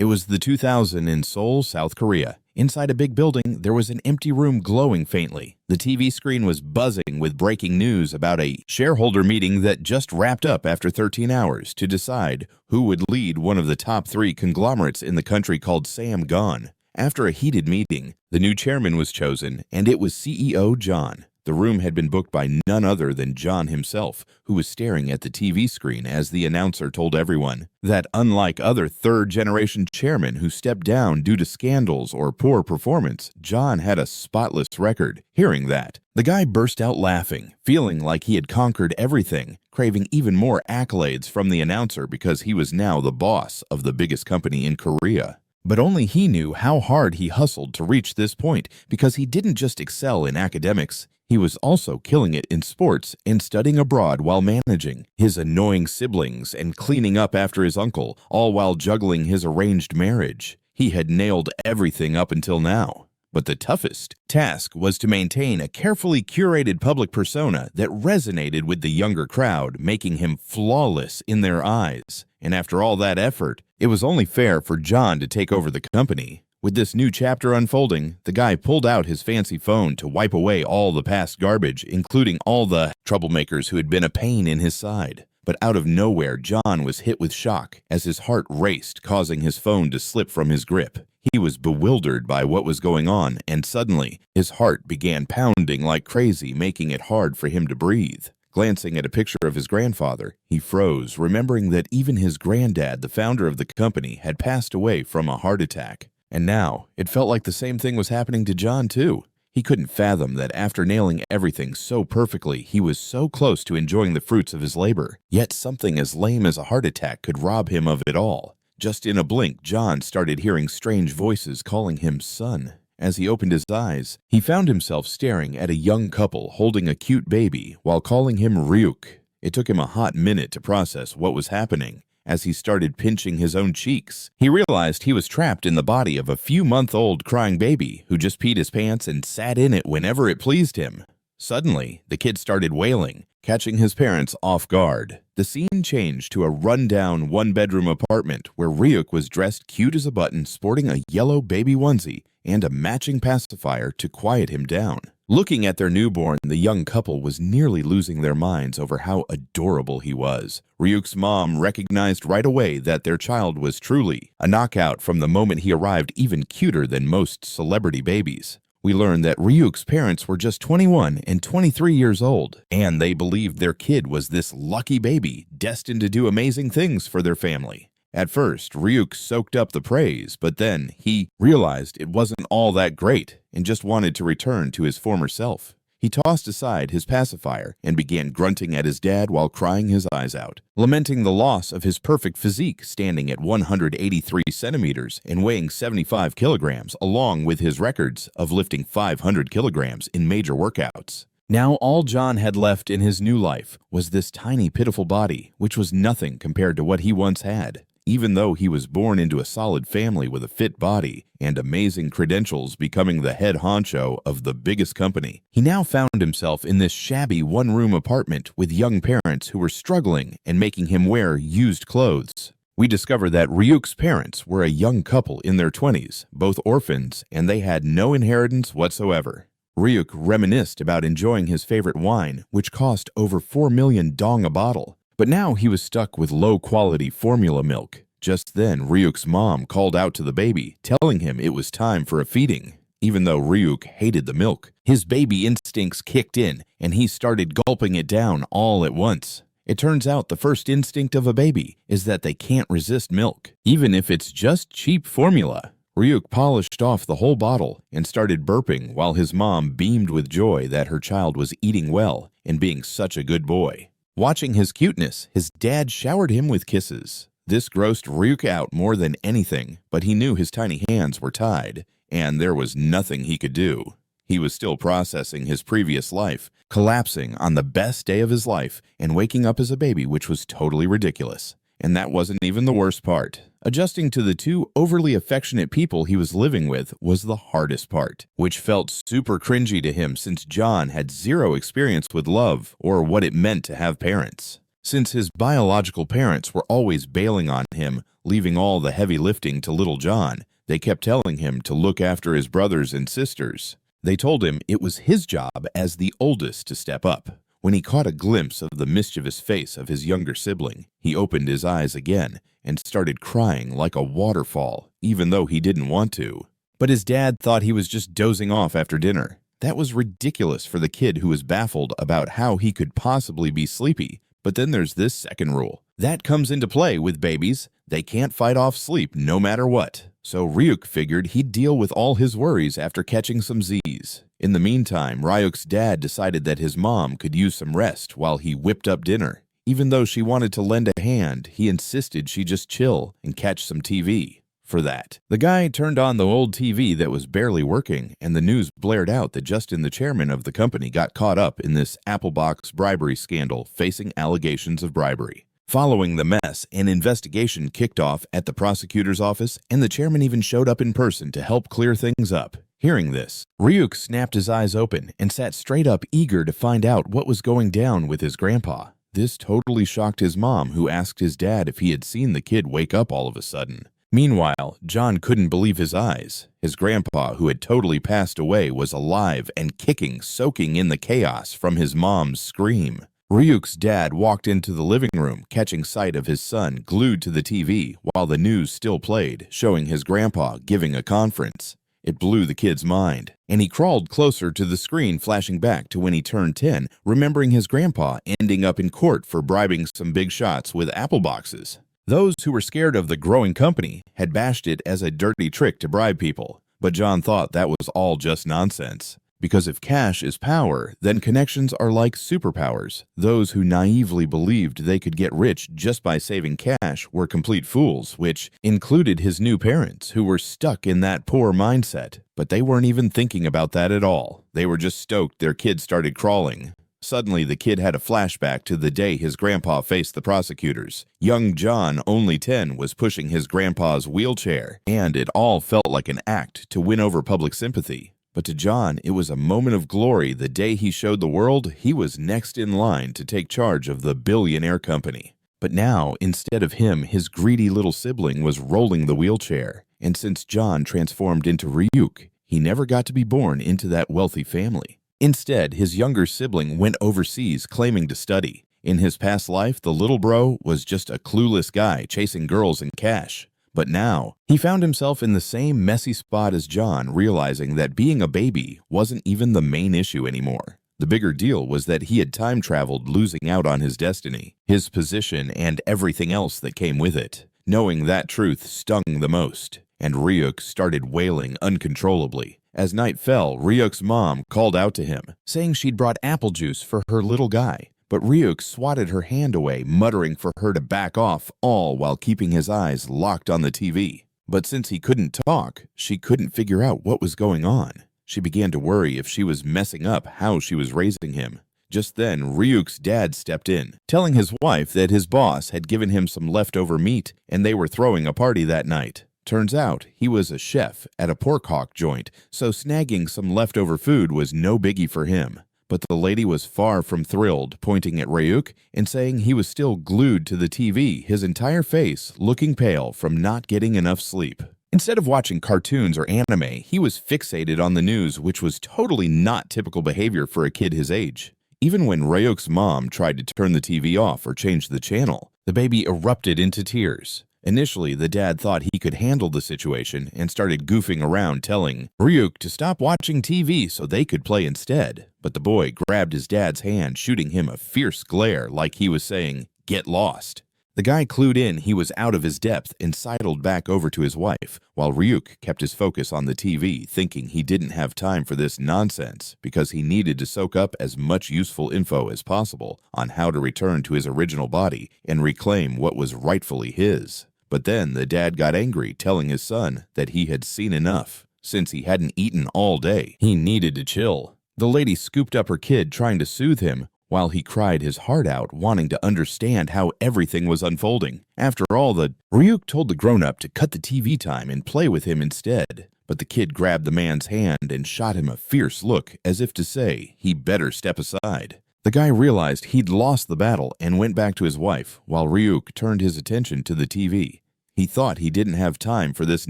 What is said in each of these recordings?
It was the 2000 in Seoul, South Korea. Inside a big building, there was an empty room glowing faintly. The TV screen was buzzing with breaking news about a shareholder meeting that just wrapped up after 13 hours to decide who would lead one of the top 3 conglomerates in the country called Sam Gon. After a heated meeting, the new chairman was chosen, and it was CEO John. The room had been booked by none other than John himself, who was staring at the TV screen as the announcer told everyone that unlike other third-generation chairmen who stepped down due to scandals or poor performance, John had a spotless record. Hearing that, the guy burst out laughing, feeling like he had conquered everything, craving even more accolades from the announcer because he was now the boss of the biggest company in Korea. But only he knew how hard he hustled to reach this point, because he didn't just excel in academics. He was also killing it in sports and studying abroad while managing his annoying siblings and cleaning up after his uncle, all while juggling his arranged marriage. He had nailed everything up until now. But the toughest task was to maintain a carefully curated public persona that resonated with the younger crowd, making him flawless in their eyes. And after all that effort, it was only fair for John to take over the company. With this new chapter unfolding, the guy pulled out his fancy phone to wipe away all the past garbage, including all the troublemakers who had been a pain in his side. But out of nowhere, John was hit with shock as his heart raced, causing his phone to slip from his grip. He was bewildered by what was going on, and suddenly, his heart began pounding like crazy, making it hard for him to breathe. Glancing at a picture of his grandfather, he froze, remembering that even his granddad, the founder of the company, had passed away from a heart attack. And now, it felt like the same thing was happening to John, too. He couldn't fathom that after nailing everything so perfectly, he was so close to enjoying the fruits of his labor. Yet something as lame as a heart attack could rob him of it all. Just in a blink, John started hearing strange voices calling him son. As he opened his eyes, he found himself staring at a young couple holding a cute baby while calling him Ryuk. It took him a hot minute to process what was happening. As he started pinching his own cheeks, he realized he was trapped in the body of a few-month-old crying baby who just peed his pants and sat in it whenever it pleased him. Suddenly, the kid started wailing, catching his parents off guard. The scene changed to a run-down one-bedroom apartment where Ryuk was dressed cute as a button, sporting a yellow baby onesie and a matching pacifier to quiet him down. Looking at their newborn, the young couple was nearly losing their minds over how adorable he was. Ryuk's mom recognized right away that their child was truly a knockout from the moment he arrived, even cuter than most celebrity babies. We learned that Ryuk's parents were just 21 and 23 years old, and they believed their kid was this lucky baby destined to do amazing things for their family. At first, Ryuk soaked up the praise, but then he realized it wasn't all that great and just wanted to return to his former self. He tossed aside his pacifier and began grunting at his dad while crying his eyes out, lamenting the loss of his perfect physique, standing at 183 centimeters and weighing 75 kilograms, along with his records of lifting 500 kilograms in major workouts. Now all John had left in his new life was this tiny, pitiful body, which was nothing compared to what he once had. Even though he was born into a solid family with a fit body and amazing credentials, becoming the head honcho of the biggest company, he now found himself in this shabby one-room apartment with young parents who were struggling and making him wear used clothes. We discover that Ryuk's parents were a young couple in their 20s, both orphans, and they had no inheritance whatsoever. Ryuk reminisced about enjoying his favorite wine, which cost over 4 million dong a bottle. But now he was stuck with low-quality formula milk. Just then, Ryuk's mom called out to the baby, telling him it was time for a feeding. Even though Ryuk hated the milk, his baby instincts kicked in, and he started gulping it down all at once. It turns out the first instinct of a baby is that they can't resist milk, even if it's just cheap formula. Ryuk polished off the whole bottle and started burping while his mom beamed with joy that her child was eating well and being such a good boy. Watching his cuteness, his dad showered him with kisses. This grossed Ryuk out more than anything, but he knew his tiny hands were tied, and there was nothing he could do. He was still processing his previous life, collapsing on the best day of his life, and waking up as a baby, which was totally ridiculous. And that wasn't even the worst part. Adjusting to the two overly affectionate people he was living with was the hardest part, which felt super cringy to him since John had zero experience with love or what it meant to have parents. Since his biological parents were always bailing on him, leaving all the heavy lifting to little John, they kept telling him to look after his brothers and sisters. They told him it was his job as the oldest to step up. When he caught a glimpse of the mischievous face of his younger sibling, he opened his eyes again and started crying like a waterfall, even though he didn't want to. But his dad thought he was just dozing off after dinner. That was ridiculous for the kid who was baffled about how he could possibly be sleepy. But then there's this second rule. That comes into play with babies. They can't fight off sleep no matter what. So Ryuk figured he'd deal with all his worries after catching some Z's. In the meantime, Ryuk's dad decided that his mom could use some rest while he whipped up dinner. Even though she wanted to lend a hand, he insisted she just chill and catch some TV. For that, the guy turned on the old TV that was barely working, and the news blared out that Justin, the chairman of the company, got caught up in this Apple Box bribery scandal, facing allegations of bribery. Following the mess, an investigation kicked off at the prosecutor's office, and the chairman even showed up in person to help clear things up. Hearing this, Ryuk snapped his eyes open and sat straight up, eager to find out what was going down with his grandpa. This totally shocked his mom, who asked his dad if he had seen the kid wake up all of a sudden. Meanwhile, John couldn't believe his eyes. His grandpa, who had totally passed away, was alive and kicking, soaking in the chaos from his mom's scream. Ryuk's dad walked into the living room, catching sight of his son glued to the TV while the news still played, showing his grandpa giving a conference. It blew the kid's mind, and he crawled closer to the screen, flashing back to when he turned 10, remembering his grandpa ending up in court for bribing some big shots with apple boxes. Those who were scared of the growing company had bashed it as a dirty trick to bribe people, but John thought that was all just nonsense. Because if cash is power, then connections are like superpowers. Those who naively believed they could get rich just by saving cash were complete fools, which included his new parents, who were stuck in that poor mindset. But they weren't even thinking about that at all. They were just stoked their kid started crawling. Suddenly, the kid had a flashback to the day his grandpa faced the prosecutors. Young John, only 10, was pushing his grandpa's wheelchair, and it all felt like an act to win over public sympathy. But to John, it was a moment of glory the day he showed the world he was next in line to take charge of the billionaire company. But now, instead of him, his greedy little sibling was rolling the wheelchair. And since John transformed into Ryuk, he never got to be born into that wealthy family. Instead, his younger sibling went overseas claiming to study. In his past life, the little bro was just a clueless guy chasing girls and cash. But now, he found himself in the same messy spot as John, realizing that being a baby wasn't even the main issue anymore. The bigger deal was that he had time traveled, losing out on his destiny, his position, and everything else that came with it. Knowing that truth stung the most, and Ryuk started wailing uncontrollably. As night fell, Ryuk's mom called out to him, saying she'd brought apple juice for her little guy. But Ryuk swatted her hand away, muttering for her to back off, all while keeping his eyes locked on the TV. But since he couldn't talk, she couldn't figure out what was going on. She began to worry if she was messing up how she was raising him. Just then, Ryuk's dad stepped in, telling his wife that his boss had given him some leftover meat and they were throwing a party that night. Turns out he was a chef at a pork hawk joint, so snagging some leftover food was no biggie for him. But the lady was far from thrilled, pointing at Ryuk and saying he was still glued to the TV, his entire face looking pale from not getting enough sleep. Instead of watching cartoons or anime, he was fixated on the news, which was totally not typical behavior for a kid his age. Even when Ryuk's mom tried to turn the TV off or change the channel, the baby erupted into tears. Initially, the dad thought he could handle the situation and started goofing around, telling Ryuk to stop watching TV so they could play instead. But the boy grabbed his dad's hand, shooting him a fierce glare like he was saying, "Get lost." The guy clued in he was out of his depth and sidled back over to his wife, while Ryuk kept his focus on the TV, thinking he didn't have time for this nonsense because he needed to soak up as much useful info as possible on how to return to his original body and reclaim what was rightfully his. But then the dad got angry, telling his son that he had seen enough. Since he hadn't eaten all day, he needed to chill. The lady scooped up her kid, trying to soothe him, while he cried his heart out, wanting to understand how everything was unfolding. After all, Ryuk told the grown-up to cut the TV time and play with him instead. But the kid grabbed the man's hand and shot him a fierce look, as if to say he better step aside. The guy realized he'd lost the battle and went back to his wife, while Ryuk turned his attention to the TV. He thought he didn't have time for this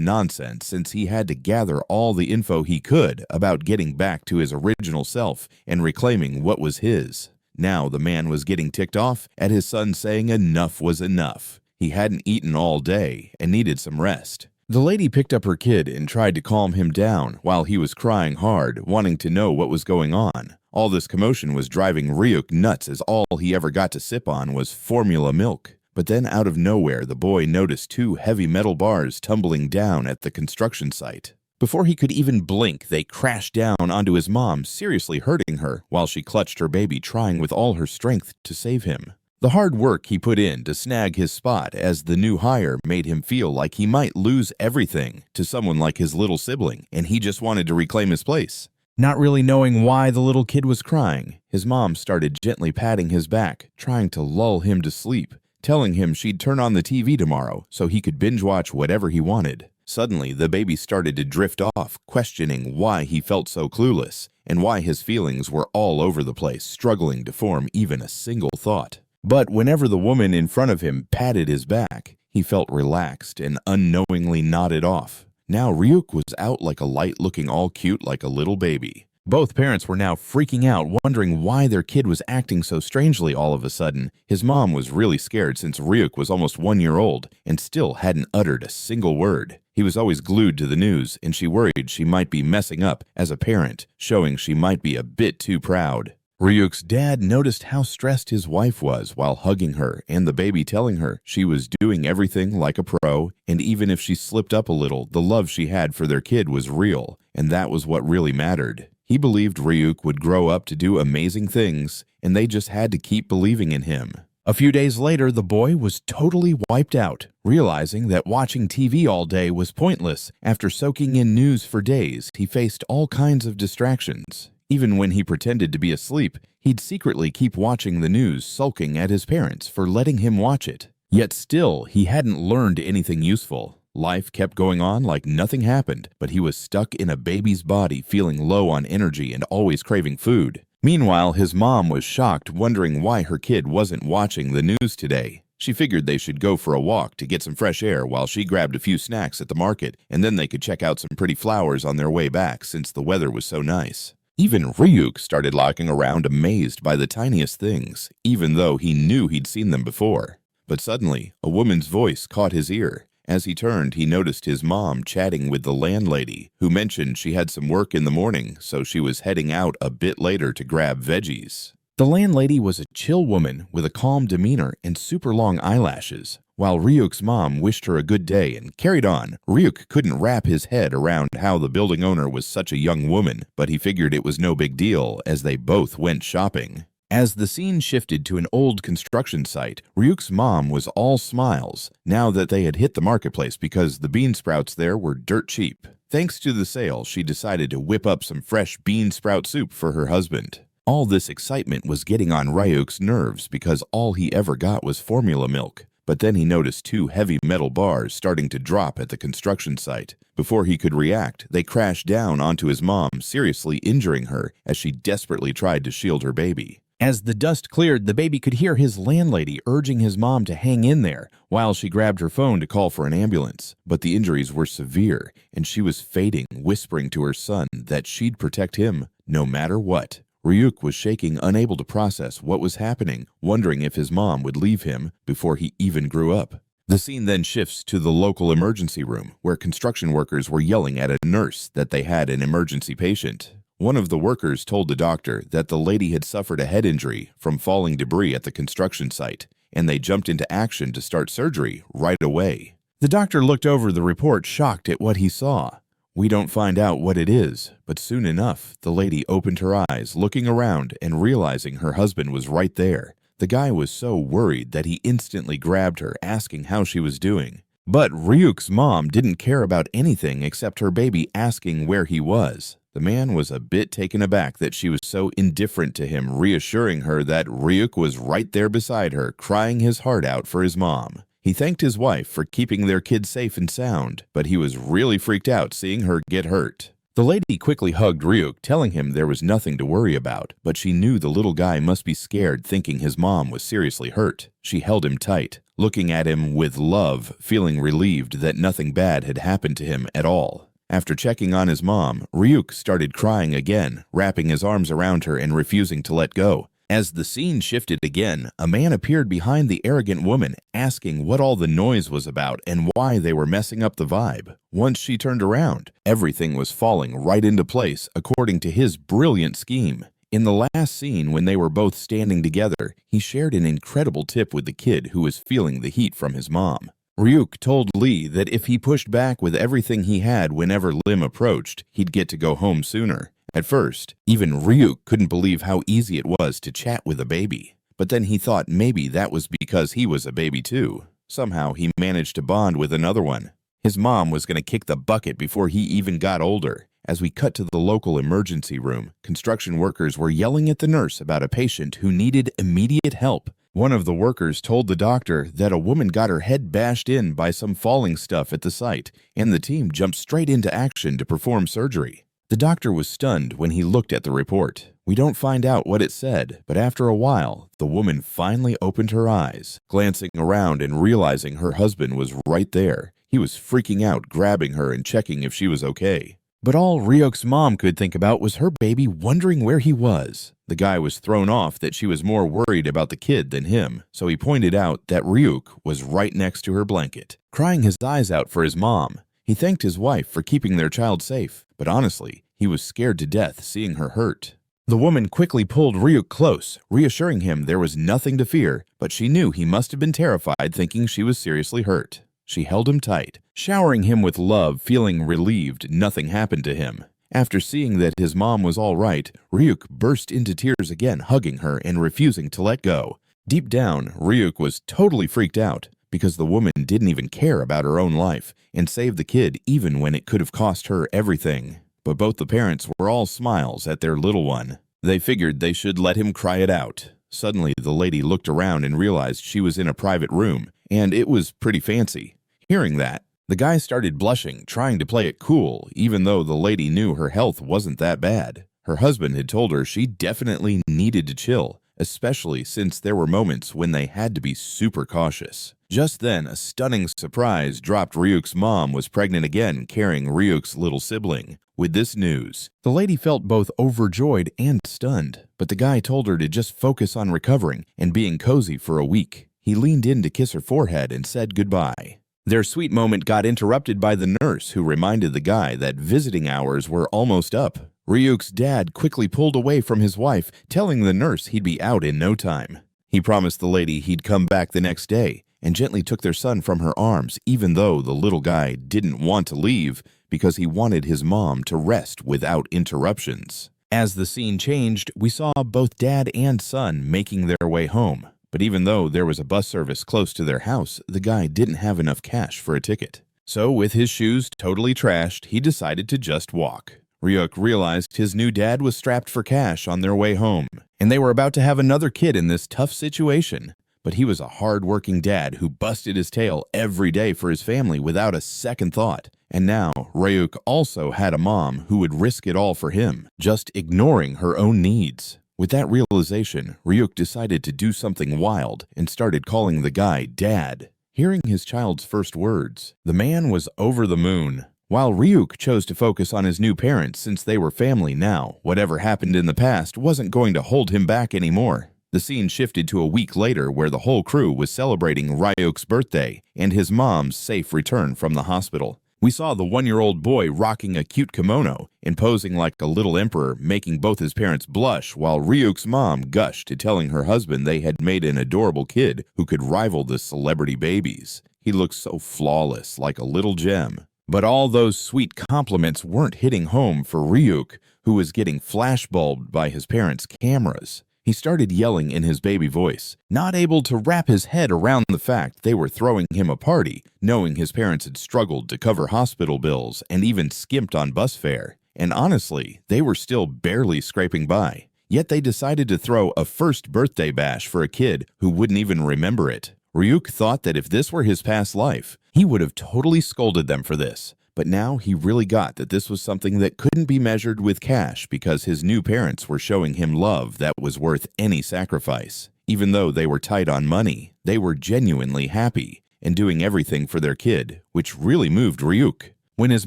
nonsense since he had to gather all the info he could about getting back to his original self and reclaiming what was his. Now the man was getting ticked off at his son saying enough was enough. He hadn't eaten all day and needed some rest. The lady picked up her kid and tried to calm him down while he was crying hard, wanting to know what was going on. All this commotion was driving Ryuk nuts as all he ever got to sip on was formula milk. But then out of nowhere, the boy noticed two heavy metal bars tumbling down at the construction site. Before he could even blink, they crashed down onto his mom, seriously hurting her while she clutched her baby, trying with all her strength to save him. The hard work he put in to snag his spot as the new hire made him feel like he might lose everything to someone like his little sibling, and he just wanted to reclaim his place. Not really knowing why the little kid was crying, his mom started gently patting his back, trying to lull him to sleep, telling him she'd turn on the TV tomorrow so he could binge-watch whatever he wanted. Suddenly, the baby started to drift off, questioning why he felt so clueless, and why his feelings were all over the place, struggling to form even a single thought. But whenever the woman in front of him patted his back, he felt relaxed and unknowingly nodded off. Now Ryuk was out like a light, looking all cute like a little baby. Both parents were now freaking out, wondering why their kid was acting so strangely all of a sudden. His mom was really scared since Ryuk was almost 1 year old and still hadn't uttered a single word. He was always glued to the news, and she worried she might be messing up as a parent, showing she might be a bit too proud. Ryuk's dad noticed how stressed his wife was while hugging her, and the baby telling her she was doing everything like a pro, and even if she slipped up a little, the love she had for their kid was real, and that was what really mattered. He believed Ryuk would grow up to do amazing things, and they just had to keep believing in him. A few days later, the boy was totally wiped out, realizing that watching TV all day was pointless. After soaking in news for days, he faced all kinds of distractions. Even when he pretended to be asleep, he'd secretly keep watching the news, sulking at his parents for letting him watch it. Yet still, he hadn't learned anything useful. Life kept going on like nothing happened, but he was stuck in a baby's body, feeling low on energy and always craving food. Meanwhile, his mom was shocked, wondering why her kid wasn't watching the news today. She figured they should go for a walk to get some fresh air while she grabbed a few snacks at the market, and then they could check out some pretty flowers on their way back since the weather was so nice. Even Ryuk started looking around, amazed by the tiniest things, even though he knew he'd seen them before. But suddenly, a woman's voice caught his ear. As he turned, he noticed his mom chatting with the landlady, who mentioned she had some work in the morning, so she was heading out a bit later to grab veggies. The landlady was a chill woman with a calm demeanor and super long eyelashes. While Ryuk's mom wished her a good day and carried on, Ryuk couldn't wrap his head around how the building owner was such a young woman, but he figured it was no big deal as they both went shopping. As the scene shifted to an old construction site, Ryuk's mom was all smiles now that they had hit the marketplace because the bean sprouts there were dirt cheap. Thanks to the sale, she decided to whip up some fresh bean sprout soup for her husband. All this excitement was getting on Ryuk's nerves because all he ever got was formula milk. But then he noticed two heavy metal bars starting to drop at the construction site. Before he could react, they crashed down onto his mom, seriously injuring her as she desperately tried to shield her baby. As the dust cleared, the baby could hear his landlady urging his mom to hang in there while she grabbed her phone to call for an ambulance. But the injuries were severe, and she was fading, whispering to her son that she'd protect him no matter what. Ryuk was shaking, unable to process what was happening, wondering if his mom would leave him before he even grew up. The scene then shifts to the local emergency room, where construction workers were yelling at a nurse that they had an emergency patient. One of the workers told the doctor that the lady had suffered a head injury from falling debris at the construction site, and they jumped into action to start surgery right away. The doctor looked over the report, shocked at what he saw. We don't find out what it is, but soon enough, the lady opened her eyes, looking around and realizing her husband was right there. The guy was so worried that he instantly grabbed her, asking how she was doing. But Ryuk's mom didn't care about anything except her baby asking where he was. The man was a bit taken aback that she was so indifferent to him, reassuring her that Ryuk was right there beside her, crying his heart out for his mom. He thanked his wife for keeping their kid safe and sound, but he was really freaked out seeing her get hurt. The lady quickly hugged Ryuk, telling him there was nothing to worry about, but she knew the little guy must be scared, thinking his mom was seriously hurt. She held him tight, looking at him with love, feeling relieved that nothing bad had happened to him at all. After checking on his mom, Ryuk started crying again, wrapping his arms around her and refusing to let go. As the scene shifted again, a man appeared behind the arrogant woman, asking what all the noise was about and why they were messing up the vibe. Once she turned around, everything was falling right into place according to his brilliant scheme. In the last scene, when they were both standing together, he shared an incredible tip with the kid who was feeling the heat from his mom. Ryuk told Lee that if he pushed back with everything he had whenever Lim approached, he'd get to go home sooner. At first, even Ryuk couldn't believe how easy it was to chat with a baby. But then he thought maybe that was because he was a baby too. Somehow he managed to bond with another one. His mom was going to kick the bucket before he even got older. As we cut to the local emergency room, construction workers were yelling at the nurse about a patient who needed immediate help. One of the workers told the doctor that a woman got her head bashed in by some falling stuff at the site, and the team jumped straight into action to perform surgery. The doctor was stunned when he looked at the report. We don't find out what it said, but after a while, the woman finally opened her eyes, glancing around and realizing her husband was right there. He was freaking out, grabbing her and checking if she was okay. But all Ryuk's mom could think about was her baby wondering where he was. The guy was thrown off that she was more worried about the kid than him, so he pointed out that Ryuk was right next to her blanket, crying his eyes out for his mom. He thanked his wife for keeping their child safe, but honestly, he was scared to death seeing her hurt. The woman quickly pulled Ryuk close, reassuring him there was nothing to fear, but she knew he must have been terrified, thinking she was seriously hurt. She held him tight, showering him with love, feeling relieved nothing happened to him. After seeing that his mom was all right, Ryuk burst into tears again, hugging her and refusing to let go. Deep down, Ryuk was totally freaked out because the woman didn't even care about her own life and saved the kid even when it could have cost her everything. But both the parents were all smiles at their little one. They figured they should let him cry it out. Suddenly, the lady looked around and realized she was in a private room, and it was pretty fancy. Hearing that, the guy started blushing, trying to play it cool, even though the lady knew her health wasn't that bad. Her husband had told her she definitely needed to chill, especially since there were moments when they had to be super cautious. Just then, a stunning surprise dropped. Ryuk's mom was pregnant again, carrying Ryuk's little sibling. With this news, the lady felt both overjoyed and stunned, but the guy told her to just focus on recovering and being cozy for a week. He leaned in to kiss her forehead and said goodbye. Their sweet moment got interrupted by the nurse, who reminded the guy that visiting hours were almost up. Ryuk's dad quickly pulled away from his wife, telling the nurse he'd be out in no time. He promised the lady he'd come back the next day and gently took their son from her arms, even though the little guy didn't want to leave because he wanted his mom to rest without interruptions. As the scene changed, we saw both dad and son making their way home. But even though there was a bus service close to their house, the guy didn't have enough cash for a ticket. So with his shoes totally trashed, he decided to just walk. Ryuk realized his new dad was strapped for cash on their way home, and they were about to have another kid in this tough situation. But he was a hard-working dad who busted his tail every day for his family without a second thought. And now, Ryuk also had a mom who would risk it all for him, just ignoring her own needs. With that realization, Ryuk decided to do something wild and started calling the guy Dad. Hearing his child's first words, the man was over the moon. While Ryuk chose to focus on his new parents since they were family now, whatever happened in the past wasn't going to hold him back anymore. The scene shifted to a week later where the whole crew was celebrating Ryuk's birthday and his mom's safe return from the hospital. We saw the one-year-old boy rocking a cute kimono and posing like a little emperor, making both his parents blush, while Ryuk's mom gushed to telling her husband they had made an adorable kid who could rival the celebrity babies. He looked so flawless, like a little gem. But all those sweet compliments weren't hitting home for Ryuk, who was getting flashbulbed by his parents' cameras. He started yelling in his baby voice, not able to wrap his head around the fact they were throwing him a party, knowing his parents had struggled to cover hospital bills and even skimped on bus fare. And honestly, they were still barely scraping by. Yet they decided to throw a first birthday bash for a kid who wouldn't even remember it. Ryuk thought that if this were his past life, he would have totally scolded them for this. but now he really got that this was something that couldn't be measured with cash because his new parents were showing him love that was worth any sacrifice. Even though they were tight on money, they were genuinely happy and doing everything for their kid, which really moved Ryuk. When his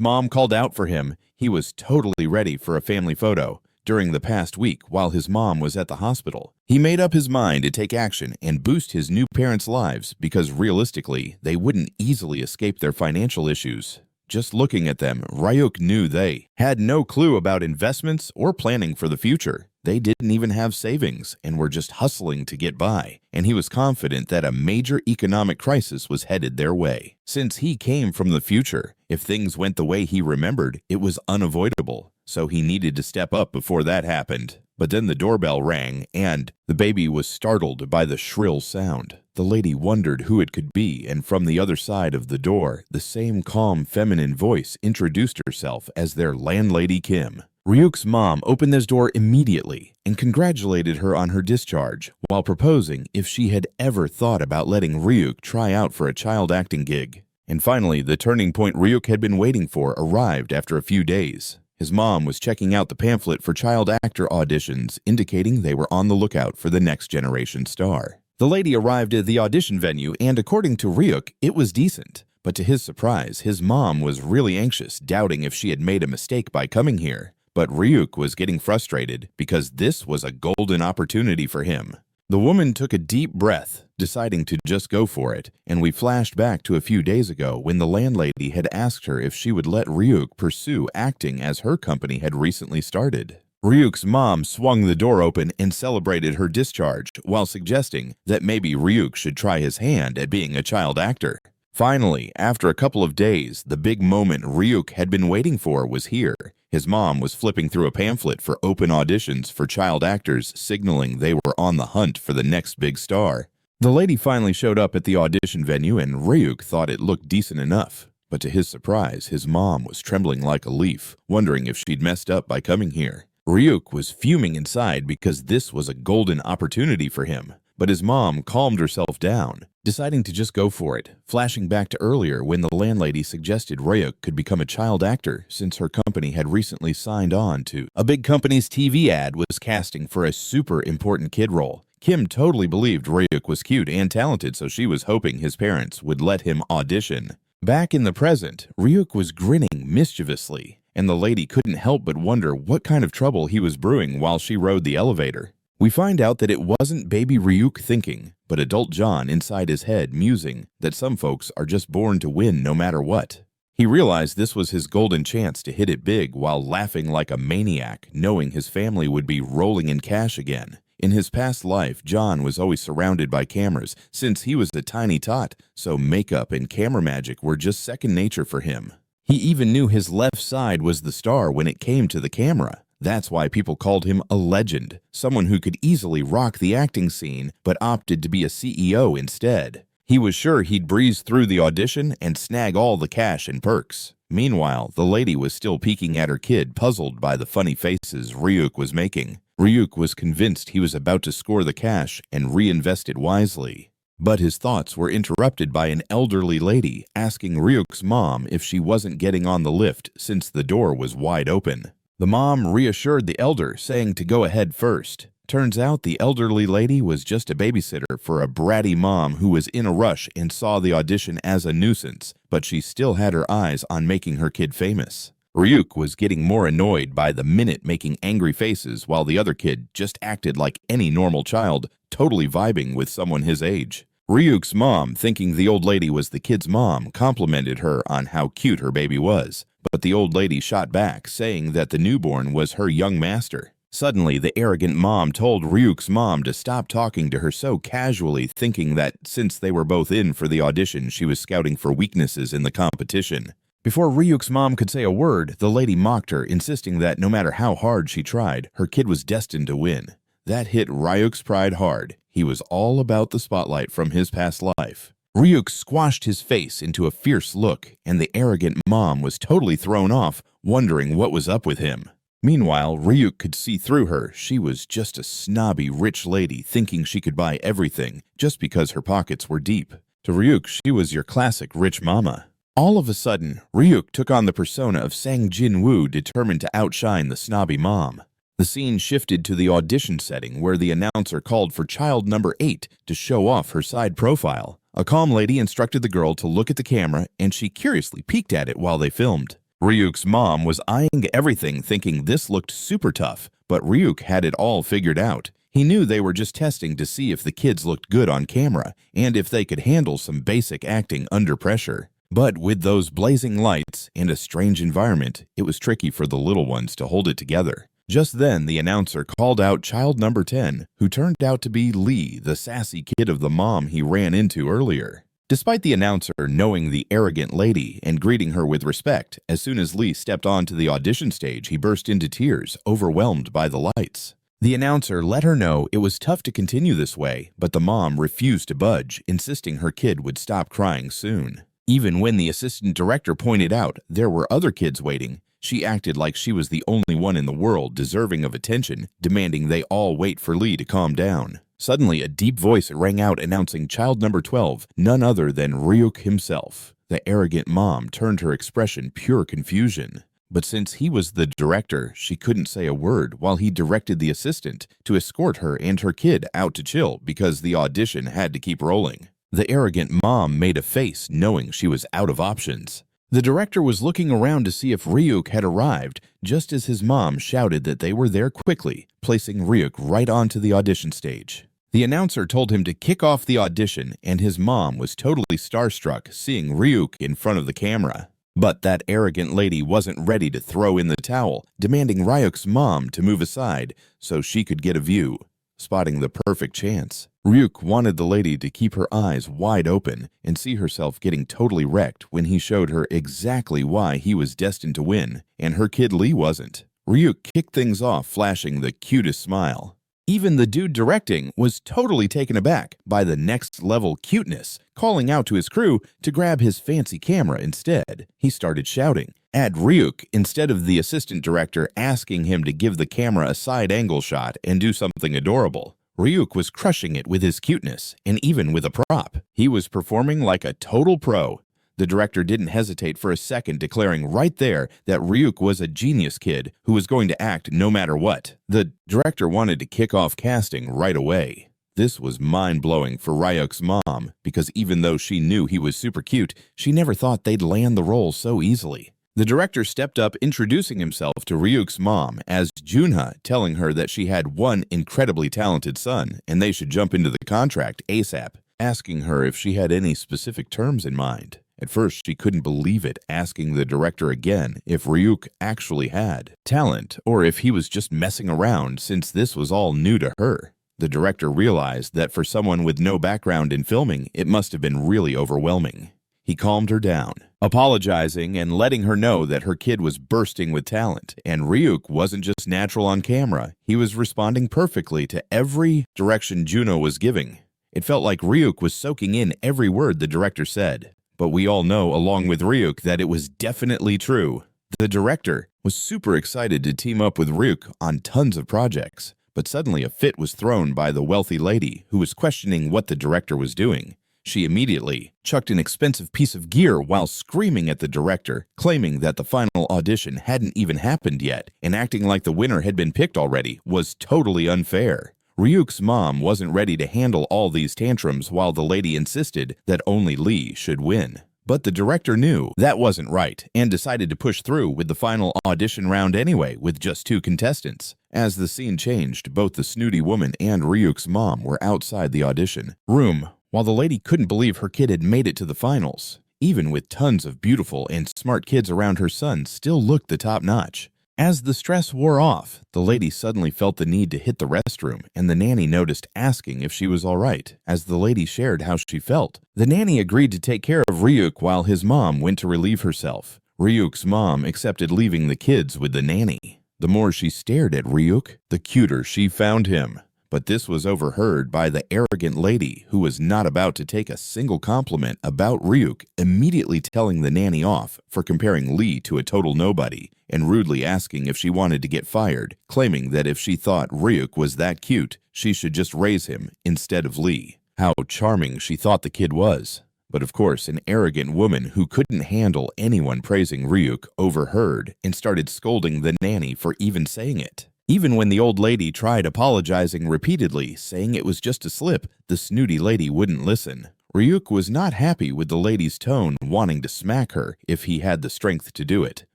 mom called out for him, he was totally ready for a family photo. During the past week, while his mom was at the hospital, he made up his mind to take action and boost his new parents' lives because realistically, they wouldn't easily escape their financial issues. Just looking at them, Ryuk knew they had no clue about investments or planning for the future. They didn't even have savings and were just hustling to get by, and he was confident that a major economic crisis was headed their way. Since he came from the future, if things went the way he remembered, it was unavoidable, so he needed to step up before that happened. But then the doorbell rang, and the baby was startled by the shrill sound. The lady wondered who it could be, and from the other side of the door, the same calm feminine voice introduced herself as their landlady Kim. Ryuk's mom opened this door immediately and congratulated her on her discharge, while proposing if she had ever thought about letting Ryuk try out for a child acting gig. And finally, the turning point Ryuk had been waiting for arrived after a few days. His mom was checking out the pamphlet for child actor auditions, indicating they were on the lookout for the next generation star. The lady arrived at the audition venue, and according to Ryuk, it was decent. But to his surprise, his mom was really anxious, doubting if she had made a mistake by coming here. But Ryuk was getting frustrated because this was a golden opportunity for him. The woman took a deep breath, deciding to just go for it, and we flashed back to a few days ago when the landlady had asked her if she would let Ryuk pursue acting as her company had recently started. Ryuk's mom swung the door open and celebrated her discharge while suggesting that maybe Ryuk should try his hand at being a child actor. Finally, after a couple of days, the big moment Ryuk had been waiting for was here. His mom was flipping through a pamphlet for open auditions for child actors, signaling they were on the hunt for the next big star. The lady finally showed up at the audition venue, and Ryuk thought it looked decent enough. But to his surprise, his mom was trembling like a leaf, wondering if she'd messed up by coming here. Ryuk was fuming inside because this was a golden opportunity for him. But his mom calmed herself down, deciding to just go for it, flashing back to earlier when the landlady suggested Ryuk could become a child actor since her company had recently signed on to a big company's TV ad was casting for a super important kid role. Kim totally believed Ryuk was cute and talented, so she was hoping his parents would let him audition. Back in the present, Ryuk was grinning mischievously, and the lady couldn't help but wonder what kind of trouble he was brewing while she rode the elevator. We find out that it wasn't baby Ryuk thinking, but adult John inside his head musing that some folks are just born to win no matter what. He realized this was his golden chance to hit it big while laughing like a maniac, knowing his family would be rolling in cash again. In his past life, John was always surrounded by cameras since he was a tiny tot, so makeup and camera magic were just second nature for him. He even knew his left side was the star when it came to the camera. That's why people called him a legend, someone who could easily rock the acting scene but opted to be a CEO instead. He was sure he'd breeze through the audition and snag all the cash and perks. Meanwhile, the lady was still peeking at her kid, puzzled by the funny faces Ryuk was making. Ryuk was convinced he was about to score the cash and reinvest it wisely. But his thoughts were interrupted by an elderly lady asking Ryuk's mom if she wasn't getting on the lift since the door was wide open. The mom reassured the elder, saying to go ahead first. Turns out the elderly lady was just a babysitter for a bratty mom who was in a rush and saw the audition as a nuisance, but she still had her eyes on making her kid famous. Ryuk was getting more annoyed by the minute making angry faces while the other kid just acted like any normal child, totally vibing with someone his age. Ryuk's mom, thinking the old lady was the kid's mom, complimented her on how cute her baby was. But the old lady shot back, saying that the newborn was her young master. Suddenly, the arrogant mom told Ryuk's mom to stop talking to her so casually, thinking that since they were both in for the audition, she was scouting for weaknesses in the competition. Before Ryuk's mom could say a word, the lady mocked her, insisting that no matter how hard she tried, her kid was destined to win. That hit Ryuk's pride hard. He was all about the spotlight from his past life. Ryuk squashed his face into a fierce look, and the arrogant mom was totally thrown off, wondering what was up with him. Meanwhile, Ryuk could see through her. She was just a snobby rich lady thinking she could buy everything just because her pockets were deep. To Ryuk, she was your classic rich mama. All of a sudden, Ryuk took on the persona of Sang Jin-woo, determined to outshine the snobby mom. The scene shifted to the audition setting where the announcer called for child number 8 to show off her side profile. A calm lady instructed the girl to look at the camera, and she curiously peeked at it while they filmed. Ryuk's mom was eyeing everything, thinking this looked super tough, but Ryuk had it all figured out. He knew they were just testing to see if the kids looked good on camera and if they could handle some basic acting under pressure. But with those blazing lights and a strange environment, it was tricky for the little ones to hold it together. Just then, the announcer called out child number 10, who turned out to be Lee, the sassy kid of the mom he ran into earlier. Despite the announcer knowing the arrogant lady and greeting her with respect, as soon as Lee stepped onto the audition stage, he burst into tears, overwhelmed by the lights. The announcer let her know it was tough to continue this way, but the mom refused to budge, insisting her kid would stop crying soon. Even when the assistant director pointed out there were other kids waiting, she acted like she was the only one in the world deserving of attention, demanding they all wait for Lee to calm down. Suddenly, a deep voice rang out announcing child number 12, none other than Ryuk himself. The arrogant mom turned her expression pure confusion. But since he was the director, she couldn't say a word while he directed the assistant to escort her and her kid out to chill because the audition had to keep rolling. The arrogant mom made a face, knowing she was out of options. The director was looking around to see if Ryuk had arrived, just as his mom shouted that they were there quickly, placing Ryuk right onto the audition stage. The announcer told him to kick off the audition, and his mom was totally starstruck seeing Ryuk in front of the camera. But that arrogant lady wasn't ready to throw in the towel, demanding Ryuk's mom to move aside so she could get a view. Spotting the perfect chance, Ryuk wanted the lady to keep her eyes wide open and see herself getting totally wrecked when he showed her exactly why he was destined to win, and her kid Lee wasn't. Ryuk kicked things off, flashing the cutest smile. Even the dude directing was totally taken aback by the next-level cuteness, calling out to his crew to grab his fancy camera instead. He started shouting at Ryuk instead of the assistant director asking him to give the camera a side-angle shot and do something adorable. Ryuk was crushing it with his cuteness, and even with a prop. He was performing like a total pro. The director didn't hesitate for a second, declaring right there that Ryuk was a genius kid who was going to act no matter what. The director wanted to kick off casting right away. This was mind-blowing for Ryuk's mom, because even though she knew he was super cute, she never thought they'd land the role so easily. The director stepped up, introducing himself to Ryuk's mom as Junha, telling her that she had one incredibly talented son and they should jump into the contract ASAP, asking her if she had any specific terms in mind. At first, she couldn't believe it, asking the director again if Ryuk actually had talent or if he was just messing around since this was all new to her. The director realized that for someone with no background in filming, it must have been really overwhelming. He calmed her down, apologizing and letting her know that her kid was bursting with talent, and Ryuk wasn't just natural on camera, he was responding perfectly to every direction Juno was giving. It felt like Ryuk was soaking in every word the director said. But we all know, along with Ryuk, that it was definitely true. The director was super excited to team up with Ryuk on tons of projects, but suddenly a fit was thrown by the wealthy lady who was questioning what the director was doing. She immediately chucked an expensive piece of gear while screaming at the director, claiming that the final audition hadn't even happened yet, and acting like the winner had been picked already was totally unfair. Ryuk's mom wasn't ready to handle all these tantrums while the lady insisted that only Lee should win. But the director knew that wasn't right and decided to push through with the final audition round anyway with just 2 contestants. As the scene changed, both the snooty woman and Ryuk's mom were outside the audition room while the lady couldn't believe her kid had made it to the finals. Even with tons of beautiful and smart kids around, her son still looked the top notch. As the stress wore off, the lady suddenly felt the need to hit the restroom, and the nanny noticed, asking if she was all right. As the lady shared how she felt, the nanny agreed to take care of Ryuk while his mom went to relieve herself. Ryuk's mom accepted leaving the kids with the nanny. The more she stared at Ryuk, the cuter she found him. But this was overheard by the arrogant lady who was not about to take a single compliment about Ryuk, immediately telling the nanny off for comparing Lee to a total nobody and rudely asking if she wanted to get fired, claiming that if she thought Ryuk was that cute, she should just raise him instead of Lee. How charming she thought the kid was. But of course, an arrogant woman who couldn't handle anyone praising Ryuk overheard and started scolding the nanny for even saying it. Even when the old lady tried apologizing repeatedly, saying it was just a slip, the snooty lady wouldn't listen. Ryuk was not happy with the lady's tone, wanting to smack her if he had the strength to do it.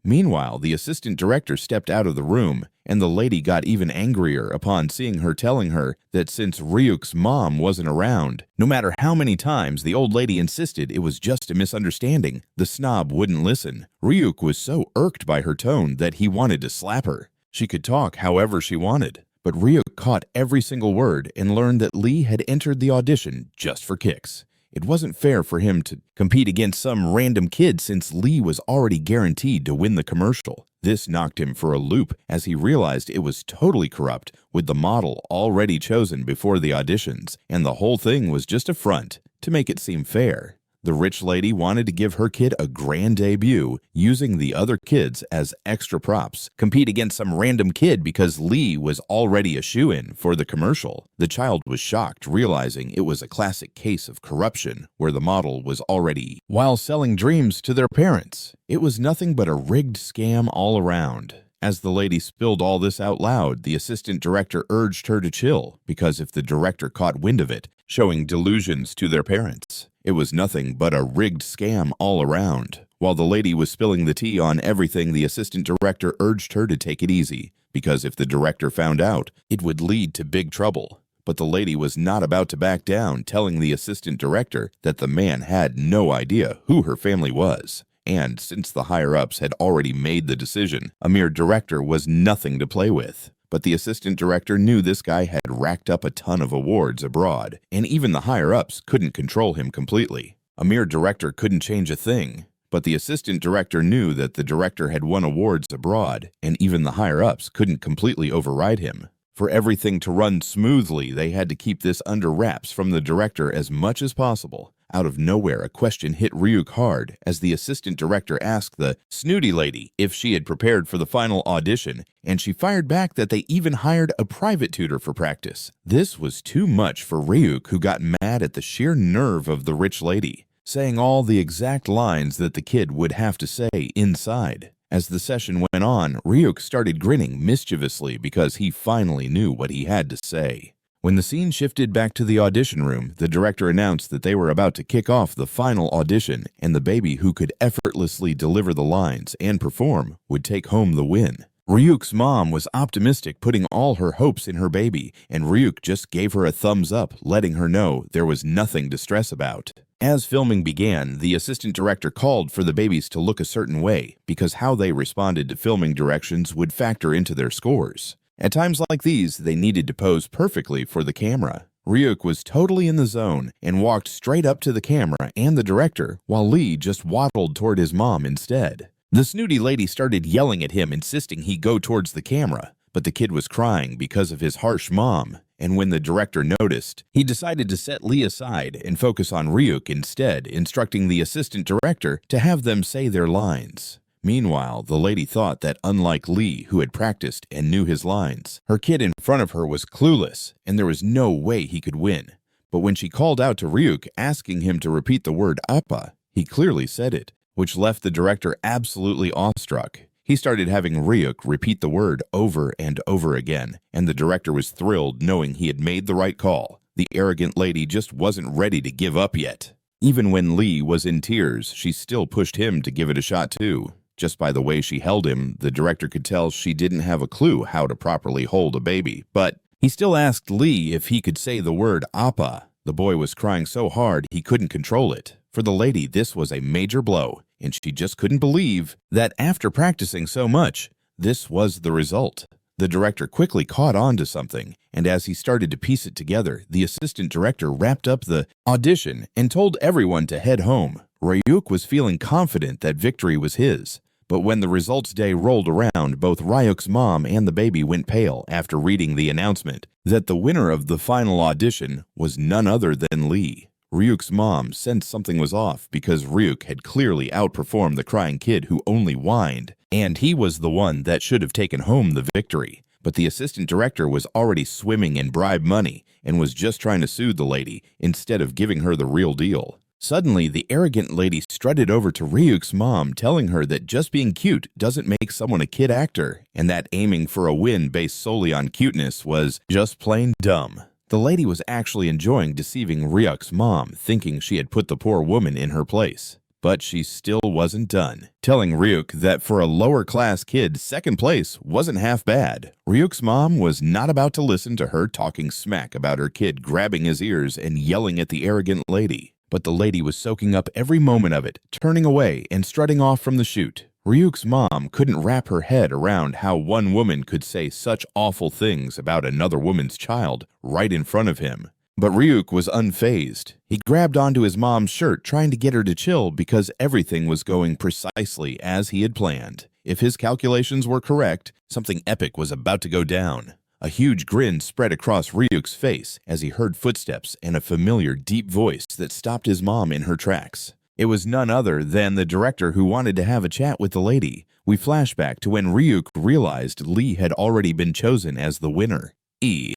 Meanwhile, the assistant director stepped out of the room, and the lady got even angrier upon seeing her, telling her that since Ryuk's mom wasn't around, no matter how many times the old lady insisted it was just a misunderstanding, the snob wouldn't listen. Ryuk was so irked by her tone that he wanted to slap her. She could talk however she wanted, but Ryuk caught every single word and learned that Lee had entered the audition just for kicks. It wasn't fair for him to compete against some random kid since Lee was already guaranteed to win the commercial. This knocked him for a loop as he realized it was totally corrupt, with the model already chosen before the auditions, and the whole thing was just a front to make it seem fair. The rich lady wanted to give her kid a grand debut, using the other kids as extra props, compete against some random kid because Lee was already a shoo-in for the commercial. The child was shocked, realizing it was a classic case of corruption, where the model was already while selling dreams to their parents. It was nothing but a rigged scam all around. As the lady spilled all this out loud, the assistant director urged her to chill, because if the director caught wind of it, showing delusions to their parents, it was nothing but a rigged scam all around. While the lady was spilling the tea on everything, the assistant director urged her to take it easy, because if the director found out, it would lead to big trouble. But the lady was not about to back down, telling the assistant director that the man had no idea who her family was. And since the higher-ups had already made the decision, a mere director was nothing to play with. But the assistant director knew this guy had racked up a ton of awards abroad, and even the higher-ups couldn't control him completely. A mere director couldn't change a thing, but the assistant director knew that the director had won awards abroad, and even the higher-ups couldn't completely override him. For everything to run smoothly, they had to keep this under wraps from the director as much as possible. Out of nowhere, a question hit Ryuk hard as the assistant director asked the snooty lady if she had prepared for the final audition, and she fired back that they even hired a private tutor for practice. This was too much for Ryuk, who got mad at the sheer nerve of the rich lady, saying all the exact lines that the kid would have to say inside. As the session went on, Ryuk started grinning mischievously because he finally knew what he had to say. When the scene shifted back to the audition room, the director announced that they were about to kick off the final audition, and the baby who could effortlessly deliver the lines and perform would take home the win. Ryuk's mom was optimistic, putting all her hopes in her baby, and Ryuk just gave her a thumbs up, letting her know there was nothing to stress about. As filming began, the assistant director called for the babies to look a certain way, because how they responded to filming directions would factor into their scores. At times like these, they needed to pose perfectly for the camera. Ryuk was totally in the zone and walked straight up to the camera and the director, while Lee just waddled toward his mom instead. The snooty lady started yelling at him, insisting he go towards the camera, but the kid was crying because of his harsh mom, and when the director noticed, he decided to set Lee aside and focus on Ryuk instead, instructing the assistant director to have them say their lines. Meanwhile, the lady thought that unlike Lee, who had practiced and knew his lines, her kid in front of her was clueless, and there was no way he could win. But when she called out to Ryuk, asking him to repeat the word appa, he clearly said it, which left the director absolutely awestruck. He started having Ryuk repeat the word over and over again, and the director was thrilled knowing he had made the right call. The arrogant lady just wasn't ready to give up yet. Even when Lee was in tears, she still pushed him to give it a shot too. Just by the way she held him, the director could tell she didn't have a clue how to properly hold a baby, but he still asked Lee if he could say the word appa. The boy was crying so hard he couldn't control it. For the lady, this was a major blow, and she just couldn't believe that after practicing so much, this was the result. The director quickly caught on to something, and as he started to piece it together, the assistant director wrapped up the audition and told everyone to head home. Ryuk was feeling confident that victory was his, but when the results day rolled around, both Ryuk's mom and the baby went pale after reading the announcement that the winner of the final audition was none other than Lee. Ryuk's mom sensed something was off because Ryuk had clearly outperformed the crying kid who only whined, and he was the one that should have taken home the victory. But the assistant director was already swimming in bribe money and was just trying to soothe the lady instead of giving her the real deal. Suddenly, the arrogant lady strutted over to Ryuk's mom, telling her that just being cute doesn't make someone a kid actor, and that aiming for a win based solely on cuteness was just plain dumb. The lady was actually enjoying deceiving Ryuk's mom, thinking she had put the poor woman in her place. But she still wasn't done, telling Ryuk that for a lower-class kid, second place wasn't half bad. Ryuk's mom was not about to listen to her talking smack about her kid grabbing his ears and yelling at the arrogant lady. But the lady was soaking up every moment of it, turning away and strutting off from the shoot. Ryuk's mom couldn't wrap her head around how one woman could say such awful things about another woman's child right in front of him. But Ryuk was unfazed. He grabbed onto his mom's shirt, trying to get her to chill because everything was going precisely as he had planned. If his calculations were correct, something epic was about to go down. A huge grin spread across Ryuk's face as he heard footsteps and a familiar deep voice that stopped his mom in her tracks. It was none other than the director who wanted to have a chat with the lady. We flash back to when Ryuk realized Lee had already been chosen as the winner.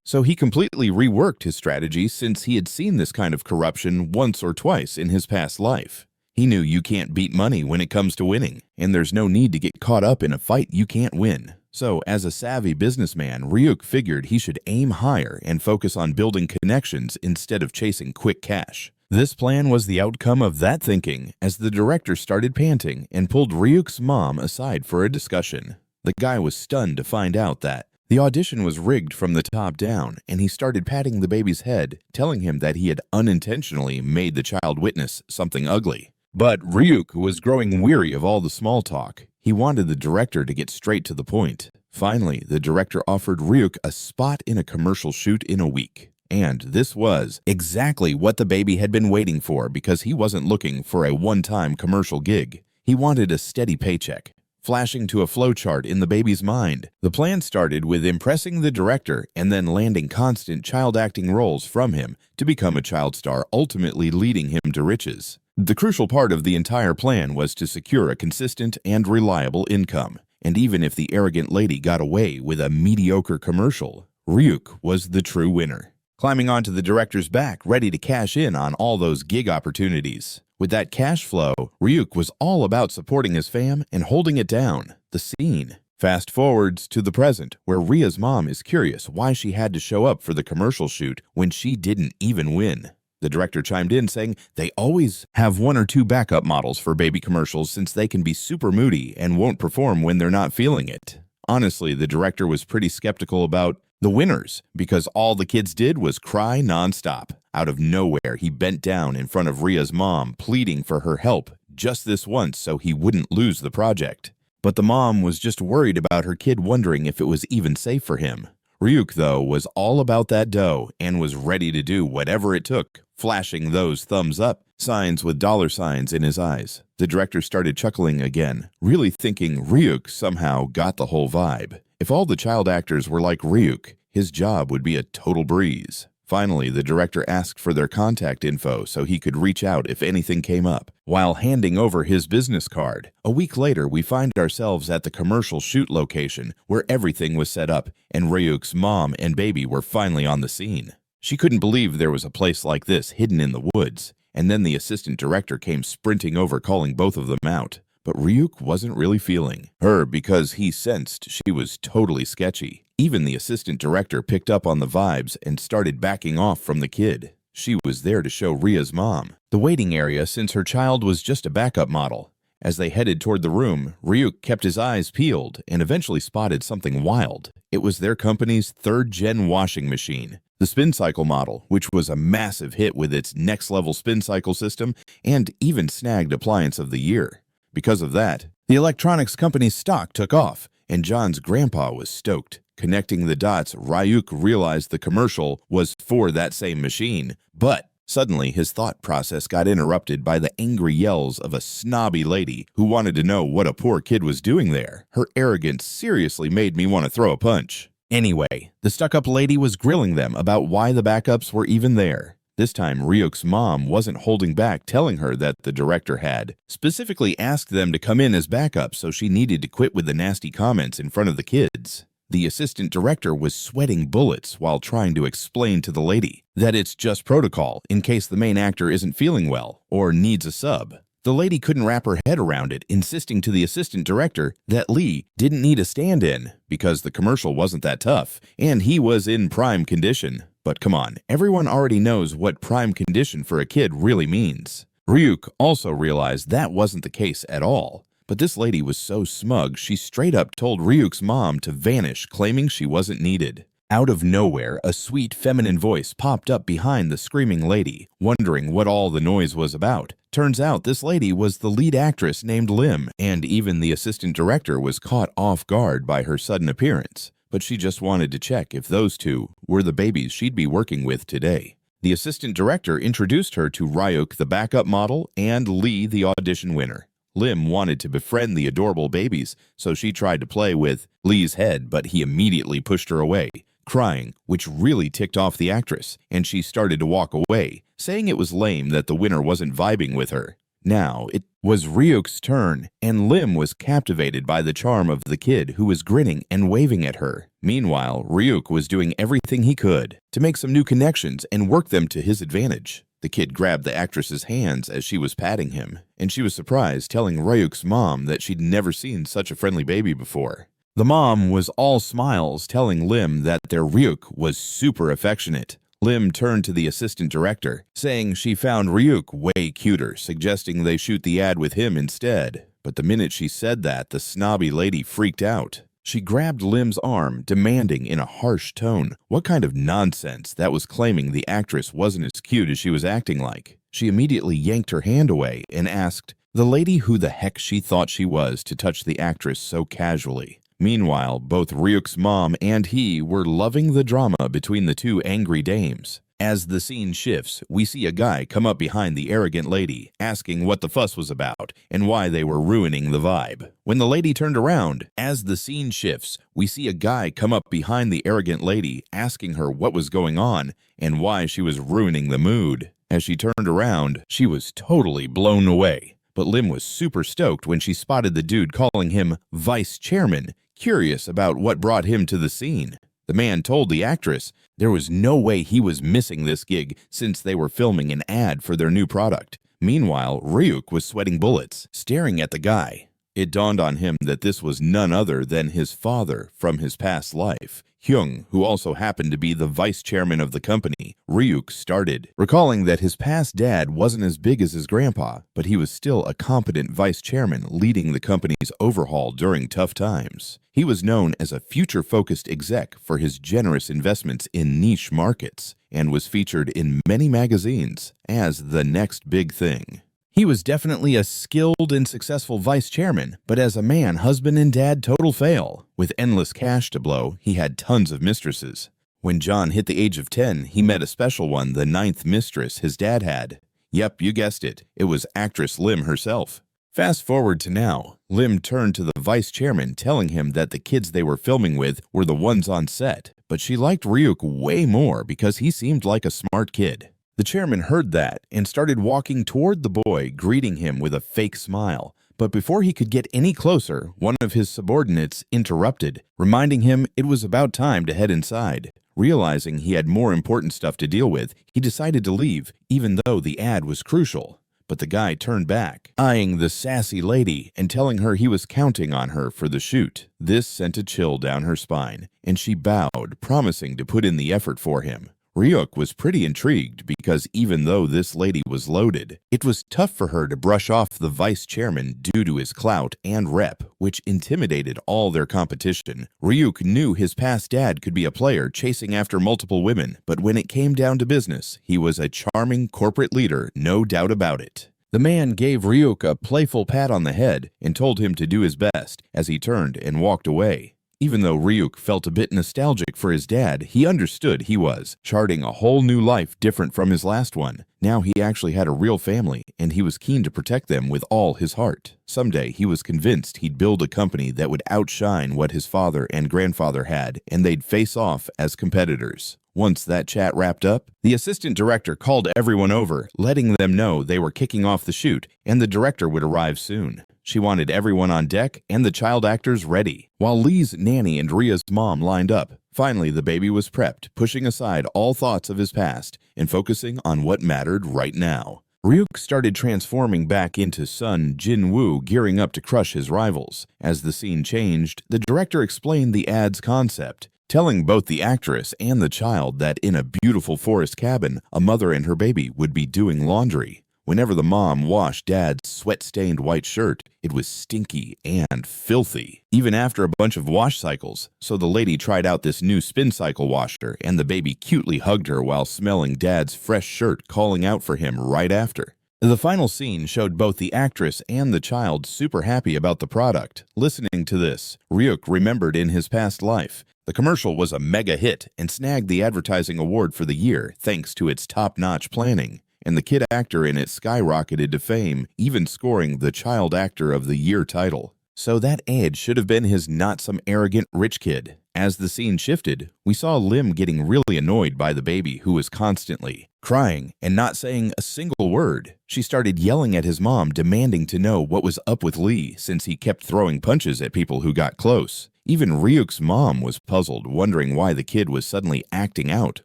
So he completely reworked his strategy since he had seen this kind of corruption once or twice in his past life. He knew you can't beat money when it comes to winning, and there's no need to get caught up in a fight you can't win. So, as a savvy businessman, Ryuk figured he should aim higher and focus on building connections instead of chasing quick cash. This plan was the outcome of that thinking as the director started panting and pulled Ryuk's mom aside for a discussion. The guy was stunned to find out that the audition was rigged from the top down, and he started patting the baby's head, telling him that he had unintentionally made the child witness something ugly. But Ryuk was growing weary of all the small talk. He wanted the director to get straight to the point. Finally, the director offered Ryuk a spot in a commercial shoot in a week. And this was exactly what the baby had been waiting for because he wasn't looking for a one-time commercial gig. He wanted a steady paycheck. Flashing to a flowchart in the baby's mind, the plan started with impressing the director and then landing constant child acting roles from him to become a child star, ultimately leading him to riches. The crucial part of the entire plan was to secure a consistent and reliable income. And even if the arrogant lady got away with a mediocre commercial, Ryuk was the true winner, climbing onto the director's back, ready to cash in on all those gig opportunities. With that cash flow, Ryuk was all about supporting his fam and holding it down. The scene fast forwards to the present, where Ria's mom is curious why she had to show up for the commercial shoot when she didn't even win. The director chimed in saying they always have one or two backup models for baby commercials since they can be super moody and won't perform when they're not feeling it. Honestly, the director was pretty skeptical about the winners because all the kids did was cry nonstop. Out of nowhere, he bent down in front of Ria's mom, pleading for her help just this once so he wouldn't lose the project. But the mom was just worried about her kid wondering if it was even safe for him. Ryuk, though, was all about that dough and was ready to do whatever it took, flashing those thumbs up signs with dollar signs in his eyes. The director started chuckling again, really thinking Ryuk somehow got the whole vibe. If all the child actors were like Ryuk, his job would be a total breeze. Finally, the director asked for their contact info so he could reach out if anything came up, while handing over his business card. A week later, we find ourselves at the commercial shoot location where everything was set up, and Ryuk's mom and baby were finally on the scene. She couldn't believe there was a place like this hidden in the woods, and then the assistant director came sprinting over calling both of them out. But Ryuk wasn't really feeling her because he sensed she was totally sketchy. Even the assistant director picked up on the vibes and started backing off from the kid. She was there to show Ria's mom the waiting area since her child was just a backup model. As they headed toward the room, Ryuk kept his eyes peeled and eventually spotted something wild. It was their company's third-gen washing machine, the spin cycle model, which was a massive hit with its next-level spin cycle system and even snagged Appliance of the Year. Because of that, the electronics company's stock took off, and John's grandpa was stoked. Connecting the dots, Ryuk realized the commercial was for that same machine. But suddenly, his thought process got interrupted by the angry yells of a snobby lady who wanted to know what a poor kid was doing there. Her arrogance seriously made me want to throw a punch. Anyway, the stuck-up lady was grilling them about why the backups were even there. This time, Ryuk's mom wasn't holding back, telling her that the director had specifically asked them to come in as backups, so she needed to quit with the nasty comments in front of the kids. The assistant director was sweating bullets while trying to explain to the lady that it's just protocol in case the main actor isn't feeling well or needs a sub. The lady couldn't wrap her head around it, insisting to the assistant director that Lee didn't need a stand-in because the commercial wasn't that tough and he was in prime condition. But come on, everyone already knows what prime condition for a kid really means. Ryuk also realized that wasn't the case at all. But this lady was so smug, she straight up told Ryuk's mom to vanish, claiming she wasn't needed. Out of nowhere, a sweet feminine voice popped up behind the screaming lady, wondering what all the noise was about. Turns out this lady was the lead actress named Lim, and even the assistant director was caught off guard by her sudden appearance. But she just wanted to check if those two were the babies she'd be working with today. The assistant director introduced her to Ryuk, the backup model, and Lee, the audition winner. Lim wanted to befriend the adorable babies, so she tried to play with Lee's head, but he immediately pushed her away, crying, which really ticked off the actress, and she started to walk away, saying it was lame that the winner wasn't vibing with her. Now, it was Ryuk's turn, and Lim was captivated by the charm of the kid who was grinning and waving at her. Meanwhile, Ryuk was doing everything he could to make some new connections and work them to his advantage. The kid grabbed the actress's hands as she was patting him, and she was surprised, telling Ryuk's mom that she'd never seen such a friendly baby before. The mom was all smiles, telling Lim that their Ryuk was super affectionate. Lim turned to the assistant director, saying she found Ryuk way cuter, suggesting they shoot the ad with him instead. But the minute she said that, the snobby lady freaked out. She grabbed Lim's arm, demanding in a harsh tone what kind of nonsense that was, claiming the actress wasn't as cute as she was acting like. She immediately yanked her hand away and asked the lady who the heck she thought she was to touch the actress so casually. Meanwhile, both Ryuk's mom and he were loving the drama between the two angry dames. As the scene shifts, we see a guy come up behind the arrogant lady, asking what the fuss was about and why they were ruining the vibe. When the lady turned around, as the scene shifts, we see a guy come up behind the arrogant lady, asking her what was going on and why she was ruining the mood. As she turned around, she was totally blown away. But Lim was super stoked when she spotted the dude calling him vice chairman, curious about what brought him to the scene. The man told the actress there was no way he was missing this gig since they were filming an ad for their new product. Meanwhile, Ryuk was sweating bullets, staring at the guy. It dawned on him that this was none other than his father from his past life, Hyung, who also happened to be the vice chairman of the company. Ryuk started, recalling that his past dad wasn't as big as his grandpa, but he was still a competent vice chairman leading the company's overhaul during tough times. He was known as a future-focused exec for his generous investments in niche markets and was featured in many magazines as the next big thing. He was definitely a skilled and successful vice chairman, but as a man, husband, and dad, total fail. With endless cash to blow, he had tons of mistresses. When John hit the age of 10, he met a special one, the 9th mistress his dad had. Yep, you guessed it. It was actress Lim herself. Fast forward to now. Lim turned to the vice chairman, telling him that the kids they were filming with were the ones on set, but she liked Ryuk way more because he seemed like a smart kid. The chairman heard that and started walking toward the boy, greeting him with a fake smile. But before he could get any closer, one of his subordinates interrupted, reminding him it was about time to head inside. Realizing he had more important stuff to deal with, he decided to leave, even though the ad was crucial. But the guy turned back, eyeing the sassy lady and telling her he was counting on her for the shoot. This sent a chill down her spine, and she bowed, promising to put in the effort for him. Ryuk was pretty intrigued because even though this lady was loaded, it was tough for her to brush off the vice chairman due to his clout and rep, which intimidated all their competition. Ryuk knew his past dad could be a player chasing after multiple women, but when it came down to business, he was a charming corporate leader, no doubt about it. The man gave Ryuk a playful pat on the head and told him to do his best as he turned and walked away. Even though Ryuk felt a bit nostalgic for his dad, he understood he was charting a whole new life different from his last one. Now he actually had a real family, and he was keen to protect them with all his heart. Someday, he was convinced he'd build a company that would outshine what his father and grandfather had, and they'd face off as competitors. Once that chat wrapped up, the assistant director called everyone over, letting them know they were kicking off the shoot, and the director would arrive soon. She wanted everyone on deck and the child actors ready, while Lee's nanny and Ria's mom lined up. Finally, the baby was prepped, pushing aside all thoughts of his past and focusing on what mattered right now. Ryuk started transforming back into son Jin-woo, gearing up to crush his rivals. As the scene changed, the director explained the ad's concept, telling both the actress and the child that in a beautiful forest cabin, a mother and her baby would be doing laundry. Whenever the mom washed Dad's sweat-stained white shirt, it was stinky and filthy, even after a bunch of wash cycles. So the lady tried out this new spin cycle washer, and the baby cutely hugged her while smelling Dad's fresh shirt, calling out for him right after. The final scene showed both the actress and the child super happy about the product. Listening to this, Ryuk remembered in his past life. The commercial was a mega hit and snagged the advertising award for the year thanks to its top-notch planning. And the kid actor in it skyrocketed to fame, even scoring the Child Actor of the Year title. So that ad should have been his not-some-arrogant rich kid. As the scene shifted, we saw Lim getting really annoyed by the baby who was constantly crying and not saying a single word. She started yelling at his mom, demanding to know what was up with Lee since he kept throwing punches at people who got close. Even Ryuk's mom was puzzled, wondering why the kid was suddenly acting out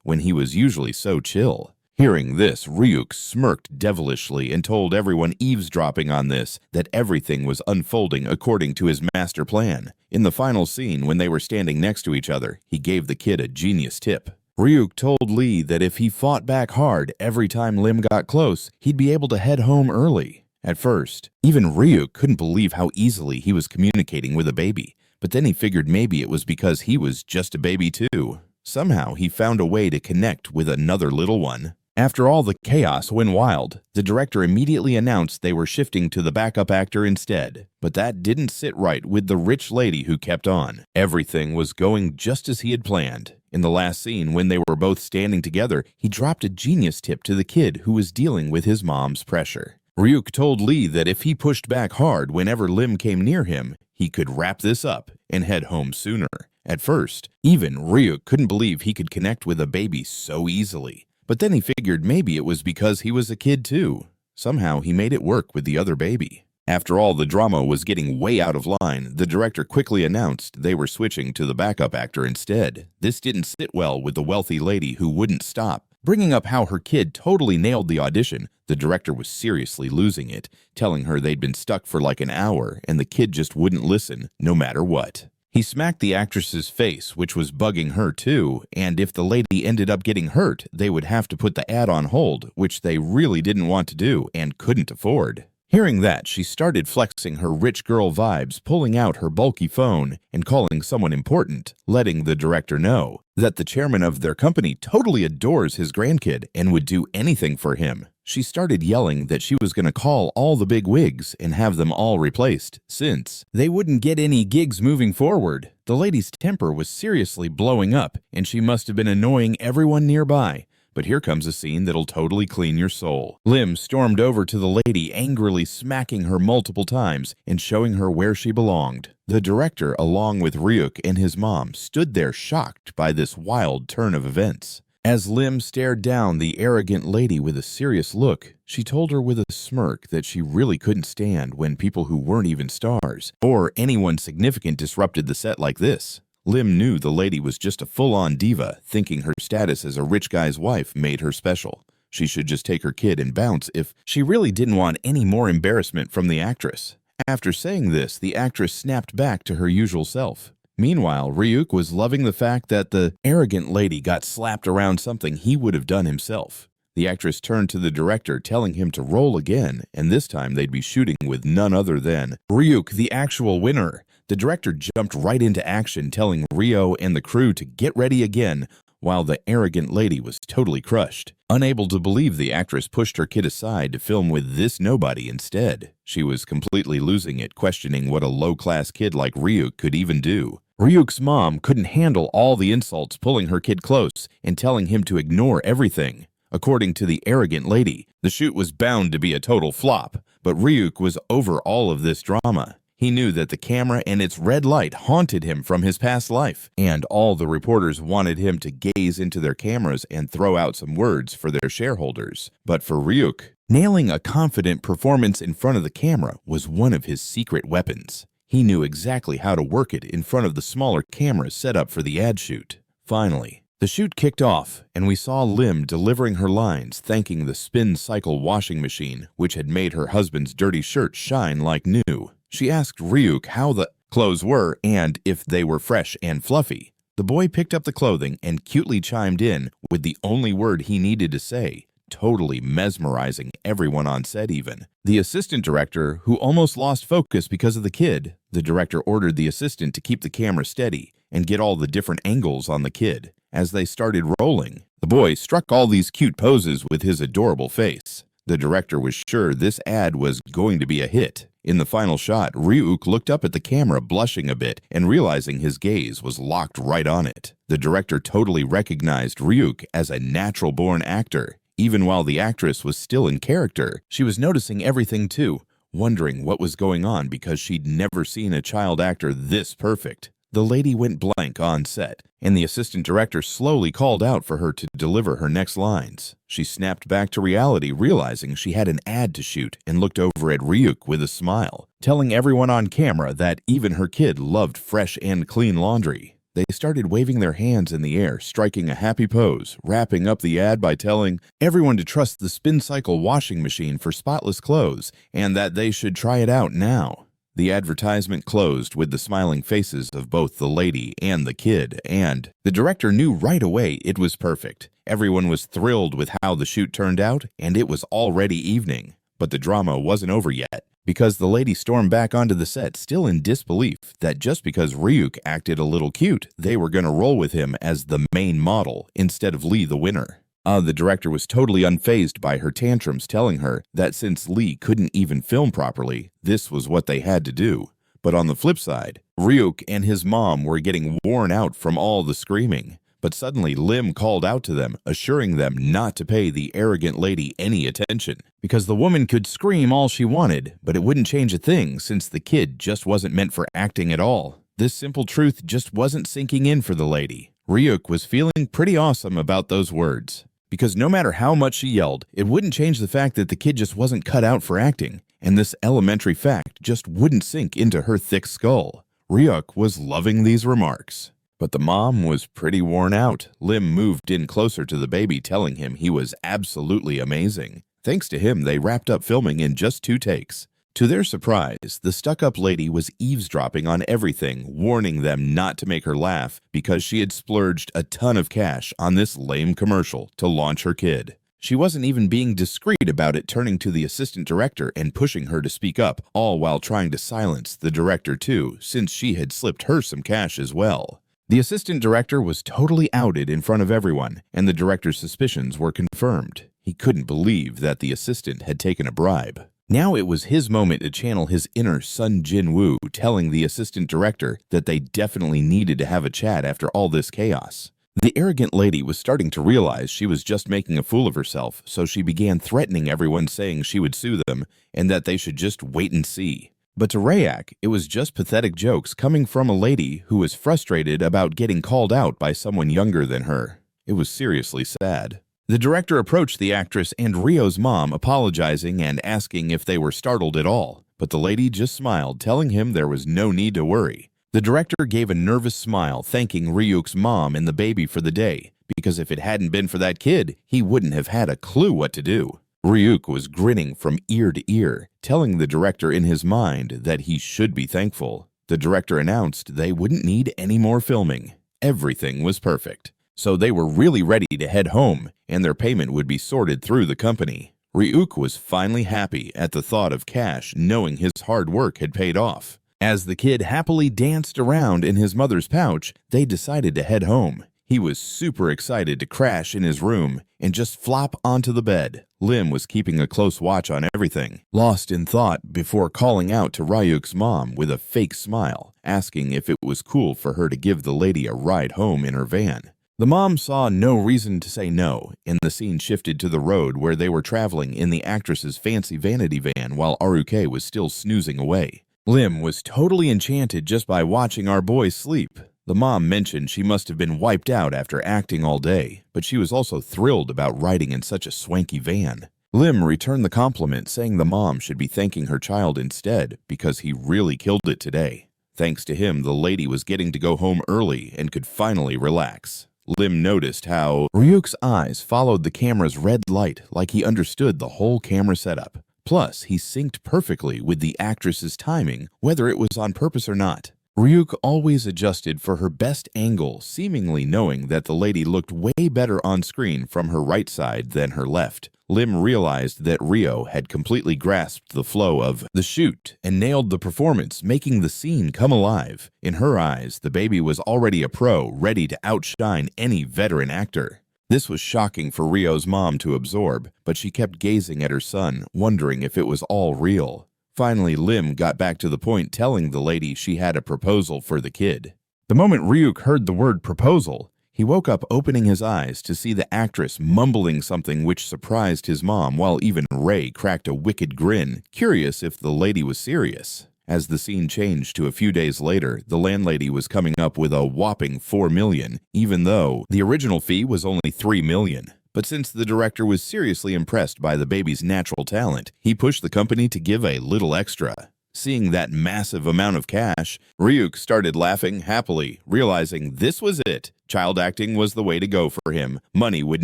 when he was usually so chill. Hearing this, Ryuk smirked devilishly and told everyone eavesdropping on this that everything was unfolding according to his master plan. In the final scene, when they were standing next to each other, he gave the kid a genius tip. Ryuk told Lee that if he fought back hard every time Lim got close, he'd be able to head home early. At first, even Ryuk couldn't believe how easily he was communicating with a baby, but then he figured maybe it was because he was just a baby too. Somehow, he found a way to connect with another little one. After all the chaos went wild, the director immediately announced they were shifting to the backup actor instead. But that didn't sit right with the rich lady who kept on. Everything was going just as he had planned. In the last scene, when they were both standing together, he dropped a genius tip to the kid who was dealing with his mom's pressure. Ryuk told Lee that if he pushed back hard whenever Lim came near him, he could wrap this up and head home sooner. At first, even Ryuk couldn't believe he could connect with a baby so easily. But then he figured maybe it was because he was a kid too. Somehow he made it work with the other baby. After all the drama was getting way out of line, the director quickly announced they were switching to the backup actor instead. This didn't sit well with the wealthy lady who wouldn't stop. Bringing up how her kid totally nailed the audition, the director was seriously losing it, telling her they'd been stuck for like an hour and the kid just wouldn't listen, no matter what. He smacked the actress's face, which was bugging her too, and if the lady ended up getting hurt, they would have to put the ad on hold, which they really didn't want to do and couldn't afford. Hearing that, she started flexing her rich girl vibes, pulling out her bulky phone and calling someone important, letting the director know that the chairman of their company totally adores his grandkid and would do anything for him. She started yelling that she was going to call all the big wigs and have them all replaced, since they wouldn't get any gigs moving forward. The lady's temper was seriously blowing up, and she must have been annoying everyone nearby. But here comes a scene that'll totally clean your soul. Lim stormed over to the lady, angrily smacking her multiple times and showing her where she belonged. The director, along with Ryuk and his mom, stood there shocked by this wild turn of events. As Lim stared down the arrogant lady with a serious look, she told her with a smirk that she really couldn't stand when people who weren't even stars or anyone significant disrupted the set like this. Lim knew the lady was just a full-on diva, thinking her status as a rich guy's wife made her special. She should just take her kid and bounce if she really didn't want any more embarrassment from the actress. After saying this, the actress snapped back to her usual self. Meanwhile, Ryuk was loving the fact that the arrogant lady got slapped around something he would have done himself. The actress turned to the director, telling him to roll again, and this time they'd be shooting with none other than Ryuk, the actual winner. The director jumped right into action, telling Rio and the crew to get ready again, while the arrogant lady was totally crushed. Unable to believe the actress pushed her kid aside to film with this nobody instead. She was completely losing it, questioning what a low-class kid like Ryuk could even do. Ryuk's mom couldn't handle all the insults, pulling her kid close and telling him to ignore everything. According to the arrogant lady, the shoot was bound to be a total flop, but Ryuk was over all of this drama. He knew that the camera and its red light haunted him from his past life, and all the reporters wanted him to gaze into their cameras and throw out some words for their shareholders. But for Ryuk, Nailing a confident performance in front of the camera was one of his secret weapons. He knew exactly how to work it in front of the smaller cameras set up for the ad shoot. Finally, the shoot kicked off, and we saw Lim delivering her lines, thanking the spin cycle washing machine, which had made her husband's dirty shirt shine like new. She asked Ryuk how the clothes were and if they were fresh and fluffy. The boy picked up the clothing and cutely chimed in with the only word he needed to say, totally mesmerizing everyone on set even. The assistant director, who almost lost focus because of the kid, the director ordered the assistant to keep the camera steady and get all the different angles on the kid. As they started rolling, the boy struck all these cute poses with his adorable face. The director was sure this ad was going to be a hit. In the final shot, Ryuk looked up at the camera blushing a bit and realizing his gaze was locked right on it. The director totally recognized Ryuk as a natural-born actor. Even while the actress was still in character, she was noticing everything too, wondering what was going on because she'd never seen a child actor this perfect. The lady went blank on set, and the assistant director slowly called out for her to deliver her next lines. She snapped back to reality, realizing she had an ad to shoot, and looked over at Ryuk with a smile, telling everyone on camera that even her kid loved fresh and clean laundry. They started waving their hands in the air, striking a happy pose, wrapping up the ad by telling everyone to trust the spin cycle washing machine for spotless clothes, and that they should try it out now. The advertisement closed with the smiling faces of both the lady and the kid, and the director knew right away it was perfect. Everyone was thrilled with how the shoot turned out, and it was already evening. But the drama wasn't over yet, because the lady stormed back onto the set still in disbelief that just because Ryuk acted a little cute, they were going to roll with him as the main model instead of Lee the winner. The director was totally unfazed by her tantrums, telling her that since Lee couldn't even film properly, this was what they had to do. But on the flip side, Ryuk and his mom were getting worn out from all the screaming. But suddenly Lim called out to them, assuring them not to pay the arrogant lady any attention, because the woman could scream all she wanted, but it wouldn't change a thing since the kid just wasn't meant for acting at all. This simple truth just wasn't sinking in for the lady. Ryuk was feeling pretty awesome about those words, because no matter how much she yelled, it wouldn't change the fact that the kid just wasn't cut out for acting, and this elementary fact just wouldn't sink into her thick skull. Ryuk was loving these remarks. But the mom was pretty worn out. Lim moved in closer to the baby, telling him he was absolutely amazing. Thanks to him, they wrapped up filming in just 2 takes. To their surprise, the stuck-up lady was eavesdropping on everything, warning them not to make her laugh because she had splurged a ton of cash on this lame commercial to launch her kid. She wasn't even being discreet about it, turning to the assistant director and pushing her to speak up, all while trying to silence the director too, since she had slipped her some cash as well. The assistant director was totally outed in front of everyone, and the director's suspicions were confirmed. He couldn't believe that the assistant had taken a bribe. Now it was his moment to channel his inner Sun Jin-woo, telling the assistant director that they definitely needed to have a chat after all this chaos. The arrogant lady was starting to realize she was just making a fool of herself, so she began threatening everyone, saying she would sue them and that they should just wait and see. But to Ryuk, it was just pathetic jokes coming from a lady who was frustrated about getting called out by someone younger than her. It was seriously sad. The director approached the actress and Rio's mom, apologizing and asking if they were startled at all, but the lady just smiled, telling him there was no need to worry. The director gave a nervous smile, thanking Ryuk's mom and the baby for the day, because if it hadn't been for that kid, he wouldn't have had a clue what to do. Ryuk was grinning from ear to ear, telling the director in his mind that he should be thankful. The director announced they wouldn't need any more filming. Everything was perfect. So they were really ready to head home, and their payment would be sorted through the company. Ryuk was finally happy at the thought of cash, knowing his hard work had paid off. As the kid happily danced around in his mother's pouch, they decided to head home. He was super excited to crash in his room and just flop onto the bed. Lim was keeping a close watch on everything, lost in thought before calling out to Ryuk's mom with a fake smile, asking if it was cool for her to give the lady a ride home in her van. The mom saw no reason to say no, and the scene shifted to the road where they were traveling in the actress's fancy vanity van while Aruke was still snoozing away. Lim was totally enchanted just by watching our boy sleep. The mom mentioned she must have been wiped out after acting all day, but she was also thrilled about riding in such a swanky van. Lim returned the compliment, saying the mom should be thanking her child instead because he really killed it today. Thanks to him, the lady was getting to go home early and could finally relax. Lim noticed how Ryuk's eyes followed the camera's red light like he understood the whole camera setup. Plus, he synced perfectly with the actress's timing, whether it was on purpose or not. Ryuk always adjusted for her best angle, seemingly knowing that the lady looked way better on screen from her right side than her left. Lim realized that Ryo had completely grasped the flow of the shoot and nailed the performance, making the scene come alive. In her eyes, the baby was already a pro, ready to outshine any veteran actor. This was shocking for Ryo's mom to absorb, but she kept gazing at her son, wondering if it was all real. Finally, Lim got back to the point, telling the lady she had a proposal for the kid. The moment Ryuk heard the word proposal, he woke up opening his eyes to see the actress mumbling something which surprised his mom, while even Ray cracked a wicked grin, curious if the lady was serious. As the scene changed to a few days later, the landlady was coming up with a whopping $4 million, even though the original fee was only $3 million. But since the director was seriously impressed by the baby's natural talent, he pushed the company to give a little extra. Seeing that massive amount of cash, Ryuk started laughing happily, realizing this was it. Child acting was the way to go for him. Money would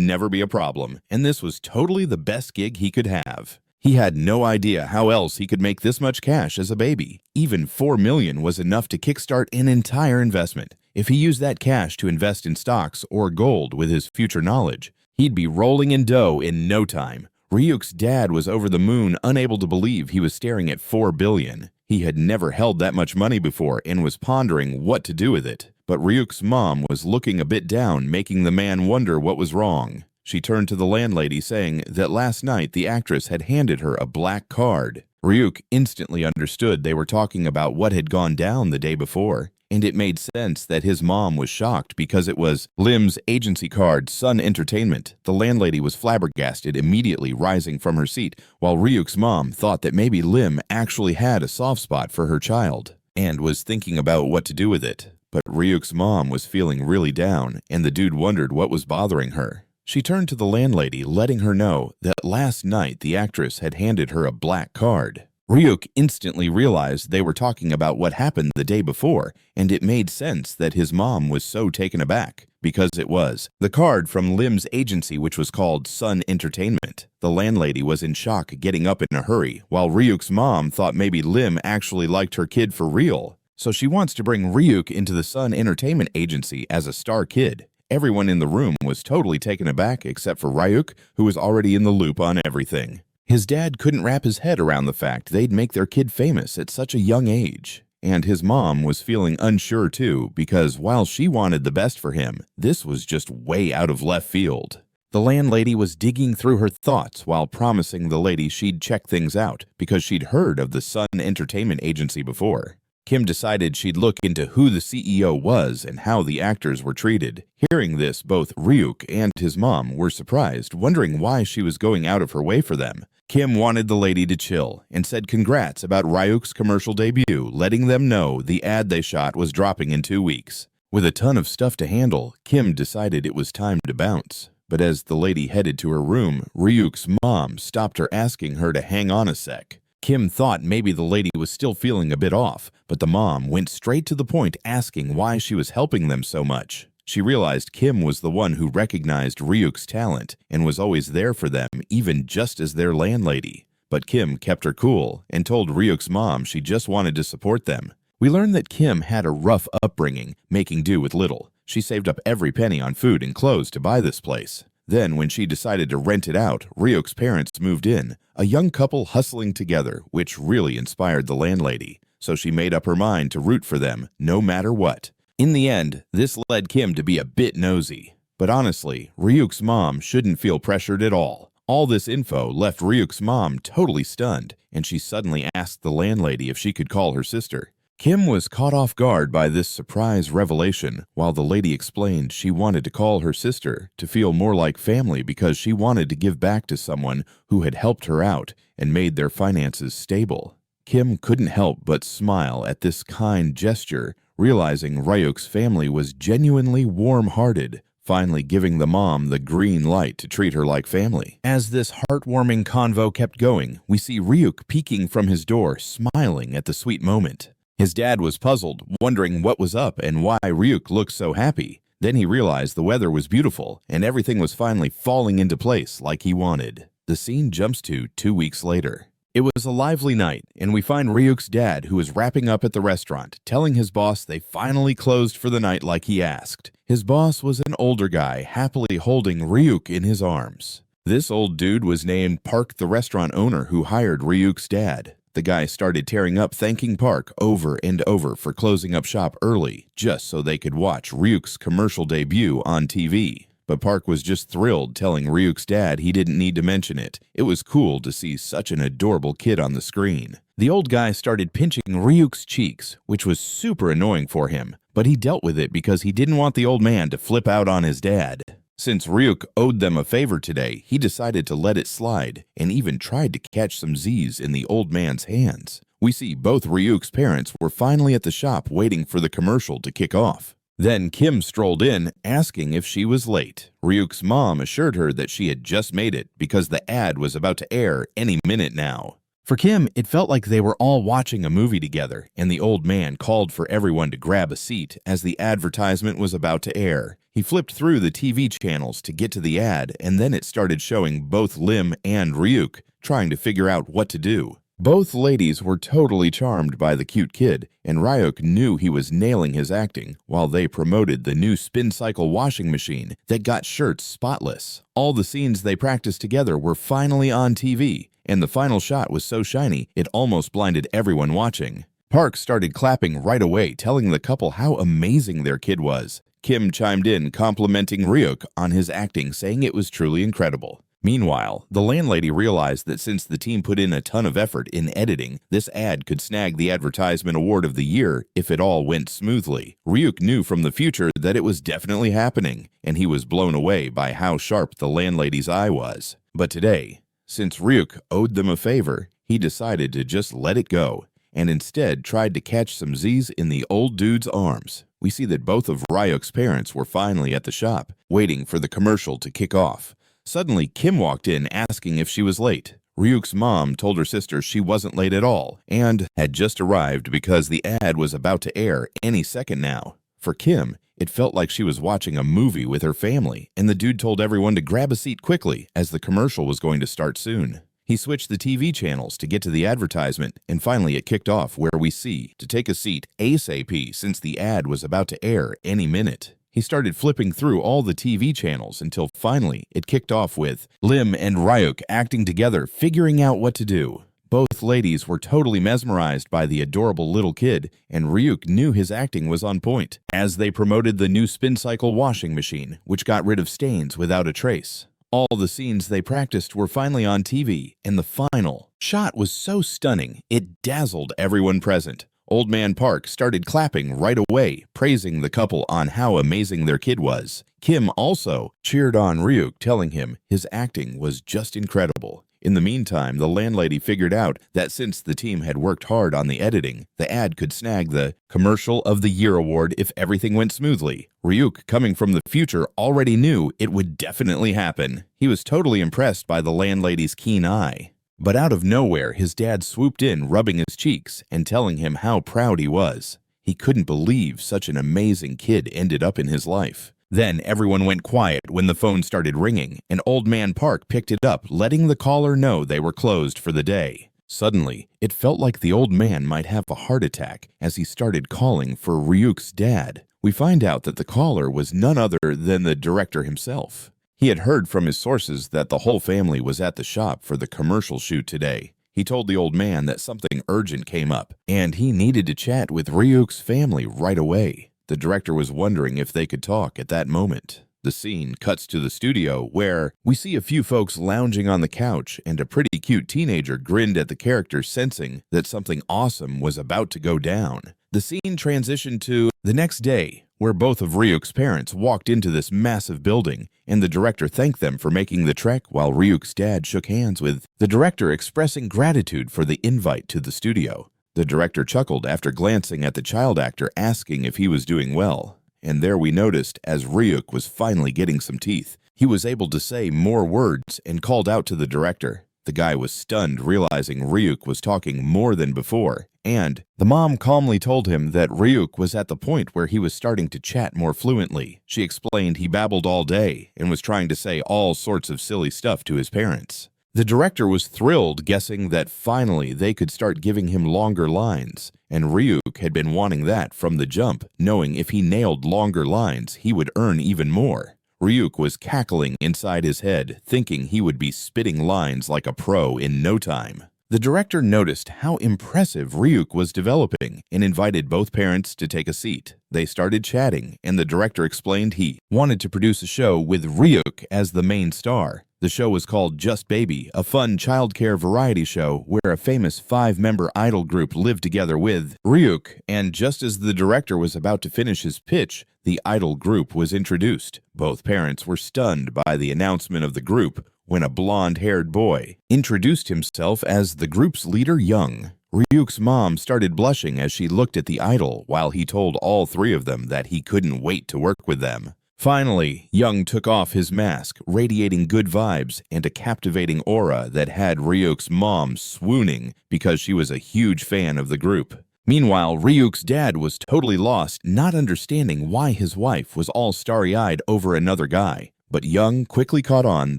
never be a problem, and this was totally the best gig he could have. He had no idea how else he could make this much cash as a baby. Even $4 million was enough to kickstart an entire investment. If he used that cash to invest in stocks or gold with his future knowledge, he'd be rolling in dough in no time. Ryuk's dad was over the moon, unable to believe he was staring at $4 billion. He had never held that much money before and was pondering what to do with it. But Ryuk's mom was looking a bit down, making the man wonder what was wrong. She turned to the landlady, saying that last night the actress had handed her a black card. Ryuk instantly understood they were talking about what had gone down the day before, and it made sense that his mom was shocked because it was Lim's agency card, Sun Entertainment. The landlady was flabbergasted, immediately rising from her seat, while Ryuk's mom thought that maybe Lim actually had a soft spot for her child and was thinking about what to do with it. But Ryuk's mom was feeling really down, and the dude wondered what was bothering her. She turned to the landlady, letting her know that last night the actress had handed her a black card. Ryuk instantly realized they were talking about what happened the day before, and it made sense that his mom was so taken aback, because it was the card from Lim's agency, which was called Sun Entertainment. The landlady was in shock, getting up in a hurry, while Ryuk's mom thought maybe Lim actually liked her kid for real. So she wants to bring Ryuk into the Sun Entertainment agency as a star kid. Everyone in the room was totally taken aback except for Ryuk, who was already in the loop on everything. His dad couldn't wrap his head around the fact they'd make their kid famous at such a young age. And his mom was feeling unsure too, because while she wanted the best for him, this was just way out of left field. The landlady was digging through her thoughts while promising the lady she'd check things out, because she'd heard of the Sun Entertainment Agency before. Kim decided she'd look into who the CEO was and how the actors were treated. Hearing this, both Ryuk and his mom were surprised, wondering why she was going out of her way for them. Kim wanted the lady to chill and said congrats about Ryuk's commercial debut, letting them know the ad they shot was dropping in 2 weeks. With a ton of stuff to handle, Kim decided it was time to bounce. But as the lady headed to her room, Ryuk's mom stopped her, asking her to hang on a sec. Kim thought maybe the lady was still feeling a bit off, but the mom went straight to the point, asking why she was helping them so much. She realized Kim was the one who recognized Ryuk's talent and was always there for them, even just as their landlady. But Kim kept her cool and told Ryuk's mom she just wanted to support them. We learned that Kim had a rough upbringing, making do with little. She saved up every penny on food and clothes to buy this place. Then, when she decided to rent it out, Ryuk's parents moved in, a young couple hustling together, which really inspired the landlady. So she made up her mind to root for them, no matter what. In the end, this led Kim to be a bit nosy. But honestly, Ryuk's mom shouldn't feel pressured at all. All this info left Ryuk's mom totally stunned, and she suddenly asked the landlady if she could call her sister. Kim was caught off guard by this surprise revelation, while the lady explained she wanted to call her sister to feel more like family because she wanted to give back to someone who had helped her out and made their finances stable. Kim couldn't help but smile at this kind gesture, realizing Ryuk's family was genuinely warm-hearted, finally giving the mom the green light to treat her like family. As this heartwarming convo kept going, we see Ryuk peeking from his door, smiling at the sweet moment. His dad was puzzled, wondering what was up and why Ryuk looked so happy. Then he realized the weather was beautiful and everything was finally falling into place like he wanted. The scene jumps to 2 weeks later. It was a lively night, and we find Ryuk's dad, who is wrapping up at the restaurant, telling his boss they finally closed for the night like he asked. His boss was an older guy, happily holding Ryuk in his arms. This old dude was named Park, the restaurant owner who hired Ryuk's dad. The guy started tearing up, thanking Park over and over for closing up shop early, just so they could watch Ryuk's commercial debut on TV. But Park was just thrilled, telling Ryuk's dad he didn't need to mention it. It was cool to see such an adorable kid on the screen. The old guy started pinching Ryuk's cheeks, which was super annoying for him, but he dealt with it because he didn't want the old man to flip out on his dad. Since Ryuk owed them a favor today, he decided to let it slide, and even tried to catch some Z's in the old man's hands. We see both Ryuk's parents were finally at the shop waiting for the commercial to kick off. Then Kim strolled in, asking if she was late. Ryuk's mom assured her that she had just made it because the ad was about to air any minute now. For Kim, it felt like they were all watching a movie together, and the old man called for everyone to grab a seat as the advertisement was about to air. He flipped through the TV channels to get to the ad, and then it started showing both Lim and Ryuk, trying to figure out what to do. Both ladies were totally charmed by the cute kid, and Ryuk knew he was nailing his acting while they promoted the new spin cycle washing machine that got shirts spotless. All the scenes they practiced together were finally on TV, and the final shot was so shiny it almost blinded everyone watching. Park started clapping right away, telling the couple how amazing their kid was. Kim chimed in, complimenting Ryuk on his acting, saying it was truly incredible. Meanwhile, the landlady realized that since the team put in a ton of effort in editing, this ad could snag the Advertisement Award of the Year if it all went smoothly. Ryuk knew from the future that it was definitely happening, and he was blown away by how sharp the landlady's eye was. But today, since Ryuk owed them a favor, he decided to just let it go, and instead tried to catch some Z's in the old dude's arms. We see that both of Ryuk's parents were finally at the shop, waiting for the commercial to kick off. Suddenly, Kim walked in asking if she was late. Ryuk's mom told her sister she wasn't late at all and had just arrived because the ad was about to air any second now. For Kim, it felt like she was watching a movie with her family, and the dude told everyone to grab a seat quickly as the commercial was going to start soon. He switched the TV channels to get to the advertisement, and finally it kicked off where we see to take a seat ASAP since the ad was about to air any minute. He started flipping through all the TV channels until finally it kicked off with Lim and Ryuk acting together, figuring out what to do. Both ladies were totally mesmerized by the adorable little kid, and Ryuk knew his acting was on point as they promoted the new spin cycle washing machine, which got rid of stains without a trace. All the scenes they practiced were finally on TV, and the final shot was so stunning it dazzled everyone present. Old Man Park started clapping right away, praising the couple on how amazing their kid was. Kim also cheered on Ryuk, telling him his acting was just incredible. In the meantime, the landlady figured out that since the team had worked hard on the editing, the ad could snag the Commercial of the Year award if everything went smoothly. Ryuk, coming from the future, already knew it would definitely happen. He was totally impressed by the landlady's keen eye. But out of nowhere, his dad swooped in, rubbing his cheeks and telling him how proud he was. He couldn't believe such an amazing kid ended up in his life. Then everyone went quiet when the phone started ringing, and Old Man Park picked it up, letting the caller know they were closed for the day. Suddenly, it felt like the old man might have a heart attack as he started calling for Ryuk's dad. We find out that the caller was none other than the director himself. He had heard from his sources that the whole family was at the shop for the commercial shoot today. He told the old man that something urgent came up, and he needed to chat with Ryuk's family right away. The director was wondering if they could talk at that moment. The scene cuts to the studio where we see a few folks lounging on the couch, and a pretty cute teenager grinned at the character, sensing that something awesome was about to go down. The scene transitioned to the next day, where both of Ryuk's parents walked into this massive building, and the director thanked them for making the trek while Ryuk's dad shook hands with the director, expressing gratitude for the invite to the studio. The director chuckled after glancing at the child actor, asking if he was doing well. and there we noticed as Ryuk was finally getting some teeth. He was able to say more words and called out to the director. The guy was stunned, realizing Ryuk was talking more than before, and the mom calmly told him that Ryuk was at the point where he was starting to chat more fluently. She explained he babbled all day and was trying to say all sorts of silly stuff to his parents. The director was thrilled, guessing that finally they could start giving him longer lines, and Ryuk had been wanting that from the jump, knowing if he nailed longer lines, he would earn even more. Ryuk was cackling inside his head, thinking he would be spitting lines like a pro in no time. The director noticed how impressive Ryuk was developing and invited both parents to take a seat. They started chatting, and the director explained he wanted to produce a show with Ryuk as the main star. The show was called Just Baby, a fun childcare variety show where a famous 5-member idol group lived together with Ryuk, and just as the director was about to finish his pitch, the idol group was introduced. Both parents were stunned by the announcement of the group when a blonde-haired boy introduced himself as the group's leader, Young. Ryuk's mom started blushing as she looked at the idol while he told all 3 of them that he couldn't wait to work with them. Finally, Young took off his mask, radiating good vibes and a captivating aura that had Ryuk's mom swooning because she was a huge fan of the group. Meanwhile, Ryuk's dad was totally lost, not understanding why his wife was all starry-eyed over another guy. But Young quickly caught on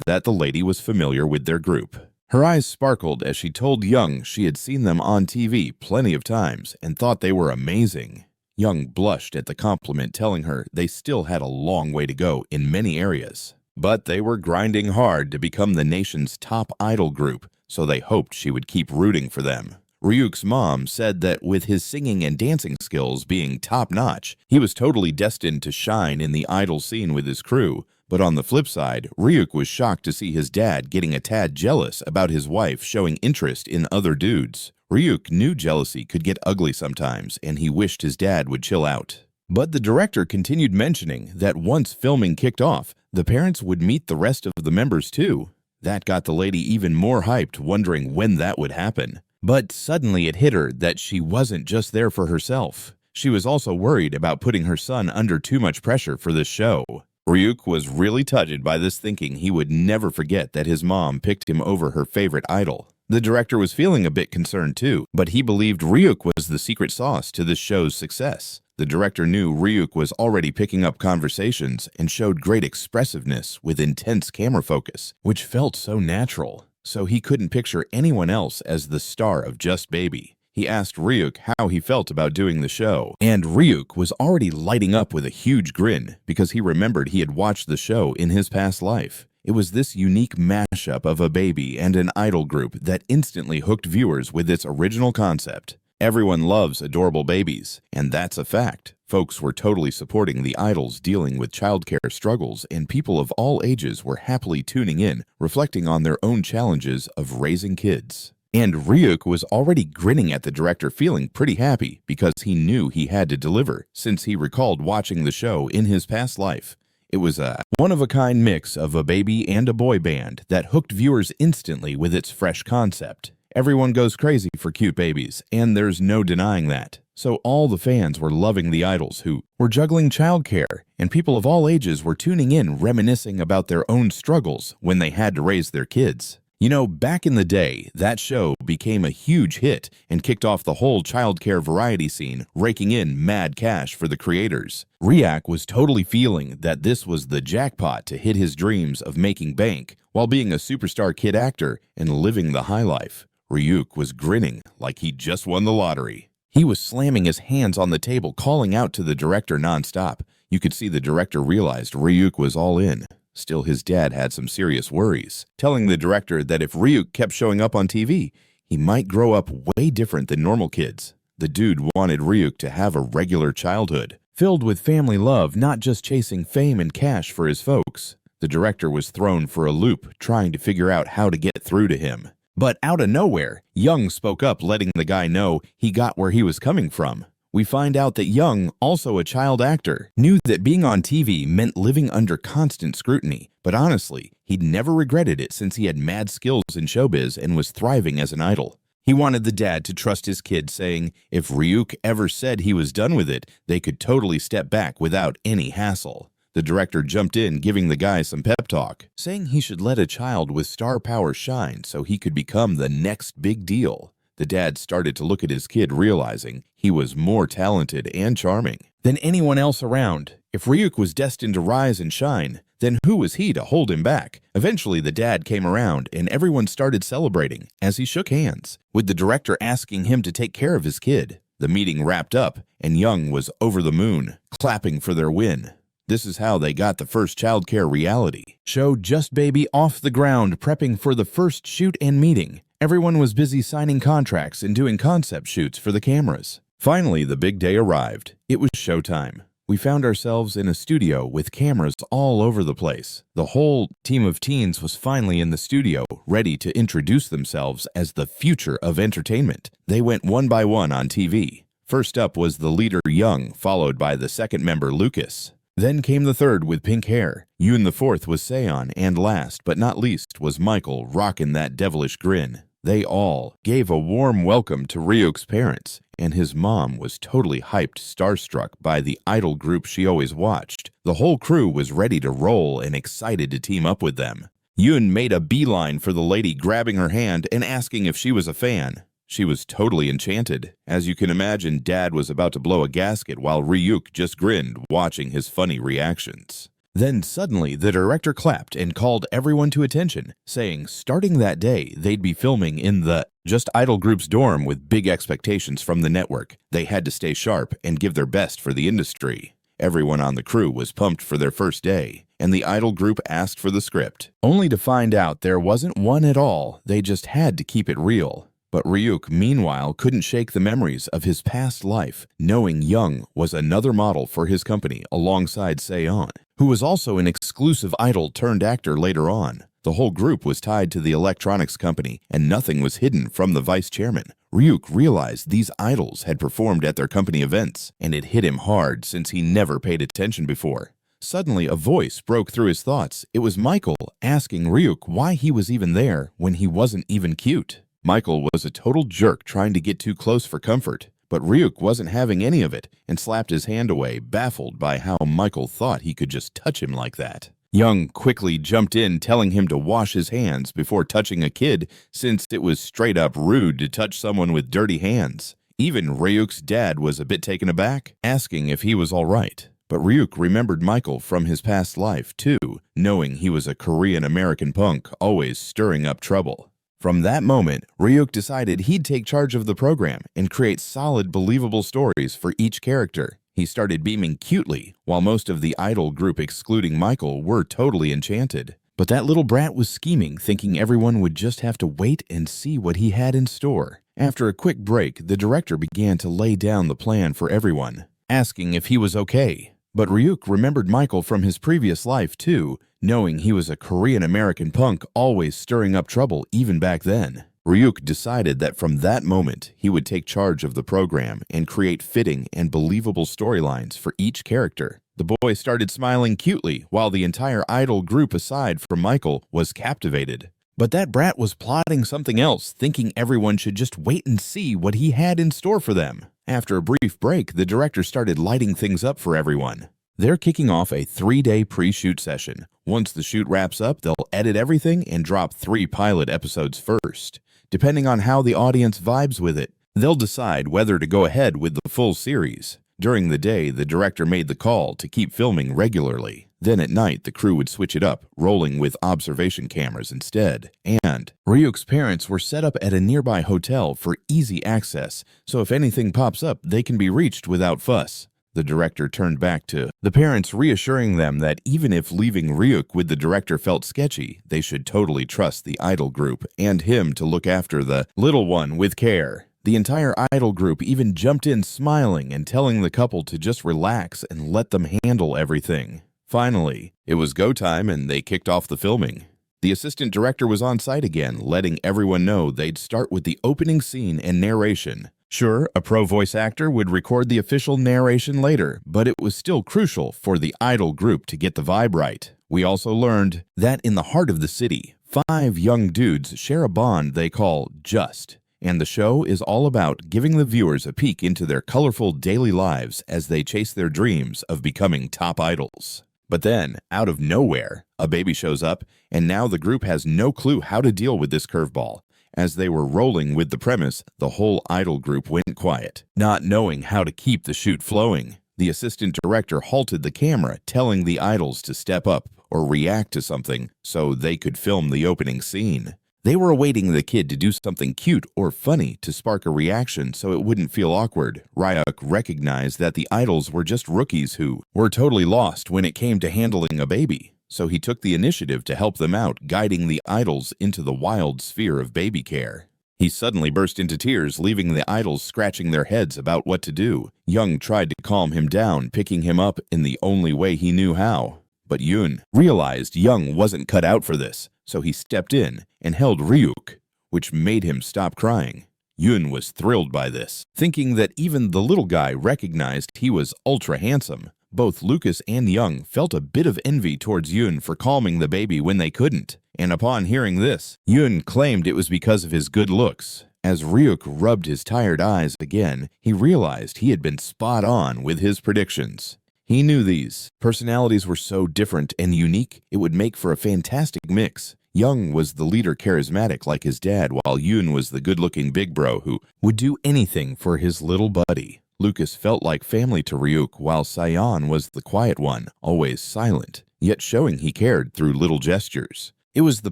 that the lady was familiar with their group. Her eyes sparkled as she told Young she had seen them on TV plenty of times and thought they were amazing. Young blushed at the compliment, telling her they still had a long way to go in many areas. But they were grinding hard to become the nation's top idol group, so they hoped she would keep rooting for them. Ryuk's mom said that with his singing and dancing skills being top-notch, he was totally destined to shine in the idol scene with his crew. But on the flip side, Ryuk was shocked to see his dad getting a tad jealous about his wife showing interest in other dudes. Ryuk knew jealousy could get ugly sometimes, and he wished his dad would chill out. But the director continued mentioning that once filming kicked off, the parents would meet the rest of the members too. That got the lady even more hyped, wondering when that would happen. But suddenly it hit her that she wasn't just there for herself. She was also worried about putting her son under too much pressure for this show. Ryuk was really touched by this, thinking he would never forget that his mom picked him over her favorite idol. The director was feeling a bit concerned too, but he believed Ryuk was the secret sauce to this show's success. The director knew Ryuk was already picking up conversations and showed great expressiveness with intense camera focus, which felt so natural. So he couldn't picture anyone else as the star of Just Baby. He asked Ryuk how he felt about doing the show, and Ryuk was already lighting up with a huge grin because he remembered he had watched the show in his past life. It was this unique mashup of a baby and an idol group that instantly hooked viewers with its original concept. Everyone loves adorable babies, and that's a fact. Folks were totally supporting the idols dealing with childcare struggles, and people of all ages were happily tuning in, reflecting on their own challenges of raising kids. And Ryuk was already grinning at the director, feeling pretty happy because he knew he had to deliver, since he recalled watching the show in his past life. It was a one-of-a-kind mix of a baby and a boy band that hooked viewers instantly with its fresh concept. Everyone goes crazy for cute babies, and there's no denying that. So all the fans were loving the idols who were juggling childcare, and people of all ages were tuning in, reminiscing about their own struggles when they had to raise their kids. You know, back in the day, that show became a huge hit and kicked off the whole childcare variety scene, raking in mad cash for the creators. Ryuk was totally feeling that this was the jackpot to hit his dreams of making bank while being a superstar kid actor and living the high life. Ryuk was grinning like he just won the lottery. He was slamming his hands on the table, calling out to the director nonstop. You could see the director realized Ryuk was all in. Still, his dad had some serious worries, telling the director that if Ryuk kept showing up on TV, he might grow up way different than normal kids. The dude wanted Ryuk to have a regular childhood, filled with family love, not just chasing fame and cash for his folks. The director was thrown for a loop, trying to figure out how to get through to him. But out of nowhere, Young spoke up, letting the guy know he got where he was coming from. We find out that Young, also a child actor, knew that being on TV meant living under constant scrutiny, but honestly, he'd never regretted it since he had mad skills in showbiz and was thriving as an idol. He wanted the dad to trust his kid, saying if Ryuk ever said he was done with it, they could totally step back without any hassle. The director jumped in, giving the guy some pep talk, saying he should let a child with star power shine so he could become the next big deal. The dad started to look at his kid, realizing he was more talented and charming than anyone else around. If Ryuk was destined to rise and shine, then who was he to hold him back? Eventually, the dad came around, and everyone started celebrating as he shook hands, with the director asking him to take care of his kid. The meeting wrapped up, and Young was over the moon, clapping for their win. This is how they got the first childcare reality show Just Baby off the ground, prepping for the first shoot and meeting. Everyone was busy signing contracts and doing concept shoots for the cameras. Finally, the big day arrived. It was showtime. We found ourselves in a studio with cameras all over the place. The whole team of teens was finally in the studio, ready to introduce themselves as the future of entertainment. They went one by one on TV. First up was the leader Young, followed by the second member Lucas. Then came the third with pink hair. Yoon the fourth was Seon, and last but not least was Michael, rocking that devilish grin. They all gave a warm welcome to Ryuk's parents, and his mom was totally hyped, starstruck by the idol group she always watched. The whole crew was ready to roll and excited to team up with them. Yoon made a beeline for the lady, grabbing her hand and asking if she was a fan. She was totally enchanted. As you can imagine, Dad was about to blow a gasket while Ryuk just grinned, watching his funny reactions. Then suddenly, the director clapped and called everyone to attention, saying starting that day, they'd be filming in the Just Idol Group's dorm with big expectations from the network. They had to stay sharp and give their best for the industry. Everyone on the crew was pumped for their first day, and the idol group asked for the script, only to find out there wasn't one at all. They just had to keep it real. But Ryuk, meanwhile, couldn't shake the memories of his past life, knowing Young was another model for his company alongside Seon, who was also an exclusive idol turned actor later on. The whole group was tied to the electronics company, and nothing was hidden from the vice chairman. Ryuk realized these idols had performed at their company events, and it hit him hard since he never paid attention before. Suddenly, a voice broke through his thoughts. It was Michael asking Ryuk why he was even there when he wasn't even cute. Michael was a total jerk trying to get too close for comfort, but Ryuk wasn't having any of it and slapped his hand away, baffled by how Michael thought he could just touch him like that. Young quickly jumped in, telling him to wash his hands before touching a kid, since it was straight up rude to touch someone with dirty hands. Even Ryuk's dad was a bit taken aback, asking if he was all right. But Ryuk remembered Michael from his past life too, knowing he was a Korean-American punk, always stirring up trouble. From that moment, Ryuk decided he'd take charge of the program and create solid, believable stories for each character. He started beaming cutely, while most of the idol group, excluding Michael, were totally enchanted. But that little brat was scheming, thinking everyone would just have to wait and see what he had in store. After a quick break, the director began to lay down the plan for everyone, asking if he was okay. But Ryuk remembered Michael from his previous life too, knowing he was a Korean-American punk always stirring up trouble even back then. Ryuk decided that from that moment, he would take charge of the program and create fitting and believable storylines for each character. The boy started smiling cutely, while the entire idol group, aside from Michael, was captivated. But that brat was plotting something else, thinking everyone should just wait and see what he had in store for them. After a brief break, the director started lighting things up for everyone. They're kicking off a 3-day pre-shoot session. Once the shoot wraps up, they'll edit everything and drop 3 pilot episodes first. Depending on how the audience vibes with it, they'll decide whether to go ahead with the full series. During the day, the director made the call to keep filming regularly. Then at night, the crew would switch it up, rolling with observation cameras instead. And Ryuk's parents were set up at a nearby hotel for easy access, so if anything pops up, they can be reached without fuss. The director turned back to the parents, reassuring them that even if leaving Ryuk with the director felt sketchy, they should totally trust the idol group and him to look after the little one with care. The entire idol group even jumped in, smiling and telling the couple to just relax and let them handle everything. Finally, it was go time and they kicked off the filming. The assistant director was on site again, letting everyone know they'd start with the opening scene and narration. Sure, a pro voice actor would record the official narration later, but it was still crucial for the idol group to get the vibe right. We also learned that in the heart of the city, 5 young dudes share a bond they call Just. and the show is all about giving the viewers a peek into their colorful daily lives as they chase their dreams of becoming top idols. But then, out of nowhere, a baby shows up, and now the group has no clue how to deal with this curveball. As they were rolling with the premise, the whole idol group went quiet, not knowing how to keep the shoot flowing. The assistant director halted the camera, telling the idols to step up or react to something so they could film the opening scene. They were awaiting the kid to do something cute or funny to spark a reaction so it wouldn't feel awkward. Ryuk recognized that the idols were just rookies who were totally lost when it came to handling a baby. So he took the initiative to help them out, guiding the idols into the wild sphere of baby care. He suddenly burst into tears, leaving the idols scratching their heads about what to do. Young tried to calm him down, picking him up in the only way he knew how. But Yoon realized Young wasn't cut out for this, so he stepped in and held Ryuk, which made him stop crying. Yoon was thrilled by this, thinking that even the little guy recognized he was ultra handsome. Both Lucas and Young felt a bit of envy towards Yoon for calming the baby when they couldn't, and upon hearing this, Yoon claimed it was because of his good looks. As Ryuk rubbed his tired eyes again, he realized he had been spot on with his predictions. He knew these personalities were so different and unique, it would make for a fantastic mix. Young was the leader, charismatic like his dad, while Yoon was the good-looking big bro who would do anything for his little buddy. Lucas felt like family to Ryuk, while Sayon was the quiet one, always silent, yet showing he cared through little gestures. It was the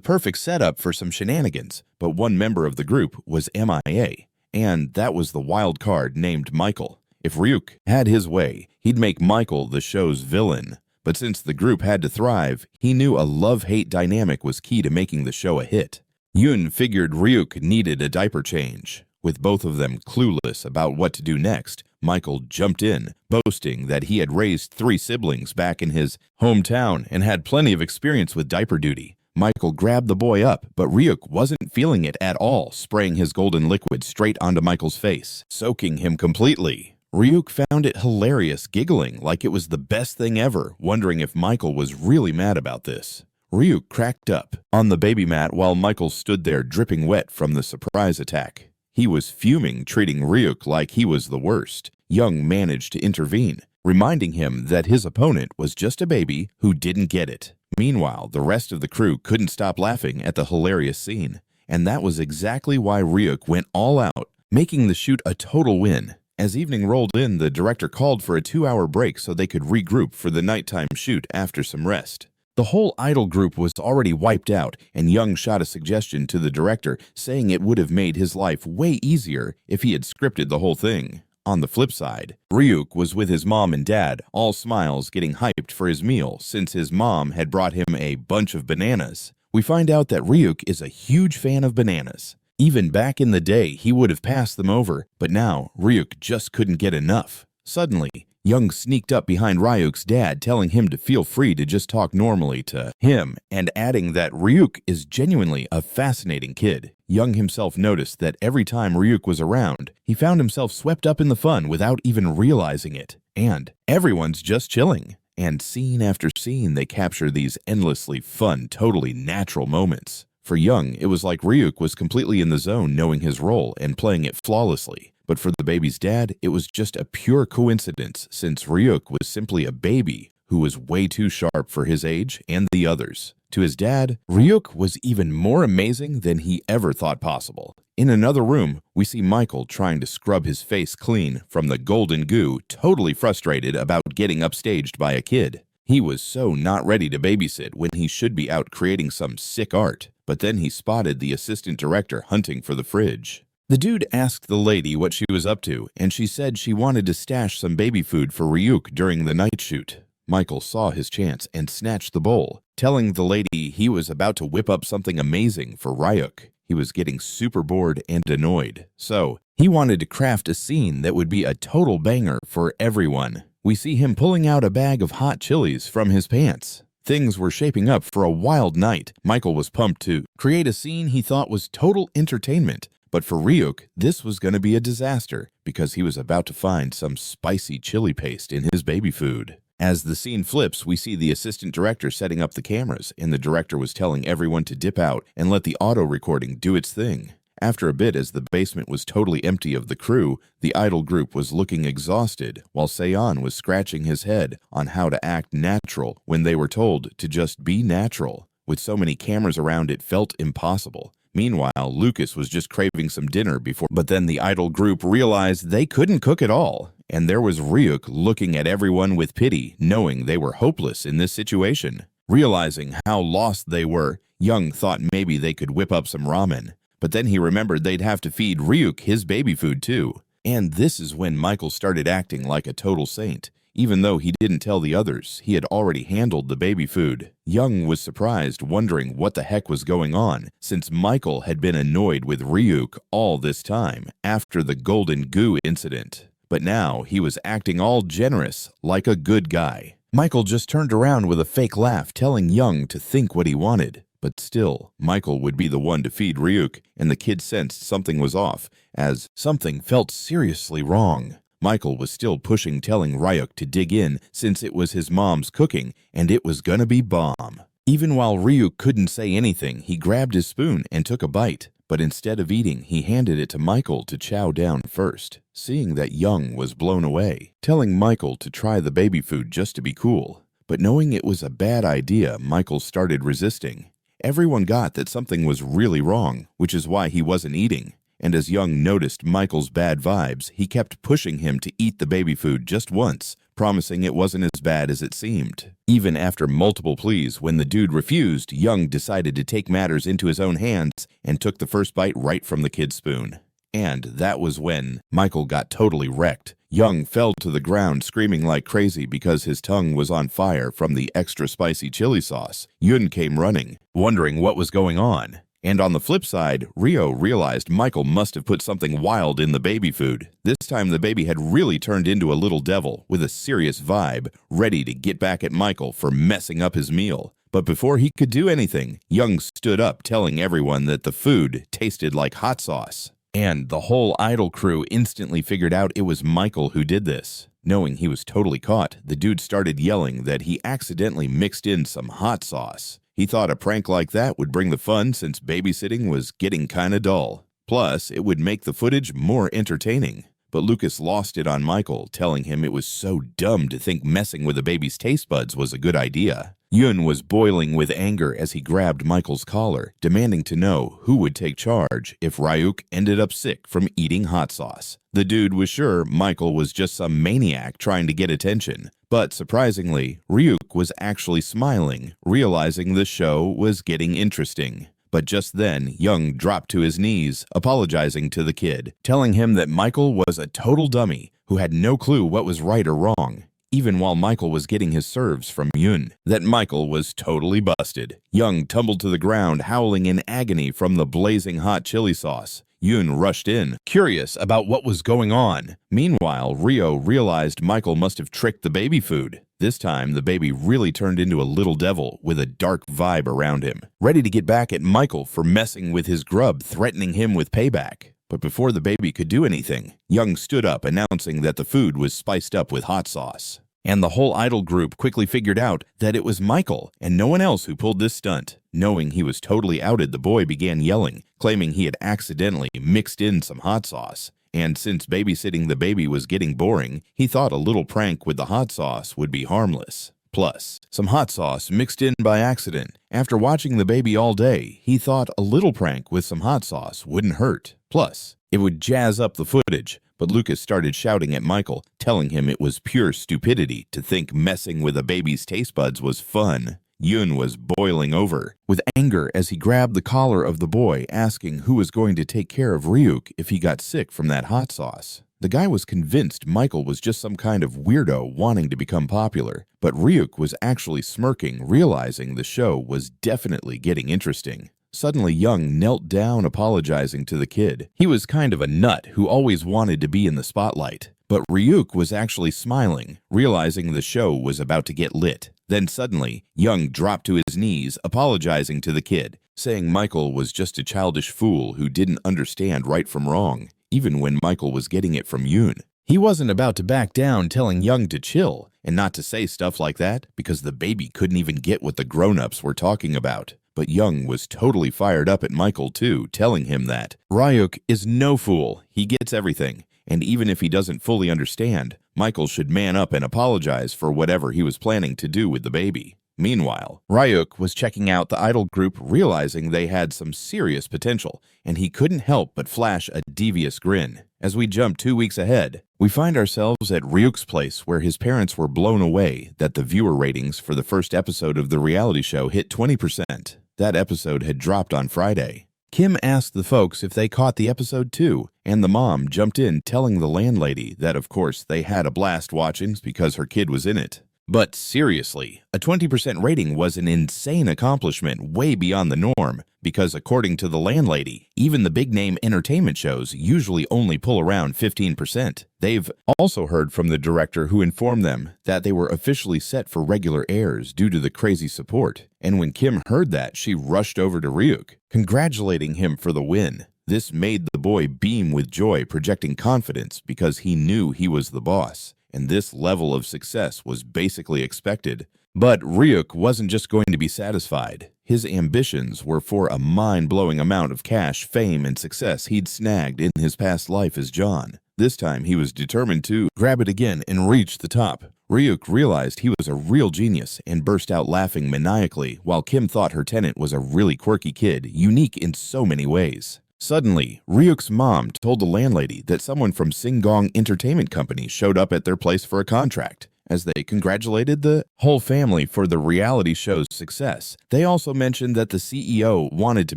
perfect setup for some shenanigans, but one member of the group was MIA, and that was the wild card named Michael. If Ryuk had his way, he'd make Michael the show's villain. But since the group had to thrive, he knew a love-hate dynamic was key to making the show a hit. Yoon figured Ryuk needed a diaper change. With both of them clueless about what to do next, Michael jumped in, boasting that he had raised 3 siblings back in his hometown and had plenty of experience with diaper duty. Michael grabbed the boy up, but Ryuk wasn't feeling it at all, spraying his golden liquid straight onto Michael's face, soaking him completely. Ryuk found it hilarious, giggling like it was the best thing ever, wondering if Michael was really mad about this. Ryuk cracked up on the baby mat while Michael stood there dripping wet from the surprise attack. He was fuming, treating Ryuk like he was the worst. Young managed to intervene, reminding him that his opponent was just a baby who didn't get it. Meanwhile, the rest of the crew couldn't stop laughing at the hilarious scene, and that was exactly why Ryuk went all out, making the shoot a total win. As evening rolled in, the director called for a 2-hour break so they could regroup for the nighttime shoot after some rest. The whole idol group was already wiped out, and Young shot a suggestion to the director, saying it would have made his life way easier if he had scripted the whole thing. On the flip side, Ryuk was with his mom and dad, all smiles, getting hyped for his meal since his mom had brought him a bunch of bananas. We find out that Ryuk is a huge fan of bananas. Even back in the day, he would have passed them over, but now Ryuk just couldn't get enough. Suddenly, Young sneaked up behind Ryuk's dad, telling him to feel free to just talk normally to him, and adding that Ryuk is genuinely a fascinating kid. Young himself noticed that every time Ryuk was around, he found himself swept up in the fun without even realizing it. And everyone's just chilling. And scene after scene, they capture these endlessly fun, totally natural moments. For Young, it was like Ryuk was completely in the zone, knowing his role and playing it flawlessly. But for the baby's dad, it was just a pure coincidence, since Ryuk was simply a baby who was way too sharp for his age and the others. To his dad, Ryuk was even more amazing than he ever thought possible. In another room, we see Michael trying to scrub his face clean from the golden goo, totally frustrated about getting upstaged by a kid. He was so not ready to babysit when he should be out creating some sick art. But then he spotted the assistant director hunting for the fridge. The dude asked the lady what she was up to, and she said she wanted to stash some baby food for Ryuk during the night shoot. Michael saw his chance and snatched the bowl, telling the lady he was about to whip up something amazing for Ryuk. He was getting super bored and annoyed, so he wanted to craft a scene that would be a total banger for everyone. We see him pulling out a bag of hot chilies from his pants. Things were shaping up for a wild night. Michael was pumped to create a scene he thought was total entertainment. But for Ryuk, this was going to be a disaster because he was about to find some spicy chili paste in his baby food. As the scene flips, we see the assistant director setting up the cameras, and the director was telling everyone to dip out and let the auto recording do its thing. After a bit, as the basement was totally empty of the crew, the idol group was looking exhausted, while Seon was scratching his head on how to act natural when they were told to just be natural. With so many cameras around, it felt impossible. Meanwhile, Lucas was just craving some dinner before, but then the idol group realized they couldn't cook at all, and there was Ryuk looking at everyone with pity, knowing they were hopeless in this situation. Realizing how lost they were, Young thought maybe they could whip up some ramen, but then he remembered they'd have to feed Ryuk his baby food too. And this is when Michael started acting like a total saint. Even though he didn't tell the others, he had already handled the baby food. Young was surprised, wondering what the heck was going on, since Michael had been annoyed with Ryuk all this time after the golden goo incident. But now he was acting all generous, like a good guy. Michael just turned around with a fake laugh, telling Young to think what he wanted. But still, Michael would be the one to feed Ryuk, and the kid sensed something was off, as something felt seriously wrong. Michael was still pushing, telling Ryuk to dig in since it was his mom's cooking and it was gonna be bomb. Even while Ryuk couldn't say anything, he grabbed his spoon and took a bite, but instead of eating, he handed it to Michael to chow down first. Seeing that Young was blown away, telling Michael to try the baby food just to be cool. But knowing it was a bad idea, Michael started resisting. Everyone got that something was really wrong, which is why he wasn't eating. And as Young noticed Michael's bad vibes, he kept pushing him to eat the baby food just once, promising it wasn't as bad as it seemed. Even after multiple pleas, when the dude refused, Young decided to take matters into his own hands and took the first bite right from the kid's spoon. And that was when Michael got totally wrecked. Young fell to the ground screaming like crazy because his tongue was on fire from the extra spicy chili sauce. Yun came running, wondering what was going on. And on the flip side, Rio realized Michael must have put something wild in the baby food. This time the baby had really turned into a little devil with a serious vibe, ready to get back at Michael for messing up his meal. But before he could do anything, Young stood up, telling everyone that the food tasted like hot sauce. And the whole idol crew instantly figured out it was Michael who did this. Knowing he was totally caught, the dude started yelling that he accidentally mixed in some hot sauce. He thought a prank like that would bring the fun since babysitting was getting kinda dull. Plus, it would make the footage more entertaining. But Lucas lost it on Michael, telling him it was so dumb to think messing with a baby's taste buds was a good idea. Yun was boiling with anger as he grabbed Michael's collar, demanding to know who would take charge if Ryuk ended up sick from eating hot sauce. The dude was sure Michael was just some maniac trying to get attention. But surprisingly, Ryuk was actually smiling, realizing the show was getting interesting. But just then, Young dropped to his knees, apologizing to the kid, telling him that Michael was a total dummy who had no clue what was right or wrong. Even while Michael was getting his serves from Yun, that Michael was totally busted. Young tumbled to the ground, howling in agony from the blazing hot chili sauce. Yun rushed in, curious about what was going on. Meanwhile, Rio realized Michael must have tricked the baby food. This time, the baby really turned into a little devil with a dark vibe around him, ready to get back at Michael for messing with his grub, threatening him with payback. But before the baby could do anything, Young stood up, announcing that the food was spiced up with hot sauce. And the whole idol group quickly figured out that it was Michael and no one else who pulled this stunt. Knowing he was totally outed, the boy began yelling, claiming he had accidentally mixed in some hot sauce. And since babysitting the baby was getting boring, he thought a little prank with the hot sauce would be harmless. Plus, some hot sauce mixed in by accident. After watching the baby all day, he thought a little prank with some hot sauce wouldn't hurt. Plus, it would jazz up the footage. But Lucas started shouting at Michael, telling him it was pure stupidity to think messing with a baby's taste buds was fun. Yun was boiling over with anger as he grabbed the collar of the boy, asking who was going to take care of Ryuk if he got sick from that hot sauce. The guy was convinced Michael was just some kind of weirdo wanting to become popular, but Ryuk was actually smirking, realizing the show was definitely getting interesting. Suddenly, Young knelt down, apologizing to the kid. He was kind of a nut who always wanted to be in the spotlight. But Ryuk was actually smiling, realizing the show was about to get lit. Then suddenly, Young dropped to his knees, apologizing to the kid, saying Michael was just a childish fool who didn't understand right from wrong, even when Michael was getting it from Yun. He wasn't about to back down, telling Young to chill and not to say stuff like that because the baby couldn't even get what the grown-ups were talking about. but Young was totally fired up at Michael too, telling him that Ryuk is no fool, he gets everything, and even if he doesn't fully understand, Michael should man up and apologize for whatever he was planning to do with the baby. Meanwhile, Ryuk was checking out the idol group, realizing they had some serious potential, and he couldn't help but flash a devious grin. As we jump 2 weeks ahead, we find ourselves at Ryuk's place where his parents were blown away that the viewer ratings for the first episode of the reality show hit 20%. That episode had dropped on Friday. Kim asked the folks if they caught the episode too, and the mom jumped in telling the landlady that of course they had a blast watching because her kid was in it. But seriously, a 20% rating was an insane accomplishment way beyond the norm, because according to the landlady, even the big-name entertainment shows usually only pull around 15%. They've also heard from the director who informed them that they were officially set for regular airs due to the crazy support. And when Kim heard that, she rushed over to Ryuk, congratulating him for the win. This made the boy beam with joy, projecting confidence because he knew he was the boss. And this level of success was basically expected. But Ryuk wasn't just going to be satisfied. His ambitions were for a mind-blowing amount of cash, fame, and success he'd snagged in his past life as John. This time he was determined to grab it again and reach the top. Ryuk realized he was a real genius and burst out laughing maniacally, while Kim thought her tenant was a really quirky kid, unique in so many ways. Suddenly, Ryuk's mom told the landlady that someone from Sam Gon Entertainment Company showed up at their place for a contract. As they congratulated the whole family for the reality show's success, they also mentioned that the CEO wanted to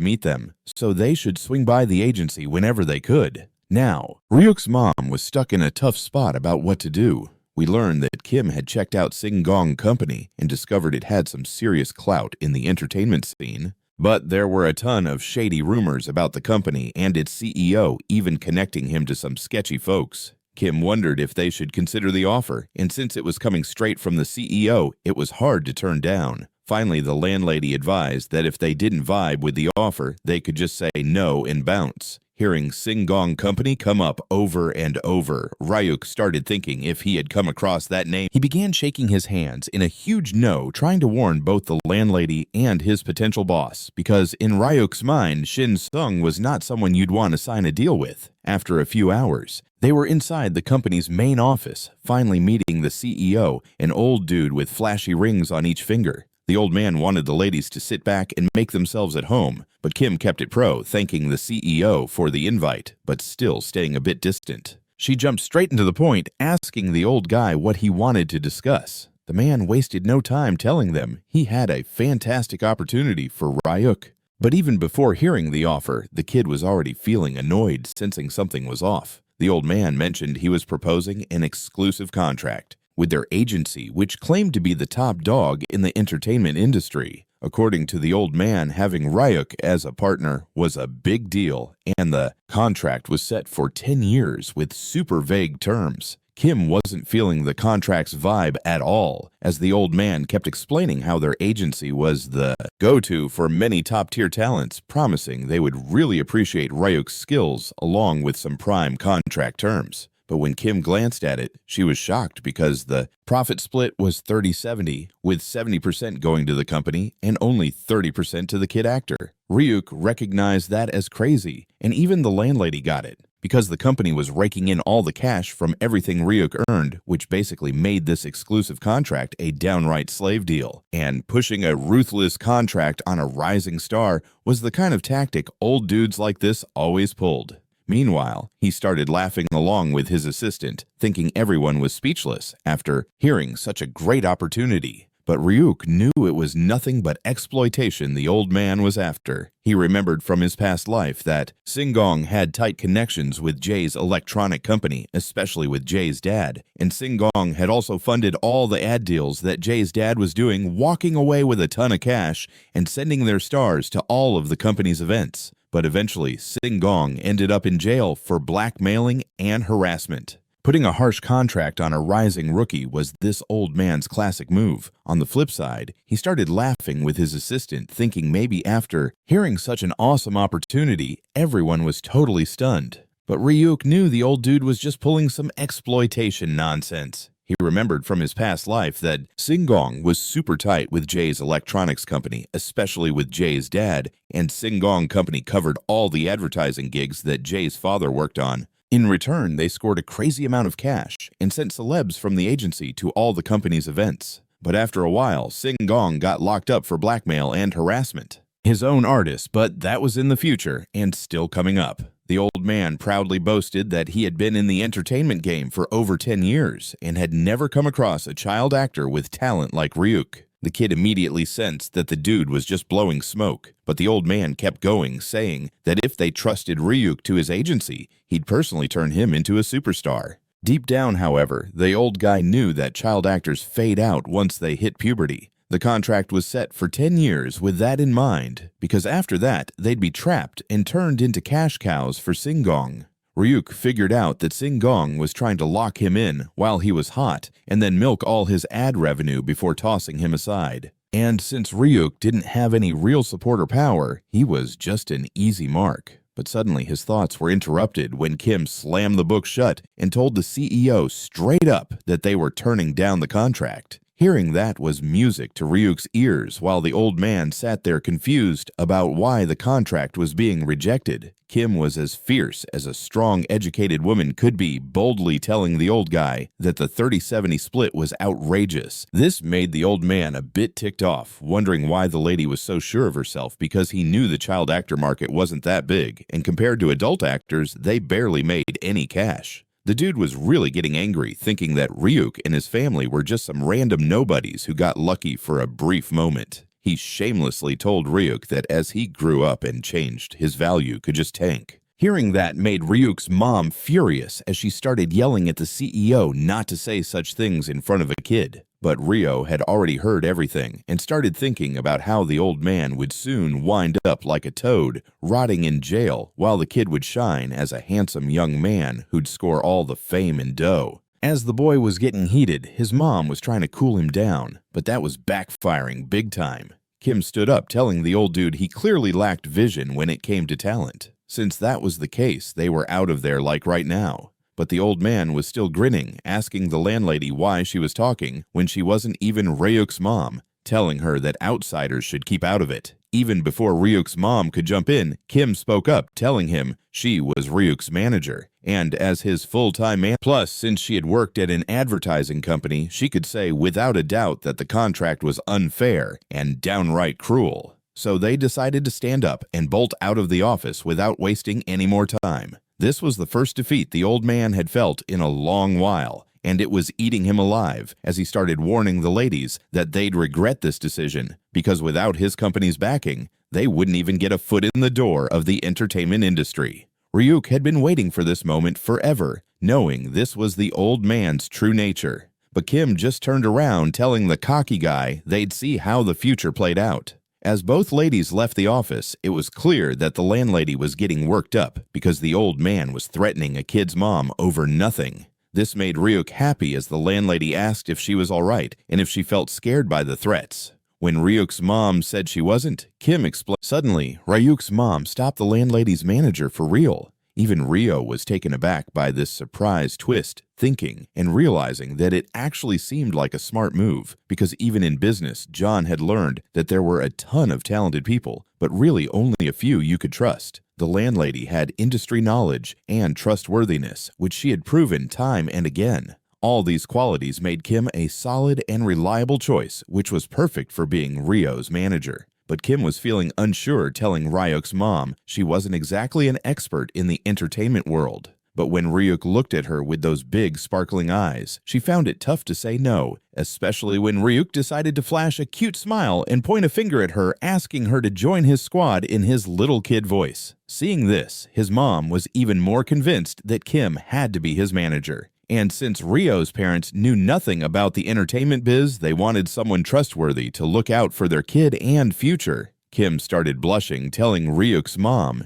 meet them, so they should swing by the agency whenever they could. Now, Ryuk's mom was stuck in a tough spot about what to do. We learned that Kim had checked out Sam Gon Company and discovered it had some serious clout in the entertainment scene. But there were a ton of shady rumors about the company and its CEO, even connecting him to some sketchy folks. Kim wondered if they should consider the offer, and since it was coming straight from the CEO, it was hard to turn down. Finally, the landlady advised that if they didn't vibe with the offer, they could just say no and bounce. Hearing Sam Gon Company come up over and over, Ryuk started thinking if he had come across that name. He began shaking his hands in a huge no, trying to warn both the landlady and his potential boss, because in Ryuk's mind, Shin Sung was not someone you'd want to sign a deal with. After a few hours, they were inside the company's main office, finally meeting the CEO, an old dude with flashy rings on each finger. The old man wanted the ladies to sit back and make themselves at home, but Kim kept it pro, thanking the CEO for the invite, but still staying a bit distant. She jumped straight into the point, asking the old guy what he wanted to discuss. The man wasted no time telling them he had a fantastic opportunity for Ryuk. But even before hearing the offer, the kid was already feeling annoyed, sensing something was off. The old man mentioned he was proposing an exclusive contract with their agency, which claimed to be the top dog in the entertainment industry. According to the old man, having Ryuk as a partner was a big deal, and the contract was set for 10 years with super vague terms. Kim wasn't feeling the contract's vibe at all, as the old man kept explaining how their agency was the go-to for many top-tier talents, promising they would really appreciate Ryuk's skills along with some prime contract terms. But when Kim glanced at it, she was shocked because the profit split was 30-70, with 70% going to the company and only 30% to the kid actor. Ryuk recognized that as crazy, and even the landlady got it, because the company was raking in all the cash from everything Ryuk earned, which basically made this exclusive contract a downright slave deal. And pushing a ruthless contract on a rising star was the kind of tactic old dudes like this always pulled. Meanwhile, he started laughing along with his assistant, thinking everyone was speechless after hearing such a great opportunity. But Ryuk knew it was nothing but exploitation the old man was after. He remembered from his past life that Sam Gon had tight connections with Jay's electronic company, especially with Jay's dad, and Sam Gon had also funded all the ad deals that Jay's dad was doing, walking away with a ton of cash and sending their stars to all of the company's events. But eventually, Sam Gon ended up in jail for blackmailing and harassment. Putting a harsh contract on a rising rookie was this old man's classic move. On the flip side, he started laughing with his assistant, thinking maybe after hearing such an awesome opportunity, everyone was totally stunned. But Ryuk knew the old dude was just pulling some exploitation nonsense. He remembered from his past life that Sam Gon was super tight with Jay's electronics company, especially with Jay's dad, and Sam Gon company covered all the advertising gigs that Jay's father worked on. In return, they scored a crazy amount of cash and sent celebs from the agency to all the company's events. But after a while, Sam Gon got locked up for blackmail and harassment. His own artist, but that was in the future and still coming up. The old man proudly boasted that he had been in the entertainment game for over 10 years and had never come across a child actor with talent like Ryuk. The kid immediately sensed that the dude was just blowing smoke, but the old man kept going, saying that if they trusted Ryuk to his agency, he'd personally turn him into a superstar. Deep down, however, the old guy knew that child actors fade out once they hit puberty. The contract was set for 10 years with that in mind, because after that, they'd be trapped and turned into cash cows for Sam Gon. Ryuk figured out that Sam Gon was trying to lock him in while he was hot and then milk all his ad revenue before tossing him aside. And since Ryuk didn't have any real support or power, he was just an easy mark. But suddenly his thoughts were interrupted when Kim slammed the book shut and told the CEO straight up that they were turning down the contract. Hearing that was music to Ryuk's ears while the old man sat there confused about why the contract was being rejected. Kim was as fierce as a strong, educated woman could be, boldly telling the old guy that the 30-70 split was outrageous. This made the old man a bit ticked off, wondering why the lady was so sure of herself, because he knew the child actor market wasn't that big, and compared to adult actors, they barely made any cash. The dude was really getting angry, thinking that Ryuk and his family were just some random nobodies who got lucky for a brief moment. He shamelessly told Ryuk that as he grew up and changed, his value could just tank. Hearing that made Ryuk's mom furious as she started yelling at the CEO not to say such things in front of a kid. But Ryo had already heard everything and started thinking about how the old man would soon wind up like a toad, rotting in jail, while the kid would shine as a handsome young man who'd score all the fame and dough. As the boy was getting heated, his mom was trying to cool him down, but that was backfiring big time. Kim stood up, telling the old dude he clearly lacked vision when it came to talent. Since that was the case, they were out of there like right now. But the old man was still grinning, asking the landlady why she was talking when she wasn't even Ryuk's mom, telling her that outsiders should keep out of it. Even before Ryuk's mom could jump in, Kim spoke up, telling him she was Ryuk's manager, and as his full-time man. Plus, since she had worked at an advertising company, she could say without a doubt that the contract was unfair and downright cruel. So they decided to stand up and bolt out of the office without wasting any more time. This was the first defeat the old man had felt in a long while, and it was eating him alive as he started warning the ladies that they'd regret this decision, because without his company's backing, they wouldn't even get a foot in the door of the entertainment industry. Ryuk had been waiting for this moment forever, knowing this was the old man's true nature. But Kim just turned around, telling the cocky guy they'd see how the future played out. As both ladies left the office, it was clear that the landlady was getting worked up because the old man was threatening a kid's mom over nothing. This made Ryuk happy as the landlady asked if she was all right and if she felt scared by the threats. When Ryuk's mom said she wasn't, Kim explained. Suddenly, Ryuk's mom stopped the landlady's manager for real. Even Ryo was taken aback by this surprise twist, thinking and realizing that it actually seemed like a smart move, because even in business, John had learned that there were a ton of talented people, but really only a few you could trust. The landlady had industry knowledge and trustworthiness, which she had proven time and again. All these qualities made Kim a solid and reliable choice, which was perfect for being Ryo's manager. But Kim was feeling unsure, telling Ryuk's mom she wasn't exactly an expert in the entertainment world. But when Ryuk looked at her with those big sparkling eyes, she found it tough to say no, especially when Ryuk decided to flash a cute smile and point a finger at her, asking her to join his squad in his little kid voice. Seeing this, his mom was even more convinced that Kim had to be his manager. And since Ryo's parents knew nothing about the entertainment biz, they wanted someone trustworthy to look out for their kid and future. Kim started blushing, telling Ryuk's mom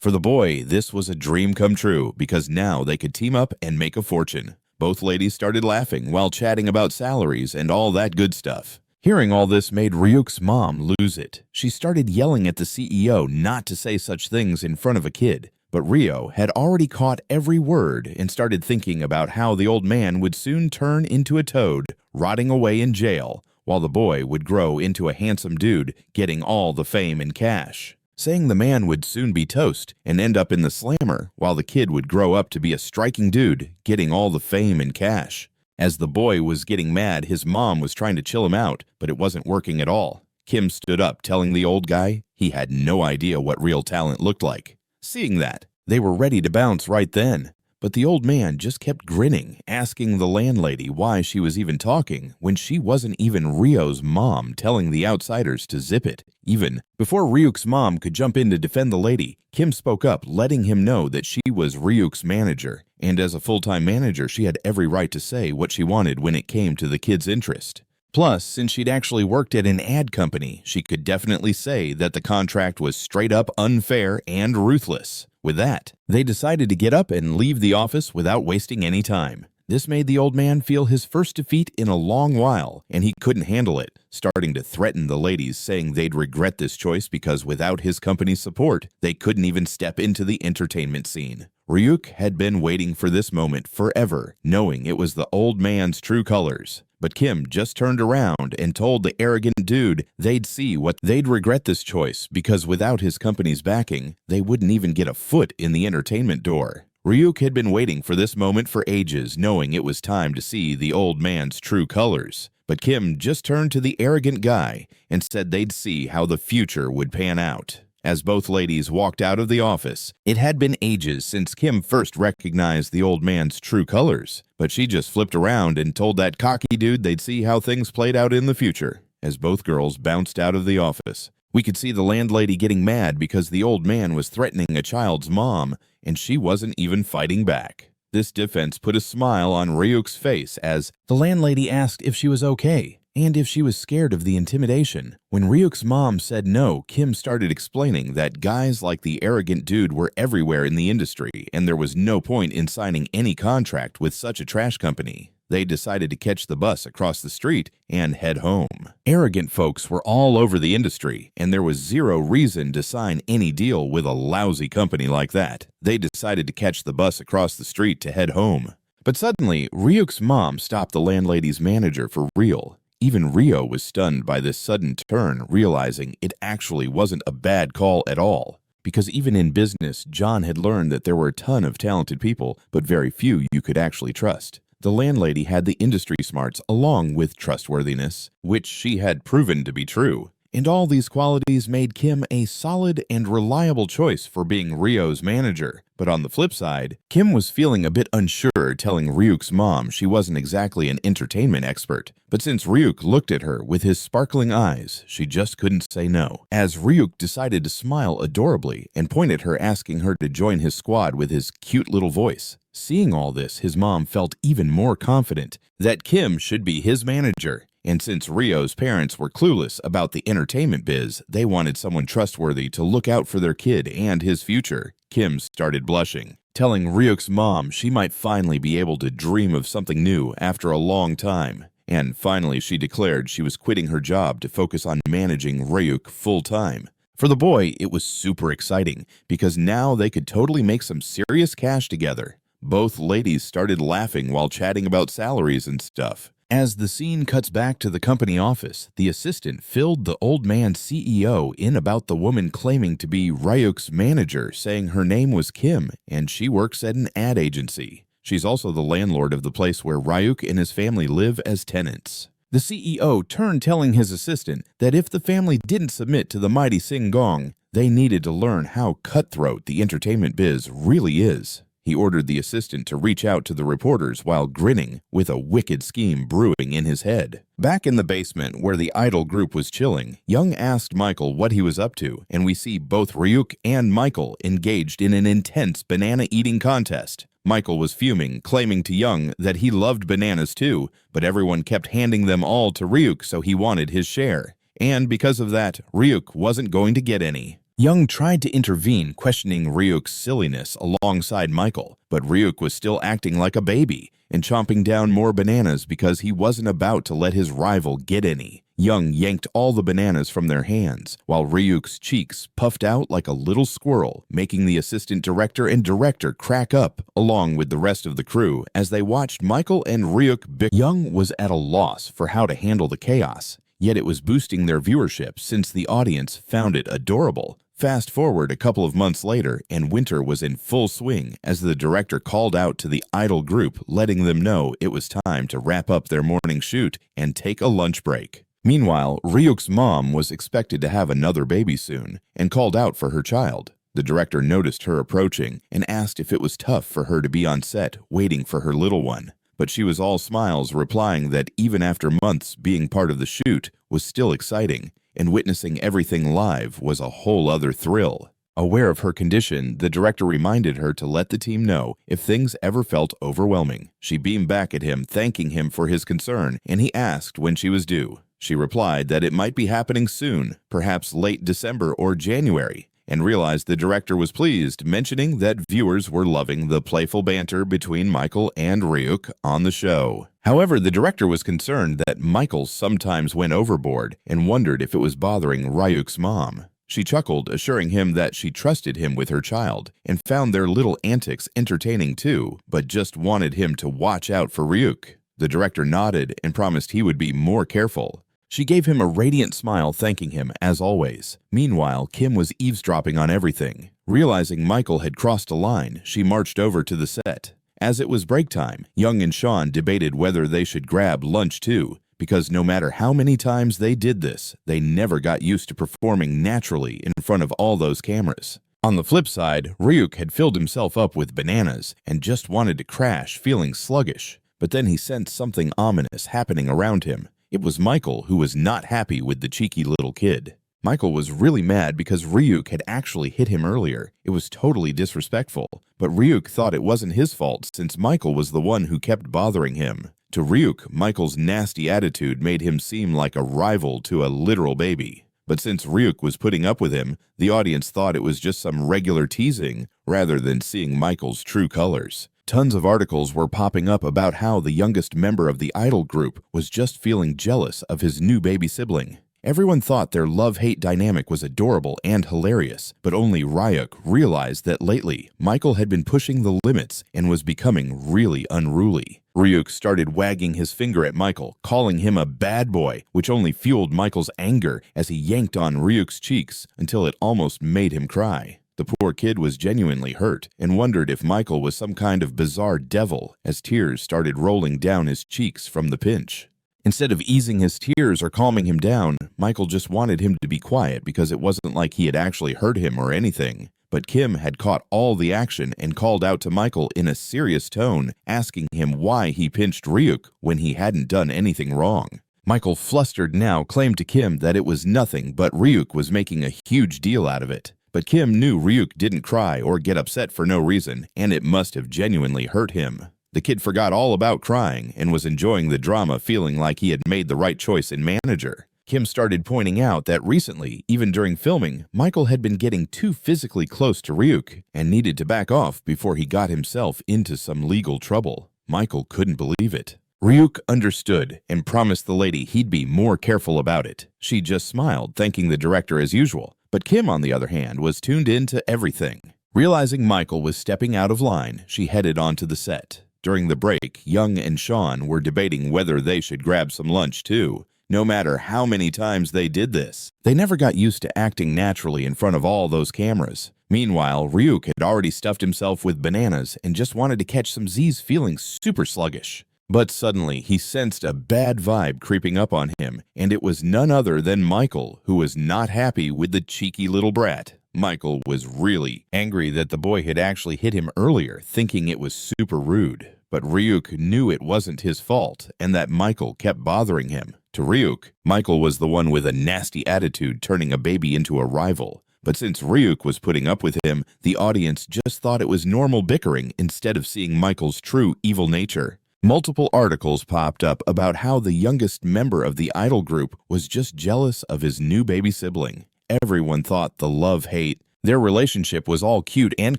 for the boy, this was a dream come true, because now they could team up and make a fortune. Both ladies started laughing while chatting about salaries and all that good stuff. Hearing all this made Ryuk's mom lose it. She started yelling at the CEO not to say such things in front of a kid. But But Ryo had already caught every word and started thinking about how the old man would soon turn into a toad, rotting away in jail, while the boy would grow into a handsome dude, getting all the fame and cash. Saying the man would soon be toast and end up in the slammer, while the kid would grow up to be a striking dude, getting all the fame and cash. As the boy was getting mad, his mom was trying to chill him out, but it wasn't working at all. Kim stood up, telling the old guy he had no idea what real talent looked like. Seeing that, they were ready to bounce right then. But the old man just kept grinning, asking the landlady why she was even talking when she wasn't even Ryo's mom, telling the outsiders to zip it. Even before Ryuk's mom could jump in to defend the lady, Kim spoke up, letting him know that she was Ryuk's manager, and as a full-time manager, she had every right to say what she wanted when it came to the kid's interest. Plus, since she'd actually worked at an ad company, she could definitely say that the contract was straight up unfair and ruthless. With that, they decided to get up and leave the office without wasting any time. This made the old man feel his first defeat in a long while, and he couldn't handle it, starting to threaten the ladies, saying they'd regret this choice because without his company's support, they couldn't even step into the entertainment scene. Ryuk had been waiting for this moment forever, knowing it was the old man's true colors. But Kim just turned around and told the arrogant dude they'd regret this choice because without his company's backing, they wouldn't even get a foot in the entertainment door. Ryuk had been waiting for this moment for ages, knowing it was time to see the old man's true colors. But Kim just turned to the arrogant guy and said they'd see how the future would pan out. As both ladies walked out of the office, it had been ages since Kim first recognized the old man's true colors, but she just flipped around and told that cocky dude they'd see how things played out in the future. As both girls bounced out of the office, we could see the landlady getting mad because the old man was threatening a child's mom, and she wasn't even fighting back. This defense put a smile on Ryuk's face as the landlady asked if she was okay and if she was scared of the intimidation. When Ryuk's mom said no, Kim started explaining that guys like the arrogant dude were everywhere in the industry and there was no point in signing any contract with such a trash company. They decided to catch the bus across the street and head home. Arrogant folks were all over the industry, and there was zero reason to sign any deal with a lousy company like that. They decided to catch the bus across the street to head home. But suddenly, Ryuk's mom stopped the landlady's manager for real. Even Ryo was stunned by this sudden turn, realizing it actually wasn't a bad call at all. Because even in business, John had learned that there were a ton of talented people, but very few you could actually trust. The landlady had the industry smarts along with trustworthiness, which she had proven to be true. And all these qualities made Kim a solid and reliable choice for being Ryo's manager. But on the flip side, Kim was feeling a bit unsure telling Ryuk's mom she wasn't exactly an entertainment expert. But since Ryuk looked at her with his sparkling eyes, she just couldn't say no. As Ryuk decided to smile adorably and point at her, asking her to join his squad with his cute little voice. Seeing all this, his mom felt even more confident that Kim should be his manager. And since Ryo's parents were clueless about the entertainment biz, they wanted someone trustworthy to look out for their kid and his future. Kim started blushing, telling Ryuk's mom she might finally be able to dream of something new after a long time. And finally, she declared she was quitting her job to focus on managing Ryuk full-time. For the boy, it was super exciting because now they could totally make some serious cash together. Both ladies started laughing while chatting about salaries and stuff. As the scene cuts back to the company office, the assistant filled the old man's CEO in about the woman claiming to be Ryuk's manager, saying her name was Kim and she works at an ad agency. She's also the landlord of the place where Ryuk and his family live as tenants. The CEO turned, telling his assistant that if the family didn't submit to the mighty Sam Gon, they needed to learn how cutthroat the entertainment biz really is. He ordered the assistant to reach out to the reporters while grinning, with a wicked scheme brewing in his head. Back in the basement where the idol group was chilling, Young asked Michael what he was up to, and we see both Ryuk and Michael engaged in an intense banana-eating contest. Michael was fuming, claiming to Young that he loved bananas too, but everyone kept handing them all to Ryuk, so he wanted his share. And because of that, Ryuk wasn't going to get any. Young tried to intervene, questioning Ryuk's silliness alongside Michael, but Ryuk was still acting like a baby and chomping down more bananas because he wasn't about to let his rival get any. Young yanked all the bananas from their hands, while Ryuk's cheeks puffed out like a little squirrel, making the assistant director and director crack up, along with the rest of the crew, as they watched Michael and Ryuk bicker. Young was at a loss for how to handle the chaos, yet it was boosting their viewership since the audience found it adorable. Fast forward a couple of months later, and winter was in full swing as the director called out to the idol group, letting them know it was time to wrap up their morning shoot and take a lunch break. Meanwhile, Ryuk's mom was expected to have another baby soon and called out for her child. The director noticed her approaching and asked if it was tough for her to be on set waiting for her little one. But she was all smiles, replying that even after months being part of the shoot was still exciting, and witnessing everything live was a whole other thrill. Aware of her condition, the director reminded her to let the team know if things ever felt overwhelming. She beamed back at him, thanking him for his concern, and he asked when she was due. She replied that it might be happening soon, perhaps late December or January, and realized the director was pleased, mentioning that viewers were loving the playful banter between Michael and Ryuk on the show. However, the director was concerned that Michael sometimes went overboard and wondered if it was bothering Ryuk's mom. She chuckled, assuring him that she trusted him with her child and found their little antics entertaining too, but just wanted him to watch out for Ryuk. The director nodded and promised he would be more careful. She gave him a radiant smile, thanking him, as always. Meanwhile, Kim was eavesdropping on everything. Realizing Michael had crossed a line, she marched over to the set. As it was break time, Young and Sean debated whether they should grab lunch too, because no matter how many times they did this, they never got used to performing naturally in front of all those cameras. On the flip side, Ryuk had filled himself up with bananas and just wanted to crash, feeling sluggish. But then he sensed something ominous happening around him. It was Michael, who was not happy with the cheeky little kid. Michael was really mad because Ryuk had actually hit him earlier. It was totally disrespectful, but Ryuk thought it wasn't his fault since Michael was the one who kept bothering him. To Ryuk, Michael's nasty attitude made him seem like a rival to a literal baby. But since Ryuk was putting up with him, the audience thought it was just some regular teasing rather than seeing Michael's true colors. Tons of articles were popping up about how the youngest member of the idol group was just feeling jealous of his new baby sibling. Everyone thought their love-hate dynamic was adorable and hilarious, but only Ryuk realized that lately, Michael had been pushing the limits and was becoming really unruly. Ryuk started wagging his finger at Michael, calling him a bad boy, which only fueled Michael's anger as he yanked on Ryuk's cheeks until it almost made him cry. The poor kid was genuinely hurt and wondered if Michael was some kind of bizarre devil as tears started rolling down his cheeks from the pinch. Instead of easing his tears or calming him down, Michael just wanted him to be quiet because it wasn't like he had actually hurt him or anything. But Kim had caught all the action and called out to Michael in a serious tone, asking him why he pinched Ryuk when he hadn't done anything wrong. Michael, flustered now, claimed to Kim that it was nothing, but Ryuk was making a huge deal out of it. But Kim knew Ryuk didn't cry or get upset for no reason, and it must have genuinely hurt him. The kid forgot all about crying and was enjoying the drama, feeling like he had made the right choice in manager. Kim started pointing out that recently, even during filming, Michael had been getting too physically close to Ryuk and needed to back off before he got himself into some legal trouble. Michael couldn't believe it. Ryuk understood and promised the lady he'd be more careful about it. She just smiled, thanking the director as usual. But Kim, on the other hand, was tuned in to everything. Realizing Michael was stepping out of line, she headed onto the set. During the break, Young and Sean were debating whether they should grab some lunch too. No matter how many times they did this, they never got used to acting naturally in front of all those cameras. Meanwhile, Ryuk had already stuffed himself with bananas and just wanted to catch some Z's, feeling super sluggish. But suddenly, he sensed a bad vibe creeping up on him, and it was none other than Michael, who was not happy with the cheeky little brat. Michael was really angry that the boy had actually hit him earlier, thinking it was super rude. But Ryuk knew it wasn't his fault, and that Michael kept bothering him. To Ryuk, Michael was the one with a nasty attitude, turning a baby into a rival. But since Ryuk was putting up with him, the audience just thought it was normal bickering instead of seeing Michael's true evil nature. Multiple articles popped up about how the youngest member of the idol group was just jealous of his new baby sibling. everyone thought the love-hate. Their relationship was all cute and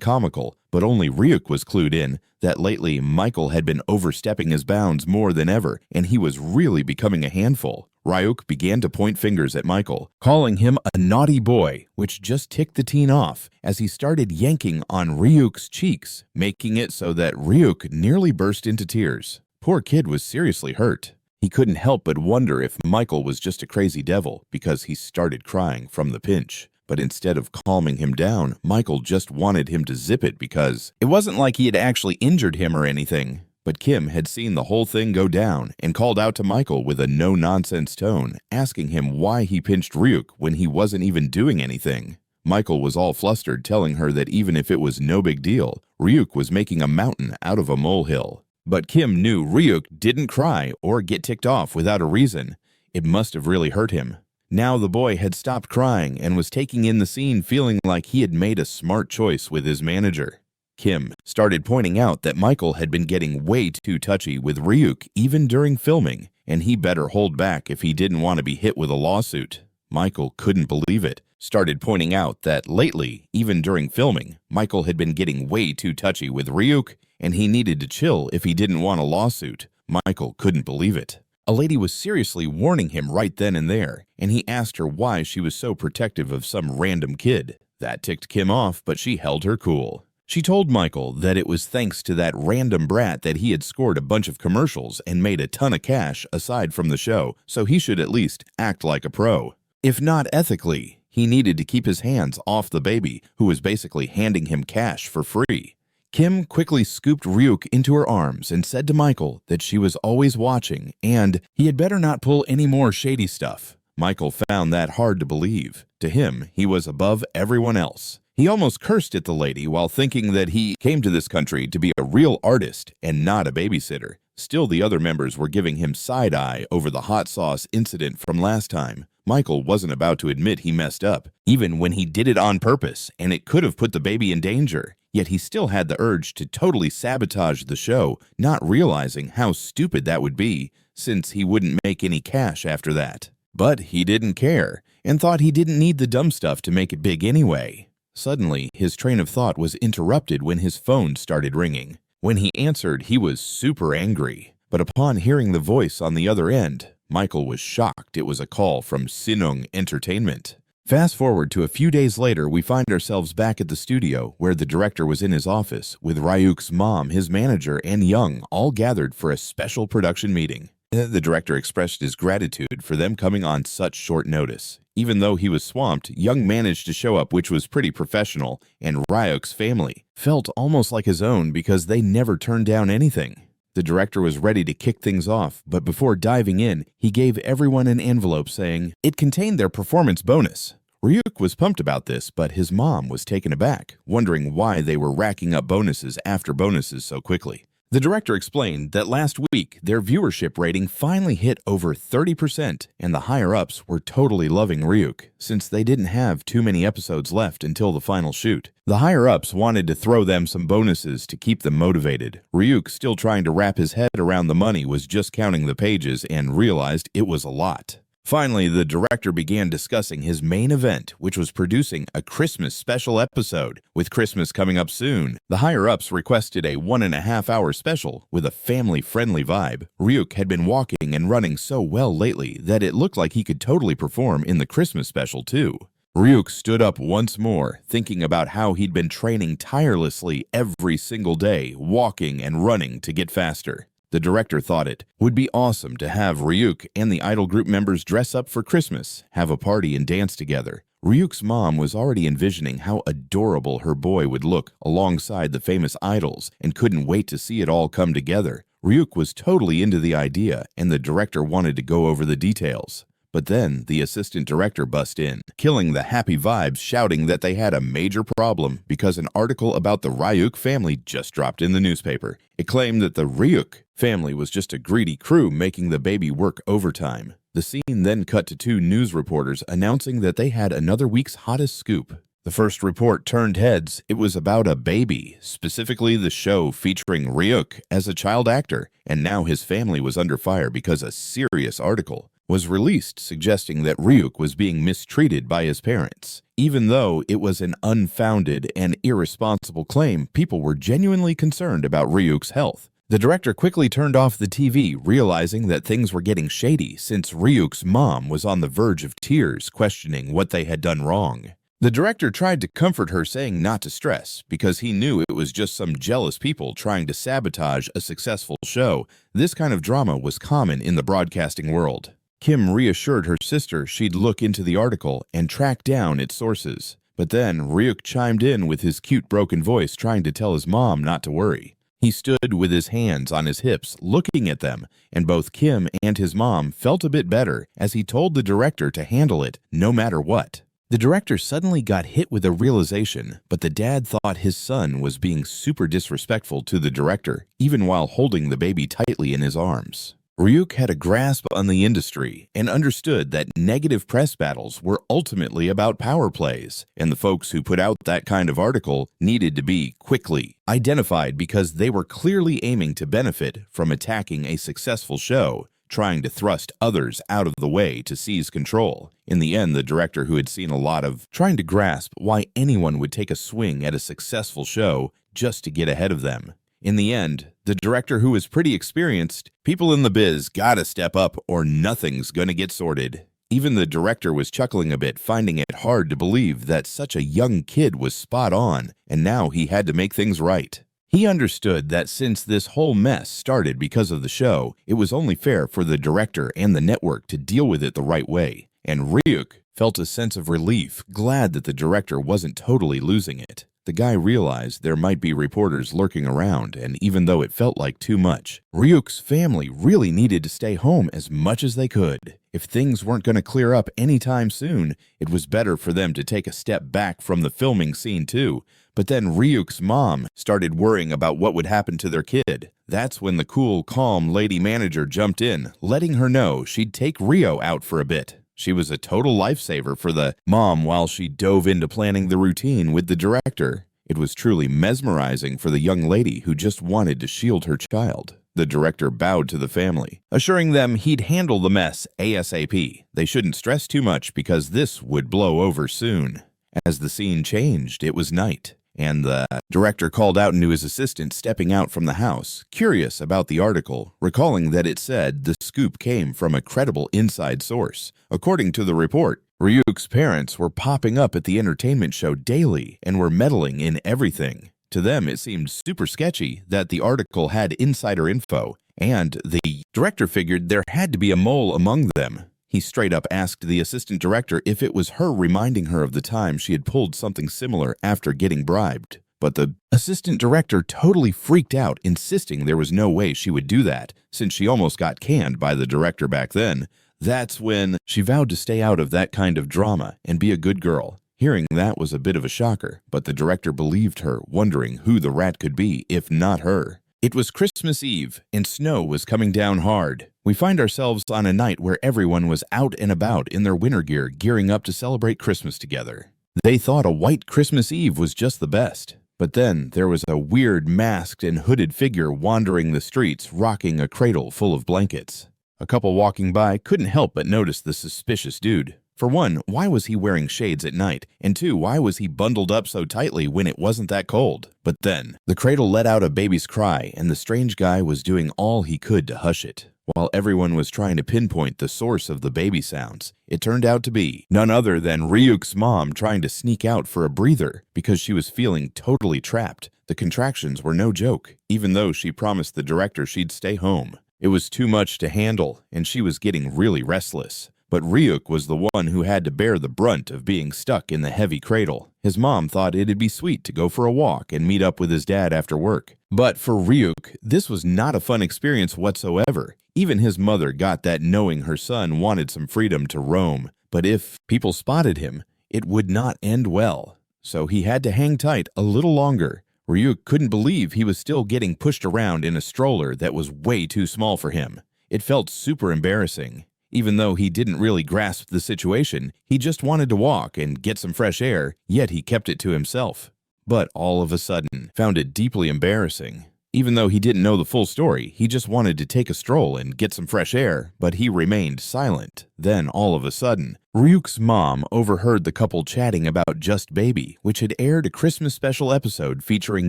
comical, but only Ryuk was clued in that lately Michael had been overstepping his bounds more than ever, and he was really becoming a handful. Ryuk began to point fingers at Michael, calling him a naughty boy, which just ticked the teen off as he started yanking on Ryuk's cheeks, making it so that Ryuk nearly burst into tears. Poor kid was seriously hurt. He couldn't help but wonder if Michael was just a crazy devil because he started crying from the pinch. But instead of calming him down, Michael just wanted him to zip it because it wasn't like he had actually injured him or anything. But Kim had seen the whole thing go down and called out to Michael with a no-nonsense tone, asking him why he pinched Ryuk when he wasn't even doing anything. Michael was all flustered, telling her that even if it was no big deal, Ryuk was making a mountain out of a molehill. But Kim knew Ryuk didn't cry or get ticked off without a reason. It must have really hurt him. Now the boy had stopped crying and was taking in the scene, feeling like he had made a smart choice with his manager. Kim started pointing out that Michael had been getting way too touchy with Ryuk even during filming, and he better hold back if he didn't want to be hit with a lawsuit. Michael couldn't believe it, started pointing out that lately, even during filming, Michael had been getting way too touchy with Ryuk, and he needed to chill if he didn't want a lawsuit. Michael couldn't believe it. A lady was seriously warning him right then and there, and he asked her why she was so protective of some random kid. That ticked Kim off, but she held her cool. She told Michael that it was thanks to that random brat that he had scored a bunch of commercials and made a ton of cash aside from the show, so he should at least act like a pro. If not ethically, he needed to keep his hands off the baby, who was basically handing him cash for free. Kim quickly scooped Ryuk into her arms and said to Michael that she was always watching and he had better not pull any more shady stuff. Michael found that hard to believe. To him, he was above everyone else. He almost cursed at the lady while thinking that he came to this country to be a real artist and not a babysitter. Still, the other members were giving him side-eye over the hot sauce incident from last time. Michael wasn't about to admit he messed up, even when he did it on purpose, and it could have put the baby in danger. Yet he still had the urge to totally sabotage the show, not realizing how stupid that would be, since he wouldn't make any cash after that. But he didn't care, and thought he didn't need the dumb stuff to make it big anyway. Suddenly, his train of thought was interrupted when his phone started ringing. When he answered, he was super angry. But upon hearing the voice on the other end, Michael was shocked it was a call from Sinung Entertainment. Fast forward to a few days later, we find ourselves back at the studio where the director was in his office with Ryuk's mom, his manager, and Young all gathered for a special production meeting. The director expressed his gratitude for them coming on such short notice. Even though he was swamped, Young managed to show up, which was pretty professional, and Ryuk's family felt almost like his own because they never turned down anything. The director was ready to kick things off, but before diving in, he gave everyone an envelope saying it contained their performance bonus. Ryuk was pumped about this, but his mom was taken aback, wondering why they were racking up bonuses after bonuses so quickly. The director explained that last week, their viewership rating finally hit over 30%, and the higher-ups were totally loving Ryuk, since they didn't have too many episodes left until the final shoot. The higher-ups wanted to throw them some bonuses to keep them motivated. Ryuk, still trying to wrap his head around the money, was just counting the pages and realized it was a lot. Finally, the director began discussing his main event, which was producing a Christmas special episode. With Christmas coming up soon, the higher-ups requested a 1.5-hour special with a family-friendly vibe. Ryuk had been walking and running so well lately that it looked like he could totally perform in the Christmas special too. Ryuk stood up once more, thinking about how he'd been training tirelessly every single day, walking and running to get faster. The director thought it would be awesome to have Ryuk and the idol group members dress up for Christmas, have a party and dance together. Ryuk's mom was already envisioning how adorable her boy would look alongside the famous idols and couldn't wait to see it all come together. Ryuk was totally into the idea, and the director wanted to go over the details. But then the assistant director bust in, killing the happy vibes, shouting that they had a major problem because an article about the Ryuk family just dropped in the newspaper. It claimed that the Ryuk family was just a greedy crew making the baby work overtime. The scene then cut to two news reporters announcing that they had another week's hottest scoop. The first report turned heads. It was about a baby, specifically the show featuring Ryuk as a child actor, and now his family was under fire because a serious article. was released, suggesting that Ryuk was being mistreated by his parents. Even though it was an unfounded and irresponsible claim, people were genuinely concerned about Ryuk's health. The director quickly turned off the TV, realizing that things were getting shady since Ryuk's mom was on the verge of tears, questioning what they had done wrong. The director tried to comfort her, saying not to stress, because he knew it was just some jealous people trying to sabotage a successful show. This kind of drama was common in the broadcasting world. Kim reassured her sister she'd look into the article and track down its sources. But then Ryuk chimed in with his cute broken voice, trying to tell his mom not to worry. He stood with his hands on his hips, looking at them, and both Kim and his mom felt a bit better as he told the director to handle it no matter what. The director suddenly got hit with a realization, but the dad thought his son was being super disrespectful to the director, even while holding the baby tightly in his arms. Ryuk had a grasp on the industry and understood that negative press battles were ultimately about power plays, and the folks who put out that kind of article needed to be quickly identified because they were clearly aiming to benefit from attacking a successful show, trying to thrust others out of the way to seize control. In the end, the director, who had seen a lot of trying to grasp why anyone would take a swing at a successful show just to get ahead of them. In the end, the director, who was pretty experienced, people in the biz gotta step up or nothing's gonna get sorted. Even the director was chuckling a bit, finding it hard to believe that such a young kid was spot on, and now he had to make things right. He understood that since this whole mess started because of the show, it was only fair for the director and the network to deal with it the right way. And Ryuk felt a sense of relief, glad that the director wasn't totally losing it. The guy realized there might be reporters lurking around, and even though it felt like too much, Ryuk's family really needed to stay home as much as they could. If things weren't going to clear up anytime soon, it was better for them to take a step back from the filming scene too. But then Ryuk's mom started worrying about what would happen to their kid. That's when the cool, calm lady manager jumped in, letting her know she'd take Ryo out for a bit. She was a total lifesaver for the mom while she dove into planning the routine with the director. It was truly mesmerizing for the young lady who just wanted to shield her child. The director bowed to the family, assuring them he'd handle the mess ASAP. They shouldn't stress too much because this would blow over soon. As the scene changed, it was night, and the director called out into his assistant, stepping out from the house, curious about the article, recalling that it said the scoop came from a credible inside source. According to the report, Ryuk's parents were popping up at the entertainment show daily and were meddling in everything. To them, it seemed super sketchy that the article had insider info, and the director figured there had to be a mole among them. He straight up asked the assistant director if it was her reminding her of the time she had pulled something similar after getting bribed. But the assistant director totally freaked out, insisting there was no way she would do that, since she almost got canned by the director back then. That's when she vowed to stay out of that kind of drama and be a good girl. Hearing that was a bit of a shocker, but the director believed her, wondering who the rat could be, if not her. It was Christmas Eve, and snow was coming down hard. We find ourselves on a night where everyone was out and about in their winter gear, gearing up to celebrate Christmas together. They thought a white Christmas Eve was just the best. But then there was a weird masked and hooded figure wandering the streets, rocking a cradle full of blankets. A couple walking by couldn't help but notice the suspicious dude. For one, why was he wearing shades at night? And two, why was he bundled up so tightly when it wasn't that cold? But then, the cradle let out a baby's cry, and the strange guy was doing all he could to hush it. While everyone was trying to pinpoint the source of the baby sounds, it turned out to be none other than Ryuk's mom trying to sneak out for a breather because she was feeling totally trapped. The contractions were no joke, even though she promised the director she'd stay home. It was too much to handle, and she was getting really restless. But Ryuk was the one who had to bear the brunt of being stuck in the heavy cradle. His mom thought it'd be sweet to go for a walk and meet up with his dad after work. But for Ryuk, this was not a fun experience whatsoever. Even his mother got that, knowing her son wanted some freedom to roam. But if people spotted him, it would not end well. So he had to hang tight a little longer. Ryuk couldn't believe he was still getting pushed around in a stroller that was way too small for him. It felt super embarrassing. Even though he didn't really grasp the situation, he just wanted to walk and get some fresh air, yet he kept it to himself. But all of a sudden, found it deeply embarrassing. Even though he didn't know the full story, he just wanted to take a stroll and get some fresh air, but he remained silent. Then, all of a sudden, Ryuk's mom overheard the couple chatting about Just Baby, which had aired a Christmas special episode featuring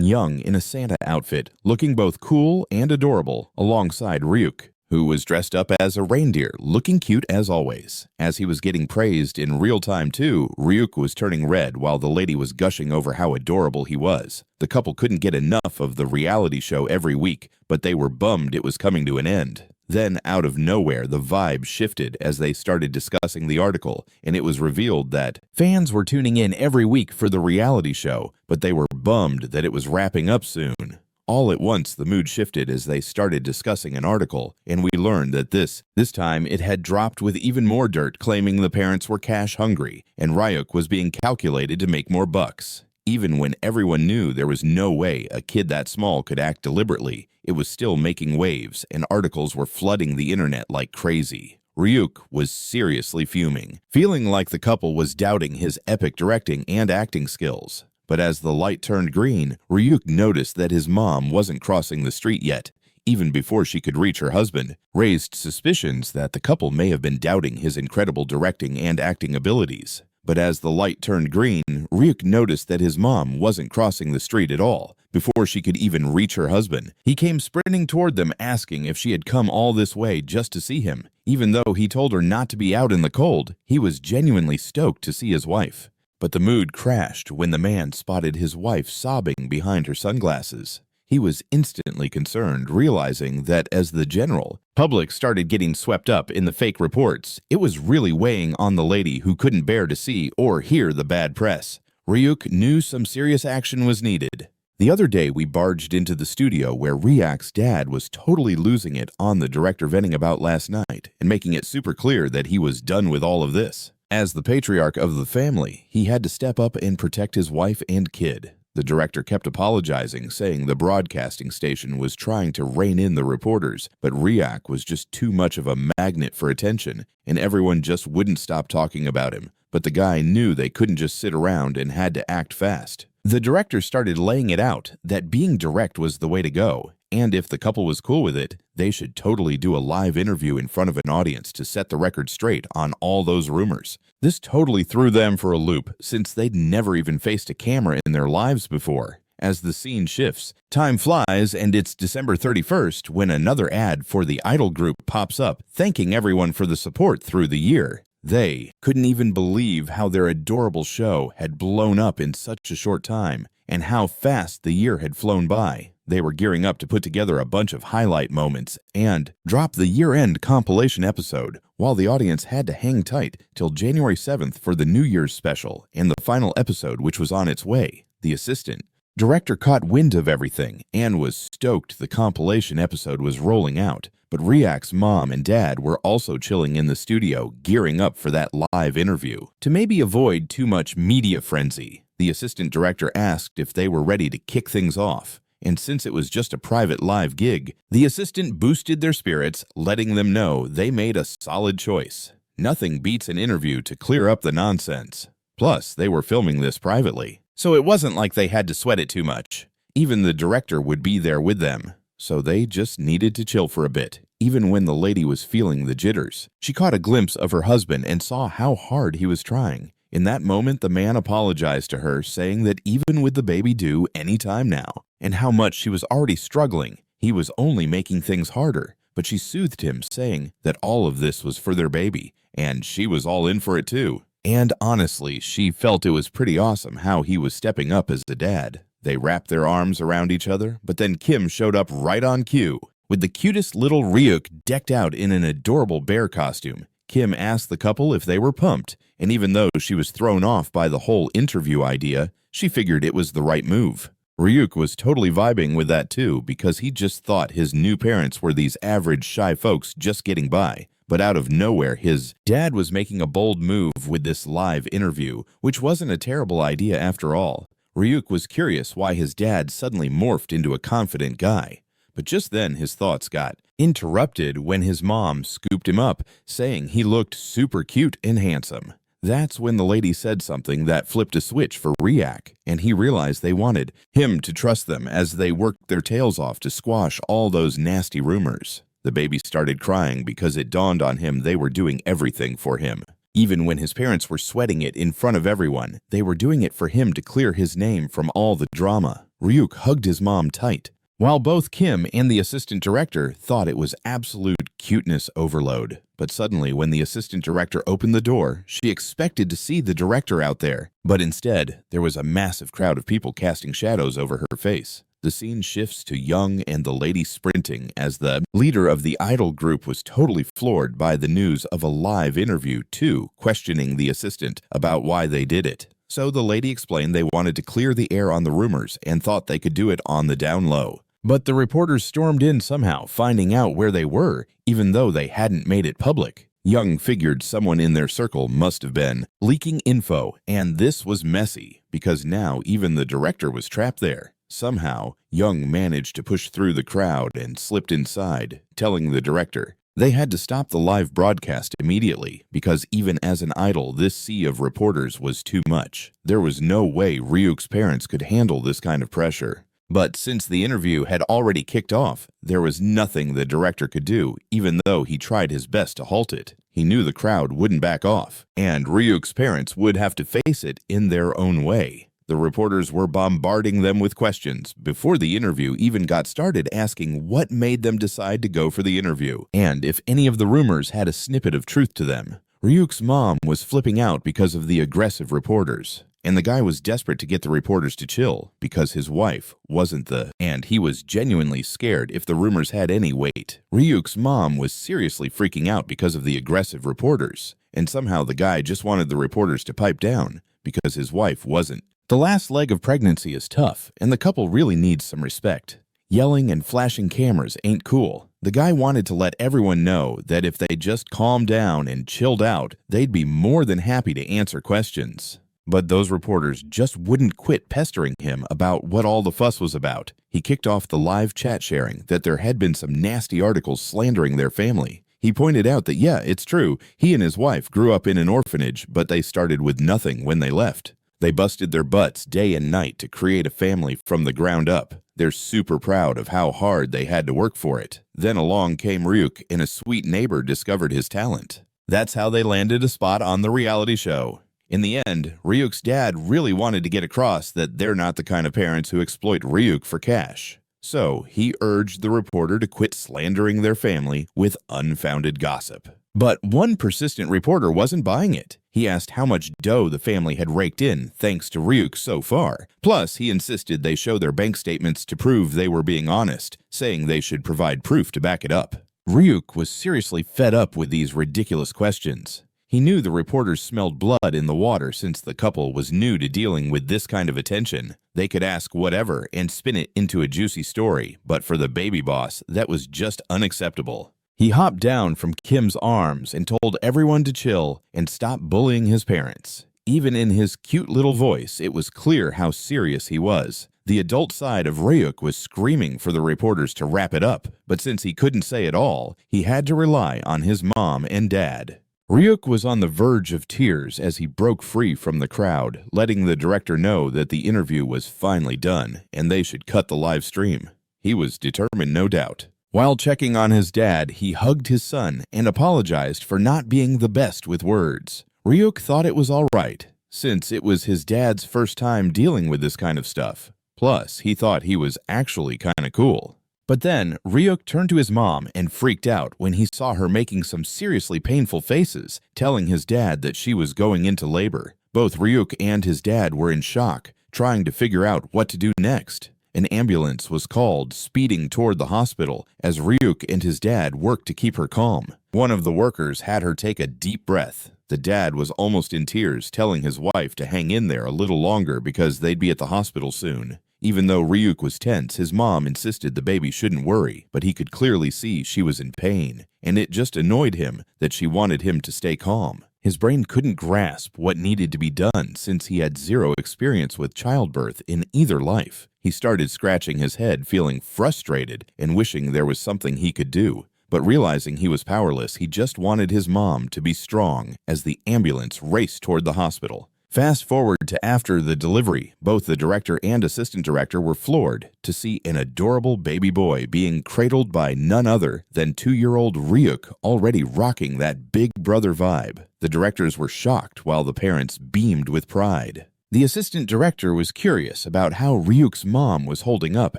Young in a Santa outfit, looking both cool and adorable, alongside Ryuk, who was dressed up as a reindeer, looking cute as always. As he was getting praised in real time too, Ryuk was turning red while the lady was gushing over how adorable he was. The couple couldn't get enough of the reality show every week, but they were bummed it was coming to an end. Then, out of nowhere, the vibe shifted as they started discussing the article, and it was revealed that fans were tuning in every week for the reality show, but they were bummed that it was wrapping up soon. All at once, the mood shifted as they started discussing an article, and we learned that this time it had dropped with even more dirt claiming the parents were cash hungry, and Ryuk was being calculated to make more bucks. Even when everyone knew there was no way a kid that small could act deliberately, it was still making waves, and articles were flooding the internet like crazy. Ryuk was seriously fuming, feeling like the couple was doubting his epic directing and acting skills. But as the light turned green, Ryuk noticed that his mom wasn't crossing the street yet. Even before she could reach her husband, raised suspicions that the couple may have been doubting his incredible directing and acting abilities. But as the light turned green, Ryuk noticed that his mom wasn't crossing the street at all. Before she could even reach her husband, he came sprinting toward them asking if she had come all this way just to see him. Even though he told her not to be out in the cold, he was genuinely stoked to see his wife. But the mood crashed when the man spotted his wife sobbing behind her sunglasses. He was instantly concerned, realizing that as the general public started getting swept up in the fake reports, it was really weighing on the lady who couldn't bear to see or hear the bad press. Ryuk knew some serious action was needed. The other day, we barged into the studio where Ryuk's dad was totally losing it on the director venting about last night and making it super clear that he was done with all of this. As the patriarch of the family, he had to step up and protect his wife and kid. The director kept apologizing, saying the broadcasting station was trying to rein in the reporters, but Ryuk was just too much of a magnet for attention, and everyone just wouldn't stop talking about him. But the guy knew they couldn't just sit around and had to act fast. The director started laying it out that being direct was the way to go, and if the couple was cool with it, they should totally do a live interview in front of an audience to set the record straight on all those rumors. This totally threw them for a loop, since they'd never even faced a camera in their lives before. As the scene shifts, time flies, and it's December 31st when another ad for the idol group pops up, thanking everyone for the support through the year. They couldn't even believe how their adorable show had blown up in such a short time, and how fast the year had flown by. They were gearing up to put together a bunch of highlight moments and drop the year-end compilation episode, while the audience had to hang tight till January 7th for the New Year's special and the final episode, which was on its way. The assistant director caught wind of everything and was stoked the compilation episode was rolling out. But Ryuk's mom and dad were also chilling in the studio, gearing up for that live interview. To maybe avoid too much media frenzy, the assistant director asked if they were ready to kick things off. And since it was just a private live gig, the assistant boosted their spirits, letting them know they made a solid choice. Nothing beats an interview to clear up the nonsense. Plus, they were filming this privately, so it wasn't like they had to sweat it too much. Even the director would be there with them, so they just needed to chill for a bit. Even when the lady was feeling the jitters, she caught a glimpse of her husband and saw how hard he was trying. In that moment, the man apologized to her, saying that even with the baby due any time now, and how much she was already struggling, he was only making things harder. But she soothed him, saying that all of this was for their baby, and she was all in for it too. And honestly, she felt it was pretty awesome how he was stepping up as a dad. They wrapped their arms around each other, but then Kim showed up right on cue, with the cutest little Ryuk decked out in an adorable bear costume. Kim asked the couple if they were pumped, and even though she was thrown off by the whole interview idea, she figured it was the right move. Ryuk was totally vibing with that too, because he just thought his new parents were these average shy folks just getting by. But out of nowhere, his dad was making a bold move with this live interview, which wasn't a terrible idea after all. Ryuk was curious why his dad suddenly morphed into a confident guy. But just then his thoughts got interrupted when his mom scooped him up, saying he looked super cute and handsome. That's when the lady said something that flipped a switch for Ryuk, and he realized they wanted him to trust them as they worked their tails off to squash all those nasty rumors. The baby started crying because it dawned on him they were doing everything for him. Even when his parents were sweating it in front of everyone, they were doing it for him to clear his name from all the drama. Ryuk hugged his mom tight, while both Kim and the assistant director thought it was absolute cuteness overload. But suddenly, when the assistant director opened the door, she expected to see the director out there. But instead, there was a massive crowd of people casting shadows over her face. The scene shifts to Young and the lady sprinting as the leader of the idol group was totally floored by the news of a live interview too, questioning the assistant about why they did it. So the lady explained they wanted to clear the air on the rumors and thought they could do it on the down low. But the reporters stormed in somehow, finding out where they were, even though they hadn't made it public. Young figured someone in their circle must have been leaking info, and this was messy, because now even the director was trapped there. Somehow, Young managed to push through the crowd and slipped inside, telling the director they had to stop the live broadcast immediately because even as an idol, this sea of reporters was too much. There was no way Ryuk's parents could handle this kind of pressure. But since the interview had already kicked off, there was nothing the director could do, even though he tried his best to halt it. He knew the crowd wouldn't back off, and Ryuk's parents would have to face it in their own way. The reporters were bombarding them with questions before the interview even got started, asking what made them decide to go for the interview, and if any of the rumors had a snippet of truth to them. Ryuk's mom was flipping out because of the aggressive reporters, and the guy was desperate to get the reporters to chill because his wife wasn't and he was genuinely scared if the rumors had any weight. Ryuk's mom was seriously freaking out because of the aggressive reporters, and somehow the guy just wanted the reporters to pipe down because his wife wasn't. The last leg of pregnancy is tough, and the couple really needs some respect. Yelling and flashing cameras ain't cool. The guy wanted to let everyone know that if they just calmed down and chilled out, they'd be more than happy to answer questions. But those reporters just wouldn't quit pestering him about what all the fuss was about. He kicked off the live chat sharing that there had been some nasty articles slandering their family. He pointed out that yeah, it's true, he and his wife grew up in an orphanage, but they started with nothing when they left. They busted their butts day and night to create a family from the ground up. They're super proud of how hard they had to work for it. Then along came Ryuk, and a sweet neighbor discovered his talent. That's how they landed a spot on the reality show. In the end, Ryuk's dad really wanted to get across that they're not the kind of parents who exploit Ryuk for cash. So he urged the reporter to quit slandering their family with unfounded gossip. But one persistent reporter wasn't buying it. He asked how much dough the family had raked in thanks to Ryuk so far. Plus, he insisted they show their bank statements to prove they were being honest, saying they should provide proof to back it up. Ryuk was seriously fed up with these ridiculous questions. He knew the reporters smelled blood in the water since the couple was new to dealing with this kind of attention. They could ask whatever and spin it into a juicy story, but for the baby boss, that was just unacceptable. He hopped down from Kim's arms and told everyone to chill and stop bullying his parents. Even in his cute little voice, it was clear how serious he was. The adult side of Ryuk was screaming for the reporters to wrap it up, but since he couldn't say it all, he had to rely on his mom and dad. Ryuk was on the verge of tears as he broke free from the crowd, letting the director know that the interview was finally done and they should cut the live stream. He was determined, no doubt. While checking on his dad, he hugged his son and apologized for not being the best with words. Ryuk thought it was all right, since it was his dad's first time dealing with this kind of stuff. Plus, he thought he was actually kinda cool. But then, Ryuk turned to his mom and freaked out when he saw her making some seriously painful faces, telling his dad that she was going into labor. Both Ryuk and his dad were in shock, trying to figure out what to do next. An ambulance was called, speeding toward the hospital, as Ryuk and his dad worked to keep her calm. One of the workers had her take a deep breath. The dad was almost in tears, telling his wife to hang in there a little longer because they'd be at the hospital soon. Even though Ryuk was tense, his mom insisted the baby shouldn't worry, but he could clearly see she was in pain, and it just annoyed him that she wanted him to stay calm. His brain couldn't grasp what needed to be done since he had zero experience with childbirth in either life. He started scratching his head, feeling frustrated and wishing there was something he could do. but realizing he was powerless, he just wanted his mom to be strong as the ambulance raced toward the hospital. Fast forward to after the delivery, both the director and assistant director were floored to see an adorable baby boy being cradled by none other than 2-year-old Ryuk, already rocking that big brother vibe. The directors were shocked while the parents beamed with pride. The assistant director was curious about how Ryuk's mom was holding up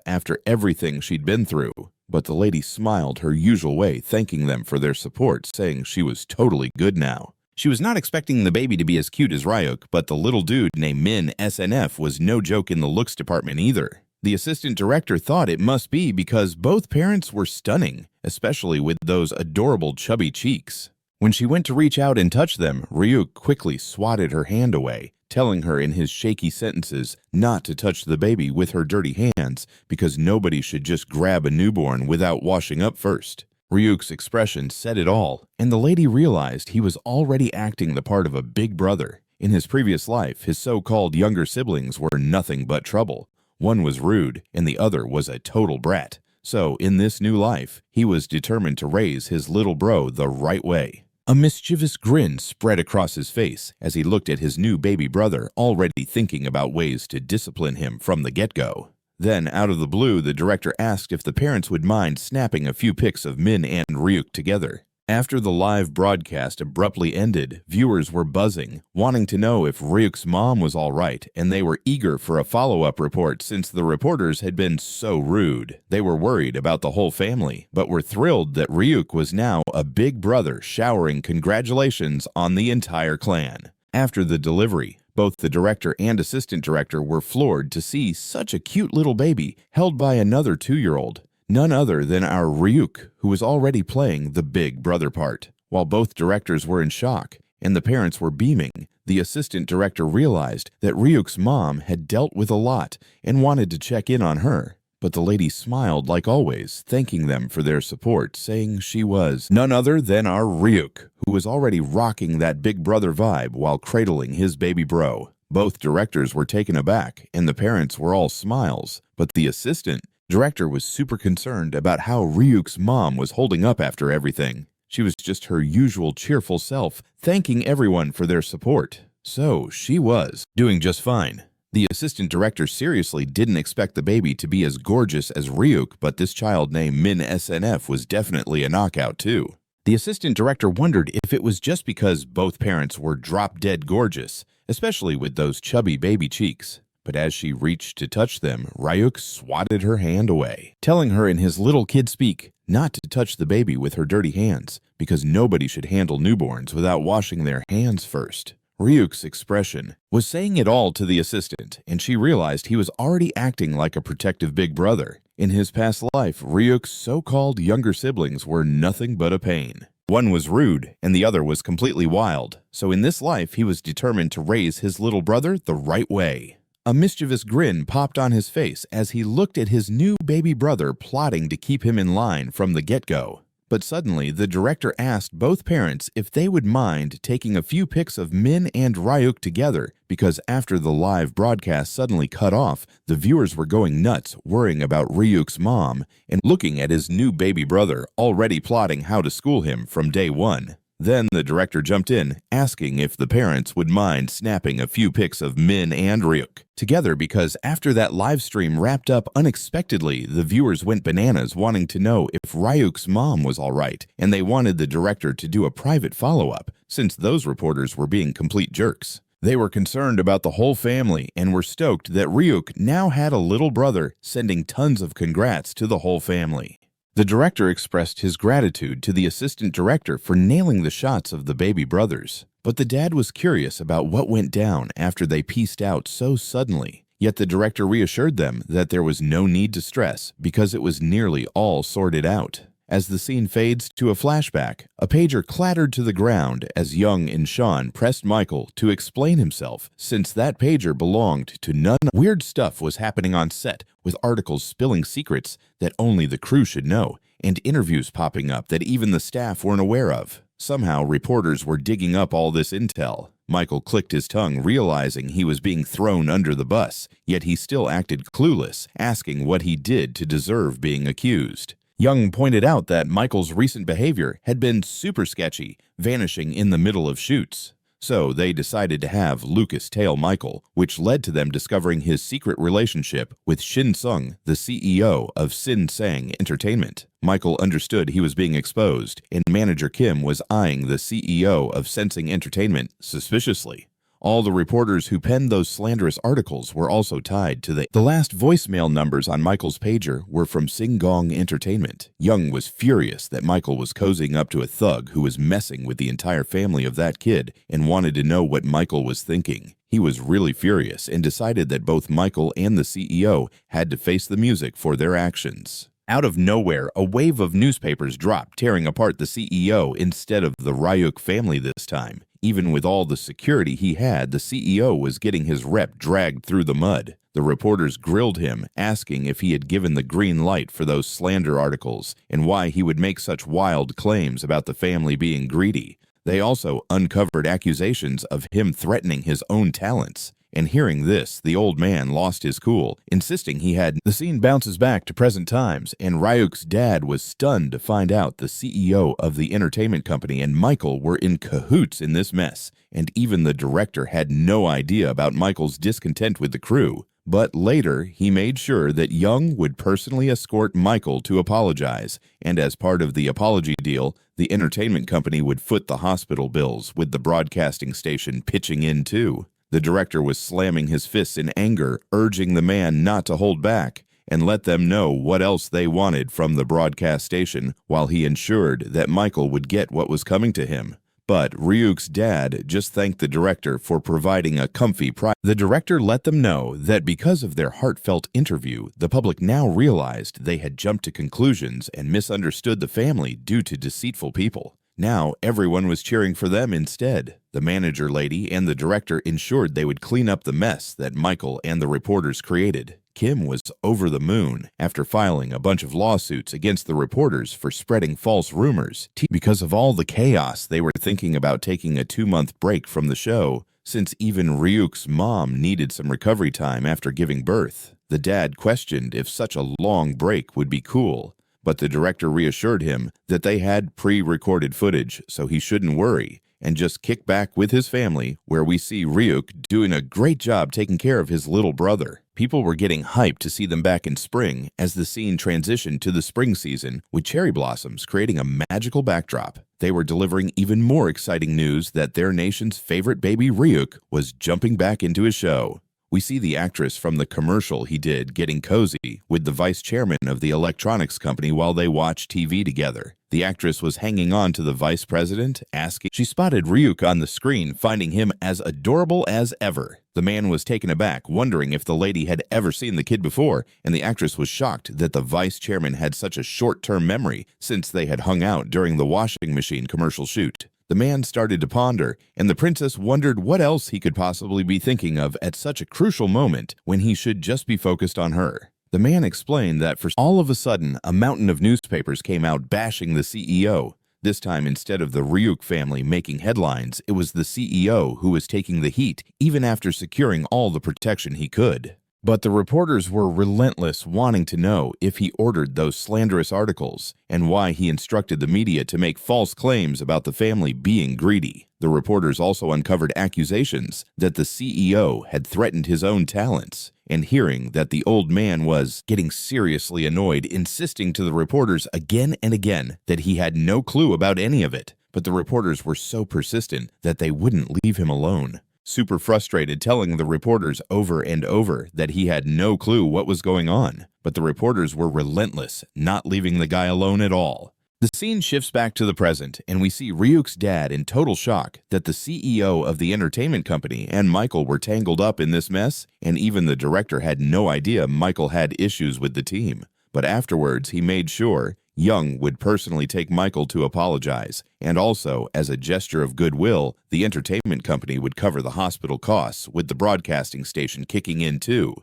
after everything she'd been through, but the lady smiled her usual way, thanking them for their support, saying she was totally good now. She was not expecting the baby to be as cute as Ryuk, but the little dude named Min SNF was no joke in the looks department either. The assistant director thought it must be because both parents were stunning, especially with those adorable chubby cheeks. When she went to reach out and touch them, Ryuk quickly swatted her hand away, telling her in his shaky sentences not to touch the baby with her dirty hands because nobody should just grab a newborn without washing up first. Ryuk's expression said it all, and the lady realized he was already acting the part of a big brother. In his previous life, his so-called younger siblings were nothing but trouble. One was rude, and the other was a total brat. So, in this new life, he was determined to raise his little bro the right way. A mischievous grin spread across his face as he looked at his new baby brother, already thinking about ways to discipline him from the get-go. Then, out of the blue, the director asked if the parents would mind snapping a few pics of Min and Ryuk together. After the live broadcast abruptly ended, viewers were buzzing, wanting to know if Ryuk's mom was all right, and they were eager for a follow-up report since the reporters had been so rude. They were worried about the whole family, but were thrilled that Ryuk was now a big brother showering congratulations on the entire clan. After the delivery, both the director and assistant director were floored to see such a cute little baby held by another 2-year-old, none other than our Ryuk, who was already playing the big brother part. While both directors were in shock and the parents were beaming, the assistant director realized that Ryuk's mom had dealt with a lot and wanted to check in on her. But the lady smiled like always, thanking them for their support, saying she was none other than our Ryuk, who was already rocking that big brother vibe while cradling his baby bro. Both directors were taken aback, and the parents were all smiles, but the assistant director was super concerned about how Ryuk's mom was holding up after everything. She was just her usual cheerful self, thanking everyone for their support. So she was doing just fine. The assistant director seriously didn't expect the baby to be as gorgeous as Ryuk, but this child named Min SNF was definitely a knockout too. The assistant director wondered if it was just because both parents were drop-dead gorgeous, especially with those chubby baby cheeks. But as she reached to touch them, Ryuk swatted her hand away, telling her in his little kid speak not to touch the baby with her dirty hands, because nobody should handle newborns without washing their hands first. Ryuk's expression was saying it all to the assistant, and she realized he was already acting like a protective big brother. In his past life, Ryuk's so-called younger siblings were nothing but a pain. One was rude, and the other was completely wild, so in this life he was determined to raise his little brother the right way. A mischievous grin popped on his face as he looked at his new baby brother plotting to keep him in line from the get-go. But suddenly, the director asked both parents if they would mind taking a few pics of Min and Ryuk together, because after the live broadcast suddenly cut off, the viewers were going nuts worrying about Ryuk's mom and looking at his new baby brother, already plotting how to school him from day one. Then the director jumped in, asking if the parents would mind snapping a few pics of Min and Ryuk together, because after that live stream wrapped up unexpectedly, the viewers went bananas wanting to know if Ryuk's mom was all right, and they wanted the director to do a private follow-up, since those reporters were being complete jerks. They were concerned about the whole family and were stoked that Ryuk now had a little brother, sending tons of congrats to the whole family. The director expressed his gratitude to the assistant director for nailing the shots of the baby brothers, but the dad was curious about what went down after they pieced out so suddenly. Yet the director reassured them that there was no need to stress because it was nearly all sorted out. As the scene fades to a flashback, a pager clattered to the ground as Young and Sean pressed Michael to explain himself, since that pager belonged to none. Weird stuff was happening on set, with articles spilling secrets that only the crew should know, and interviews popping up that even the staff weren't aware of. Somehow, reporters were digging up all this intel. Michael clicked his tongue, realizing he was being thrown under the bus, yet he still acted clueless, asking what he did to deserve being accused. Young pointed out that Michael's recent behavior had been super sketchy, vanishing in the middle of shoots. So they decided to have Lucas tail Michael, which led to them discovering his secret relationship with Shin Sung, the CEO of Sin Sang Entertainment. Michael understood he was being exposed, and manager Kim was eyeing the CEO of Sensing Entertainment suspiciously. All the reporters who penned those slanderous articles were also tied to the last voicemail numbers on Michael's pager were from Sam Gon Entertainment. Young was furious that Michael was cozying up to a thug who was messing with the entire family of that kid and wanted to know what Michael was thinking. He was really furious and decided that both Michael and the CEO had to face the music for their actions. Out of nowhere, a wave of newspapers dropped, tearing apart the CEO instead of the Ryuk family this time. Even with all the security he had, the CEO was getting his rep dragged through the mud. The reporters grilled him, asking if he had given the green light for those slander articles and why he would make such wild claims about the family being greedy. They also uncovered accusations of him threatening his own talents. And hearing this, the old man lost his cool, insisting he had. The scene bounces back to present times, and Ryuk's dad was stunned to find out the CEO of the entertainment company and Michael were in cahoots in this mess, and even the director had no idea about Michael's discontent with the crew. But later, he made sure that Young would personally escort Michael to apologize, and as part of the apology deal, the entertainment company would foot the hospital bills, with the broadcasting station pitching in too. The director was slamming his fists in anger, urging the man not to hold back and let them know what else they wanted from the broadcast station, while he ensured that Michael would get what was coming to him. But Ryuk's dad just thanked the director for providing a comfy prize. The director let them know that because of their heartfelt interview, the public now realized they had jumped to conclusions and misunderstood the family due to deceitful people. Now everyone was cheering for them instead. The manager lady and the director ensured they would clean up the mess that Michael and the reporters created. Kim was over the moon after filing a bunch of lawsuits against the reporters for spreading false rumors. Because of all the chaos, they were thinking about taking a 2-month break from the show, since even Ryuk's mom needed some recovery time after giving birth. The dad questioned if such a long break would be cool, but the director reassured him that they had pre-recorded footage, so he shouldn't worry, and just kick back with his family, where we see Ryuk doing a great job taking care of his little brother. People were getting hyped to see them back in spring as the scene transitioned to the spring season, with cherry blossoms creating a magical backdrop. They were delivering even more exciting news that their nation's favorite baby Ryuk was jumping back into his show. We see the actress from the commercial he did getting cozy with the vice chairman of the electronics company while they watched TV together. The actress was hanging on to the vice president, asking. She spotted Ryuk on the screen, finding him as adorable as ever. The man was taken aback, wondering if the lady had ever seen the kid before, and the actress was shocked that the vice chairman had such a short-term memory since they had hung out during the washing machine commercial shoot. The man started to ponder, and the princess wondered what else he could possibly be thinking of at such a crucial moment when he should just be focused on her. The man explained that all of a sudden, a mountain of newspapers came out bashing the CEO. This time, instead of the Ryuk family making headlines, it was the CEO who was taking the heat, even after securing all the protection he could. But the reporters were relentless, wanting to know if he ordered those slanderous articles and why he instructed the media to make false claims about the family being greedy. The reporters also uncovered accusations that the CEO had threatened his own talents, and hearing that the old man was getting seriously annoyed, insisting to the reporters again and again that he had no clue about any of it. But the reporters were so persistent that they wouldn't leave him alone. Super frustrated, telling the reporters over and over that he had no clue what was going on. But the reporters were relentless, not leaving the guy alone at all. The scene shifts back to the present, and we see Ryuk's dad in total shock that the CEO of the entertainment company and Michael were tangled up in this mess, and even the director had no idea Michael had issues with the team. But afterwards, he made sure Young would personally take Michael to apologize, and also, as a gesture of goodwill, the entertainment company would cover the hospital costs, with the broadcasting station kicking in too.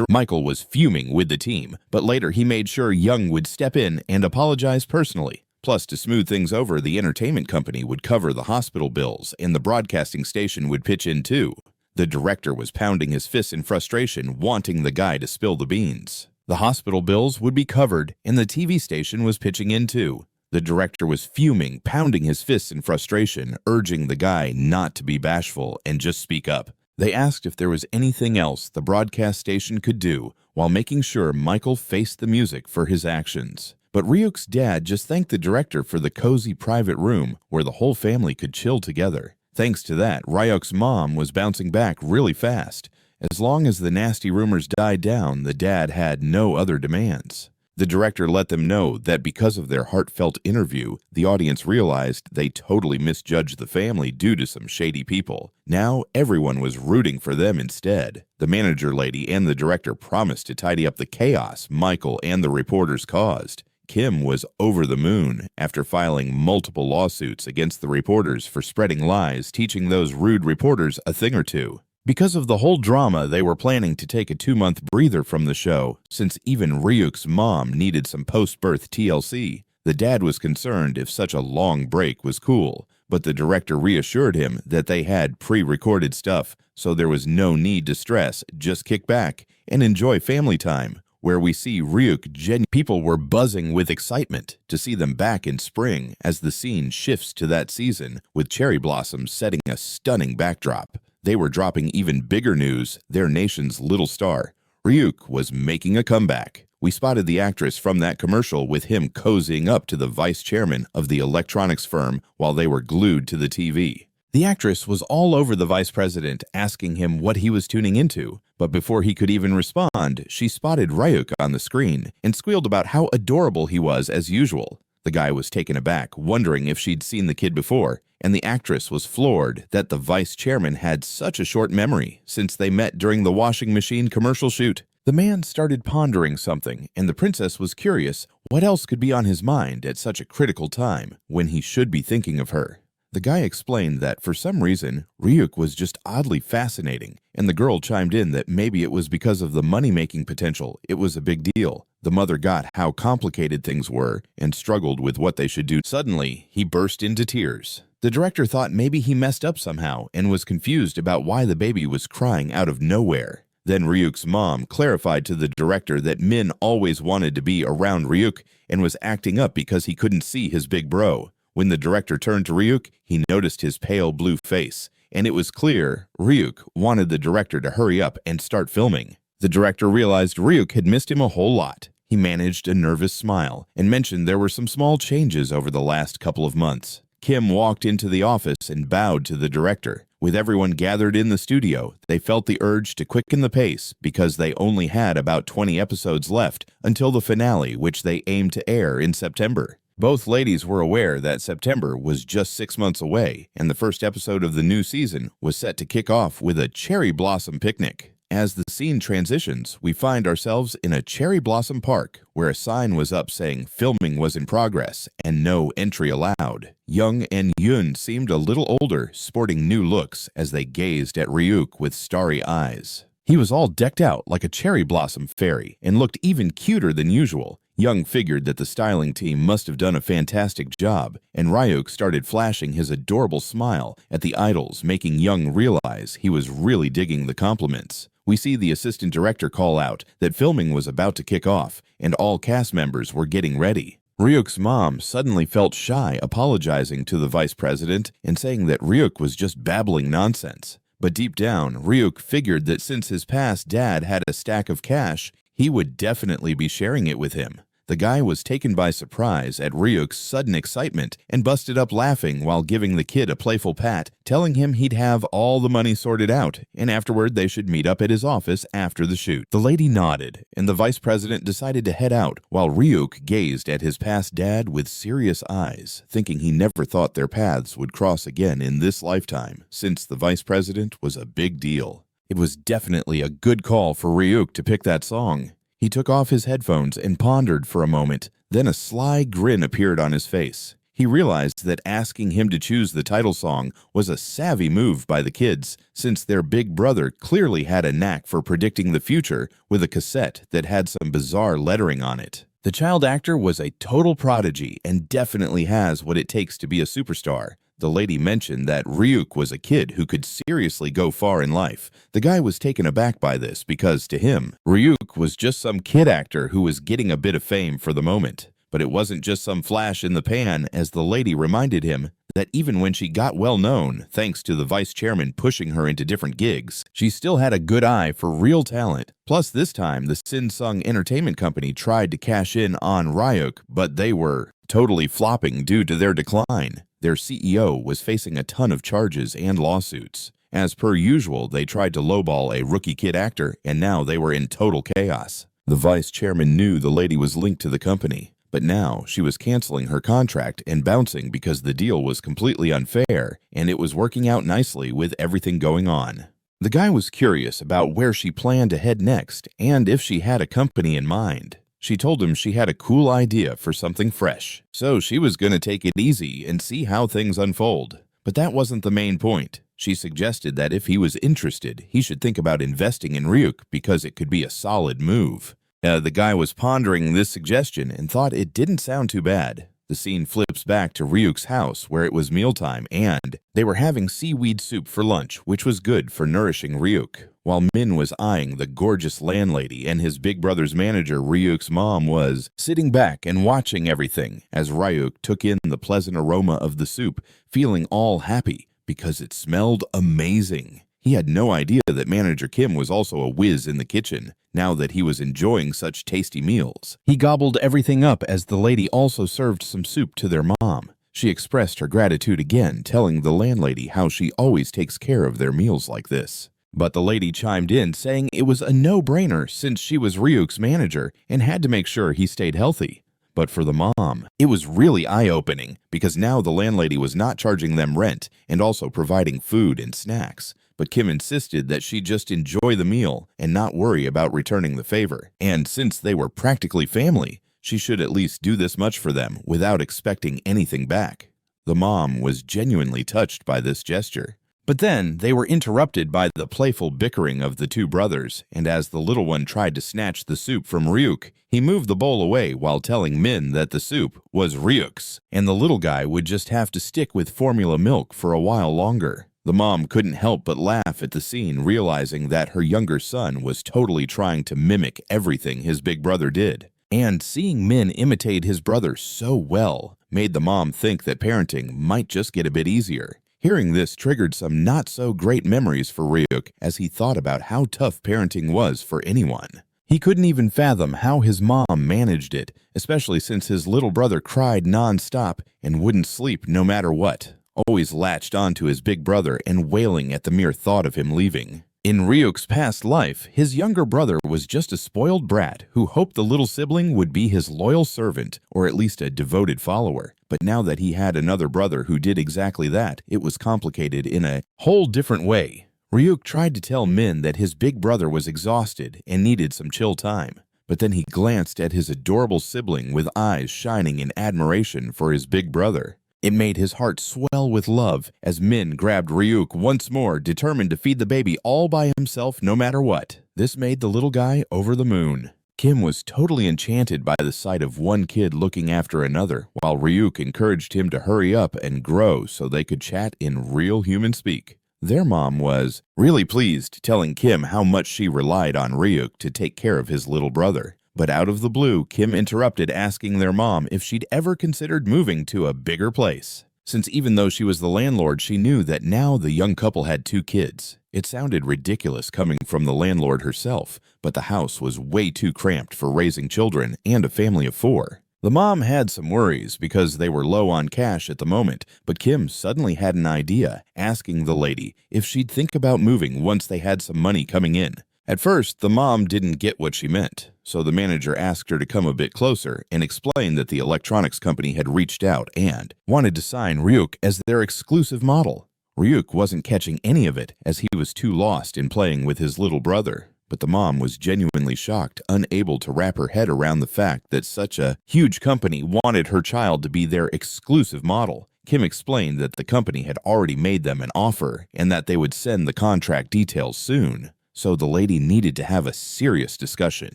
Michael was fuming with the team, but later he made sure Young would step in and apologize personally. Plus, to smooth things over, the entertainment company would cover the hospital bills, and the broadcasting station would pitch in too. The director was pounding his fists in frustration, wanting the guy to spill the beans. The hospital bills would be covered, and the TV station was pitching in too. The director was fuming, pounding his fists in frustration, urging the guy not to be bashful and just speak up. They asked if there was anything else the broadcast station could do while making sure Michael faced the music for his actions. But Ryuk's dad just thanked the director for the cozy private room where the whole family could chill together. Thanks to that, Ryuk's mom was bouncing back really fast. As long as the nasty rumors died down, the dad had no other demands. The director let them know that because of their heartfelt interview, the audience realized they totally misjudged the family due to some shady people. Now everyone was rooting for them instead. The manager lady and the director promised to tidy up the chaos Michael and the reporters caused. Kim was over the moon after filing multiple lawsuits against the reporters for spreading lies, teaching those rude reporters a thing or two. Because of the whole drama, they were planning to take a 2-month breather from the show, since even Ryuk's mom needed some post-birth TLC. The dad was concerned if such a long break was cool, but the director reassured him that they had pre-recorded stuff, so there was no need to stress, just kick back and enjoy family time, where we see Ryuk people were buzzing with excitement to see them back in spring as the scene shifts to that season, with cherry blossoms setting a stunning backdrop. They were dropping even bigger news, their nation's little star, Ryuk, was making a comeback. We spotted the actress from that commercial with him cozying up to the vice chairman of the electronics firm while they were glued to the TV. The actress was all over the vice president, asking him what he was tuning into, but before he could even respond, she spotted Ryuk on the screen and squealed about how adorable he was as usual. The guy was taken aback, wondering if she'd seen the kid before, and the actress was floored that the vice chairman had such a short memory since they met during the washing machine commercial shoot. The man started pondering something, and the princess was curious what else could be on his mind at such a critical time when he should be thinking of her. The guy explained that for some reason, Ryuk was just oddly fascinating, and the girl chimed in that maybe it was because of the money-making potential. It was a big deal. The mother got how complicated things were and struggled with what they should do. Suddenly, he burst into tears. The director thought maybe he messed up somehow and was confused about why the baby was crying out of nowhere. Then Ryuk's mom clarified to the director that Min always wanted to be around Ryuk and was acting up because he couldn't see his big bro. When the director turned to Ryuk, he noticed his pale blue face, and it was clear Ryuk wanted the director to hurry up and start filming. The director realized Ryuk had missed him a whole lot. He managed a nervous smile and mentioned there were some small changes over the last couple of months. Kim walked into the office and bowed to the director. With everyone gathered in the studio, they felt the urge to quicken the pace because they only had about 20 episodes left until the finale, which they aimed to air in September. Both ladies were aware that September was just 6 months away, and the first episode of the new season was set to kick off with a cherry blossom picnic. As the scene transitions, we find ourselves in a cherry blossom park where a sign was up saying filming was in progress and no entry allowed. Young and Yoon seemed a little older, sporting new looks as they gazed at Ryuk with starry eyes. He was all decked out like a cherry blossom fairy and looked even cuter than usual. Young figured that the styling team must have done a fantastic job, and Ryuk started flashing his adorable smile at the idols, making Young realize he was really digging the compliments. We see the assistant director call out that filming was about to kick off, and all cast members were getting ready. Ryuk's mom suddenly felt shy, apologizing to the vice president and saying that Ryuk was just babbling nonsense. But deep down, Ryuk figured that since his past dad had a stack of cash, he would definitely be sharing it with him. The guy was taken by surprise at Ryuk's sudden excitement and busted up laughing while giving the kid a playful pat, telling him he'd have all the money sorted out, and afterward they should meet up at his office after the shoot. The lady nodded, and the vice president decided to head out while Ryuk gazed at his past dad with serious eyes, thinking he never thought their paths would cross again in this lifetime, since the vice president was a big deal. It was definitely a good call for Ryuk to pick that song. He took off his headphones and pondered for a moment. Then a sly grin appeared on his face. He realized that asking him to choose the title song was a savvy move by the kids, since their big brother clearly had a knack for predicting the future with a cassette that had some bizarre lettering on it. The child actor was a total prodigy and definitely has what it takes to be a superstar. The lady mentioned that Ryuk was a kid who could seriously go far in life. The guy was taken aback by this because, to him, Ryuk was just some kid actor who was getting a bit of fame for the moment. But it wasn't just some flash in the pan, as the lady reminded him that even when she got well known, thanks to the vice chairman pushing her into different gigs, she still had a good eye for real talent. Plus, this time, the Shin-Sung Entertainment Company tried to cash in on Ryuk, but they were totally flopping due to their decline. Their CEO was facing a ton of charges and lawsuits. As per usual, they tried to lowball a rookie kid actor, and now they were in total chaos. The vice chairman knew the lady was linked to the company, but now she was canceling her contract and bouncing because the deal was completely unfair, and it was working out nicely with everything going on. The guy was curious about where she planned to head next and if she had a company in mind. She told him she had a cool idea for something fresh, so she was going to take it easy and see how things unfold. But that wasn't the main point. She suggested that if he was interested, he should think about investing in Ryuk because it could be a solid move. The guy was pondering this suggestion and thought it didn't sound too bad. The scene flips back to Ryuk's house where it was mealtime and they were having seaweed soup for lunch, which was good for nourishing Ryuk. While Min was eyeing the gorgeous landlady and his big brother's manager, Ryuk's mom was sitting back and watching everything as Ryuk took in the pleasant aroma of the soup, feeling all happy because it smelled amazing. He had no idea that Manager Kim was also a whiz in the kitchen, now that he was enjoying such tasty meals. He gobbled everything up as the lady also served some soup to their mom. She expressed her gratitude again, telling the landlady how she always takes care of their meals like this. But the lady chimed in, saying it was a no-brainer since she was Ryuk's manager and had to make sure he stayed healthy. But for the mom, it was really eye-opening because now the landlady was not charging them rent and also providing food and snacks. But Kim insisted that she just enjoy the meal and not worry about returning the favor. And since they were practically family, she should at least do this much for them without expecting anything back. The mom was genuinely touched by this gesture. But then they were interrupted by the playful bickering of the two brothers, and as the little one tried to snatch the soup from Ryuk, he moved the bowl away while telling Min that the soup was Ryuk's, and the little guy would just have to stick with formula milk for a while longer. The mom couldn't help but laugh at the scene, realizing that her younger son was totally trying to mimic everything his big brother did. And seeing Min imitate his brother so well made the mom think that parenting might just get a bit easier. Hearing this triggered some not-so-great memories for Ryuk as he thought about how tough parenting was for anyone. He couldn't even fathom how his mom managed it, especially since his little brother cried non-stop and wouldn't sleep no matter what, always latched onto his big brother and wailing at the mere thought of him leaving. In Ryuk's past life, his younger brother was just a spoiled brat who hoped the little sibling would be his loyal servant or at least a devoted follower. But now that he had another brother who did exactly that, it was complicated in a whole different way. Ryuk tried to tell Min that his big brother was exhausted and needed some chill time. But then he glanced at his adorable sibling with eyes shining in admiration for his big brother. It made his heart swell with love as Min grabbed Ryuk once more, determined to feed the baby all by himself no matter what. This made the little guy over the moon. Kim was totally enchanted by the sight of one kid looking after another, while Ryuk encouraged him to hurry up and grow so they could chat in real human speak. Their mom was really pleased, telling Kim how much she relied on Ryuk to take care of his little brother. But out of the blue, Kim interrupted, asking their mom if she'd ever considered moving to a bigger place. Since even though she was the landlord, she knew that now the young couple had 2 kids. It sounded ridiculous coming from the landlord herself, but the house was way too cramped for raising children and a family of 4. The mom had some worries because they were low on cash at the moment, but Kim suddenly had an idea, asking the lady if she'd think about moving once they had some money coming in. At first, the mom didn't get what she meant, so the manager asked her to come a bit closer and explain that the electronics company had reached out and wanted to sign Ryuk as their exclusive model. Ryuk wasn't catching any of it as he was too lost in playing with his little brother, but the mom was genuinely shocked, unable to wrap her head around the fact that such a huge company wanted her child to be their exclusive model. Kim explained that the company had already made them an offer and that they would send the contract details soon. So the lady needed to have a serious discussion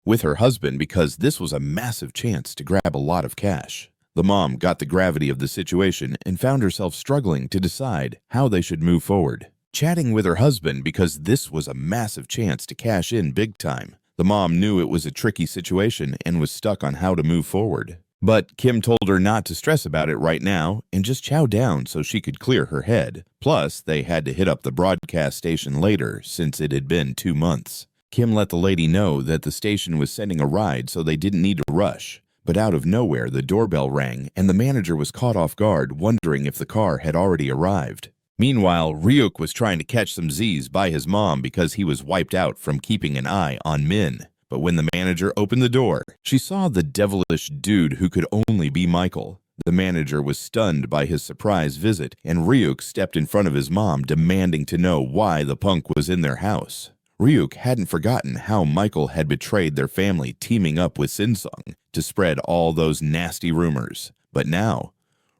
with her husband because this was a massive chance to grab a lot of cash. The mom got the gravity of the situation and found herself struggling to decide how they should move forward. Chatting with her husband because this was a massive chance to cash in big time. The mom knew it was a tricky situation and was stuck on how to move forward. But Kim told her not to stress about it right now and just chow down so she could clear her head. Plus, they had to hit up the broadcast station later since it had been 2 months. Kim let the lady know that the station was sending a ride so they didn't need to rush. But out of nowhere, the doorbell rang and the manager was caught off guard, wondering if the car had already arrived. Meanwhile, Ryuk was trying to catch some Z's by his mom because he was wiped out from keeping an eye on Min. But when the manager opened the door, she saw the devilish dude who could only be Michael. The manager was stunned by his surprise visit, and Ryuk stepped in front of his mom, demanding to know why the punk was in their house. Ryuk hadn't forgotten how Michael had betrayed their family, teaming up with Sinsung to spread all those nasty rumors. But now,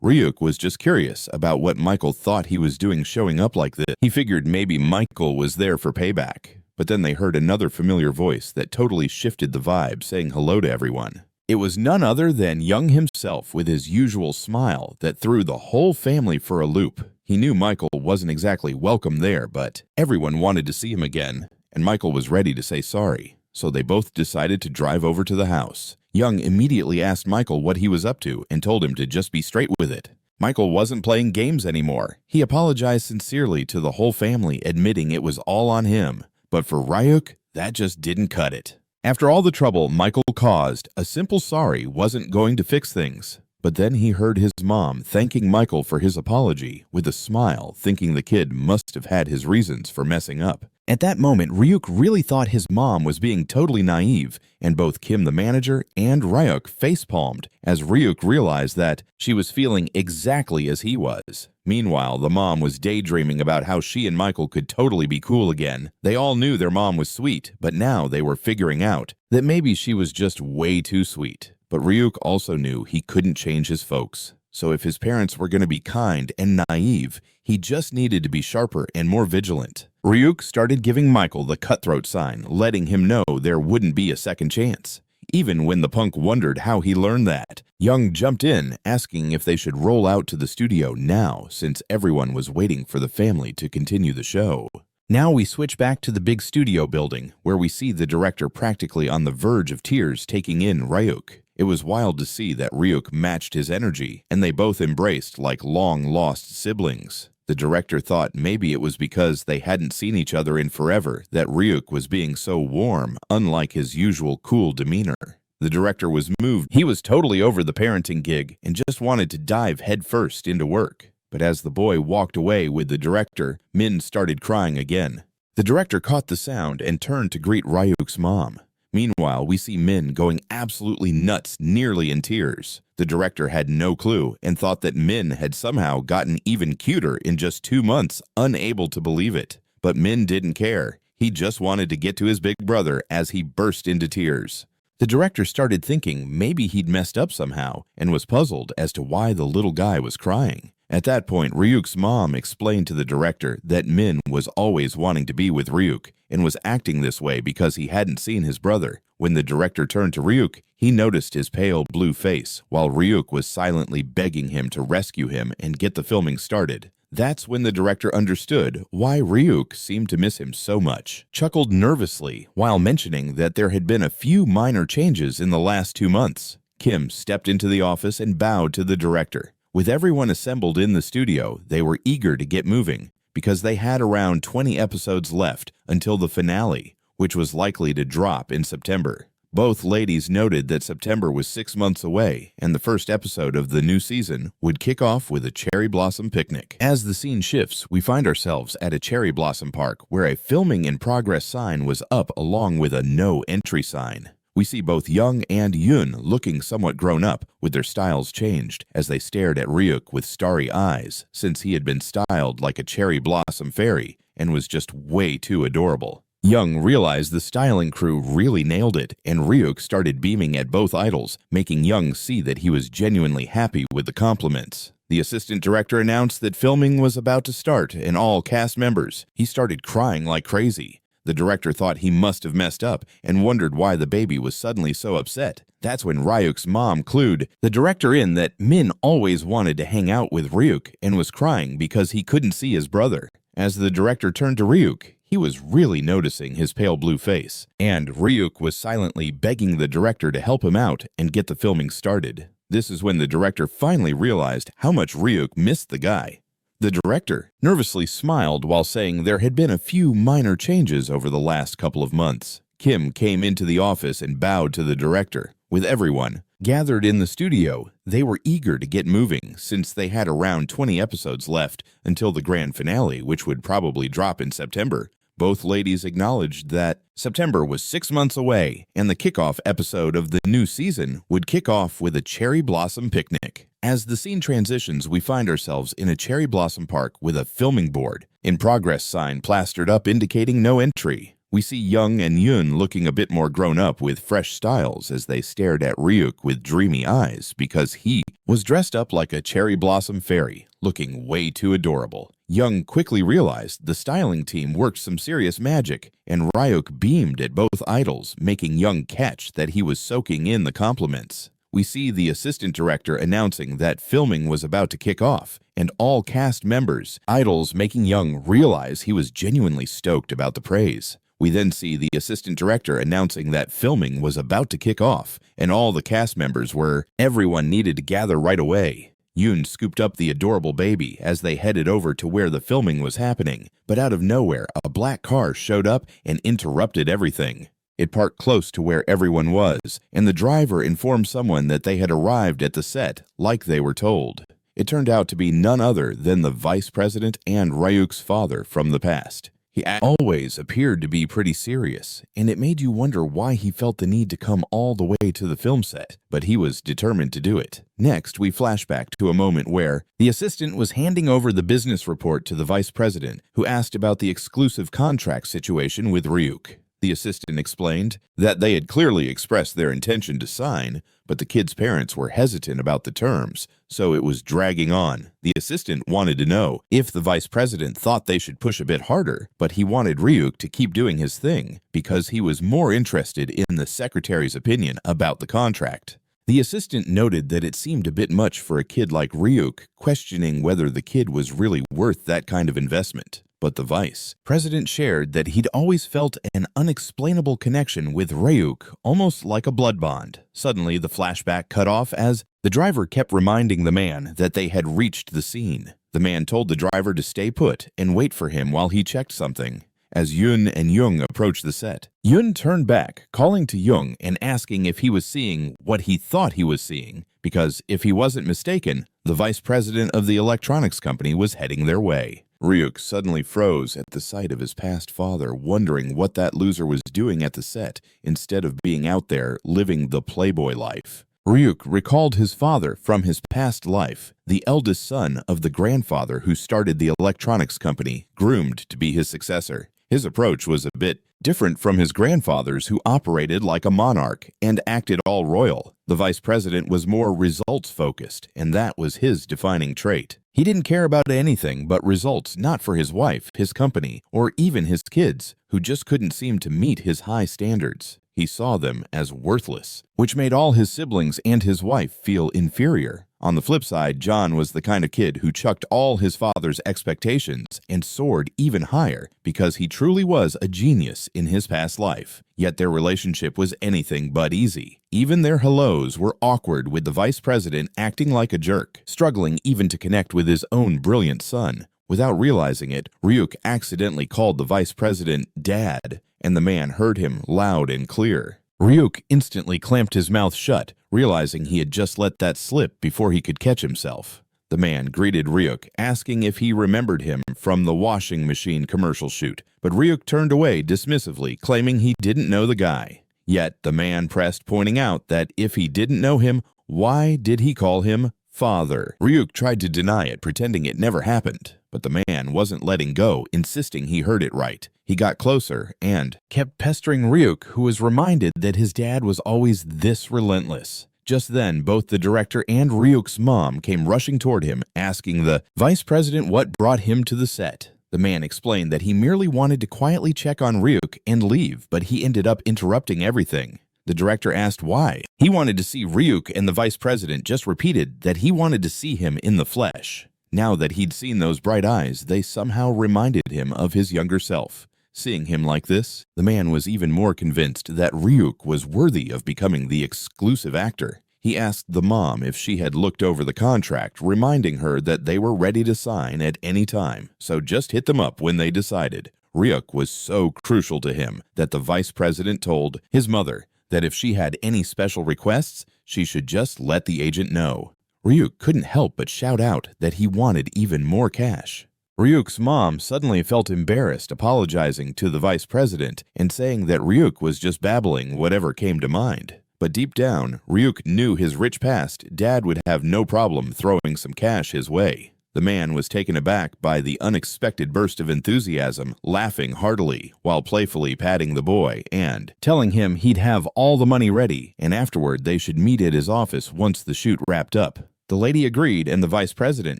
Ryuk was just curious about what Michael thought he was doing showing up like this. He figured maybe Michael was there for payback. But then they heard another familiar voice that totally shifted the vibe, saying hello to everyone. It was none other than Young himself with his usual smile that threw the whole family for a loop. He knew Michael wasn't exactly welcome there, but everyone wanted to see him again, and Michael was ready to say sorry. So they both decided to drive over to the house. Young immediately asked Michael what he was up to and told him to just be straight with it. Michael wasn't playing games anymore. He apologized sincerely to the whole family, admitting it was all on him. But for Ryuk, that just didn't cut it. After all the trouble Michael caused, a simple sorry wasn't going to fix things. But then he heard his mom thanking Michael for his apology with a smile, thinking the kid must have had his reasons for messing up. At that moment, Ryuk really thought his mom was being totally naive, and both Kim the manager and Ryuk facepalmed as Ryuk realized that she was feeling exactly as he was. Meanwhile, the mom was daydreaming about how she and Michael could totally be cool again. They all knew their mom was sweet, but now they were figuring out that maybe she was just way too sweet. But Ryuk also knew he couldn't change his folks. So if his parents were going to be kind and naive, he just needed to be sharper and more vigilant. Ryuk started giving Michael the cutthroat sign, letting him know there wouldn't be a second chance. Even when the punk wondered how he learned that, Young jumped in, asking if they should roll out to the studio now, since everyone was waiting for the family to continue the show. Now we switch back to the big studio building, where we see the director practically on the verge of tears taking in Ryuk. It was wild to see that Ryuk matched his energy, and they both embraced like long-lost siblings. The director thought maybe it was because they hadn't seen each other in forever that Ryuk was being so warm, unlike his usual cool demeanor. The director was moved. He was totally over the parenting gig and just wanted to dive headfirst into work. But as the boy walked away with the director, Min started crying again. The director caught the sound and turned to greet Ryuk's mom. Meanwhile, we see Min going absolutely nuts, nearly in tears. The director had no clue and thought that Min had somehow gotten even cuter in just 2 months, unable to believe it. But Min didn't care. He just wanted to get to his big brother as he burst into tears. The director started thinking maybe he'd messed up somehow and was puzzled as to why the little guy was crying. At that point, Ryuk's mom explained to the director that Min was always wanting to be with Ryuk and was acting this way because he hadn't seen his brother. When the director turned to Ryuk, he noticed his pale blue face while Ryuk was silently begging him to rescue him and get the filming started. That's when the director understood why Ryuk seemed to miss him so much, chuckled nervously while mentioning that there had been a few minor changes in the last 2 months. Kim stepped into the office and bowed to the director. With everyone assembled in the studio, they were eager to get moving because they had around 20 episodes left until the finale, which was likely to drop in September. Both ladies noted that September was 6 months away, and the first episode of the new season would kick off with a cherry blossom picnic. As the scene shifts, we find ourselves at a cherry blossom park where a filming in progress sign was up along with a no entry sign. We see both Young and Yun looking somewhat grown up, with their styles changed as they stared at Ryuk with starry eyes, since he had been styled like a cherry blossom fairy and was just way too adorable. Young realized the styling crew really nailed it, and Ryuk started beaming at both idols, making Young see that he was genuinely happy with the compliments. The assistant director announced that filming was about to start, and all cast members. He started crying like crazy. The director thought he must have messed up and wondered why the baby was suddenly so upset. That's when Ryuk's mom clued the director in that Min always wanted to hang out with Ryuk and was crying because he couldn't see his brother. As the director turned to Ryuk, he was really noticing his pale blue face, and Ryuk was silently begging the director to help him out and get the filming started. This is when the director finally realized how much Ryuk missed the guy. The director nervously smiled while saying there had been a few minor changes over the last couple of months. Kim came into the office and bowed to the director. With everyone gathered in the studio, they were eager to get moving since they had around 20 episodes left until the grand finale, which would probably drop in September. Both ladies acknowledged that September was 6 months away, and the kickoff episode of the new season would kick off with a cherry blossom picnic. As the scene transitions, we find ourselves in a cherry blossom park with a filming board, in progress sign plastered up indicating no entry. We see Young and Yoon looking a bit more grown up with fresh styles as they stared at Ryuk with dreamy eyes because he was dressed up like a cherry blossom fairy, looking way too adorable. Young quickly realized the styling team worked some serious magic, and Ryuk beamed at both idols, making Young catch that he was soaking in the compliments. We see the assistant director announcing that filming was about to kick off, and all cast members, idols, making Young realize he was genuinely stoked about the praise. We then see the assistant director announcing that filming was about to kick off, and all the cast members were, everyone needed to gather right away. Yoon scooped up the adorable baby as they headed over to where the filming was happening, but out of nowhere, a black car showed up and interrupted everything. It parked close to where everyone was, and the driver informed someone that they had arrived at the set like they were told. It turned out to be none other than the vice president and Ryuk's father from the past. He always appeared to be pretty serious, and it made you wonder why he felt the need to come all the way to the film set, but he was determined to do it. Next, we flash back to a moment where the assistant was handing over the business report to the vice president, who asked about the exclusive contract situation with Ryuk. The assistant explained that they had clearly expressed their intention to sign, but the kid's parents were hesitant about the terms, so it was dragging on. The assistant wanted to know if the vice president thought they should push a bit harder, but he wanted Ryuk to keep doing his thing because he was more interested in the secretary's opinion about the contract. The assistant noted that it seemed a bit much for a kid like Ryuk, questioning whether the kid was really worth that kind of investment. But the vice president shared that he'd always felt an unexplainable connection with Ryuk, almost like a blood bond. Suddenly, the flashback cut off as the driver kept reminding the man that they had reached the scene. The man told the driver to stay put and wait for him while he checked something. As Yoon and Young approached the set, Yoon turned back, calling to Young and asking if he was seeing what he thought he was seeing, because if he wasn't mistaken, the vice president of the electronics company was heading their way. Ryuk suddenly froze at the sight of his past father, wondering what that loser was doing at the set instead of being out there living the playboy life. Ryuk recalled his father from his past life, the eldest son of the grandfather who started the electronics company, groomed to be his successor. His approach was a bit different from his grandfather's, who operated like a monarch and acted all royal. The vice president was more results-focused, and that was his defining trait. He didn't care about anything but results, not for his wife, his company, or even his kids, who just couldn't seem to meet his high standards. He saw them as worthless, which made all his siblings and his wife feel inferior. On the flip side, John was the kind of kid who chucked all his father's expectations and soared even higher because he truly was a genius in his past life. Yet their relationship was anything but easy. Even their hellos were awkward, with the vice president acting like a jerk, struggling even to connect with his own brilliant son. Without realizing it, Ryuk accidentally called the vice president Dad, and the man heard him loud and clear. Ryuk instantly clamped his mouth shut, realizing he had just let that slip before he could catch himself. The man greeted Ryuk, asking if he remembered him from the washing machine commercial shoot, but Ryuk turned away dismissively, claiming he didn't know the guy. Yet the man pressed, pointing out that if he didn't know him, why did he call him father? Ryuk tried to deny it, pretending it never happened, but the man wasn't letting go, insisting he heard it right. He got closer and kept pestering Ryuk, who was reminded that his dad was always this relentless. Just then, both the director and Ryuk's mom came rushing toward him, asking the vice president what brought him to the set. The man explained that he merely wanted to quietly check on Ryuk and leave, but he ended up interrupting everything. The director asked why. He wanted to see Ryuk, and the vice president just repeated that he wanted to see him in the flesh. Now that he'd seen those bright eyes, they somehow reminded him of his younger self. Seeing him like this, the man was even more convinced that Ryuk was worthy of becoming the exclusive actor. He asked the mom if she had looked over the contract, reminding her that they were ready to sign at any time, so just hit them up when they decided. Ryuk was so crucial to him that the vice president told his mother that if she had any special requests, she should just let the agent know. Ryuk couldn't help but shout out that he wanted even more cash. Ryuk's mom suddenly felt embarrassed, apologizing to the vice president and saying that Ryuk was just babbling whatever came to mind. But deep down, Ryuk knew his rich past. Dad would have no problem throwing some cash his way. The man was taken aback by the unexpected burst of enthusiasm, laughing heartily while playfully patting the boy and telling him he'd have all the money ready, and afterward they should meet at his office once the shoot wrapped up. The lady agreed, and the vice president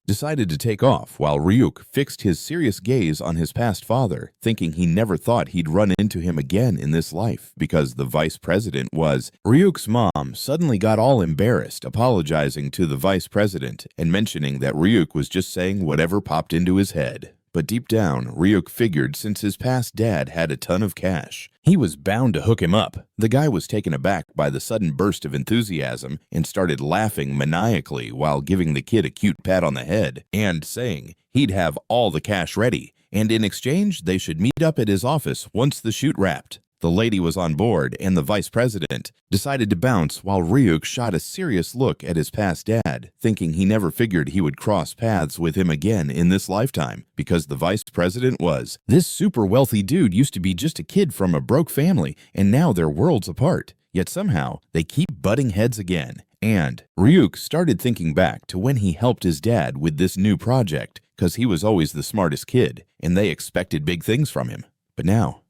decided to take off while Ryuk fixed his serious gaze on his past father, thinking he never thought he'd run into him again in this life because the vice president was. Ryuk's mom suddenly got all embarrassed, apologizing to the vice president and mentioning that Ryuk was just saying whatever popped into his head. But deep down, Ryuk figured since his past dad had a ton of cash, he was bound to hook him up. The guy was taken aback by the sudden burst of enthusiasm and started laughing maniacally while giving the kid a cute pat on the head and saying he'd have all the cash ready, and in exchange they should meet up at his office once the shoot wrapped. The lady was on board, and the vice president decided to bounce while Ryuk shot a serious look at his past dad, thinking he never figured he would cross paths with him again in this lifetime, because the vice president was. This super wealthy dude used to be just a kid from a broke family, and now they're worlds apart. Yet somehow, they keep butting heads again. And Ryuk started thinking back to when he helped his dad with this new project, because he was always the smartest kid, and they expected big things from him. But now,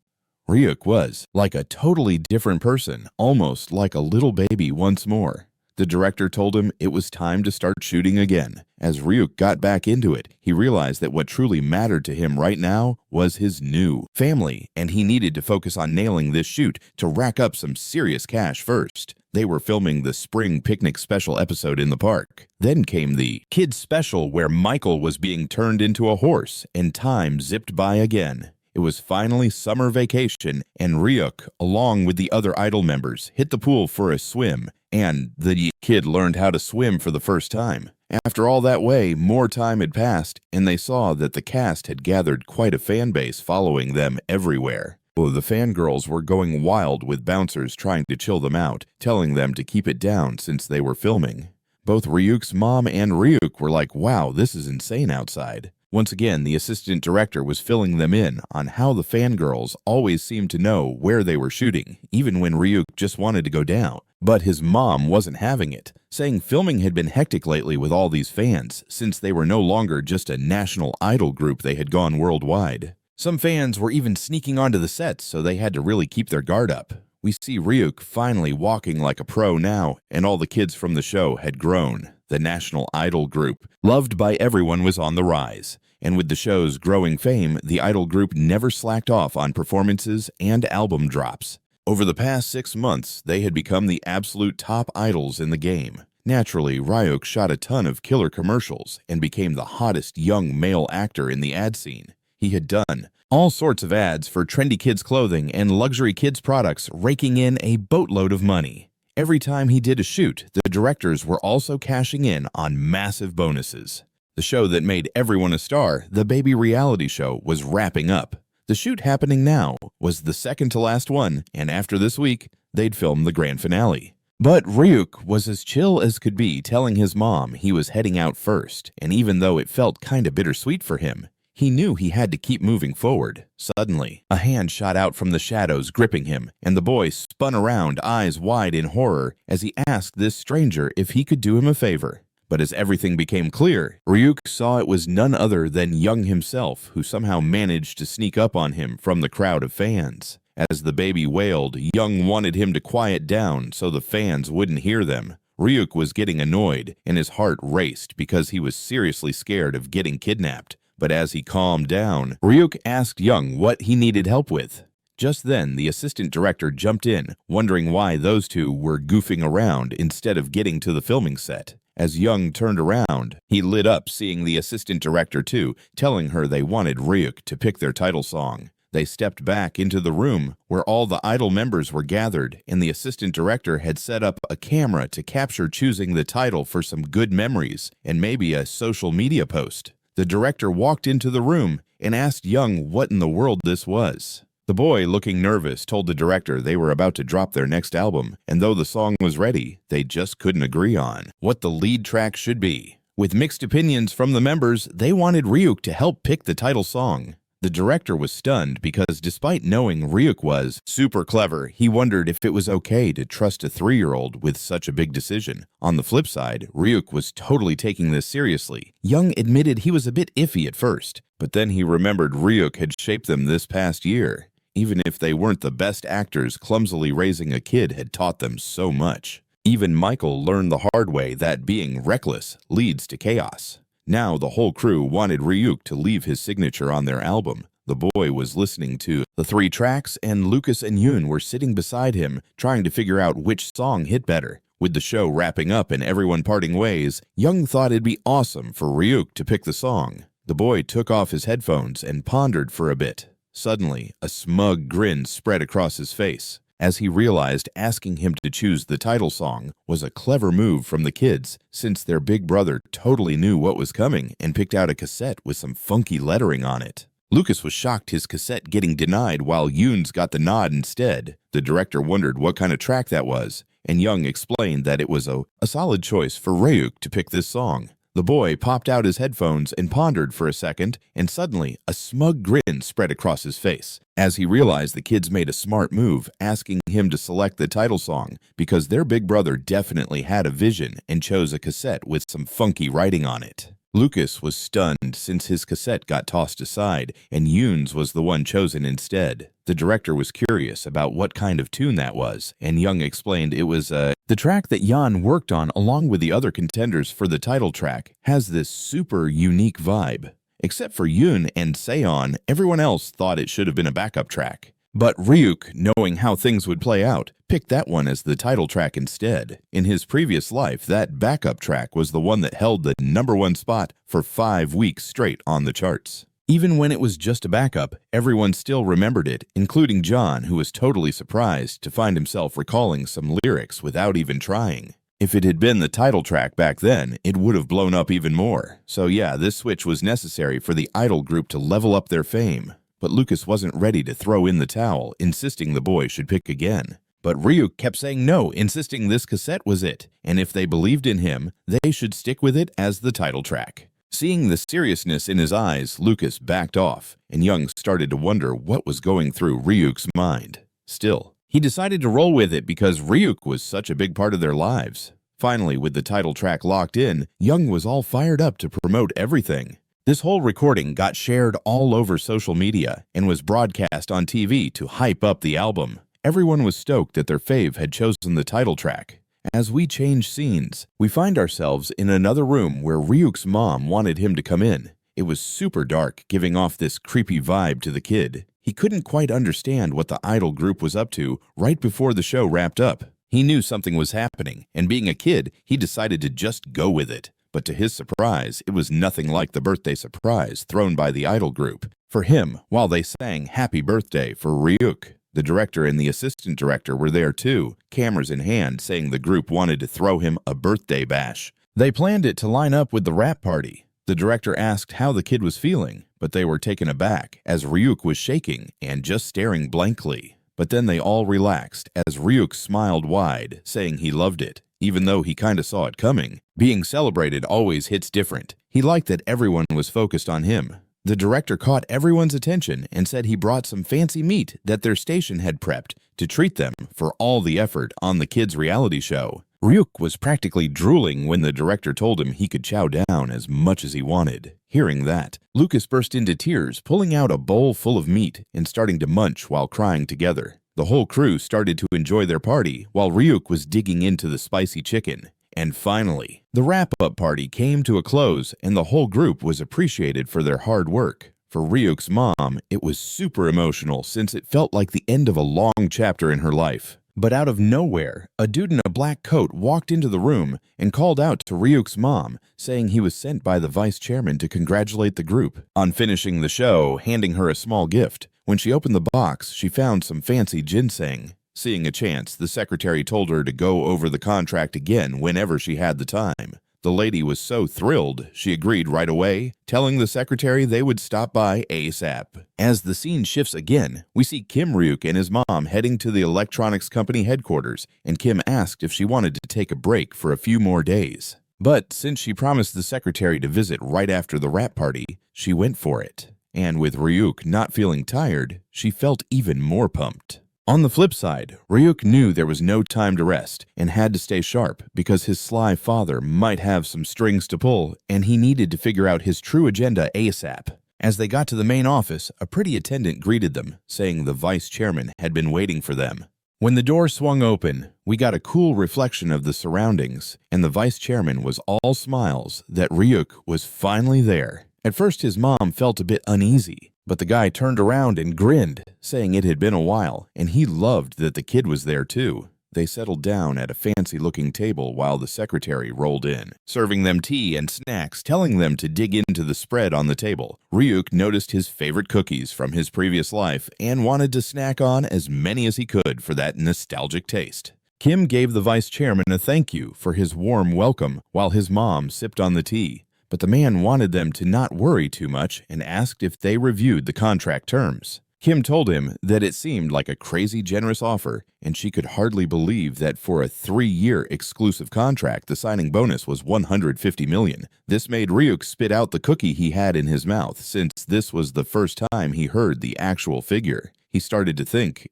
Ryuk was like a totally different person, almost like a little baby once more. The director told him it was time to start shooting again. As Ryuk got back into it, he realized that what truly mattered to him right now was his new family, and he needed to focus on nailing this shoot to rack up some serious cash first. They were filming the spring picnic special episode in the park. Then came the kids special where Michael was being turned into a horse, and time zipped by again. It was finally summer vacation, and Ryuk, along with the other idol members, hit the pool for a swim, and the kid learned how to swim for the first time. After all that way, more time had passed, and they saw that the cast had gathered quite a fan base following them everywhere. The fangirls were going wild with bouncers trying to chill them out, telling them to keep it down since they were filming. Both Ryuk's mom and Ryuk were like, wow, this is insane outside. Once again, the assistant director was filling them in on how the fangirls always seemed to know where they were shooting, even when Ryuk just wanted to go down. But his mom wasn't having it, saying filming had been hectic lately with all these fans, since they were no longer just a national idol group, they had gone worldwide. Some fans were even sneaking onto the sets, so they had to really keep their guard up. We see Ryuk finally walking like a pro now, and all the kids from the show had grown. The national idol group, loved by everyone, was on the rise. And with the show's growing fame, the idol group never slacked off on performances and album drops. Over the past 6 months, they had become the absolute top idols in the game. Naturally, Ryuk shot a ton of killer commercials and became the hottest young male actor in the ad scene. He had done all sorts of ads for trendy kids' clothing and luxury kids' products, raking in a boatload of money. Every time he did a shoot, the directors were also cashing in on massive bonuses. The show that made everyone a star, the baby reality show, was wrapping up. The shoot happening now was the second to last one, and after this week, they'd film the grand finale. But Ryuk was as chill as could be, telling his mom he was heading out first, and even though it felt kinda bittersweet for him, he knew he had to keep moving forward. Suddenly, a hand shot out from the shadows, gripping him, and the boy spun around, eyes wide in horror, as he asked this stranger if he could do him a favor. But as everything became clear, Ryuk saw it was none other than Young himself, who somehow managed to sneak up on him from the crowd of fans. As the baby wailed, Young wanted him to quiet down so the fans wouldn't hear them. Ryuk was getting annoyed, and his heart raced because he was seriously scared of getting kidnapped. But as he calmed down, Ryuk asked Young what he needed help with. Just then, the assistant director jumped in, wondering why those two were goofing around instead of getting to the filming set. As Young turned around, he lit up seeing the assistant director too, telling her they wanted Ryuk to pick their title song. They stepped back into the room where all the idol members were gathered, and the assistant director had set up a camera to capture choosing the title for some good memories and maybe a social media post. The director walked into the room and asked Young what in the world this was. The boy, looking nervous, told the director they were about to drop their next album, and though the song was ready, they just couldn't agree on what the lead track should be. With mixed opinions from the members, they wanted Ryuk to help pick the title song. The director was stunned because despite knowing Ryuk was super clever, he wondered if it was okay to trust a 3-year-old with such a big decision. On the flip side, Ryuk was totally taking this seriously. Young admitted he was a bit iffy at first, but then he remembered Ryuk had shaped them this past year. Even if they weren't the best actors, clumsily raising a kid had taught them so much. Even Michael learned the hard way that being reckless leads to chaos. Now the whole crew wanted Ryuk to leave his signature on their album. The boy was listening to the 3 tracks, and Lucas and Yoon were sitting beside him, trying to figure out which song hit better. With the show wrapping up and everyone parting ways, Young thought it'd be awesome for Ryuk to pick the song. The boy took off his headphones and pondered for a bit. Suddenly, a smug grin spread across his face, as he realized asking him to choose the title song was a clever move from the kids, since their big brother totally knew what was coming and picked out a cassette with some funky lettering on it. Lucas was shocked his cassette getting denied while Yoon's got the nod instead. The director wondered what kind of track that was, and Young explained that it was a solid choice for Ryuk to pick this song. The boy popped out his headphones and pondered for a second, and suddenly a smug grin spread across his face as he realized the kids made a smart move asking him to select the title song because their big brother definitely had a vision and chose a cassette with some funky writing on it. Lucas was stunned since his cassette got tossed aside and Yoon's was the one chosen instead. The director was curious about what kind of tune that was, and Young explained it was the track that Yan worked on along with the other contenders for the title track has this super unique vibe. Except for Yoon and Seon, everyone else thought it should have been a backup track. But Ryuk, knowing how things would play out, picked that one as the title track instead. In his previous life, that backup track was the one that held the #1 spot for 5 weeks straight on the charts. Even when it was just a backup, everyone still remembered it, including John, who was totally surprised to find himself recalling some lyrics without even trying. If it had been the title track back then, it would have blown up even more. So yeah, this switch was necessary for the idol group to level up their fame. But Lucas wasn't ready to throw in the towel, insisting the boy should pick again. But Ryuk kept saying no, insisting this cassette was it, and if they believed in him, they should stick with it as the title track. Seeing the seriousness in his eyes, Lucas backed off, and Young started to wonder what was going through Ryuk's mind. Still, he decided to roll with it because Ryuk was such a big part of their lives. Finally, with the title track locked in, Young was all fired up to promote everything. This whole recording got shared all over social media and was broadcast on TV to hype up the album. Everyone was stoked that their fave had chosen the title track. As we change scenes, we find ourselves in another room where Ryuk's mom wanted him to come in. It was super dark, giving off this creepy vibe to the kid. He couldn't quite understand what the idol group was up to right before the show wrapped up. He knew something was happening, and being a kid, he decided to just go with it. But to his surprise, it was nothing like the birthday surprise thrown by the idol group. For him, while they sang Happy Birthday for Ryuk, the director and the assistant director were there too, cameras in hand, saying the group wanted to throw him a birthday bash. They planned it to line up with the rap party. The director asked how the kid was feeling, but they were taken aback as Ryuk was shaking and just staring blankly. But then they all relaxed as Ryuk smiled wide, saying he loved it. Even though he kinda saw it coming, being celebrated always hits different. He liked that everyone was focused on him. The director caught everyone's attention and said he brought some fancy meat that their station had prepped to treat them for all the effort on the kids' reality show. Ryuk was practically drooling when the director told him he could chow down as much as he wanted. Hearing that, Lucas burst into tears, pulling out a bowl full of meat and starting to munch while crying together. The whole crew started to enjoy their party while Ryuk was digging into the spicy chicken. And finally, the wrap-up party came to a close and the whole group was appreciated for their hard work. For Ryuk's mom, it was super emotional since it felt like the end of a long chapter in her life. But out of nowhere, a dude in a black coat walked into the room and called out to Ryuk's mom, saying he was sent by the vice chairman to congratulate the group on finishing the show, handing her a small gift. When she opened the box, she found some fancy ginseng. Seeing a chance, the secretary told her to go over the contract again whenever she had the time. The lady was so thrilled, she agreed right away, telling the secretary they would stop by ASAP. As the scene shifts again, we see Kim Ryuk and his mom heading to the electronics company headquarters, and Kim asked if she wanted to take a break for a few more days. But since she promised the secretary to visit right after the wrap party, she went for it. And with Ryuk not feeling tired, she felt even more pumped. On the flip side, Ryuk knew there was no time to rest and had to stay sharp because his sly father might have some strings to pull and he needed to figure out his true agenda ASAP. As they got to the main office, a pretty attendant greeted them, saying the vice chairman had been waiting for them. When the door swung open, we got a cool reflection of the surroundings, and the vice chairman was all smiles that Ryuk was finally there. At first, his mom felt a bit uneasy, but the guy turned around and grinned, saying it had been a while, and he loved that the kid was there too. They settled down at a fancy-looking table while the secretary rolled in, serving them tea and snacks, telling them to dig into the spread on the table. Ryuk noticed his favorite cookies from his previous life and wanted to snack on as many as he could for that nostalgic taste. Kim gave the vice chairman a thank you for his warm welcome while his mom sipped on the tea. But the man wanted them to not worry too much and asked if they reviewed the contract terms. Kim told him that it seemed like a crazy generous offer, and she could hardly believe that for a 3-year exclusive contract, the signing bonus was $150 million. This made Ryuk spit out the cookie he had in his mouth, since this was the first time he heard the actual figure. He started to think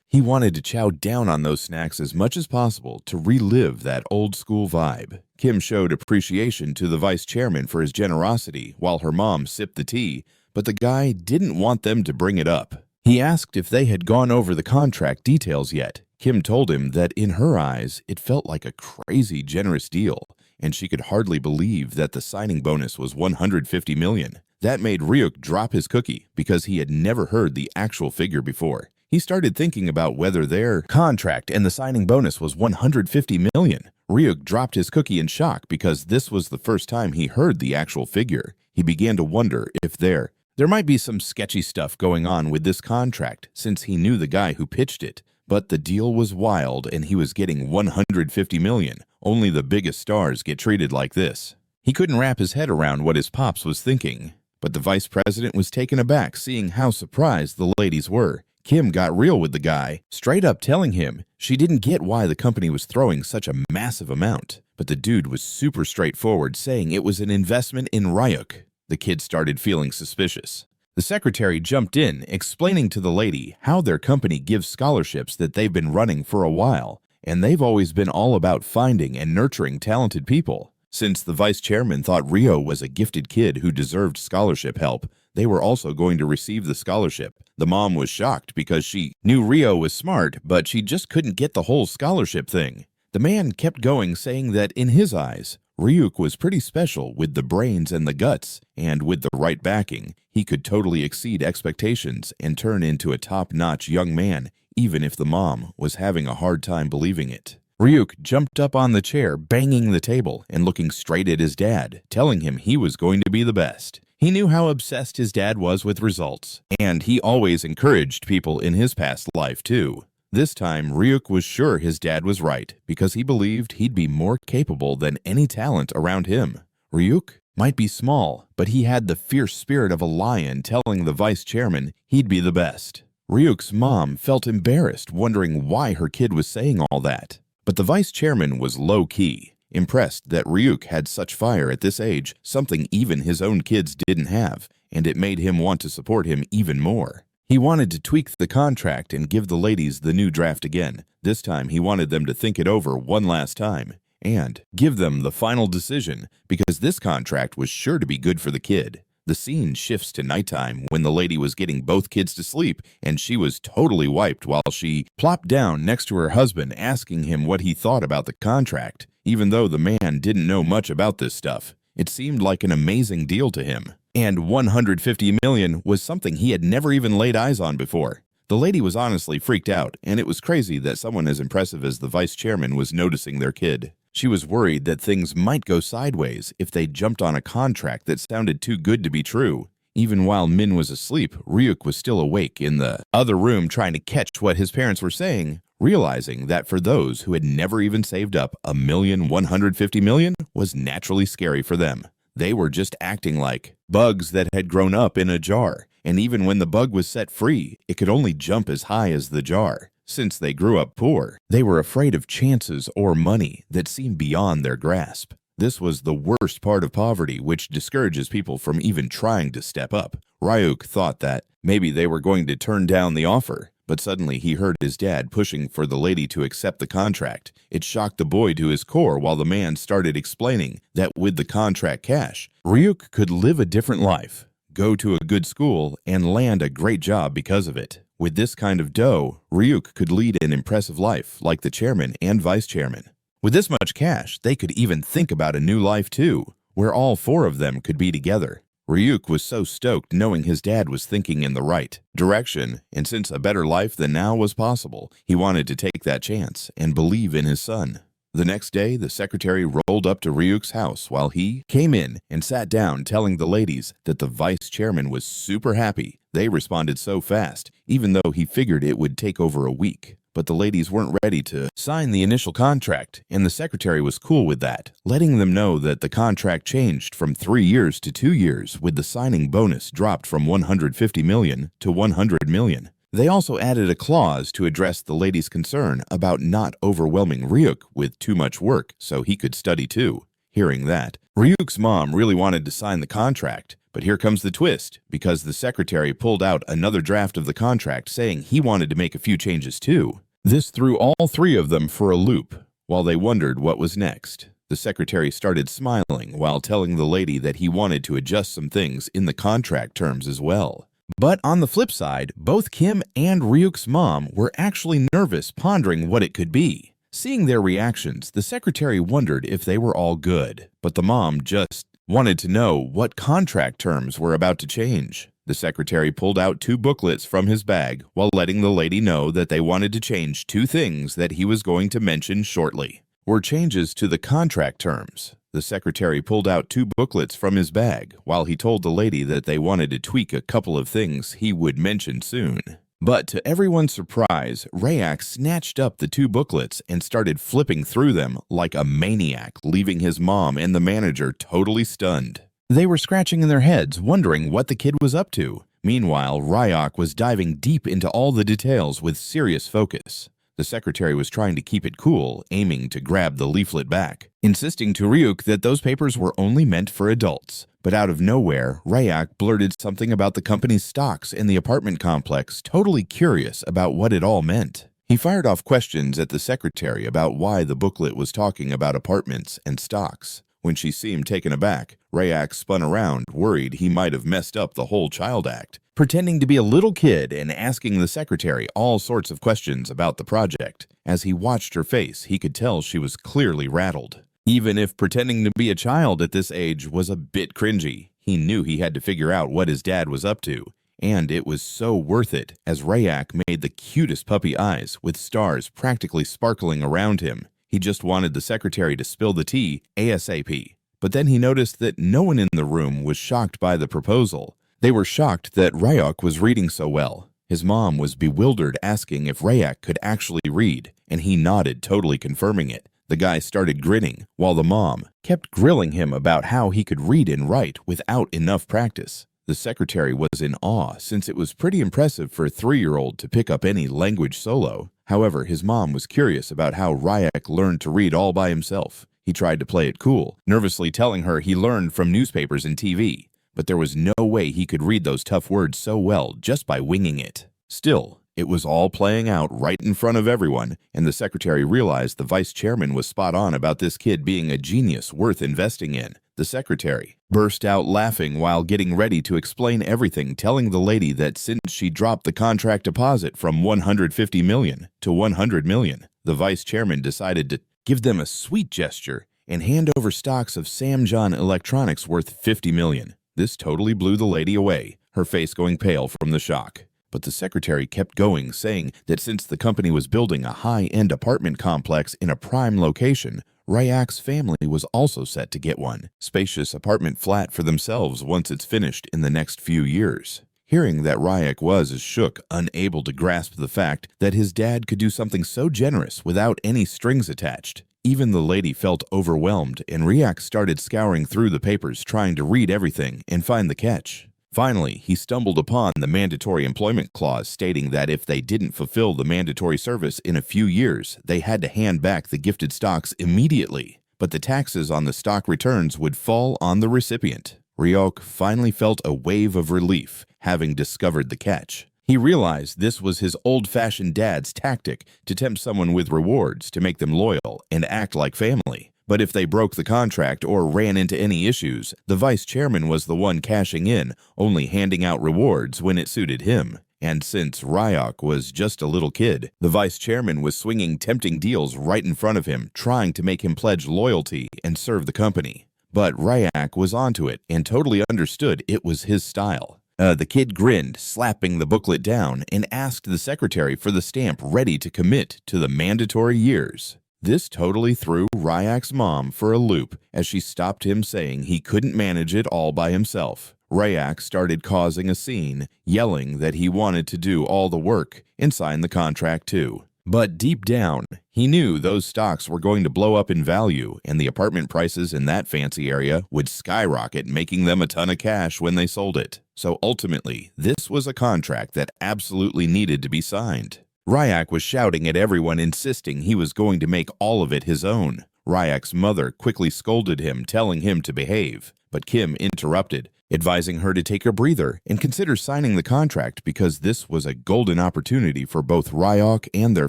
he wanted to chow down on those snacks as much as possible to relive that old school vibe. Kim showed appreciation to the vice chairman for his generosity while her mom sipped the tea, but the guy didn't want them to bring it up. He asked if they had gone over the contract details yet. Kim told him that in her eyes, it felt like a crazy generous deal, and she could hardly believe that the signing bonus was $150 million. That made Ryuk drop his cookie because he had never heard the actual figure before. He started thinking about whether their contract and the signing bonus was $150 million. Ryuk dropped his cookie in shock because this was the first time he heard the actual figure. He began to wonder if there might be some sketchy stuff going on with this contract since he knew the guy who pitched it. But the deal was wild and he was getting $150 million. Only the biggest stars get treated like this. He couldn't wrap his head around what his pops was thinking. But the vice president was taken aback seeing how surprised the ladies were. Kim got real with the guy, straight up telling him she didn't get why the company was throwing such a massive amount. But the dude was super straightforward, saying it was an investment in Ryuk. The kid started feeling suspicious. The secretary jumped in, explaining to the lady how their company gives scholarships that they've been running for a while, and they've always been all about finding and nurturing talented people. Since the vice chairman thought Rio was a gifted kid who deserved scholarship help, they were also going to receive the scholarship. The mom was shocked because she knew Rio was smart, but she just couldn't get the whole scholarship thing. The man kept going, saying that in his eyes, Ryuk was pretty special with the brains and the guts, and with the right backing, he could totally exceed expectations and turn into a top-notch young man, even if the mom was having a hard time believing it. Ryuk jumped up on the chair, banging the table and looking straight at his dad, telling him he was going to be the best. He knew how obsessed his dad was with results, and he always encouraged people in his past life too. This time, Ryuk was sure his dad was right because he believed he'd be more capable than any talent around him. Ryuk might be small, but he had the fierce spirit of a lion, telling the vice chairman he'd be the best. Ryuk's mom felt embarrassed, wondering why her kid was saying all that. But the vice chairman was low-key, impressed that Ryuk had such fire at this age, something even his own kids didn't have, and it made him want to support him even more. He wanted to tweak the contract and give the ladies the new draft again. This time he wanted them to think it over one last time and give them the final decision, because this contract was sure to be good for the kid. The scene shifts to nighttime when the lady was getting both kids to sleep, and she was totally wiped while she plopped down next to her husband, asking him what he thought about the contract. Even though the man didn't know much about this stuff, it seemed like an amazing deal to him. And 150 million was something he had never even laid eyes on before. The lady was honestly freaked out, and it was crazy that someone as impressive as the vice chairman was noticing their kid. She was worried that things might go sideways if they jumped on a contract that sounded too good to be true. Even while Min was asleep, Ryuk was still awake in the other room trying to catch what his parents were saying, realizing that for those who had never even saved up 1,150,000 was naturally scary for them. They were just acting like bugs that had grown up in a jar, and even when the bug was set free, it could only jump as high as the jar. Since they grew up poor, they were afraid of chances or money that seemed beyond their grasp. This was the worst part of poverty, which discourages people from even trying to step up. Ryuk thought that maybe they were going to turn down the offer, but suddenly he heard his dad pushing for the lady to accept the contract. It shocked the boy to his core while the man started explaining that with the contract cash, Ryuk could live a different life, go to a good school, and land a great job because of it. With this kind of dough, Ryuk could lead an impressive life like the chairman and vice chairman. With this much cash, they could even think about a new life too, where all four of them could be together. Ryuk was so stoked knowing his dad was thinking in the right direction, and since a better life than now was possible, he wanted to take that chance and believe in his son. The next day, the secretary rolled up to Ryuk's house while he came in and sat down telling the ladies that the vice chairman was super happy. They responded so fast, even though he figured it would take over a week. But the ladies weren't ready to sign the initial contract, and the secretary was cool with that, letting them know that the contract changed from 3 years to 2 years, with the signing bonus dropped from 150 million to 100 million. They also added a clause to address the ladies' concern about not overwhelming Ryuk with too much work so he could study too. Hearing that, Ryuk's mom really wanted to sign the contract, but here comes the twist, because the secretary pulled out another draft of the contract saying he wanted to make a few changes too. This threw all three of them for a loop. While they wondered what was next, the secretary started smiling while telling the lady that he wanted to adjust some things in the contract terms as well. But on the flip side, both Kim and Ryuk's mom were actually nervous, pondering what it could be. Seeing their reactions, the secretary wondered if they were all good, but the mom just wanted to know what contract terms were about to change. The secretary pulled out 2 booklets from his bag while letting the lady know that they wanted to change 2 things that he was going to mention shortly. Were changes to the contract terms. The secretary pulled out 2 booklets from his bag while he told the lady that they wanted to tweak a couple of things he would mention soon. But to everyone's surprise, Ryuk snatched up the 2 booklets and started flipping through them like a maniac, leaving his mom and the manager totally stunned. They were scratching in their heads, wondering what the kid was up to. Meanwhile, Ryuk was diving deep into all the details with serious focus. The secretary was trying to keep it cool, aiming to grab the leaflet back, insisting to Ryuk that those papers were only meant for adults. But out of nowhere, Ryuk blurted something about the company's stocks in the apartment complex, totally curious about what it all meant. He fired off questions at the secretary about why the booklet was talking about apartments and stocks. When she seemed taken aback, Ryuk spun around, worried he might have messed up the whole child act, pretending to be a little kid and asking the secretary all sorts of questions about the project. As he watched her face, he could tell she was clearly rattled. Even if pretending to be a child at this age was a bit cringy, he knew he had to figure out what his dad was up to. And it was so worth it, as Ryuk made the cutest puppy eyes with stars practically sparkling around him. He just wanted the secretary to spill the tea ASAP. But then he noticed that no one in the room was shocked by the proposal. They were shocked that Ryuk was reading so well. His mom was bewildered, asking if Ryuk could actually read, and he nodded, totally confirming it. The guy started grinning, while the mom kept grilling him about how he could read and write without enough practice. The secretary was in awe, since it was pretty impressive for a 3-year-old to pick up any language solo. However, his mom was curious about how Ryuk learned to read all by himself. He tried to play it cool, nervously telling her he learned from newspapers and TV, but there was no way he could read those tough words so well just by winging it. Still, it was all playing out right in front of everyone, and the secretary realized the vice chairman was spot on about this kid being a genius worth investing in. The secretary burst out laughing while getting ready to explain everything, telling the lady that since she dropped the contract deposit from 150 million to 100 million, the vice chairman decided to give them a sweet gesture and hand over stocks of Sam Gon Electronics worth 50 million. This totally blew the lady away, her face going pale from the shock. But the secretary kept going, saying that since the company was building a high-end apartment complex in a prime location, Ryuk's family was also set to get one spacious apartment flat for themselves once it's finished in the next few years. Hearing that Ryuk was as shook, unable to grasp the fact that his dad could do something so generous without any strings attached. Even the lady felt overwhelmed, and Ryuk started scouring through the papers trying to read everything and find the catch. Finally, he stumbled upon the mandatory employment clause stating that if they didn't fulfill the mandatory service in a few years, they had to hand back the gifted stocks immediately. But the taxes on the stock returns would fall on the recipient. Ryuk finally felt a wave of relief, having discovered the catch. He realized this was his old-fashioned dad's tactic to tempt someone with rewards to make them loyal and act like family. But if they broke the contract or ran into any issues, the vice chairman was the one cashing in, only handing out rewards when it suited him. And since Ryuk was just a little kid, the vice chairman was swinging tempting deals right in front of him, trying to make him pledge loyalty and serve the company. But Ryuk was onto it and totally understood it was his style. The kid grinned, slapping the booklet down, and asked the secretary for the stamp ready to commit to the mandatory years. This totally threw Ryuk's mom for a loop as she stopped him, saying he couldn't manage it all by himself. Ryuk started causing a scene, yelling that he wanted to do all the work and sign the contract too. But deep down, he knew those stocks were going to blow up in value and the apartment prices in that fancy area would skyrocket, making them a ton of cash when they sold it. So ultimately, this was a contract that absolutely needed to be signed. Ryuk was shouting at everyone, insisting he was going to make all of it his own. Ryuk's mother quickly scolded him, telling him to behave, but Kim interrupted, advising her to take a breather and consider signing the contract because this was a golden opportunity for both Ryuk and their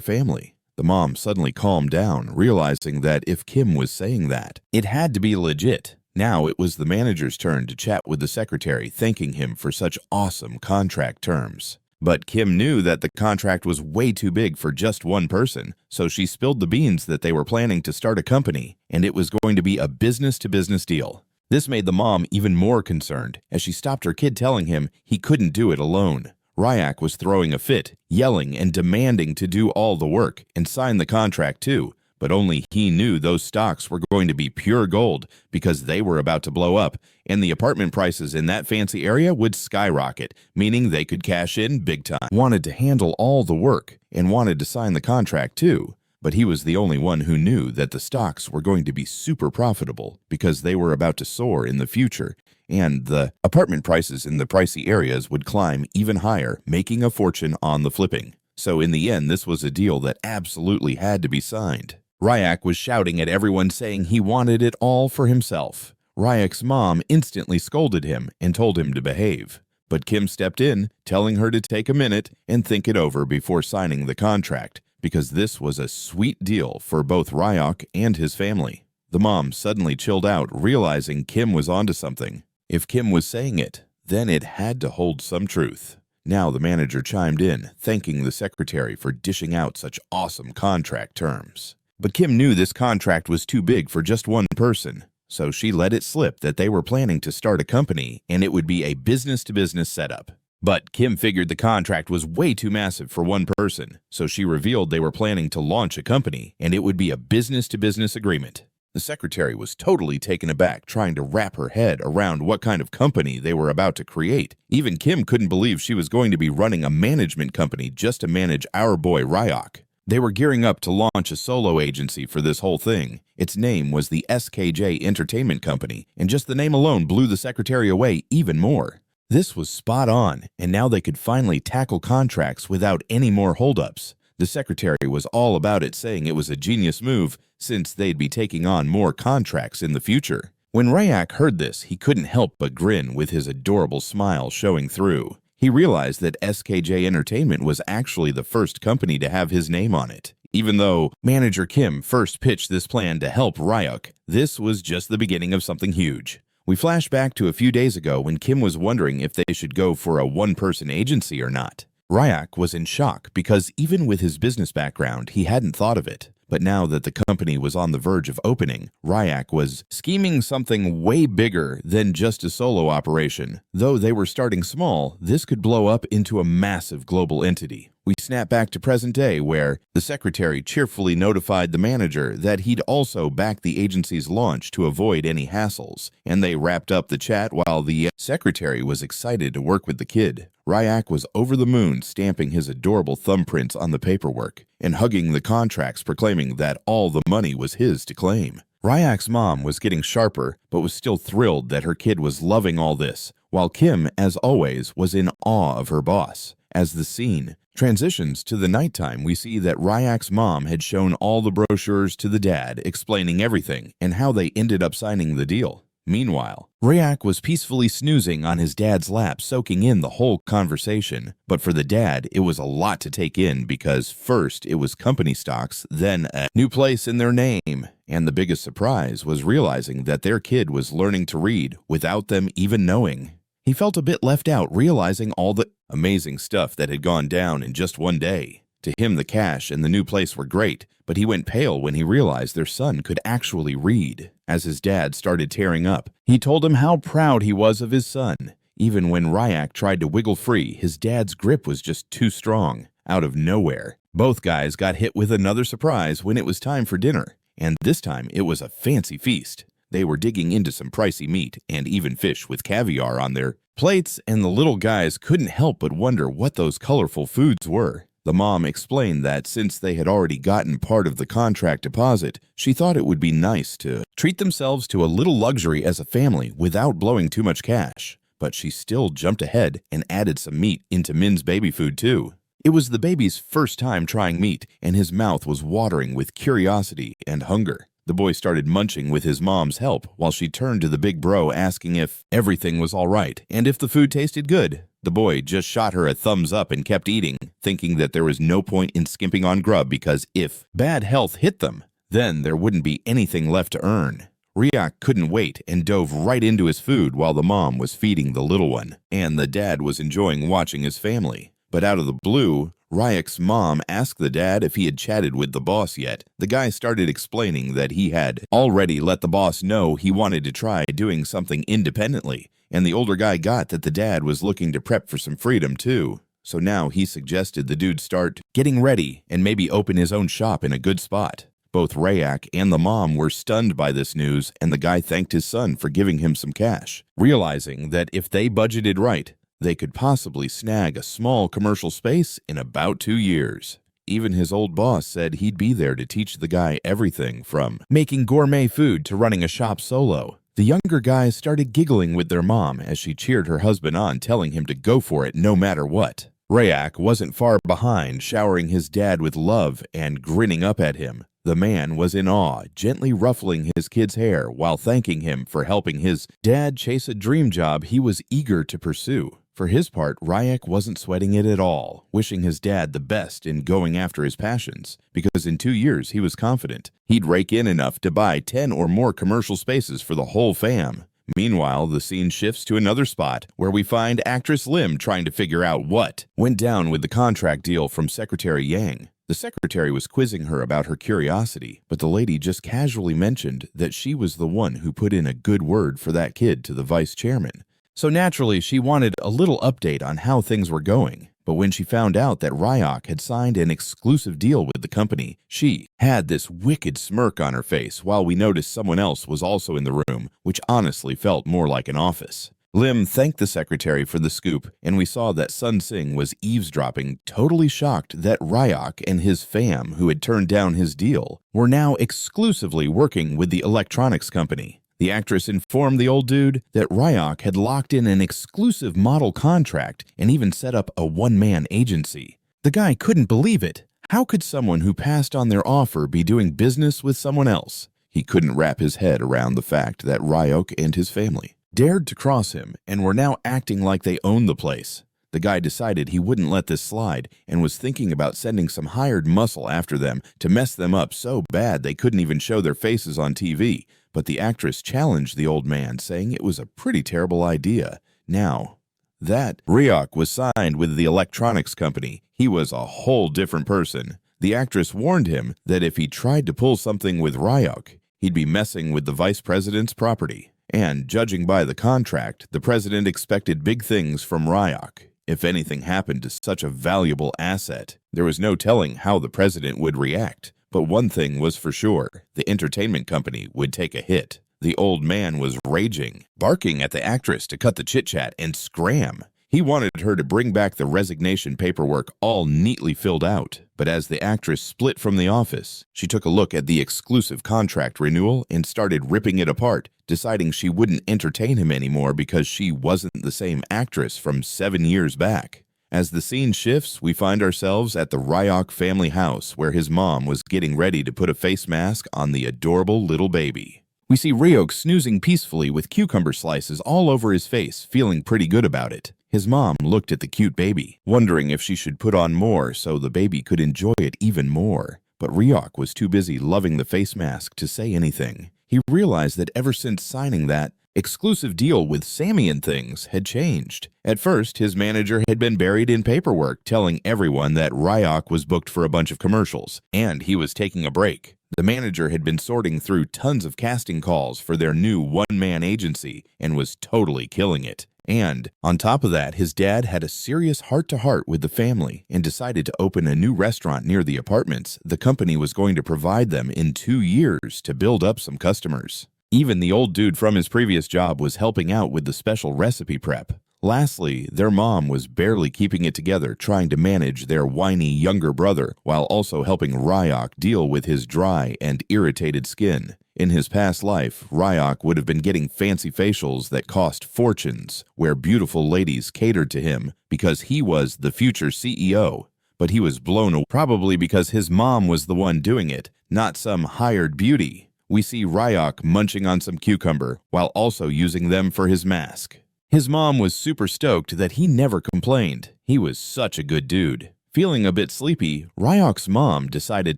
family. The mom suddenly calmed down, realizing that if Kim was saying that, it had to be legit. Now it was the manager's turn to chat with the secretary, thanking him for such awesome contract terms. But Kim knew that the contract was way too big for just one person, so she spilled the beans that they were planning to start a company, and it was going to be a business-to-business deal. This made the mom even more concerned, as she stopped her kid, telling him he couldn't do it alone. Ryuk was throwing a fit, yelling and demanding to do all the work and sign the contract too, but only he knew those stocks were going to be pure gold because they were about to blow up, and the apartment prices in that fancy area would skyrocket, meaning they could cash in big time. Wanted to handle all the work and wanted to sign the contract too, but he was the only one who knew that the stocks were going to be super profitable because they were about to soar in the future, and the apartment prices in the pricey areas would climb even higher, making a fortune on the flipping. So in the end, this was a deal that absolutely had to be signed. Ryuk was shouting at everyone, saying he wanted it all for himself. Ryuk's mom instantly scolded him and told him to behave. But Kim stepped in, telling her to take a minute and think it over before signing the contract, because this was a sweet deal for both Ryuk and his family. The mom suddenly chilled out, realizing Kim was onto something. If Kim was saying it, then it had to hold some truth. Now the manager chimed in, thanking the secretary for dishing out such awesome contract terms. But Kim knew this contract was too big for just one person, so she let it slip that they were planning to start a company and it would be a business-to-business setup. But Kim figured the contract was way too massive for one person, so she revealed they were planning to launch a company and it would be a business-to-business agreement. The secretary was totally taken aback, trying to wrap her head around what kind of company they were about to create. Even Kim couldn't believe she was going to be running a management company just to manage our boy Ryuk. They were gearing up to launch a solo agency for this whole thing. Its name was the SKJ Entertainment Company, and just the name alone blew the secretary away even more. This was spot on, and now they could finally tackle contracts without any more holdups. The secretary was all about it, saying it was a genius move since they'd be taking on more contracts in the future. When Ryuk heard this, he couldn't help but grin, with his adorable smile showing through. He realized that SKJ Entertainment was actually the first company to have his name on it. Even though manager Kim first pitched this plan to help Ryuk, this was just the beginning of something huge. We flash back to a few days ago when Kim was wondering if they should go for a one-person agency or not. Ryuk was in shock because even with his business background, he hadn't thought of it. But now that the company was on the verge of opening, Ryuk was scheming something way bigger than just a solo operation. Though they were starting small, this could blow up into a massive global entity. We snap back to present day where the secretary cheerfully notified the manager that he'd also backed the agency's launch to avoid any hassles, and they wrapped up the chat while the secretary was excited to work with the kid. Ryuk was over the moon, stamping his adorable thumbprints on the paperwork and hugging the contracts, proclaiming that all the money was his to claim. Ryuk's mom was getting sharper, but was still thrilled that her kid was loving all this, while Kim, as always, was in awe of her boss. As the scene transitions to the nighttime, we see that Ryuk's mom had shown all the brochures to the dad, explaining everything and how they ended up signing the deal. Meanwhile, Ryuk was peacefully snoozing on his dad's lap, soaking in the whole conversation. But for the dad, it was a lot to take in because first it was company stocks, then a new place in their name. And the biggest surprise was realizing that their kid was learning to read without them even knowing. He felt a bit left out, realizing all the amazing stuff that had gone down in just one day. To him, the cash and the new place were great, but he went pale when he realized their son could actually read. As his dad started tearing up, he told him how proud he was of his son. Even when Ryuk tried to wiggle free, his dad's grip was just too strong. Out of nowhere, both guys got hit with another surprise when it was time for dinner. And this time, it was a fancy feast. They were digging into some pricey meat and even fish with caviar on their plates, and the little guys couldn't help but wonder what those colorful foods were. The mom explained that since they had already gotten part of the contract deposit, she thought it would be nice to treat themselves to a little luxury as a family without blowing too much cash. But she still jumped ahead and added some meat into Min's baby food too. It was the baby's first time trying meat, and his mouth was watering with curiosity and hunger. The boy started munching with his mom's help while she turned to the big bro asking if everything was all right and if the food tasted good. The boy just shot her a thumbs up and kept eating, thinking that there was no point in skimping on grub because if bad health hit them, then there wouldn't be anything left to earn. Ryuk couldn't wait and dove right into his food while the mom was feeding the little one, and the dad was enjoying watching his family. But out of the blue, Ryuk's mom asked the dad if he had chatted with the boss yet. The guy started explaining that he had already let the boss know he wanted to try doing something independently, and the older guy got that the dad was looking to prep for some freedom too. So now he suggested the dude start getting ready and maybe open his own shop in a good spot. Both Ryuk and the mom were stunned by this news, and the guy thanked his son for giving him some cash, realizing that if they budgeted right, they could possibly snag a small commercial space in about 2 years. Even his old boss said he'd be there to teach the guy everything from making gourmet food to running a shop solo. The younger guys started giggling with their mom as she cheered her husband on, telling him to go for it no matter what. Ryuk wasn't far behind, showering his dad with love and grinning up at him. The man was in awe, gently ruffling his kid's hair while thanking him for helping his dad chase a dream job he was eager to pursue. For his part, Ryuk wasn't sweating it at all, wishing his dad the best in going after his passions, because in 2 years he was confident he'd rake in enough to buy 10 or more commercial spaces for the whole fam. Meanwhile, the scene shifts to another spot where we find actress Lim trying to figure out what went down with the contract deal from Secretary Yang. The secretary was quizzing her about her curiosity, but the lady just casually mentioned that she was the one who put in a good word for that kid to the vice chairman. So naturally, she wanted a little update on how things were going. But when she found out that Ryuk had signed an exclusive deal with the company, she had this wicked smirk on her face while we noticed someone else was also in the room, which honestly felt more like an office. Lim thanked the secretary for the scoop, and we saw that Sun Sing was eavesdropping, totally shocked that Ryuk and his fam, who had turned down his deal, were now exclusively working with the electronics company. The actress informed the old dude that Ryuk had locked in an exclusive model contract and even set up a one-man agency. The guy couldn't believe it. How could someone who passed on their offer be doing business with someone else? He couldn't wrap his head around the fact that Ryuk and his family dared to cross him and were now acting like they owned the place. The guy decided he wouldn't let this slide and was thinking about sending some hired muscle after them to mess them up so bad they couldn't even show their faces on TV. But the actress challenged the old man, saying it was a pretty terrible idea. Now that Ryuk was signed with the electronics company, he was a whole different person. The actress warned him that if he tried to pull something with Ryuk, he'd be messing with the vice president's property. And, judging by the contract, the president expected big things from Ryuk. If anything happened to such a valuable asset, there was no telling how the president would react. But one thing was for sure, the entertainment company would take a hit. The old man was raging, barking at the actress to cut the chit-chat and scram. He wanted her to bring back the resignation paperwork all neatly filled out. But as the actress split from the office, she took a look at the exclusive contract renewal and started ripping it apart, deciding she wouldn't entertain him anymore because she wasn't the same actress from 7 years back. As the scene shifts, we find ourselves at the Ryuk family house where his mom was getting ready to put a face mask on the adorable little baby. We see Ryuk snoozing peacefully with cucumber slices all over his face, feeling pretty good about it. His mom looked at the cute baby, wondering if she should put on more so the baby could enjoy it even more. But Ryuk was too busy loving the face mask to say anything. He realized that ever since signing that exclusive deal with Sammy and things had changed. At first, his manager had been buried in paperwork telling everyone that Ryuk was booked for a bunch of commercials, and he was taking a break. The manager had been sorting through tons of casting calls for their new one-man agency and was totally killing it. And, on top of that, his dad had a serious heart-to-heart with the family and decided to open a new restaurant near the apartments the company was going to provide them in 2 years to build up some customers. Even the old dude from his previous job was helping out with the special recipe prep. Lastly, their mom was barely keeping it together trying to manage their whiny younger brother while also helping Ryuk deal with his dry and irritated skin. In his past life, Ryuk would have been getting fancy facials that cost fortunes, where beautiful ladies catered to him because he was the future CEO. But he was blown away, probably because his mom was the one doing it, not some hired beauty. We see Ryuk munching on some cucumber while also using them for his mask. His mom was super stoked that he never complained. He was such a good dude. Feeling a bit sleepy, Ryuk's mom decided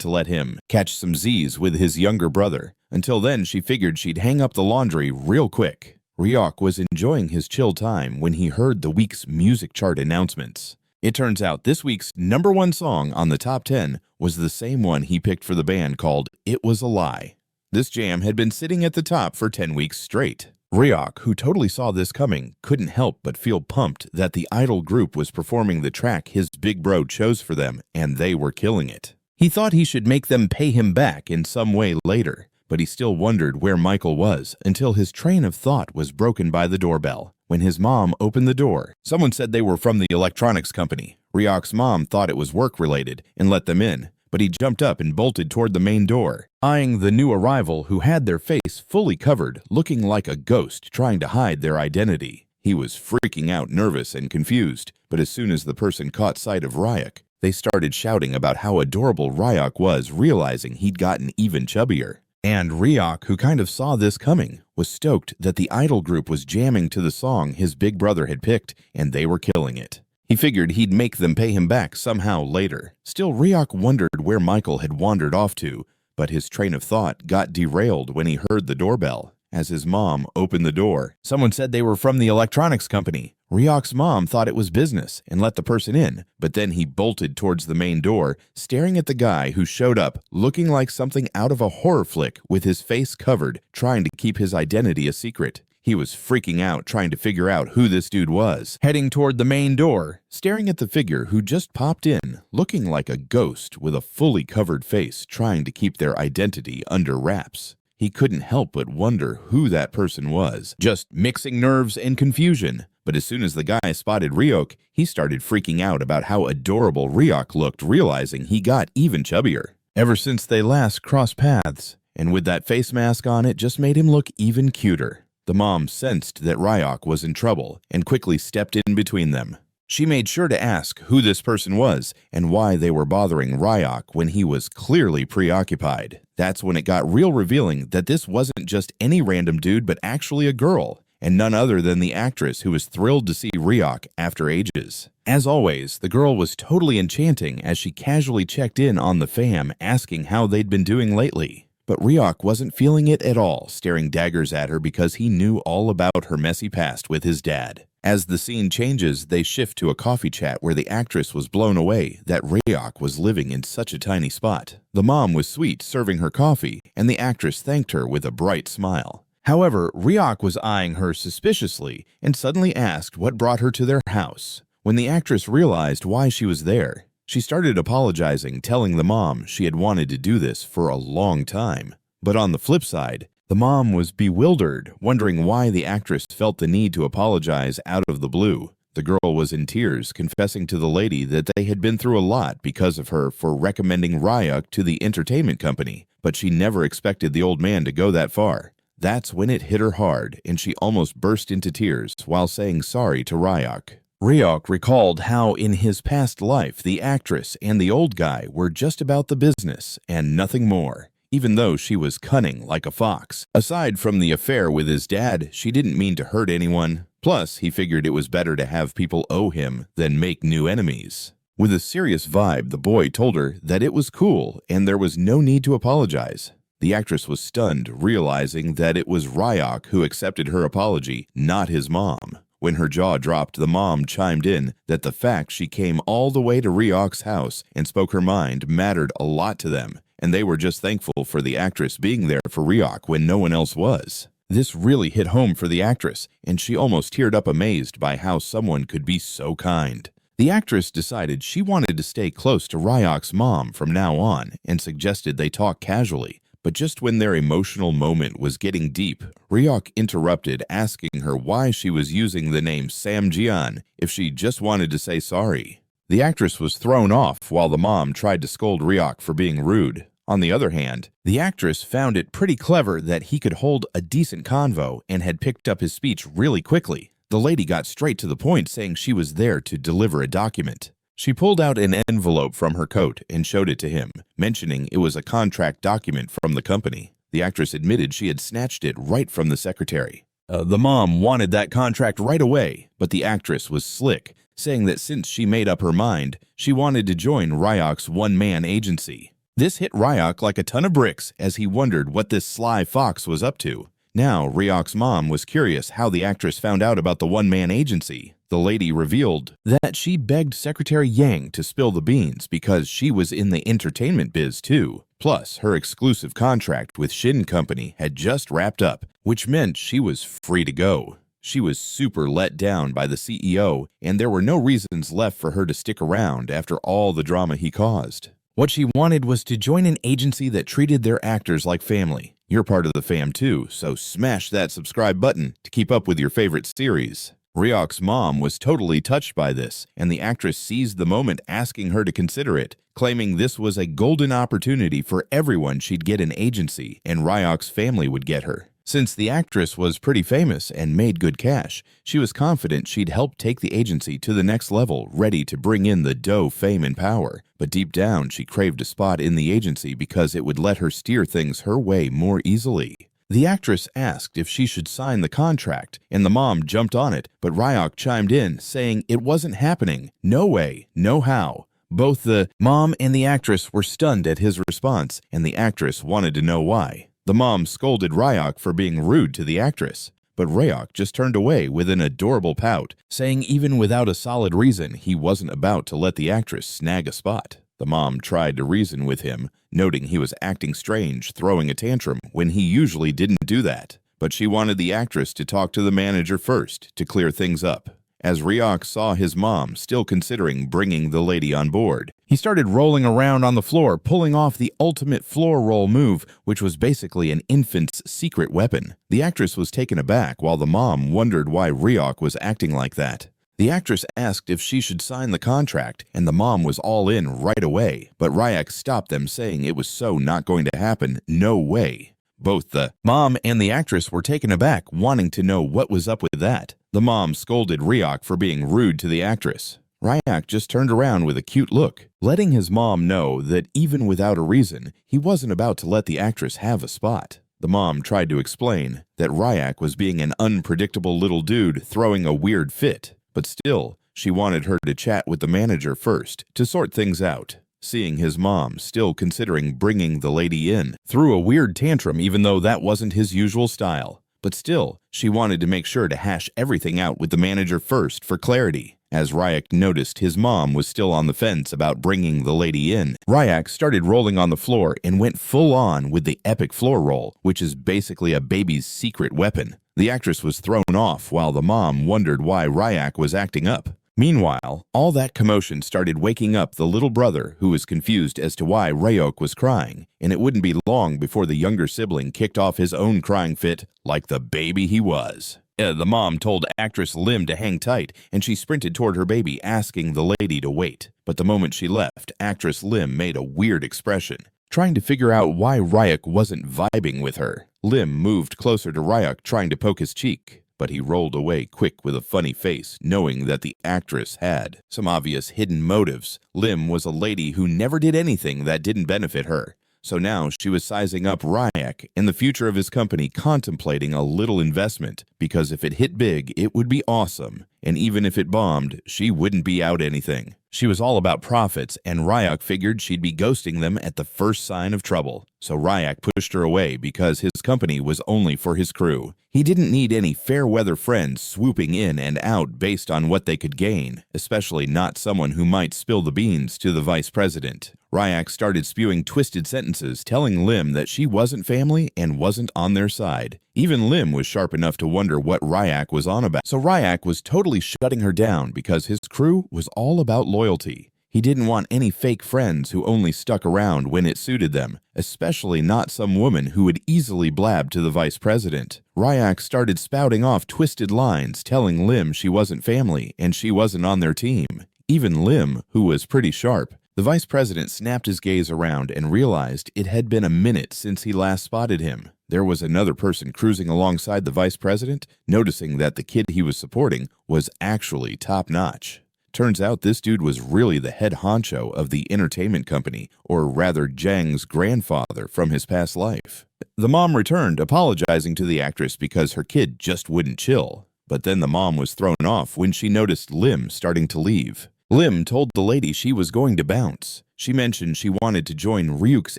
to let him catch some Z's with his younger brother. Until then, she figured she'd hang up the laundry real quick. Ryuk was enjoying his chill time when he heard the week's music chart announcements. It turns out this week's #1 song on the top 10 was the same one he picked for the band called It Was a Lie. This jam had been sitting at the top for 10 weeks straight. Ryuk, who totally saw this coming, couldn't help but feel pumped that the idol group was performing the track his big bro chose for them, and they were killing it. He thought he should make them pay him back in some way later, but he still wondered where Michael was until his train of thought was broken by the doorbell. When his mom opened the door, someone said they were from the electronics company. Ryuk's mom thought it was work-related and let them in, but he jumped up and bolted toward the main door, eyeing the new arrival who had their face fully covered, looking like a ghost trying to hide their identity. He was freaking out, nervous and confused, but as soon as the person caught sight of Ryuk, they started shouting about how adorable Ryuk was, realizing he'd gotten even chubbier. And Ryuk, who kind of saw this coming, was stoked that the idol group was jamming to the song his big brother had picked, and they were killing it. He figured he'd make them pay him back somehow later. Still, Ryuk wondered where Michael had wandered off to, but his train of thought got derailed when he heard the doorbell. As his mom opened the door, someone said they were from the electronics company. Ryuk's mom thought it was business and let the person in, but then he bolted towards the main door, staring at the guy who showed up, looking like something out of a horror flick with his face covered, trying to keep his identity a secret. He was freaking out, trying to figure out who this dude was. Heading toward the main door, staring at the figure who just popped in, looking like a ghost with a fully covered face, trying to keep their identity under wraps. He couldn't help but wonder who that person was, just mixing nerves and confusion. But as soon as the guy spotted Ryuk, he started freaking out about how adorable Ryuk looked, realizing he got even chubbier. Ever since they last crossed paths, and with that face mask on, it just made him look even cuter. The mom sensed that Ryuk was in trouble and quickly stepped in between them. She made sure to ask who this person was and why they were bothering Ryuk when he was clearly preoccupied. That's when it got real revealing that this wasn't just any random dude but actually a girl, and none other than the actress who was thrilled to see Ryuk after ages. As always, the girl was totally enchanting as she casually checked in on the fam, asking how they'd been doing lately. But Ryuk wasn't feeling it at all, staring daggers at her because he knew all about her messy past with his dad. As the scene changes, they shift to a coffee chat where the actress was blown away that Ryuk was living in such a tiny spot. The mom was sweet, serving her coffee, and the actress thanked her with a bright smile. However, Ryuk was eyeing her suspiciously and suddenly asked what brought her to their house. When the actress realized why she was there, she started apologizing, telling the mom she had wanted to do this for a long time. But on the flip side, the mom was bewildered, wondering why the actress felt the need to apologize out of the blue. The girl was in tears, confessing to the lady that they had been through a lot because of her for recommending Ryuk to the entertainment company, but she never expected the old man to go that far. That's when it hit her hard, and she almost burst into tears while saying sorry to Ryuk. Ryuk recalled how in his past life the actress and the old guy were just about the business and nothing more, even though she was cunning like a fox. Aside from the affair with his dad, she didn't mean to hurt anyone. Plus, he figured it was better to have people owe him than make new enemies. With a serious vibe, the boy told her that it was cool and there was no need to apologize. The actress was stunned, realizing that it was Ryuk who accepted her apology, not his mom. When her jaw dropped, the mom chimed in that the fact she came all the way to Ryuk's house and spoke her mind mattered a lot to them, and they were just thankful for the actress being there for Ryuk when no one else was. This really hit home for the actress, and she almost teared up amazed by how someone could be so kind. The actress decided she wanted to stay close to Ryuk's mom from now on and suggested they talk casually. But just when their emotional moment was getting deep, Ryuk interrupted, asking her why she was using the name Sam Gon if she just wanted to say sorry. The actress was thrown off while the mom tried to scold Ryuk for being rude. On the other hand, the actress found it pretty clever that he could hold a decent convo and had picked up his speech really quickly. The lady got straight to the point, saying she was there to deliver a document. She pulled out an envelope from her coat and showed it to him, mentioning it was a contract document from the company. The actress admitted she had snatched it right from the secretary. The mom wanted that contract right away, but the actress was slick, saying that since she made up her mind, she wanted to join Ryuk's one-man agency. This hit Ryuk like a ton of bricks as he wondered what this sly fox was up to. Now, Ryuk's mom was curious how the actress found out about the one-man agency. The lady revealed that she begged Secretary Yang to spill the beans because she was in the entertainment biz too. Plus, her exclusive contract with Shin Company had just wrapped up, which meant she was free to go. She was super let down by the CEO, and there were no reasons left for her to stick around after all the drama he caused. What she wanted was to join an agency that treated their actors like family. You're part of the fam too, so smash that subscribe button to keep up with your favorite series. Ryuk's mom was totally touched by this, and the actress seized the moment, asking her to consider it, claiming this was a golden opportunity for everyone. She'd get an agency, and Ryuk's family would get her. Since the actress was pretty famous and made good cash, she was confident she'd help take the agency to the next level, ready to bring in the dough, fame, and power. But deep down, she craved a spot in the agency because it would let her steer things her way more easily. The actress asked if she should sign the contract, and the mom jumped on it, but Ryuk chimed in, saying it wasn't happening. No way, no how. Both the mom and the actress were stunned at his response, and the actress wanted to know why. The mom scolded Ryuk for being rude to the actress, but Ryuk just turned away with an adorable pout, saying even without a solid reason, he wasn't about to let the actress snag a spot. The mom tried to reason with him, noting he was acting strange, throwing a tantrum when he usually didn't do that. But she wanted the actress to talk to the manager first to clear things up. As Ryuk saw his mom still considering bringing the lady on board, he started rolling around on the floor, pulling off the ultimate floor roll move, which was basically an infant's secret weapon. The actress was taken aback while the mom wondered why Ryuk was acting like that. The actress asked if she should sign the contract, and the mom was all in right away, but Ryuk stopped them, saying it was so not going to happen, no way. Both the mom and the actress were taken aback, wanting to know what was up with that. The mom scolded Ryuk for being rude to the actress. Ryuk just turned around with a cute look, letting his mom know that even without a reason, he wasn't about to let the actress have a spot. The mom tried to explain that Ryuk was being an unpredictable little dude throwing a weird fit. But still, she wanted her to chat with the manager first to sort things out. Seeing his mom still considering bringing the lady in, threw a weird tantrum even though that wasn't his usual style. But still, she wanted to make sure to hash everything out with the manager first for clarity. As Ryuk noticed his mom was still on the fence about bringing the lady in, Ryuk started rolling on the floor and went full on with the epic floor roll, which is basically a baby's secret weapon. The actress was thrown off while the mom wondered why Ryuk was acting up. Meanwhile, all that commotion started waking up the little brother, who was confused as to why Ryuk was crying, and it wouldn't be long before the younger sibling kicked off his own crying fit like the baby he was. The mom told actress Lim to hang tight, and she sprinted toward her baby, asking the lady to wait. But the moment she left, actress Lim made a weird expression, trying to figure out why Ryuk wasn't vibing with her. Lim moved closer to Ryuk, trying to poke his cheek, but he rolled away quick with a funny face, knowing that the actress had some obvious hidden motives. Lim was a lady who never did anything that didn't benefit her. So now she was sizing up Ryuk and the future of his company, contemplating a little investment, because if it hit big, it would be awesome, and even if it bombed, she wouldn't be out anything. She was all about profits, and Ryuk figured she'd be ghosting them at the first sign of trouble. So Ryuk pushed her away because his company was only for his crew. He didn't need any fair-weather friends swooping in and out based on what they could gain, especially not someone who might spill the beans to the vice president. Ryuk started spewing twisted sentences, telling Lim that she wasn't family and wasn't on their side. Even Lim was sharp enough to wonder what Ryuk was on about. So Ryuk was totally shutting her down because his crew was all about loyalty. He didn't want any fake friends who only stuck around when it suited them, especially not some woman who would easily blab to the vice president. Ryuk started spouting off twisted lines, telling Lim she wasn't family and she wasn't on their team. Even Lim, who was pretty sharp. The vice president snapped his gaze around and realized it had been a minute since he last spotted him. There was another person cruising alongside the vice president, noticing that the kid he was supporting was actually top-notch. Turns out this dude was really the head honcho of the entertainment company, or rather Jang's grandfather from his past life. The mom returned, apologizing to the actress because her kid just wouldn't chill. But then the mom was thrown off when she noticed Lim starting to leave. Lim told the lady she was going to bounce. She mentioned she wanted to join Ryuk's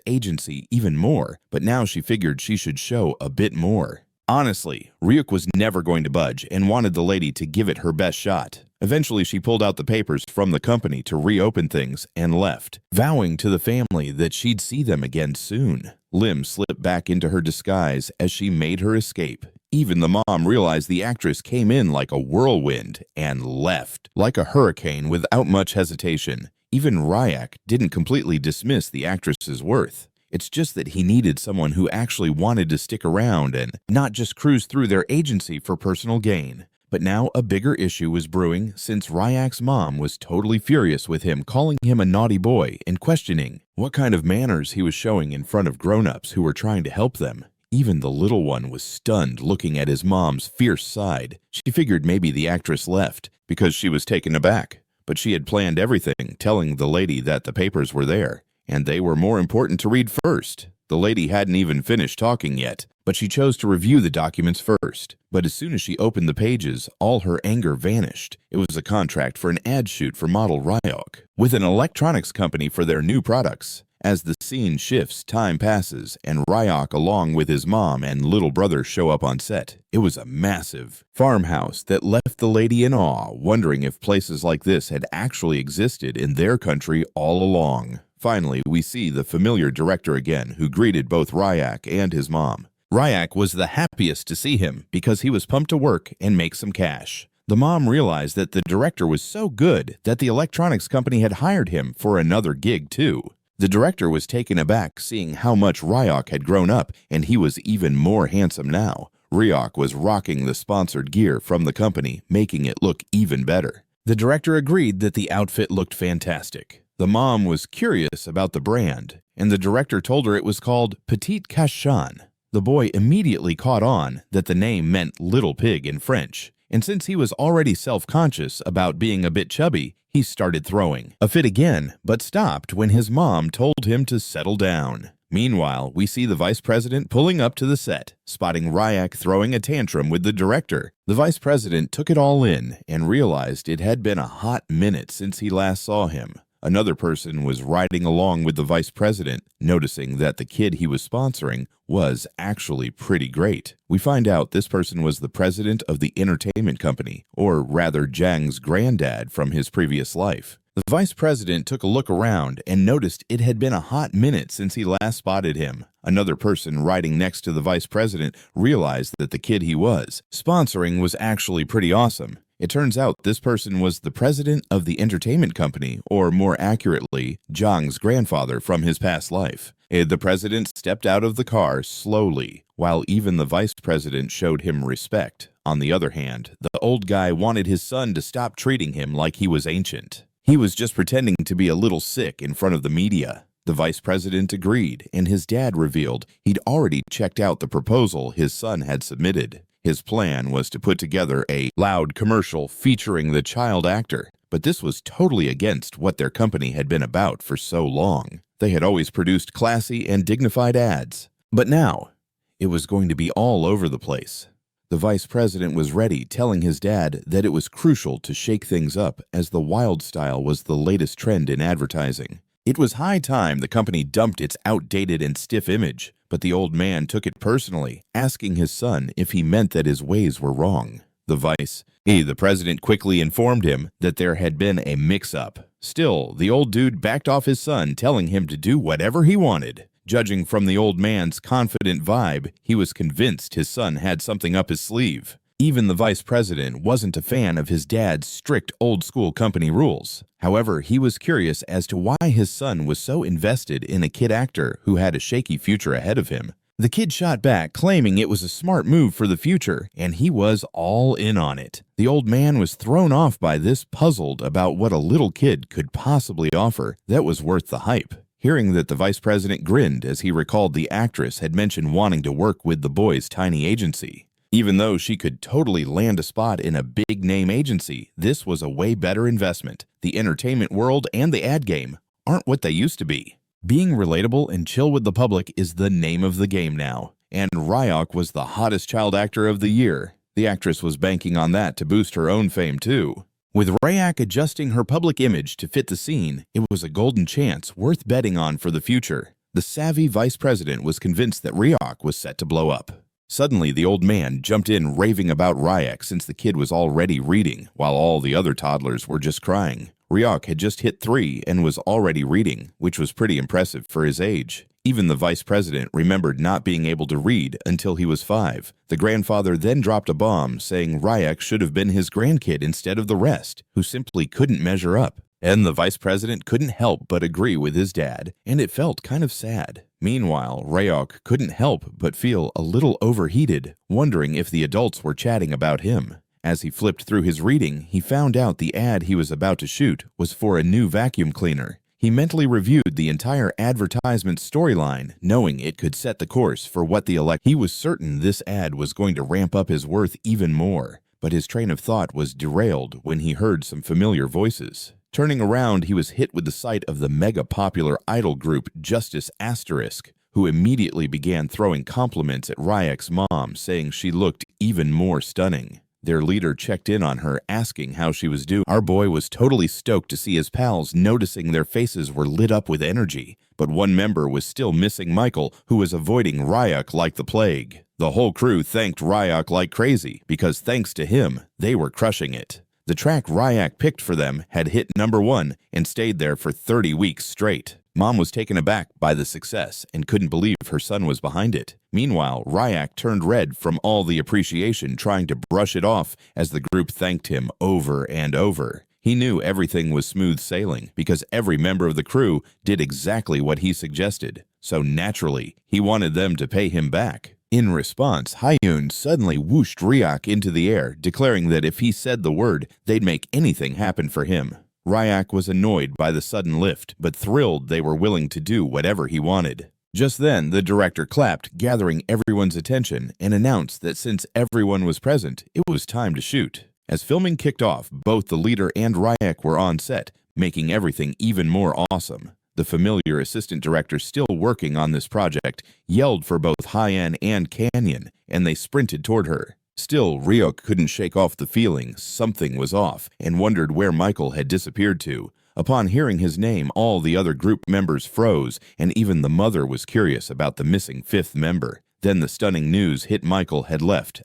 agency even more, but now she figured she should show a bit more. Honestly, Ryuk was never going to budge and wanted the lady to give it her best shot. Eventually, she pulled out the papers from the company to reopen things and left, vowing to the family that she'd see them again soon. Lim slipped back into her disguise as she made her escape. Even the mom realized the actress came in like a whirlwind and left like a hurricane without much hesitation. Even Ryuk didn't completely dismiss the actress's worth. It's just that he needed someone who actually wanted to stick around and not just cruise through their agency for personal gain. But now a bigger issue was brewing since Ryuk's mom was totally furious with him, calling him a naughty boy and questioning what kind of manners he was showing in front of grown-ups who were trying to help them. Even the little one was stunned looking at his mom's fierce side. She figured maybe the actress left because she was taken aback. But she had planned everything, telling the lady that the papers were there, and they were more important to read first. The lady hadn't even finished talking yet, but she chose to review the documents first. But as soon as she opened the pages, all her anger vanished. It was a contract for an ad shoot for model Ryuk with an electronics company for their new products. As the scene shifts, time passes, and Ryuk, along with his mom and little brother, show up on set. It was a massive farmhouse that left the lady in awe, wondering if places like this had actually existed in their country all along. Finally, we see the familiar director again, who greeted both Ryuk and his mom. Ryuk was the happiest to see him because he was pumped to work and make some cash. The mom realized that the director was so good that the electronics company had hired him for another gig too. The director was taken aback seeing how much Ryuk had grown up, and he was even more handsome now. Ryuk was rocking the sponsored gear from the company, making it look even better. The director agreed that the outfit looked fantastic. The mom was curious about the brand, and the director told her it was called Petite Cachan. The boy immediately caught on that the name meant little pig in French, and since he was already self-conscious about being a bit chubby, he started throwing a fit again, but stopped when his mom told him to settle down. Meanwhile, we see the vice president pulling up to the set, spotting Ryuk throwing a tantrum with the director. The vice president took it all in and realized it had been a hot minute since he last saw him. Another person was riding along with the vice president, noticing that the kid he was sponsoring was actually pretty great. We find out this person was the president of the entertainment company, or rather Jang's granddad from his previous life. The vice president took a look around and noticed it had been a hot minute since he last spotted him. Another person riding next to the vice president realized that the kid he was sponsoring was actually pretty awesome. It turns out this person was the president of the entertainment company, or more accurately, Jang's grandfather from his past life. The president stepped out of the car slowly, while even the vice president showed him respect. On the other hand, the old guy wanted his son to stop treating him like he was ancient. He was just pretending to be a little sick in front of the media. The vice president agreed, and his dad revealed he'd already checked out the proposal his son had submitted. His plan was to put together a loud commercial featuring the child actor, but this was totally against what their company had been about for so long. They had always produced classy and dignified ads, but now it was going to be all over the place. The vice president was ready, telling his dad that it was crucial to shake things up as the wild style was the latest trend in advertising. It was high time the company dumped its outdated and stiff image, but the old man took it personally, asking his son if he meant that his ways were wrong. The president quickly informed him that there had been a mix-up. Still, the old dude backed off his son, telling him to do whatever he wanted. Judging from the old man's confident vibe, he was convinced his son had something up his sleeve. Even the vice president wasn't a fan of his dad's strict old-school company rules. However, he was curious as to why his son was so invested in a kid actor who had a shaky future ahead of him. The kid shot back, claiming it was a smart move for the future, and he was all in on it. The old man was thrown off by this, puzzled about what a little kid could possibly offer that was worth the hype. Hearing that, the vice president grinned as he recalled the actress had mentioned wanting to work with the boy's tiny agency. Even though she could totally land a spot in a big-name agency, this was a way better investment. The entertainment world and the ad game aren't what they used to be. Being relatable and chill with the public is the name of the game now, and Ryuk was the hottest child actor of the year. The actress was banking on that to boost her own fame too. With Ryuk adjusting her public image to fit the scene, it was a golden chance worth betting on for the future. The savvy vice president was convinced that Ryuk was set to blow up. Suddenly, the old man jumped in raving about Ryuk since the kid was already reading, while all the other toddlers were just crying. Ryuk had just hit 3 and was already reading, which was pretty impressive for his age. Even the vice president remembered not being able to read until he was 5. The grandfather then dropped a bomb, saying Ryuk should have been his grandkid instead of the rest, who simply couldn't measure up. And the vice president couldn't help but agree with his dad, and it felt kind of sad. Meanwhile, Ryuk couldn't help but feel a little overheated, wondering if the adults were chatting about him. As he flipped through his reading, he found out the ad he was about to shoot was for a new vacuum cleaner. He mentally reviewed the entire advertisement storyline, knowing it could set the course for what He was certain this ad was going to ramp up his worth even more, but his train of thought was derailed when he heard some familiar voices. Turning around, he was hit with the sight of the mega-popular idol group Justice Asterisk, who immediately began throwing compliments at Ryuk's mom, saying she looked even more stunning. Their leader checked in on her, asking how she was doing. Our boy was totally stoked to see his pals, noticing their faces were lit up with energy. But one member was still missing, Michael, who was avoiding Ryuk like the plague. The whole crew thanked Ryuk like crazy, because thanks to him, they were crushing it. The track Ryuk picked for them had hit #1 and stayed there for 30 weeks straight. Mom was taken aback by the success and couldn't believe her son was behind it. Meanwhile, Ryuk turned red from all the appreciation, trying to brush it off as the group thanked him over and over. He knew everything was smooth sailing because every member of the crew did exactly what he suggested. So naturally, he wanted them to pay him back. In response, Hyun suddenly whooshed Ryuk into the air, declaring that if he said the word, they'd make anything happen for him. Ryuk was annoyed by the sudden lift, but thrilled they were willing to do whatever he wanted. Just then, the director clapped, gathering everyone's attention, and announced that since everyone was present, it was time to shoot. As filming kicked off, both the leader and Ryuk were on set, making everything even more awesome. The familiar assistant director still working on this project yelled for both Hyen and Canyon, and they sprinted toward her. Still, Ryuk couldn't shake off the feeling something was off and wondered where Michael had disappeared to. Upon hearing his name, all the other group members froze, and even the mother was curious about the missing fifth member. Then the stunning news hit Michael had left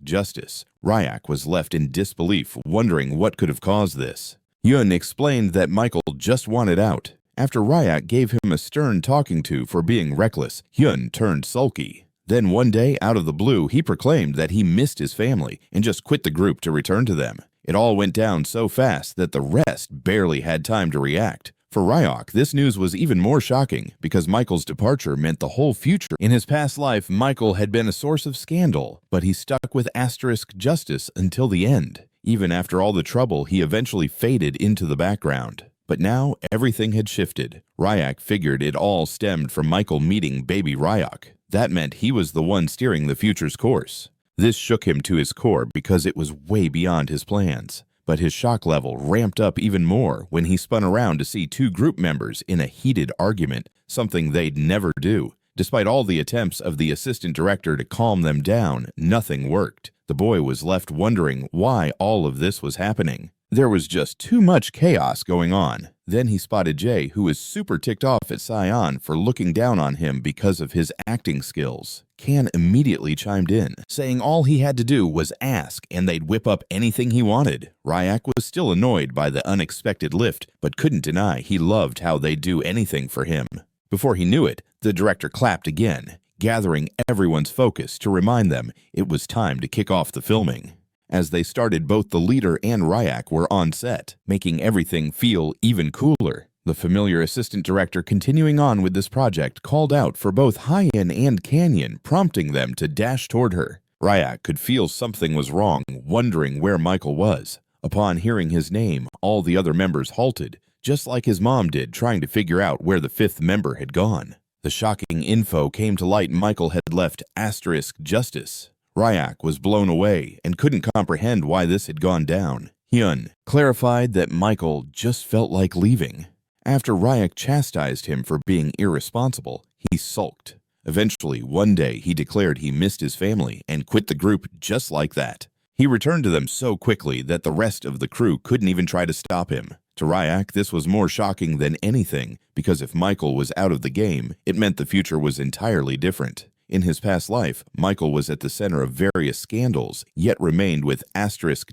Justice. Ryuk was left in disbelief, wondering what could have caused this. Yun explained that Michael just wanted out. After Ryuk gave him a stern talking to for being reckless, Yun turned sulky. Then one day, out of the blue, he proclaimed that he missed his family and just quit the group to return to them. It all went down so fast that the rest barely had time to react. For Ryuk, this news was even more shocking because Michael's departure meant the whole future. In his past life, Michael had been a source of scandal, but he stuck with Justice until the end. Even after all the trouble, he eventually faded into the background. But now, everything had shifted. Ryuk figured it all stemmed from Michael meeting baby Ryuk. That meant he was the one steering the future's course. This shook him to his core because it was way beyond his plans. But his shock level ramped up even more when he spun around to see two group members in a heated argument, something they'd never do. Despite all the attempts of the assistant director to calm them down, nothing worked. The boy was left wondering why all of this was happening. There was just too much chaos going on. Then he spotted Jay, who was super ticked off at Sion for looking down on him because of his acting skills. Kan immediately chimed in, saying all he had to do was ask and they'd whip up anything he wanted. Ryuk was still annoyed by the unexpected lift, but couldn't deny he loved how they'd do anything for him. Before he knew it, the director clapped again, gathering everyone's focus to remind them it was time to kick off the filming. As they started, both the leader and Ryuk were on set, making everything feel even cooler. The familiar assistant director continuing on with this project called out for both Hyen and Canyon, prompting them to dash toward her. Ryuk could feel something was wrong, wondering where Michael was. Upon hearing his name, all the other members halted, just like his mom did, trying to figure out where the fifth member had gone. The shocking info came to light. Michael had left Justice. Ryuk was blown away and couldn't comprehend why this had gone down. Hyun clarified that Michael just felt like leaving. After Ryuk chastised him for being irresponsible, he sulked. Eventually, one day he declared he missed his family and quit the group just like that. He returned to them so quickly that the rest of the crew couldn't even try to stop him. To Ryuk, this was more shocking than anything, because if Michael was out of the game, it meant the future was entirely different. In his past life, Michael was at the center of various scandals, yet remained with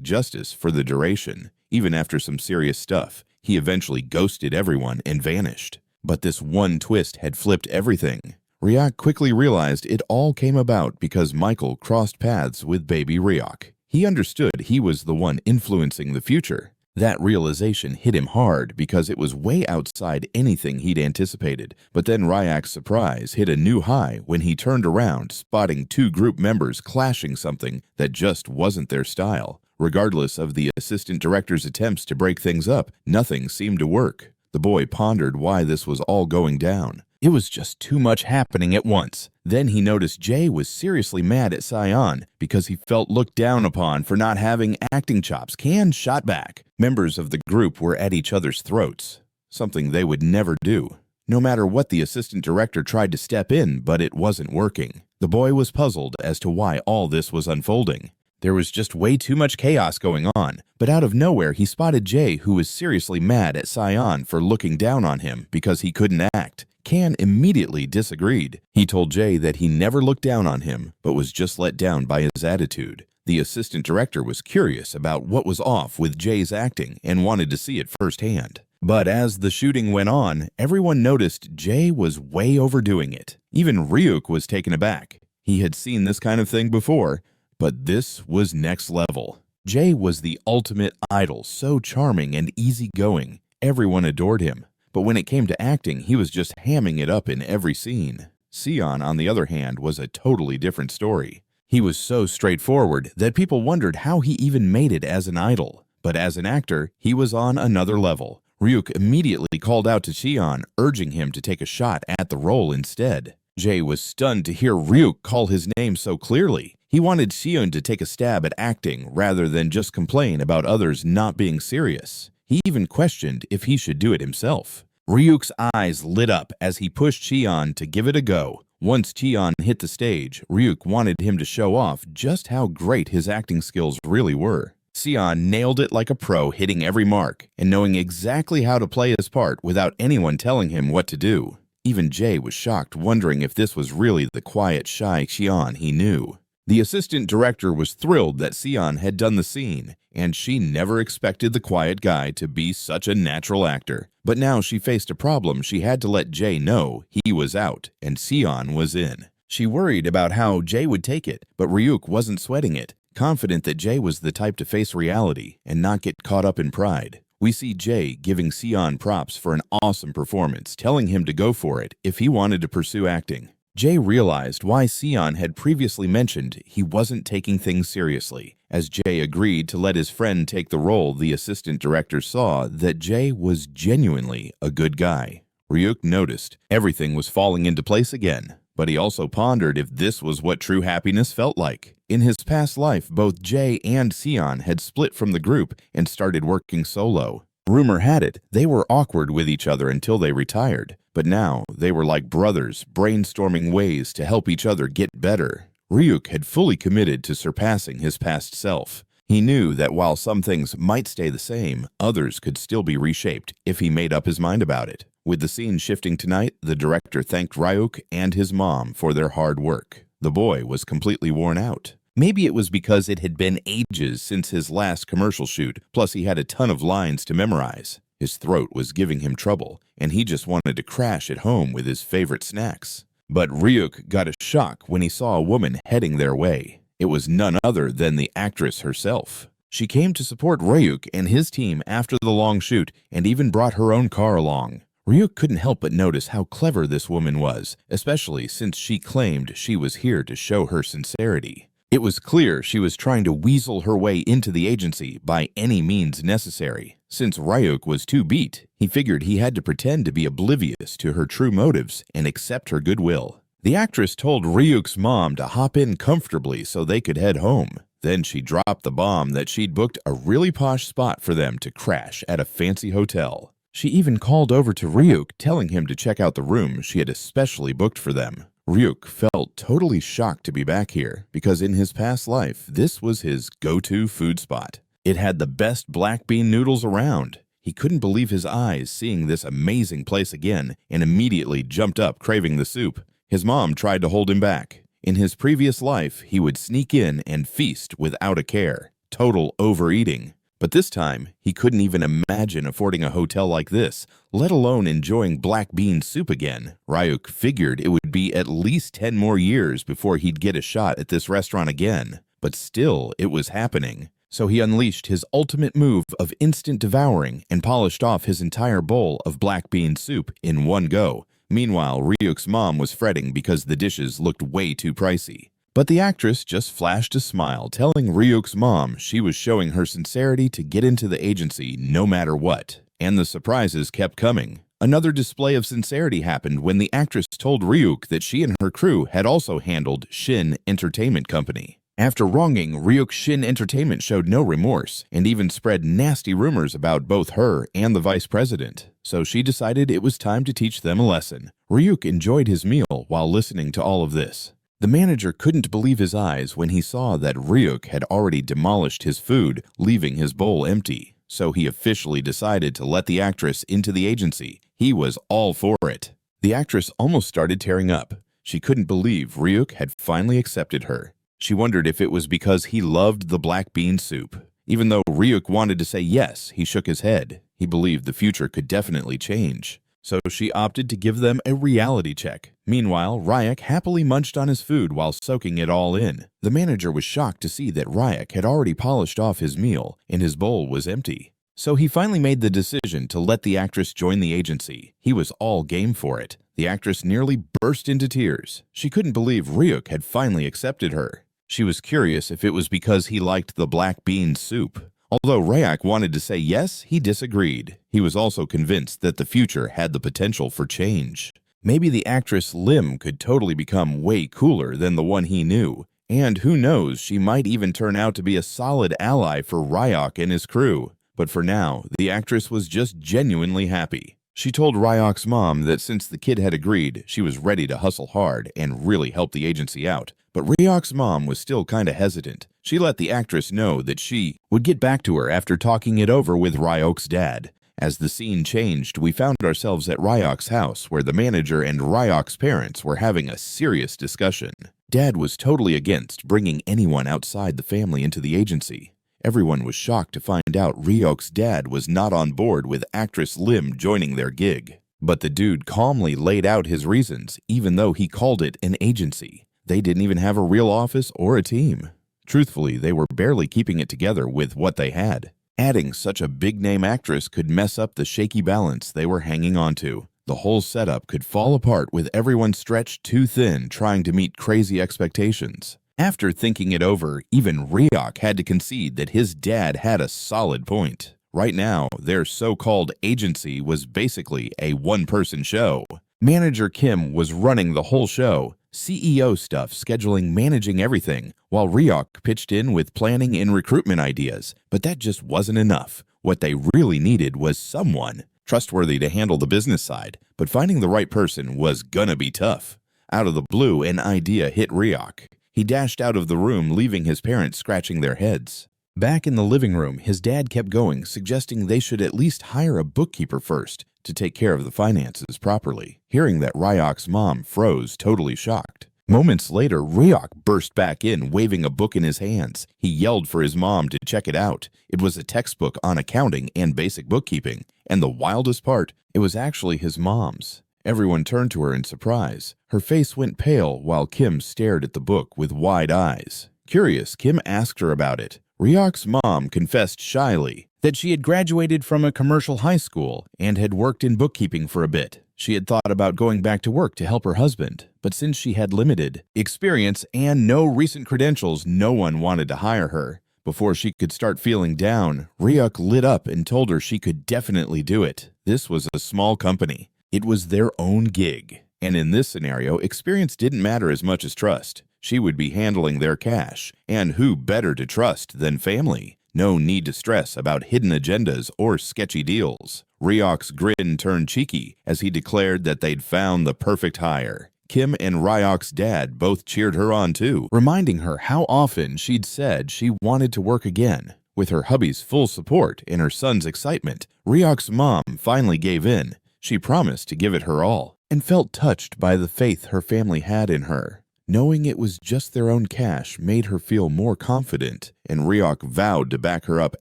Justice for the duration. Even after some serious stuff, he eventually ghosted everyone and vanished. But this one twist had flipped everything. Ryuk quickly realized it all came about because Michael crossed paths with baby Ryuk. He understood he was the one influencing the future. That realization hit him hard because it was way outside anything he'd anticipated. But then Ryuk's surprise hit a new high when he turned around, spotting two group members clashing something that just wasn't their style. Regardless of the assistant director's attempts to break things up, nothing seemed to work. The boy pondered why this was all going down. It was just too much happening at once. Then he noticed Jay was seriously mad at Sion because he felt looked down upon for not having acting chops. Kan shot back. Members of the group were at each other's throats, something they would never do. No matter what, the assistant director tried to step in, but it wasn't working. The boy was puzzled as to why all this was unfolding. There was just way too much chaos going on, but out of nowhere he spotted Jay, who was seriously mad at Sion for looking down on him because he couldn't act. Kan immediately disagreed. He told Jay that he never looked down on him, but was just let down by his attitude. The assistant director was curious about what was off with Jay's acting and wanted to see it firsthand. But as the shooting went on, everyone noticed Jay was way overdoing it. Even Ryuk was taken aback. He had seen this kind of thing before, but this was next level. Jay was the ultimate idol, so charming and easygoing. Everyone adored him. But when it came to acting, he was just hamming it up in every scene. Sion, on the other hand, was a totally different story. He was so straightforward that people wondered how he even made it as an idol. But as an actor, he was on another level. Ryuk immediately called out to Sion, urging him to take a shot at the role instead. Jay was stunned to hear Ryuk call his name so clearly. He wanted Sion to take a stab at acting rather than just complain about others not being serious. He even questioned if he should do it himself. Ryuk's eyes lit up as he pushed Cheon to give it a go. Once Cheon hit the stage, Ryuk wanted him to show off just how great his acting skills really were. Sion nailed it like a pro, hitting every mark and knowing exactly how to play his part without anyone telling him what to do. Even Jae was shocked, wondering if this was really the quiet, shy Sion he knew. The assistant director was thrilled that Sion had done the scene, and she never expected the quiet guy to be such a natural actor. But now she faced a problem. She had to let Jae know he was out and Sion was in. She worried about how Jae would take it, but Ryuk wasn't sweating it, confident that Jae was the type to face reality and not get caught up in pride. We see Jae giving Sion props for an awesome performance, telling him to go for it if he wanted to pursue acting. Jae realized why Sion had previously mentioned he wasn't taking things seriously. As Jae agreed to let his friend take the role, the assistant director saw that Jae was genuinely a good guy. Ryuk noticed everything was falling into place again, but he also pondered if this was what true happiness felt like. In his past life, both Jae and Sion had split from the group and started working solo. Rumor had it they were awkward with each other until they retired, but now they were like brothers, brainstorming ways to help each other get better. Ryuk had fully committed to surpassing his past self. He knew that while some things might stay the same, others could still be reshaped if he made up his mind about it. With the scene shifting tonight, the director thanked Ryuk and his mom for their hard work. The boy was completely worn out. Maybe it was because it had been ages since his last commercial shoot, plus he had a ton of lines to memorize. His throat was giving him trouble, and he just wanted to crash at home with his favorite snacks. But Ryuk got a shock when he saw a woman heading their way. It was none other than the actress herself. She came to support Ryuk and his team after the long shoot, and even brought her own car along. Ryuk couldn't help but notice how clever this woman was, especially since she claimed she was here to show her sincerity. It was clear she was trying to weasel her way into the agency by any means necessary. Since Ryuk was too beat, he figured he had to pretend to be oblivious to her true motives and accept her goodwill. The actress told Ryuk's mom to hop in comfortably so they could head home. Then she dropped the bomb that she'd booked a really posh spot for them to crash at a fancy hotel. She even called over to Ryuk, telling him to check out the room she had especially booked for them. Ryuk felt totally shocked to be back here because in his past life, this was his go-to food spot. It had the best black bean noodles around. He couldn't believe his eyes seeing this amazing place again and immediately jumped up craving the soup. His mom tried to hold him back. In his previous life, he would sneak in and feast without a care. Total overeating. But this time, he couldn't even imagine affording a hotel like this, let alone enjoying black bean soup again. Ryuk figured it would be at least 10 more years before he'd get a shot at this restaurant again. But still, it was happening. So he unleashed his ultimate move of instant devouring and polished off his entire bowl of black bean soup in one go. Meanwhile, Ryuk's mom was fretting because the dishes looked way too pricey. But the actress just flashed a smile, telling Ryuk's mom she was showing her sincerity to get into the agency no matter what. And the surprises kept coming. Another display of sincerity happened when the actress told Ryuk that she and her crew had also handled Shin Entertainment Company. After wronging Ryuk, Shin Entertainment showed no remorse and even spread nasty rumors about both her and the vice president. So she decided it was time to teach them a lesson. Ryuk enjoyed his meal while listening to all of this. The manager couldn't believe his eyes when he saw that Ryuk had already demolished his food, leaving his bowl empty. So he officially decided to let the actress into the agency. He was all for it. The actress almost started tearing up. She couldn't believe Ryuk had finally accepted her. She wondered if it was because he loved the black bean soup. Even though Ryuk wanted to say yes, he shook his head. He believed the future could definitely change. So she opted to give them a reality check. Meanwhile, Ryuk happily munched on his food while soaking it all in. The manager was shocked to see that Ryuk had already polished off his meal and his bowl was empty. So he finally made the decision to let the actress join the agency. He was all game for it. The actress nearly burst into tears. She couldn't believe Ryuk had finally accepted her. She was curious if it was because he liked the black bean soup. Although Ryuk wanted to say yes, he disagreed. He was also convinced that the future had the potential for change. Maybe the actress Lim could totally become way cooler than the one he knew. And who knows, she might even turn out to be a solid ally for Ryuk and his crew. But for now, the actress was just genuinely happy. She told Ryuk's mom that since the kid had agreed, she was ready to hustle hard and really help the agency out. But Ryuk's mom was still kinda hesitant. She let the actress know that she would get back to her after talking it over with Ryuk's dad. As the scene changed, we found ourselves at Ryuk's house, where the manager and Ryuk's parents were having a serious discussion. Dad was totally against bringing anyone outside the family into the agency. Everyone was shocked to find out Ryuk's dad was not on board with actress Lim joining their gig. But the dude calmly laid out his reasons, even though he called it an agency. They didn't even have a real office or a team. Truthfully, they were barely keeping it together with what they had. Adding such a big-name actress could mess up the shaky balance they were hanging onto. The whole setup could fall apart with everyone stretched too thin trying to meet crazy expectations. After thinking it over, even Ryuk had to concede that his dad had a solid point. Right now, their so-called agency was basically a one-person show. Manager Kim was running the whole show, CEO stuff, scheduling, managing everything, while Ryuk pitched in with planning and recruitment ideas. But that just wasn't enough. What they really needed was someone trustworthy to handle the business side, but finding the right person was gonna be tough. Out of the blue, an idea hit Ryuk. He dashed out of the room, leaving his parents scratching their heads. Back in the living room, his dad kept going, suggesting they should at least hire a bookkeeper first to take care of the finances properly. Hearing that, Ryuk's mom froze, totally shocked. Moments later, Ryuk burst back in, waving a book in his hands. He yelled for his mom to check it out. It was a textbook on accounting and basic bookkeeping, and the wildest part, it was actually his mom's. Everyone turned to her in surprise. Her face went pale while Kim stared at the book with wide eyes. Curious, Kim asked her about it. Ryuk's mom confessed shyly that she had graduated from a commercial high school and had worked in bookkeeping for a bit. She had thought about going back to work to help her husband, but since she had limited experience and no recent credentials, no one wanted to hire her. Before she could start feeling down, Ryuk lit up and told her she could definitely do it. This was a small company. It was their own gig. And in this scenario, experience didn't matter as much as trust. She would be handling their cash, and who better to trust than family? No need to stress about hidden agendas or sketchy deals. Ryuk's grin turned cheeky as he declared that they'd found the perfect hire. Kim and Ryuk's dad both cheered her on too, reminding her how often she'd said she wanted to work again. With her hubby's full support and her son's excitement, Ryuk's mom finally gave in. She promised to give it her all, and felt touched by the faith her family had in her. Knowing it was just their own cash made her feel more confident, and Ryuk vowed to back her up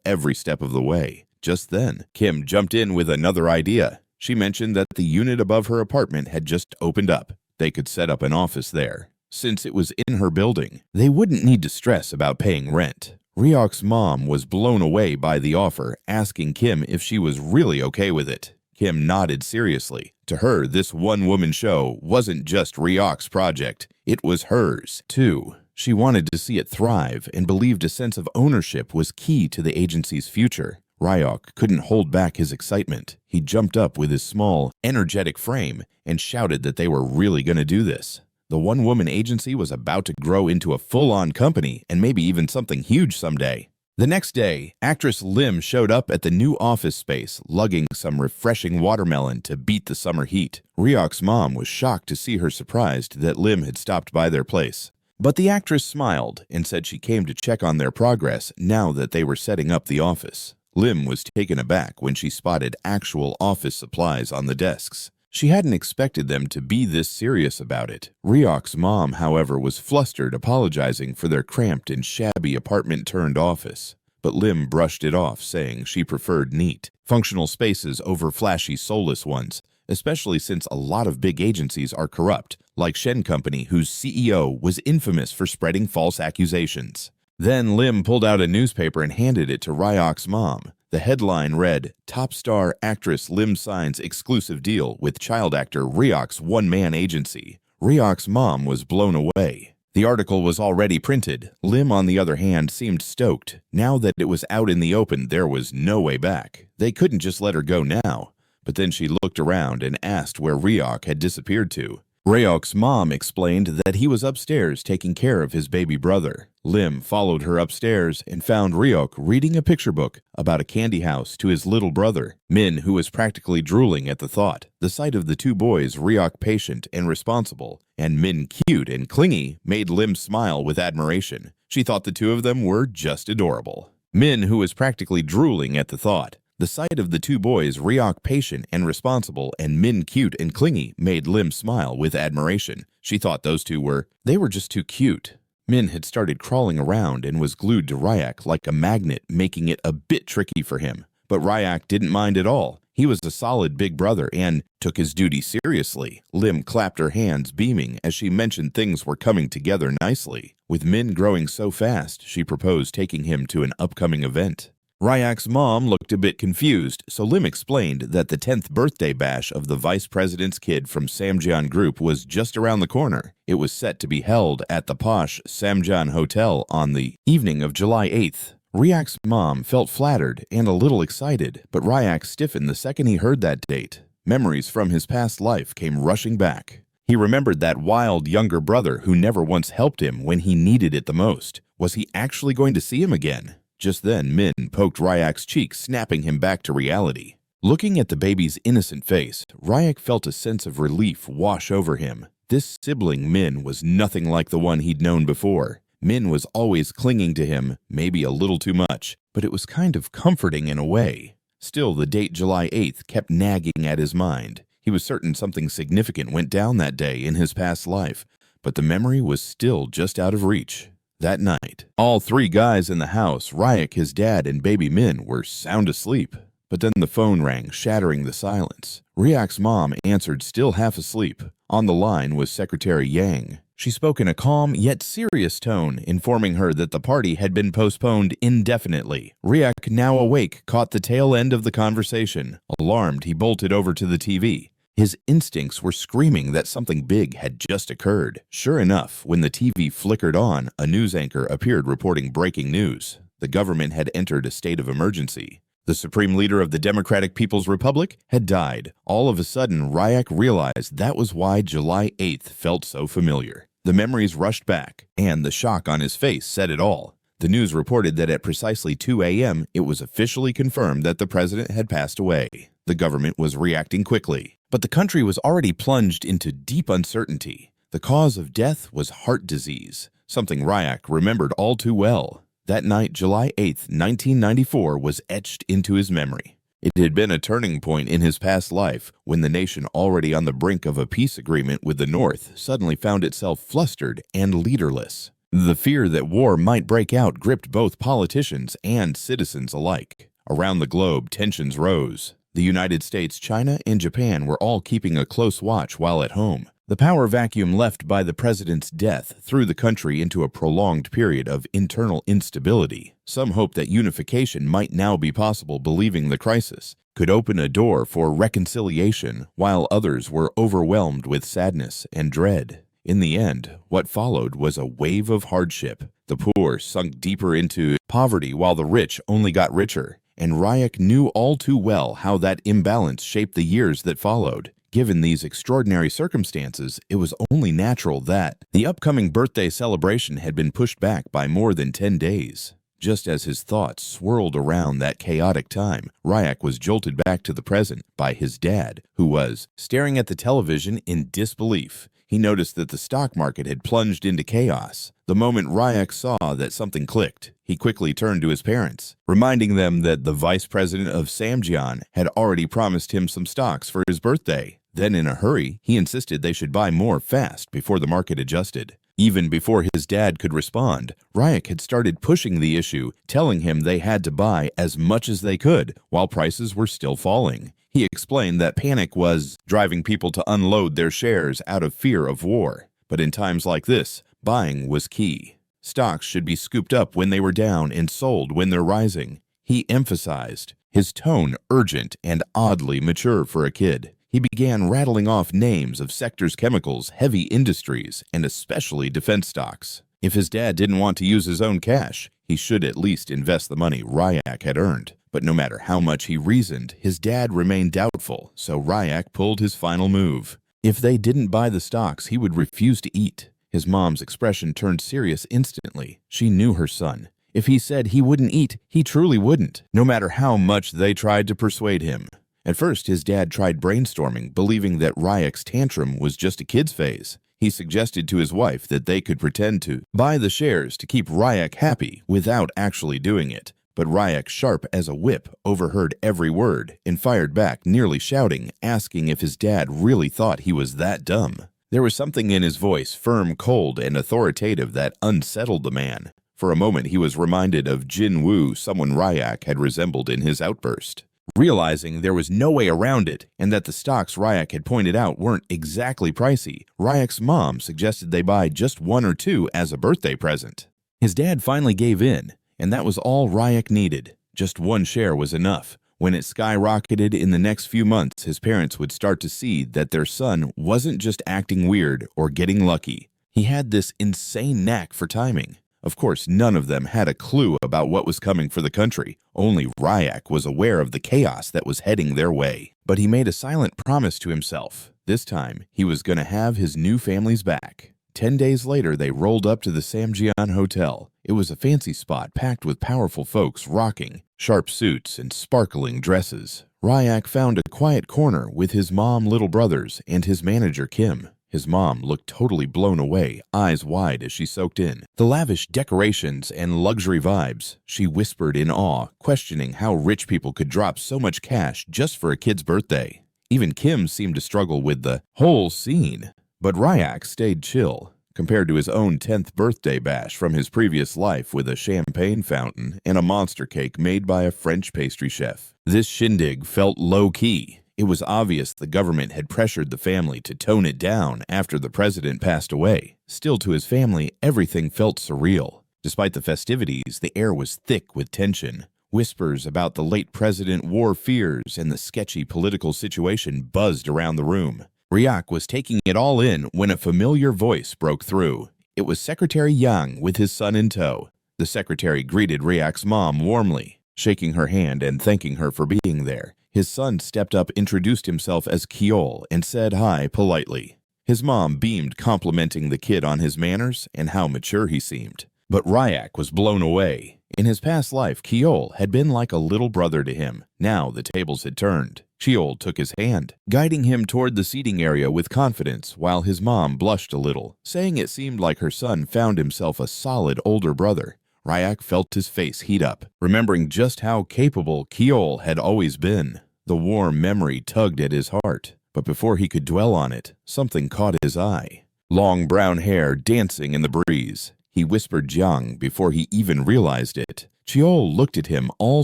every step of the way. Just then, Kim jumped in with another idea. She mentioned that the unit above her apartment had just opened up. They could set up an office there. Since it was in her building, they wouldn't need to stress about paying rent. Ryuk's mom was blown away by the offer, asking Kim if she was really okay with it. Kim nodded seriously. To her, this one-woman show wasn't just Ryuk's project. It was hers, too. She wanted to see it thrive and believed a sense of ownership was key to the agency's future. Ryuk couldn't hold back his excitement. He jumped up with his small, energetic frame and shouted that they were really going to do this. The one-woman agency was about to grow into a full-on company and maybe even something huge someday. The next day, actress Lim showed up at the new office space, lugging some refreshing watermelon to beat the summer heat. Ryuk's mom was shocked to see her surprised that Lim had stopped by their place. But the actress smiled and said she came to check on their progress now that they were setting up the office. Lim was taken aback when she spotted actual office supplies on the desks. She hadn't expected them to be this serious about it. Ryuk's mom, however, was flustered, apologizing for their cramped and shabby apartment-turned-office. But Lim brushed it off, saying she preferred neat, functional spaces over flashy, soulless ones, especially since a lot of big agencies are corrupt, like Shen Company, whose CEO was infamous for spreading false accusations. Then Lim pulled out a newspaper and handed it to Ryuk's mom. The headline read, "Top star actress Lim signs exclusive deal with child actor Ryuk's one-man agency." Ryuk's mom was blown away. The article was already printed. Lim, on the other hand, seemed stoked. Now that it was out in the open, there was no way back. They couldn't just let her go now. But then she looked around and asked where Ryuk had disappeared to. Ryuk's mom explained that he was upstairs taking care of his baby brother. Lim followed her upstairs and found Ryuk reading a picture book about a candy house to his little brother, Min, who was practically drooling at the thought. The sight of the two boys, Ryuk patient and responsible, and Min cute and clingy, made Lim smile with admiration. She thought the two of them were just adorable. Min, who was practically drooling at the thought. The sight of the two boys, Ryuk patient and responsible, and Min cute and clingy, made Lim smile with admiration. She thought those two were just too cute. Min had started crawling around and was glued to Ryuk like a magnet, making it a bit tricky for him. But Ryuk didn't mind at all. He was a solid big brother and took his duty seriously. Lim clapped her hands, beaming, as she mentioned things were coming together nicely. With Min growing so fast, she proposed taking him to an upcoming event. Ryuk's mom looked a bit confused, so Lim explained that the 10th birthday bash of the vice president's kid from Samjeon Group was just around the corner. It was set to be held at the posh Samjeon Hotel on the evening of July 8th. Ryuk's mom felt flattered and a little excited, but Ryuk stiffened the second he heard that date. Memories from his past life came rushing back. He remembered that wild younger brother who never once helped him when he needed it the most. Was he actually going to see him again? Just then, Min poked Ryuk's cheek, snapping him back to reality. Looking at the baby's innocent face, Ryuk felt a sense of relief wash over him. This sibling, Min, was nothing like the one he'd known before. Min was always clinging to him, maybe a little too much, but it was kind of comforting in a way. Still, the date July 8th kept nagging at his mind. He was certain something significant went down that day in his past life, but the memory was still just out of reach. That night, all three guys in the house, Ryuk, his dad, and baby Min, were sound asleep. But then the phone rang, shattering the silence. Ryuk's mom answered, still half asleep. On the line was Secretary Yang. She spoke in a calm yet serious tone, informing her that the party had been postponed indefinitely. Ryuk, now awake, caught the tail end of the conversation. Alarmed, he bolted over to the TV. His instincts were screaming that something big had just occurred. Sure enough, when the TV flickered on, a news anchor appeared reporting breaking news. The government had entered a state of emergency. The supreme leader of the Democratic People's Republic had died. All of a sudden, Ryuk realized that was why July 8th felt so familiar. The memories rushed back, and the shock on his face said it all. The news reported that at precisely 2 a.m., it was officially confirmed that the president had passed away. The government was reacting quickly. But the country was already plunged into deep uncertainty. The cause of death was heart disease, something Ryuk remembered all too well. That night, July 8th, 1994, was etched into his memory. It had been a turning point in his past life when the nation, already on the brink of a peace agreement with the North, suddenly found itself flustered and leaderless. The fear that war might break out gripped both politicians and citizens alike. Around the globe, tensions rose. The United States, China, and Japan were all keeping a close watch while at home. The power vacuum left by the president's death threw the country into a prolonged period of internal instability. Some hoped that unification might now be possible, believing the crisis could open a door for reconciliation, while others were overwhelmed with sadness and dread. In the end, what followed was a wave of hardship. The poor sunk deeper into poverty while the rich only got richer. And Ryuk knew all too well how that imbalance shaped the years that followed. Given these extraordinary circumstances, it was only natural that the upcoming birthday celebration had been pushed back by more than 10 days. Just as his thoughts swirled around that chaotic time, Ryuk was jolted back to the present by his dad, who was staring at the television in disbelief. He noticed that the stock market had plunged into chaos. The moment Ryuk saw that something clicked, he quickly turned to his parents, reminding them that the vice president of Samjeon had already promised him some stocks for his birthday. Then in a hurry, he insisted they should buy more fast before the market adjusted. Even before his dad could respond, Ryuk had started pushing the issue, telling him they had to buy as much as they could while prices were still falling. He explained that panic was driving people to unload their shares out of fear of war. But in times like this, buying was key. Stocks should be scooped up when they were down and sold when they're rising. He emphasized, his tone urgent and oddly mature for a kid. He began rattling off names of sectors, chemicals, heavy industries, and especially defense stocks. If his dad didn't want to use his own cash, he should at least invest the money Ryuk had earned. But no matter how much he reasoned, his dad remained doubtful, so Ryuk pulled his final move. If they didn't buy the stocks, he would refuse to eat. His mom's expression turned serious instantly. She knew her son. If he said he wouldn't eat, he truly wouldn't, no matter how much they tried to persuade him. At first, his dad tried brainstorming, believing that Ryuk's tantrum was just a kid's phase. He suggested to his wife that they could pretend to buy the shares to keep Ryuk happy without actually doing it. But Ryuk, sharp as a whip, overheard every word and fired back, nearly shouting, asking if his dad really thought he was that dumb. There was something in his voice, firm, cold, and authoritative, that unsettled the man. For a moment, he was reminded of Jin Woo, someone Ryuk had resembled in his outburst. Realizing there was no way around it, and that the stocks Ryuk had pointed out weren't exactly pricey, Ryuk's mom suggested they buy just 1 or 2 as a birthday present. His dad finally gave in, and that was all Ryuk needed. Just 1 share was enough. When it skyrocketed in the next few months, his parents would start to see that their son wasn't just acting weird or getting lucky. He had this insane knack for timing. Of course, none of them had a clue about what was coming for the country. Only Ryuk was aware of the chaos that was heading their way. But he made a silent promise to himself. This time, he was going to have his new family's back. 10 days later, they rolled up to the Samjian Hotel. It was a fancy spot packed with powerful folks rocking sharp suits and sparkling dresses. Ryuk found a quiet corner with his mom, little brothers, and his manager, Kim. His mom looked totally blown away, eyes wide as she soaked in the lavish decorations and luxury vibes. She whispered in awe, questioning how rich people could drop so much cash just for a kid's birthday. Even Kim seemed to struggle with the whole scene. But Ryuk stayed chill, compared to his own 10th birthday bash from his previous life with a champagne fountain and a monster cake made by a French pastry chef. This shindig felt low-key. It was obvious the government had pressured the family to tone it down after the president passed away. Still, to his family, everything felt surreal. Despite the festivities, the air was thick with tension. Whispers about the late president wore fears, and the sketchy political situation buzzed around the room. Ryuk was taking it all in when a familiar voice broke through. It was Secretary Yang with his son in tow. The secretary greeted Ryuk's mom warmly, shaking her hand and thanking her for being there. His son stepped up, introduced himself as Kyol, and said hi politely. His mom beamed, complimenting the kid on his manners and how mature he seemed. But Ryuk was blown away. In his past life, Kyol had been like a little brother to him. Now the tables had turned. Kyol took his hand, guiding him toward the seating area with confidence, while his mom blushed a little, saying it seemed like her son found himself a solid older brother. Ryuk felt his face heat up, remembering just how capable Kyol had always been. The warm memory tugged at his heart, but before he could dwell on it, something caught his eye. Long brown hair dancing in the breeze. He whispered Jiang before he even realized it. Kyol looked at him, all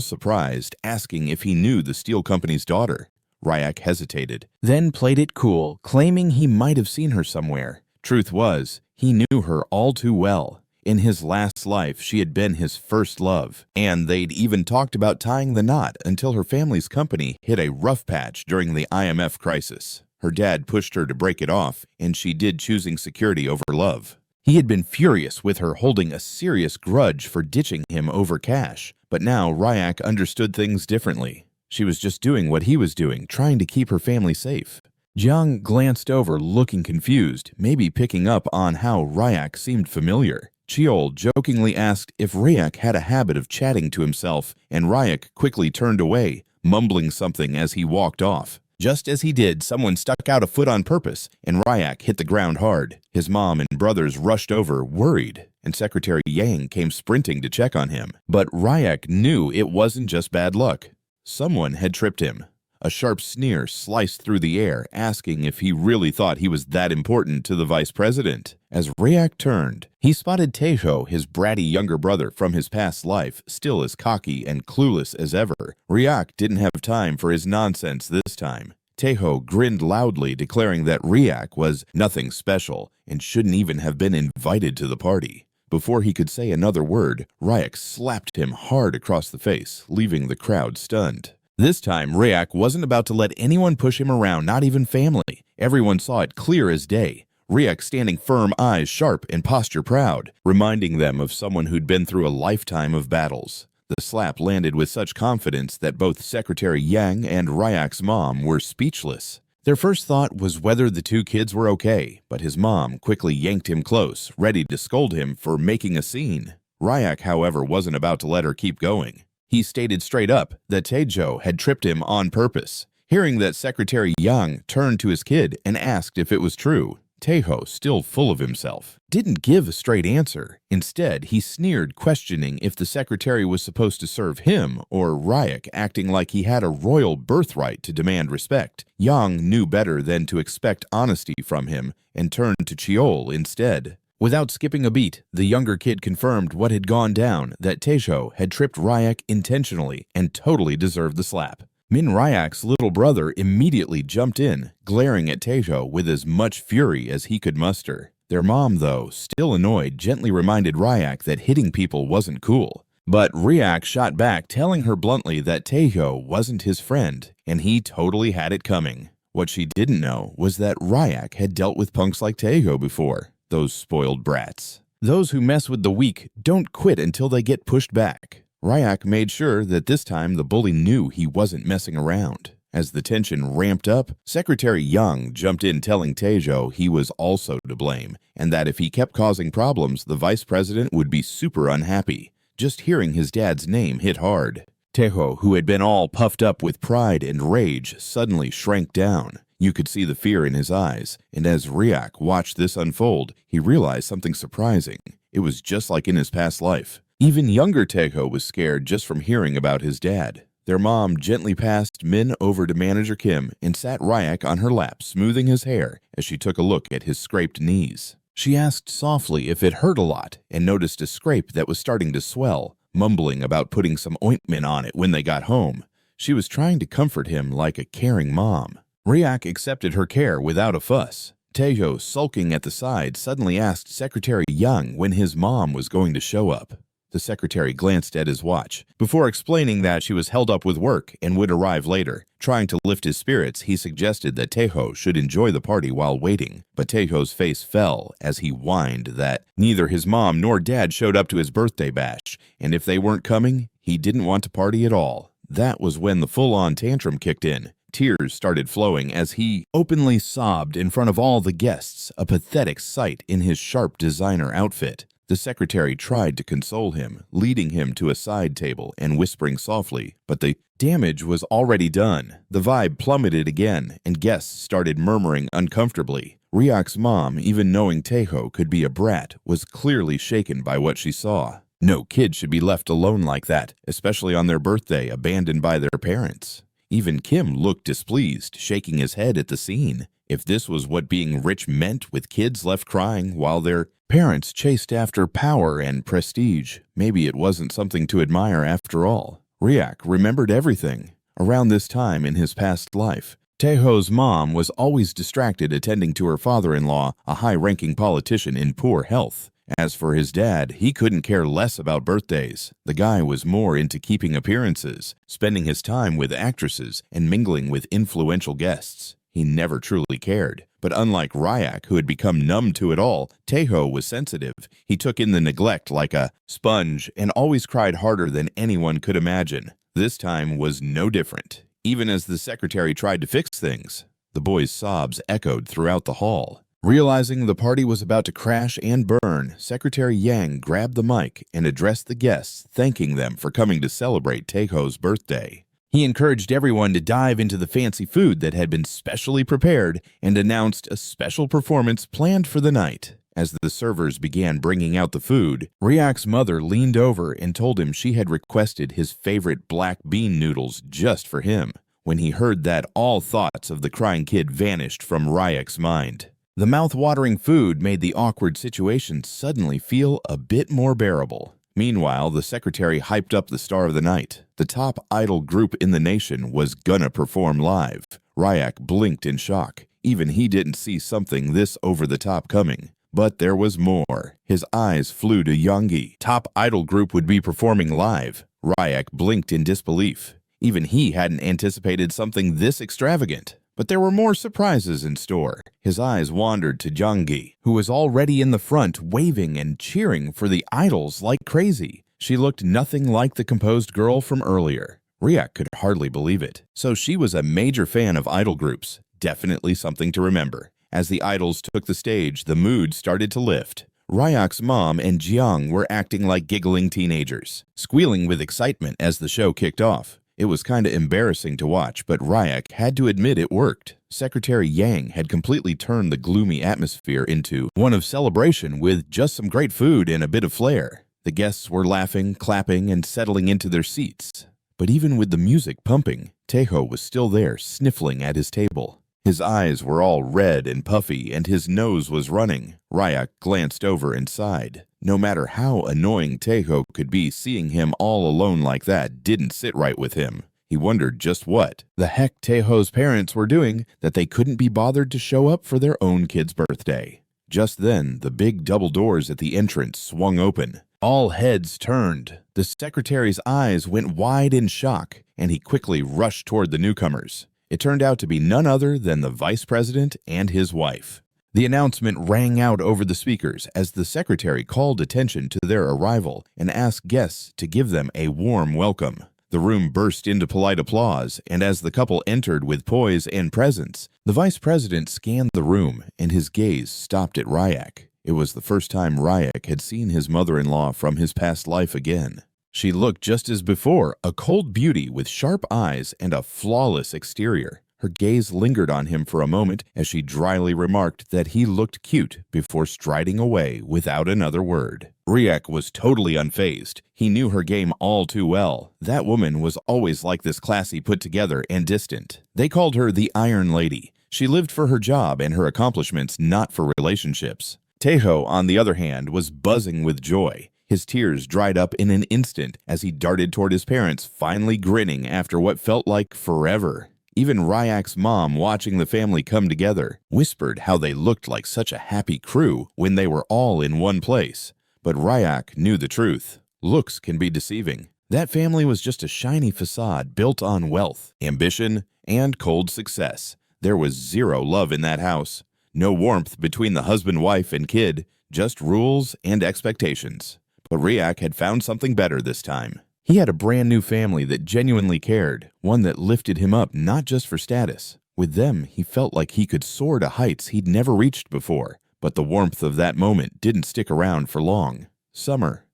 surprised, asking if he knew the steel company's daughter. Ryuk hesitated, then played it cool, claiming he might have seen her somewhere. Truth was, he knew her all too well. In his last life, she had been his first love, and they'd even talked about tying the knot until her family's company hit a rough patch during the IMF crisis. Her dad pushed her to break it off, and she did, choosing security over love. He had been furious with her, holding a serious grudge for ditching him over cash, but now Ryuk understood things differently. She was just doing what he was doing, trying to keep her family safe. Jiang glanced over, looking confused, maybe picking up on how Ryuk seemed familiar. Kyol jokingly asked if Ryuk had a habit of chatting to himself, and Ryuk quickly turned away, mumbling something as he walked off. Just as he did, someone stuck out a foot on purpose, and Ryuk hit the ground hard. His mom and brothers rushed over, worried, and Secretary Yang came sprinting to check on him. But Ryuk knew it wasn't just bad luck. Someone had tripped him. A sharp sneer sliced through the air, asking if he really thought he was that important to the vice president. As Ryuk turned, he spotted Taeho, his bratty younger brother from his past life, still as cocky and clueless as ever. Ryuk didn't have time for his nonsense this time. Taeho grinned loudly, declaring that Ryuk was nothing special and shouldn't even have been invited to the party. Before he could say another word, Ryuk slapped him hard across the face, leaving the crowd stunned. This time, Ryuk wasn't about to let anyone push him around, not even family. Everyone saw it clear as day. Ryuk standing firm, eyes sharp, and posture proud, reminding them of someone who'd been through a lifetime of battles. The slap landed with such confidence that both Secretary Yang and Ryuk's mom were speechless. Their first thought was whether the two kids were okay, but his mom quickly yanked him close, ready to scold him for making a scene. Ryuk, however, wasn't about to let her keep going. He stated straight up that Taejo had tripped him on purpose. Hearing that, Secretary Yang turned to his kid and asked if it was true. Taeho, still full of himself, didn't give a straight answer. Instead, he sneered, questioning if the secretary was supposed to serve him or Ryuk, acting like he had a royal birthright to demand respect. Yang knew better than to expect honesty from him and turned to Cheol instead. Without skipping a beat, the younger kid confirmed what had gone down, that Taejo had tripped Ryuk intentionally and totally deserved the slap. Min Ryuk's little brother immediately jumped in, glaring at Taejo with as much fury as he could muster. Their mom, though, still annoyed, gently reminded Ryuk that hitting people wasn't cool. But Ryuk shot back, telling her bluntly that Taejo wasn't his friend, and he totally had it coming. What she didn't know was that Ryuk had dealt with punks like Taejo before, those spoiled brats. Those who mess with the weak don't quit until they get pushed back. Ryuk made sure that this time the bully knew he wasn't messing around. As the tension ramped up, Secretary Yang jumped in, telling Taejo he was also to blame, and that if he kept causing problems, the vice president would be super unhappy. Just hearing his dad's name hit hard. Taejo, who had been all puffed up with pride and rage, suddenly shrank down. You could see the fear in his eyes, and as Ryuk watched this unfold, he realized something surprising. It was just like in his past life. Even younger Taejo was scared just from hearing about his dad. Their mom gently passed Min over to Manager Kim and sat Ryuk on her lap, smoothing his hair as she took a look at his scraped knees. She asked softly if it hurt a lot and noticed a scrape that was starting to swell, mumbling about putting some ointment on it when they got home. She was trying to comfort him like a caring mom. Ryuk accepted her care without a fuss. Taejo, sulking at the side, suddenly asked Secretary Yang when his mom was going to show up. The secretary glanced at his watch, before explaining that she was held up with work and would arrive later. Trying to lift his spirits, he suggested that Taejo should enjoy the party while waiting, but Taejo's face fell as he whined that neither his mom nor dad showed up to his birthday bash, and if they weren't coming, he didn't want to party at all. That was when the full-on tantrum kicked in. Tears started flowing as he openly sobbed in front of all the guests, a pathetic sight in his sharp designer outfit. The secretary tried to console him, leading him to a side table and whispering softly, but the damage was already done. The vibe plummeted again, and guests started murmuring uncomfortably. Ryuk's mom, even knowing Taejo could be a brat, was clearly shaken by what she saw. No kid should be left alone like that, especially on their birthday, abandoned by their parents. Even Kim looked displeased, shaking his head at the scene. If this was what being rich meant, with kids left crying while their parents chased after power and prestige, maybe it wasn't something to admire after all. Ryuk remembered everything. Around this time in his past life, Taeho's mom was always distracted attending to her father-in-law, a high-ranking politician in poor health. As for his dad, he couldn't care less about birthdays. The guy was more into keeping appearances, spending his time with actresses, and mingling with influential guests. He never truly cared. But unlike Ryuk, who had become numb to it all, Taeho was sensitive. He took in the neglect like a sponge and always cried harder than anyone could imagine. This time was no different. Even as the secretary tried to fix things, the boy's sobs echoed throughout the hall. Realizing the party was about to crash and burn, Secretary Yang grabbed the mic and addressed the guests, thanking them for coming to celebrate Taeho's birthday. He encouraged everyone to dive into the fancy food that had been specially prepared and announced a special performance planned for the night. As the servers began bringing out the food, Ryuk's mother leaned over and told him she had requested his favorite black bean noodles just for him. When he heard that, all thoughts of the crying kid vanished from Ryuk's mind. The mouth-watering food made the awkward situation suddenly feel a bit more bearable. Meanwhile, the secretary hyped up the star of the night. The top idol group in the nation was gonna perform live. Ryuk blinked in shock. Even he didn't see something this over-the-top coming. But there was more. His eyes flew to Yoongi. Top idol group would be performing live. Ryuk blinked in disbelief. Even he hadn't anticipated something this extravagant. But there were more surprises in store. His eyes wandered to Yoongi, who was already in the front, waving and cheering for the idols like crazy. She looked nothing like the composed girl from earlier. Ryuk could hardly believe it. So she was a major fan of idol groups. definitely something to remember. As the idols took the stage, the mood started to lift. Ryuk's mom and Jiang were acting like giggling teenagers, squealing with excitement as the show kicked off. It was kinda embarrassing to watch, but Ryuk had to admit it worked. Secretary Yang had completely turned the gloomy atmosphere into one of celebration with just some great food and a bit of flair. The guests were laughing, clapping, and settling into their seats. But even with the music pumping, Taeho was still there, sniffling at his table. His eyes were all red and puffy, and his nose was running. Ryuk glanced over and sighed. No matter how annoying Taeho could be, seeing him all alone like that didn't sit right with him. He wondered just what the heck Taeho's parents were doing that they couldn't be bothered to show up for their own kid's birthday. Just then, the big double doors at the entrance swung open. All heads turned. The secretary's eyes went wide in shock, and he quickly rushed toward the newcomers. It turned out to be none other than the vice president and his wife. The announcement rang out over the speakers as the secretary called attention to their arrival and asked guests to give them a warm welcome. The room burst into polite applause, and as the couple entered with poise and presence, the vice president scanned the room and his gaze stopped at Ryuk. It was the first time Ryuk had seen his mother-in-law from his past life again. She looked just as before, a cold beauty with sharp eyes and a flawless exterior. Her gaze lingered on him for a moment as she dryly remarked that he looked cute before striding away without another word. Ryuk was totally unfazed. He knew her game all too well. That woman was always like this, classy, put together, and distant. They called her the Iron Lady. She lived for her job and her accomplishments, not for relationships. Taeho, on the other hand, was buzzing with joy. His tears dried up in an instant as he darted toward his parents, finally grinning after what felt like forever. Even Ryuk's mom, watching the family come together, whispered how they looked like such a happy crew when they were all in one place. But Ryuk knew the truth. Looks can be deceiving. That family was just a shiny facade built on wealth, ambition, and cold success. There was zero love in that house. No warmth between the husband, wife, and kid, just rules and expectations. But Ryuk had found something better this time. He had a brand new family that genuinely cared, one that lifted him up not just for status. With them, he felt like he could soar to heights he'd never reached before. But the warmth of that moment didn't stick around for long. Summer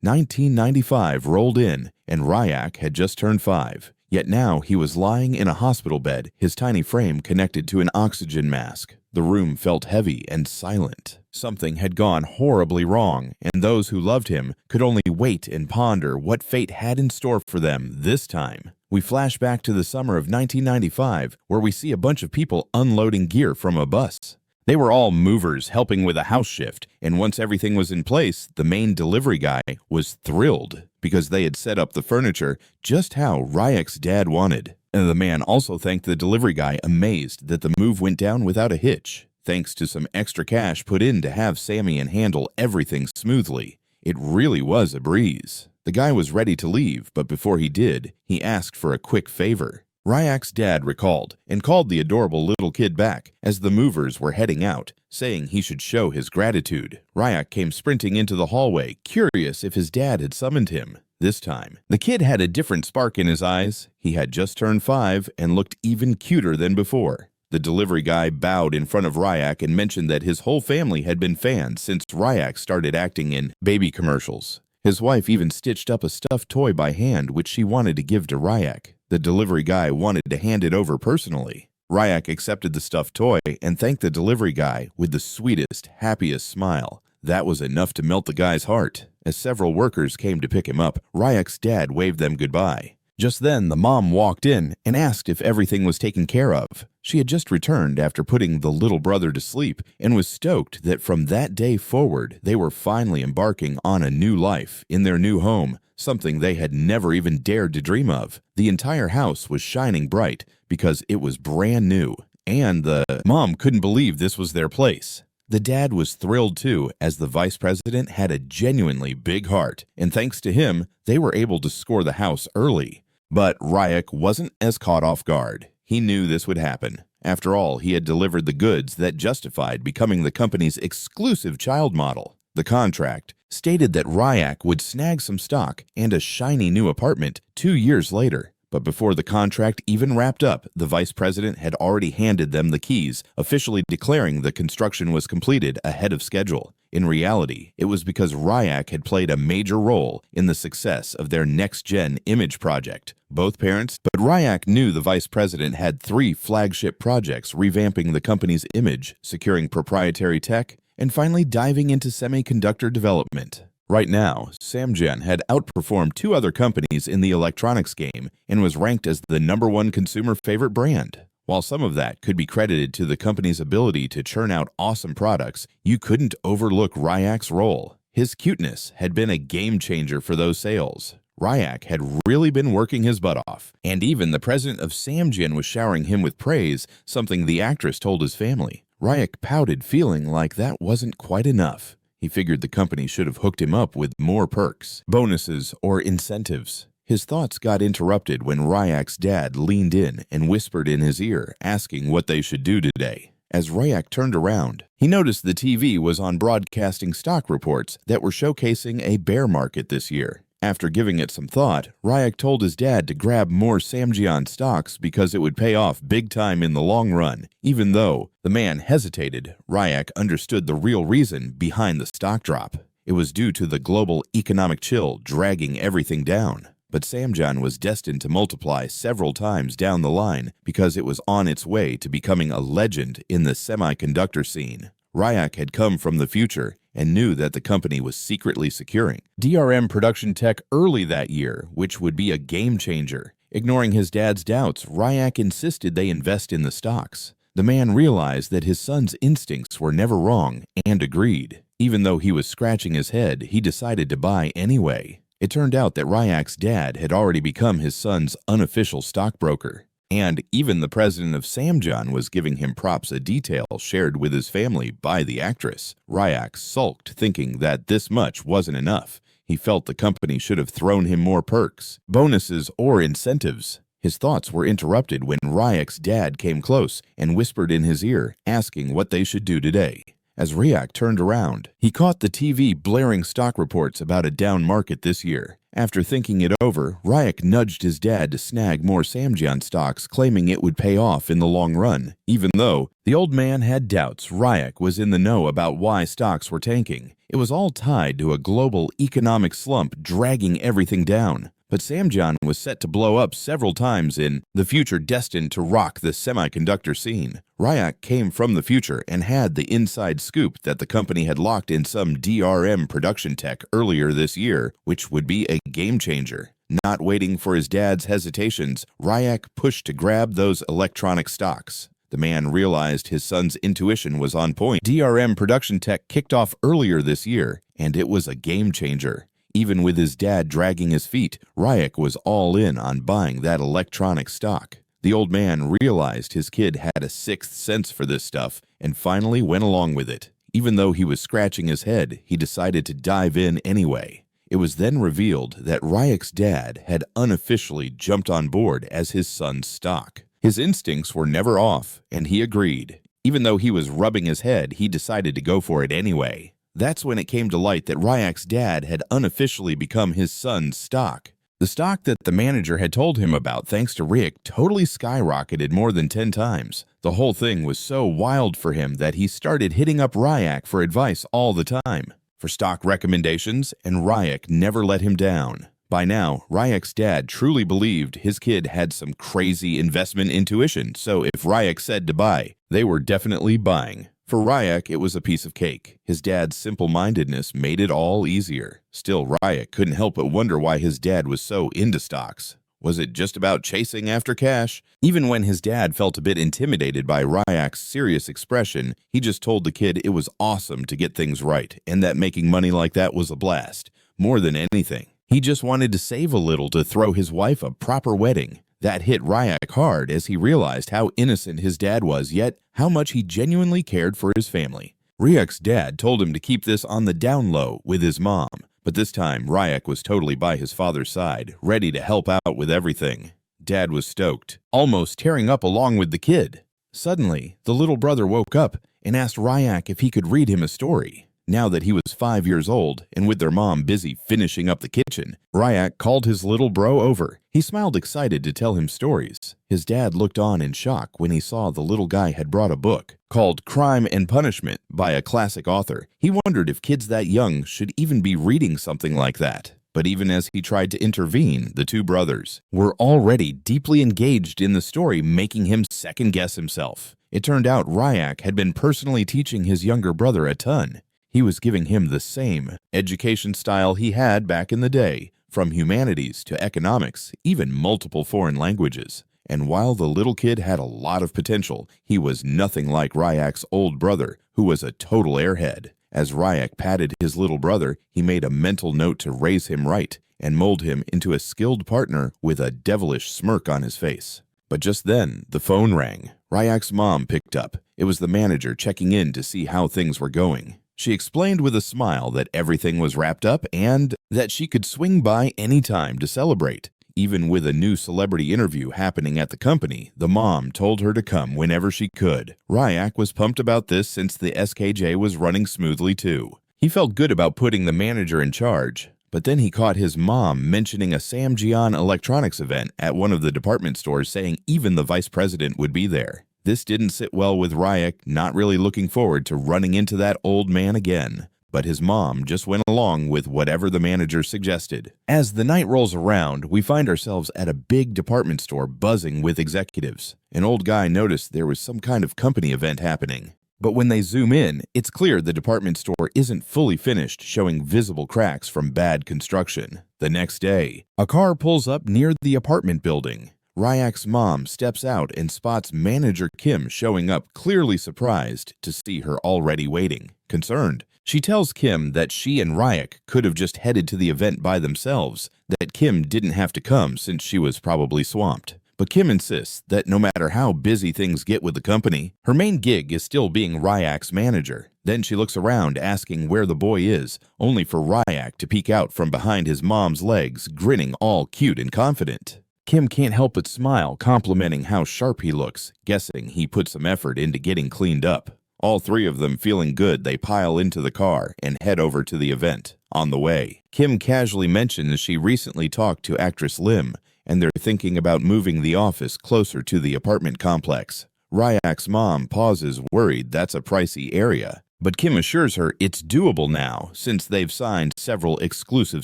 1995 rolled in, and Ryuk had just turned 5. Yet now he was lying in a hospital bed, his tiny frame connected to an oxygen mask. The room felt heavy and silent. Something had gone horribly wrong, and those who loved him could only wait and ponder what fate had in store for them this time. We flash back to the summer of 1995, where we see a bunch of people unloading gear from a bus. They were all movers helping with a house shift, and once everything was in place, the main delivery guy was thrilled because they had set up the furniture just how Ryuk's dad wanted. And the man also thanked the delivery guy, amazed that the move went down without a hitch, thanks to some extra cash put in to have Sammy and handle everything smoothly. It really was a breeze. The guy was ready to leave, but before he did, he asked for a quick favor. Ryuk's dad recalled and called the adorable little kid back as the movers were heading out, saying he should show his gratitude. Ryuk came sprinting into the hallway, curious if his dad had summoned him. This time, the kid had a different spark in his eyes. He had just turned 5 and looked even cuter than before. The delivery guy bowed in front of Ryuk and mentioned that his whole family had been fans since Ryuk started acting in baby commercials. His wife even stitched up a stuffed toy by hand, which she wanted to give to Ryuk. The delivery guy wanted to hand it over personally. Ryuk accepted the stuffed toy and thanked the delivery guy with the sweetest, happiest smile. That was enough to melt the guy's heart. As several workers came to pick him up, Ryuk's dad waved them goodbye. Just then, the mom walked in and asked if everything was taken care of. She had just returned after putting the little brother to sleep and was stoked that from that day forward, they were finally embarking on a new life in their new home, something they had never even dared to dream of. The entire house was shining bright because it was brand new, and the mom couldn't believe this was their place. The dad was thrilled too, as the vice president had a genuinely big heart, and thanks to him, they were able to score the house early. But Ryuk wasn't as caught off guard. He knew this would happen. After all, he had delivered the goods that justified becoming the company's exclusive child model. The contract stated that Ryuk would snag some stock and a shiny new apartment 2 years later. But before the contract even wrapped up, the vice president had already handed them the keys, officially declaring the construction was completed ahead of schedule. In reality, it was because Ryuk had played a major role in the success of their next-gen image project. Both parents, but Ryuk knew the vice president had 3 flagship projects revamping the company's image, securing proprietary tech, and finally diving into semiconductor development. Right now, Sam Gon had outperformed 2 other companies in the electronics game and was ranked as the #1 consumer favorite brand. While some of that could be credited to the company's ability to churn out awesome products, you couldn't overlook Ryuk's role. His cuteness had been a game changer for those sales. Ryuk had really been working his butt off, and even the president of Sam Gon was showering him with praise, something the actress told his family. Ryuk pouted, feeling like that wasn't quite enough. He figured the company should have hooked him up with more perks, bonuses, or incentives. His thoughts got interrupted when Ryuk's dad leaned in and whispered in his ear, asking what they should do today. As Ryuk turned around, he noticed the TV was on broadcasting stock reports that were showcasing a bear market this year. After giving it some thought, Ryuk told his dad to grab more Sam Gon stocks because it would pay off big time in the long run. Even though the man hesitated, Ryuk understood the real reason behind the stock drop. It was due to the global economic chill dragging everything down. But Sam Gon was destined to multiply several times down the line because it was on its way to becoming a legend in the semiconductor scene. Ryuk had come from the future and knew that the company was secretly securing DRM production tech early that year, which would be a game changer. Ignoring his dad's doubts, Ryuk insisted they invest in the stocks. The man realized that his son's instincts were never wrong and agreed. Even though he was scratching his head, he decided to buy anyway. It turned out that Ryuk's dad had already become his son's unofficial stockbroker. And even the president of Sam Gon was giving him props, a detail shared with his family by the actress. Ryuk sulked, thinking that this much wasn't enough. He felt the company should have thrown him more perks, bonuses, or incentives. His thoughts were interrupted when Ryuk's dad came close and whispered in his ear, asking what they should do today. As Ryuk turned around, he caught the TV blaring stock reports about a down market this year. After thinking it over, Ryuk nudged his dad to snag more Sam Gon stocks, claiming it would pay off in the long run. Even though the old man had doubts, Ryuk was in the know about why stocks were tanking. It was all tied to a global economic slump dragging everything down. But Sam Gon was set to blow up several times in the future, destined to rock the semiconductor scene. Ryuk came from the future and had the inside scoop that the company had locked in some DRM production tech earlier this year, which would be a game changer. Not waiting for his dad's hesitations, Ryuk pushed to grab those electronic stocks. The man realized his son's intuition was on point. DRM production tech kicked off earlier this year, and it was a game changer. Even with his dad dragging his feet, Ryuk was all in on buying that electronic stock. The old man realized his kid had a sixth sense for this stuff and finally went along with it. Even though he was scratching his head, he decided to dive in anyway. It was then revealed that Ryuk's dad had unofficially jumped on board as his son's stock. His instincts were never off, and he agreed. Even though he was rubbing his head, he decided to go for it anyway. That's when it came to light that Ryuk's dad had unofficially become his son's stock. The stock that the manager had told him about, thanks to Ryuk, totally skyrocketed more than 10 times. The whole thing was so wild for him that he started hitting up Ryuk for advice all the time, for stock recommendations, and Ryuk never let him down. By now, Ryuk's dad truly believed his kid had some crazy investment intuition, so if Ryuk said to buy, they were definitely buying. For Ryuk, it was a piece of cake. His dad's simple-mindedness made it all easier. Still, Ryuk couldn't help but wonder why his dad was so into stocks. Was it just about chasing after cash? Even when his dad felt a bit intimidated by Ryuk's serious expression, he just told the kid it was awesome to get things right, and that making money like that was a blast. More than anything, he just wanted to save a little to throw his wife a proper wedding. That hit Ryuk hard as he realized how innocent his dad was, yet how much he genuinely cared for his family. Ryuk's dad told him to keep this on the down low with his mom, but this time Ryuk was totally by his father's side, ready to help out with everything. Dad was stoked, almost tearing up along with the kid. Suddenly, the little brother woke up and asked Ryuk if he could read him a story. Now that he was 5 years old, and with their mom busy finishing up the kitchen, Ryuk called his little bro over. He smiled excited to tell him stories. His dad looked on in shock when he saw the little guy had brought a book called Crime and Punishment by a classic author. He wondered if kids that young should even be reading something like that. But even as he tried to intervene, the two brothers were already deeply engaged in the story, making him second-guess himself. It turned out Ryuk had been personally teaching his younger brother a ton. He was giving him the same education style he had back in the day, from humanities to economics, even multiple foreign languages. And while the little kid had a lot of potential, he was nothing like Ryuk's old brother, who was a total airhead. As Ryuk patted his little brother, he made a mental note to raise him right and mold him into a skilled partner with a devilish smirk on his face. But just then, the phone rang. Ryuk's mom picked up. It was the manager checking in to see how things were going. She explained with a smile that everything was wrapped up and that she could swing by any time to celebrate. Even with a new celebrity interview happening at the company, the mom told her to come whenever she could. Ryuk was pumped about this since the SKJ was running smoothly too. He felt good about putting the manager in charge, but then he caught his mom mentioning a Sam Gon electronics event at one of the department stores, saying even the vice president would be there. This didn't sit well with Ryuk, not really looking forward to running into that old man again. But his mom just went along with whatever the manager suggested. As the night rolls around, we find ourselves at a big department store buzzing with executives. An old guy noticed there was some kind of company event happening. But when they zoom in, it's clear the department store isn't fully finished, showing visible cracks from bad construction. The next day, a car pulls up near the apartment building. Ryuk's mom steps out and spots manager Kim showing up, clearly surprised to see her already waiting. Concerned, she tells Kim that she and Ryuk could have just headed to the event by themselves, that Kim didn't have to come since she was probably swamped. But Kim insists that no matter how busy things get with the company, her main gig is still being Ryuk's manager. Then she looks around asking where the boy is, only for Ryuk to peek out from behind his mom's legs, grinning all cute and confident. Kim can't help but smile, complimenting how sharp he looks, guessing he put some effort into getting cleaned up. All three of them feeling good, they pile into the car and head over to the event. On the way, Kim casually mentions she recently talked to actress Lim, and they're thinking about moving the office closer to the apartment complex. Ryuk's mom pauses, worried that's a pricey area, but Kim assures her it's doable now since they've signed several exclusive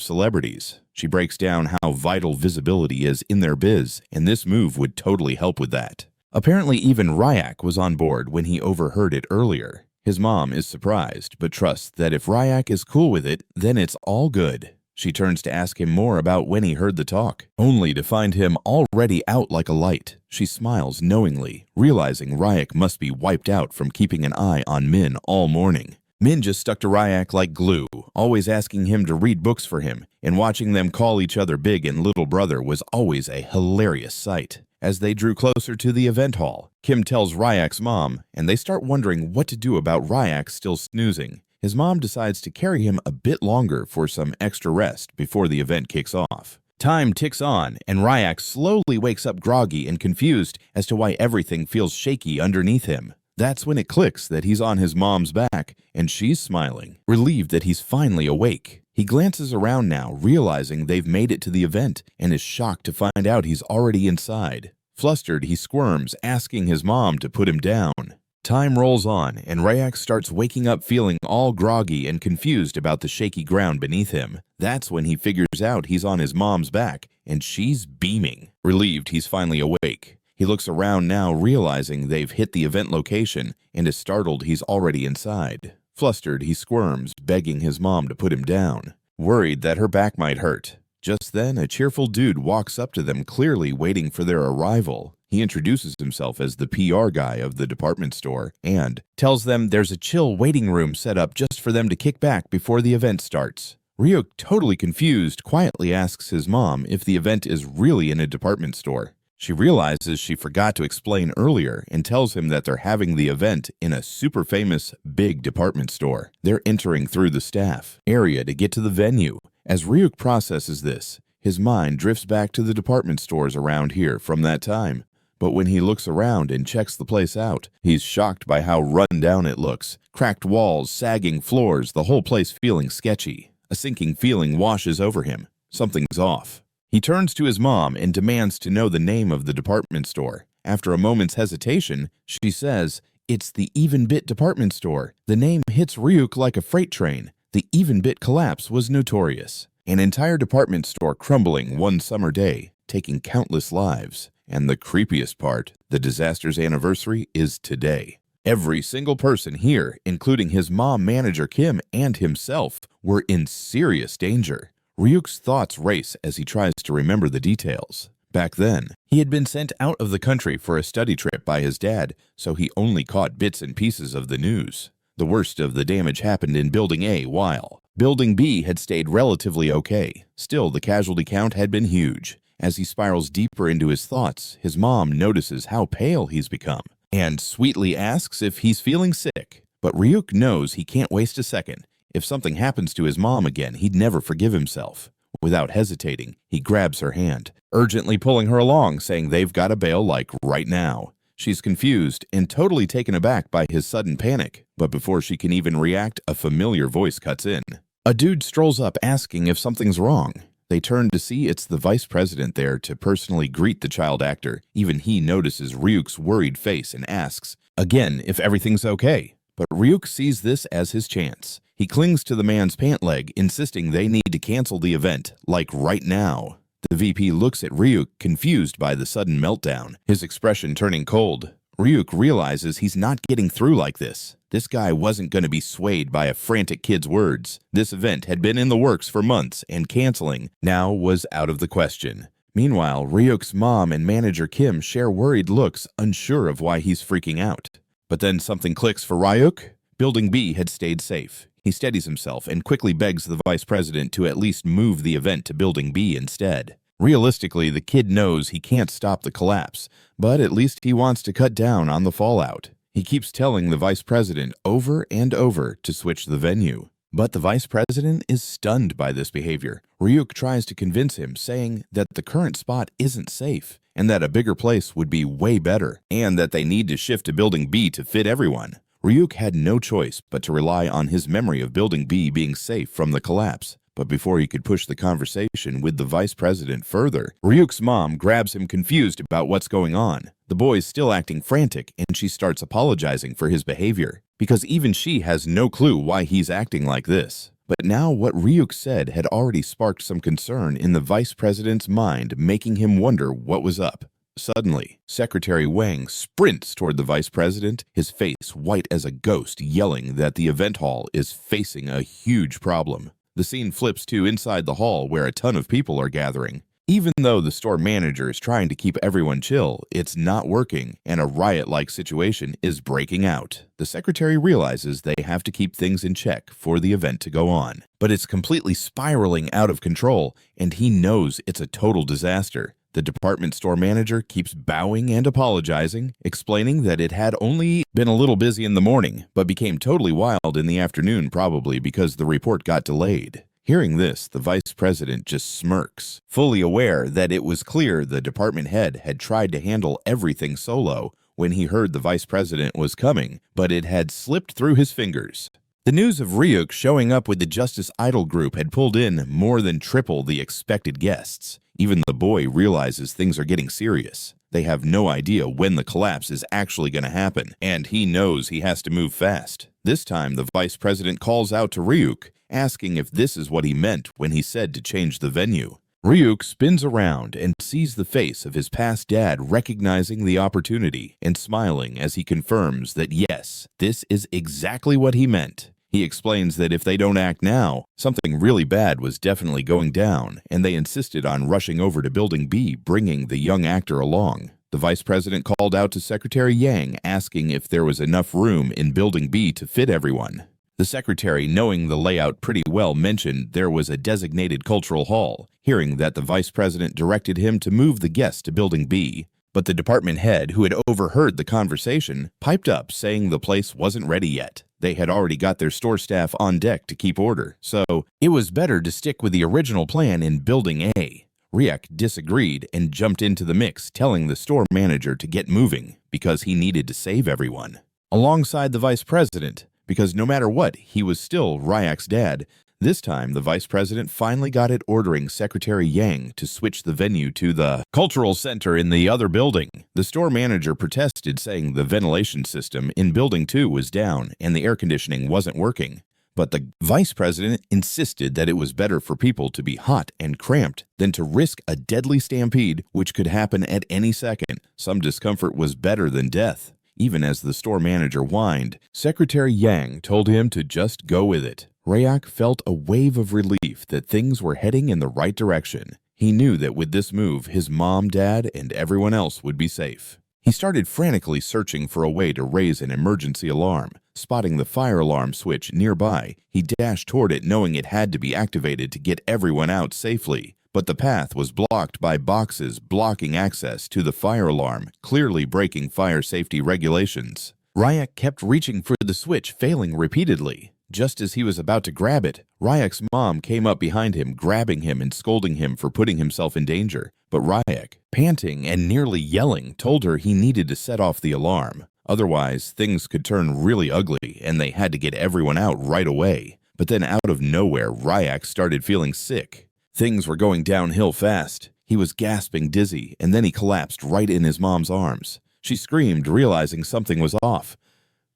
celebrities. She breaks down how vital visibility is in their biz, and this move would totally help with that. Apparently even Ryuk was on board when he overheard it earlier. His mom is surprised, but trusts that if Ryuk is cool with it, then it's all good. She turns to ask him more about when he heard the talk, only to find him already out like a light. She smiles knowingly, realizing Ryuk must be wiped out from keeping an eye on Min all morning. Min just stuck to Ryuk like glue, always asking him to read books for him, and watching them call each other big and little brother was always a hilarious sight. As they drew closer to the event hall, Kim tells Ryuk's mom, and they start wondering what to do about Ryuk still snoozing. His mom decides to carry him a bit longer for some extra rest before the event kicks off. Time ticks on, and Ryuk slowly wakes up groggy and confused as to why everything feels shaky underneath him. That's when it clicks that he's on his mom's back, and she's smiling, relieved that he's finally awake. He glances around now, realizing they've made it to the event, and is shocked to find out he's already inside. Flustered, he squirms, asking his mom to put him down. Time rolls on, and Ryuk starts waking up feeling all groggy and confused about the shaky ground beneath him. That's when he figures out he's on his mom's back, and she's beaming. Relieved he's finally awake. He looks around now, realizing they've hit the event location, and is startled he's already inside. Flustered, he squirms, begging his mom to put him down, worried that her back might hurt. Just then, a cheerful dude walks up to them, clearly waiting for their arrival. He introduces himself as the PR guy of the department store and tells them there's a chill waiting room set up just for them to kick back before the event starts. Ryuk, totally confused, quietly asks his mom if the event is really in a department store. She realizes she forgot to explain earlier and tells him that they're having the event in a super famous big department store. They're entering through the staff area to get to the venue. As Ryuk processes this, his mind drifts back to the department stores around here from that time. But when he looks around and checks the place out, he's shocked by how run down it looks. Cracked walls, sagging floors, the whole place feeling sketchy. A sinking feeling washes over him. Something's off. He turns to his mom and demands to know the name of the department store. After a moment's hesitation, she says, "It's the Even Bit department store." The name hits Ryuk like a freight train. The Even Bit collapse was notorious. An entire department store crumbling one summer day, taking countless lives. And the creepiest part, the disaster's anniversary is today. Every single person here, including his mom, manager Kim, and himself, were in serious danger. Ryuk's thoughts race as he tries to remember the details. Back then, he had been sent out of the country for a study trip by his dad, so he only caught bits and pieces of the news. The worst of the damage happened in Building A, while Building B had stayed relatively okay. Still, the casualty count had been huge. As he spirals deeper into his thoughts, his mom notices how pale he's become and sweetly asks if he's feeling sick. But Ryuk knows he can't waste a second. If something happens to his mom again, he'd never forgive himself. Without hesitating, he grabs her hand, urgently pulling her along, saying they've got to bail like right now. She's confused and totally taken aback by his sudden panic, but before she can even react, a familiar voice cuts in. A dude strolls up asking if something's wrong. They turn to see it's the vice president there to personally greet the child actor. Even he notices Ryuk's worried face and asks, again, if everything's okay. But Ryuk sees this as his chance. He clings to the man's pant leg, insisting they need to cancel the event, like right now. The VP looks at Ryuk, confused by the sudden meltdown, his expression turning cold. Ryuk realizes he's not getting through like this. This guy wasn't going to be swayed by a frantic kid's words. This event had been in the works for months, and canceling now was out of the question. Meanwhile, Ryuk's mom and manager Kim share worried looks, unsure of why he's freaking out. But then something clicks for Ryuk. Building B had stayed safe. He steadies himself and quickly begs the vice president to at least move the event to Building B instead. Realistically, the kid knows he can't stop the collapse, but at least he wants to cut down on the fallout. He keeps telling the vice president over and over to switch the venue. But the vice president is stunned by this behavior. Ryuk tries to convince him, saying that the current spot isn't safe, and that a bigger place would be way better, and that they need to shift to Building B to fit everyone. Ryuk had no choice but to rely on his memory of Building B being safe from the collapse. But before he could push the conversation with the vice president further, Ryuk's mom grabs him confused about what's going on. The boy's still acting frantic, and she starts apologizing for his behavior, because even she has no clue why he's acting like this. But now what Ryuk said had already sparked some concern in the vice president's mind, making him wonder what was up. Suddenly, Secretary Wang sprints toward the vice president, his face white as a ghost, yelling that the event hall is facing a huge problem. The scene flips to inside the hall where a ton of people are gathering. Even though the store manager is trying to keep everyone chill, it's not working, and a riot-like situation is breaking out. The secretary realizes they have to keep things in check for the event to go on. But it's completely spiraling out of control, and he knows it's a total disaster. The department store manager keeps bowing and apologizing, explaining that it had only been a little busy in the morning, but became totally wild in the afternoon, probably because the report got delayed. Hearing this, the vice president just smirks, fully aware that it was clear the department head had tried to handle everything solo when he heard the vice president was coming, but it had slipped through his fingers. The news of Ryuk showing up with the Justice Idol group had pulled in more than triple the expected guests. Even the boy realizes things are getting serious. They have no idea when the collapse is actually going to happen, and he knows he has to move fast. This time, the vice president calls out to Ryuk, asking if this is what he meant when he said to change the venue. Ryuk spins around and sees the face of his past dad, recognizing the opportunity and smiling as he confirms that yes, this is exactly what he meant. He explains that if they don't act now, something really bad was definitely going down, and they insisted on rushing over to Building B, bringing the young actor along. The vice president called out to Secretary Yang, asking if there was enough room in Building B to fit everyone. The secretary, knowing the layout pretty well, mentioned there was a designated cultural hall, hearing that the vice president directed him to move the guests to Building B. But the department head, who had overheard the conversation, piped up saying the place wasn't ready yet. They had already got their store staff on deck to keep order, so it was better to stick with the original plan in Building A. Ryuk disagreed and jumped into the mix, telling the store manager to get moving because he needed to save everyone. Alongside the vice president, because no matter what, he was still Ryuk's dad. This time, the vice president finally got it ordering Secretary Yang to switch the venue to the cultural center in the other building. The store manager protested, saying the ventilation system in Building 2 was down and the air conditioning wasn't working. But the vice president insisted that it was better for people to be hot and cramped than to risk a deadly stampede which could happen at any second. Some discomfort was better than death. Even as the store manager whined, Secretary Yang told him to just go with it. Ryuk felt a wave of relief that things were heading in the right direction. He knew that with this move, his mom, dad, and everyone else would be safe. He started frantically searching for a way to raise an emergency alarm. Spotting the fire alarm switch nearby, he dashed toward it knowing it had to be activated to get everyone out safely. But the path was blocked by boxes blocking access to the fire alarm, clearly breaking fire safety regulations. Ryuk kept reaching for the switch, failing repeatedly. Just as he was about to grab it, Ryuk's mom came up behind him, grabbing him and scolding him for putting himself in danger. But Ryuk, panting and nearly yelling, told her he needed to set off the alarm. Otherwise, things could turn really ugly and they had to get everyone out right away. But then out of nowhere, Ryuk started feeling sick. Things were going downhill fast. He was gasping dizzy, and then he collapsed right in his mom's arms. She screamed, realizing something was off.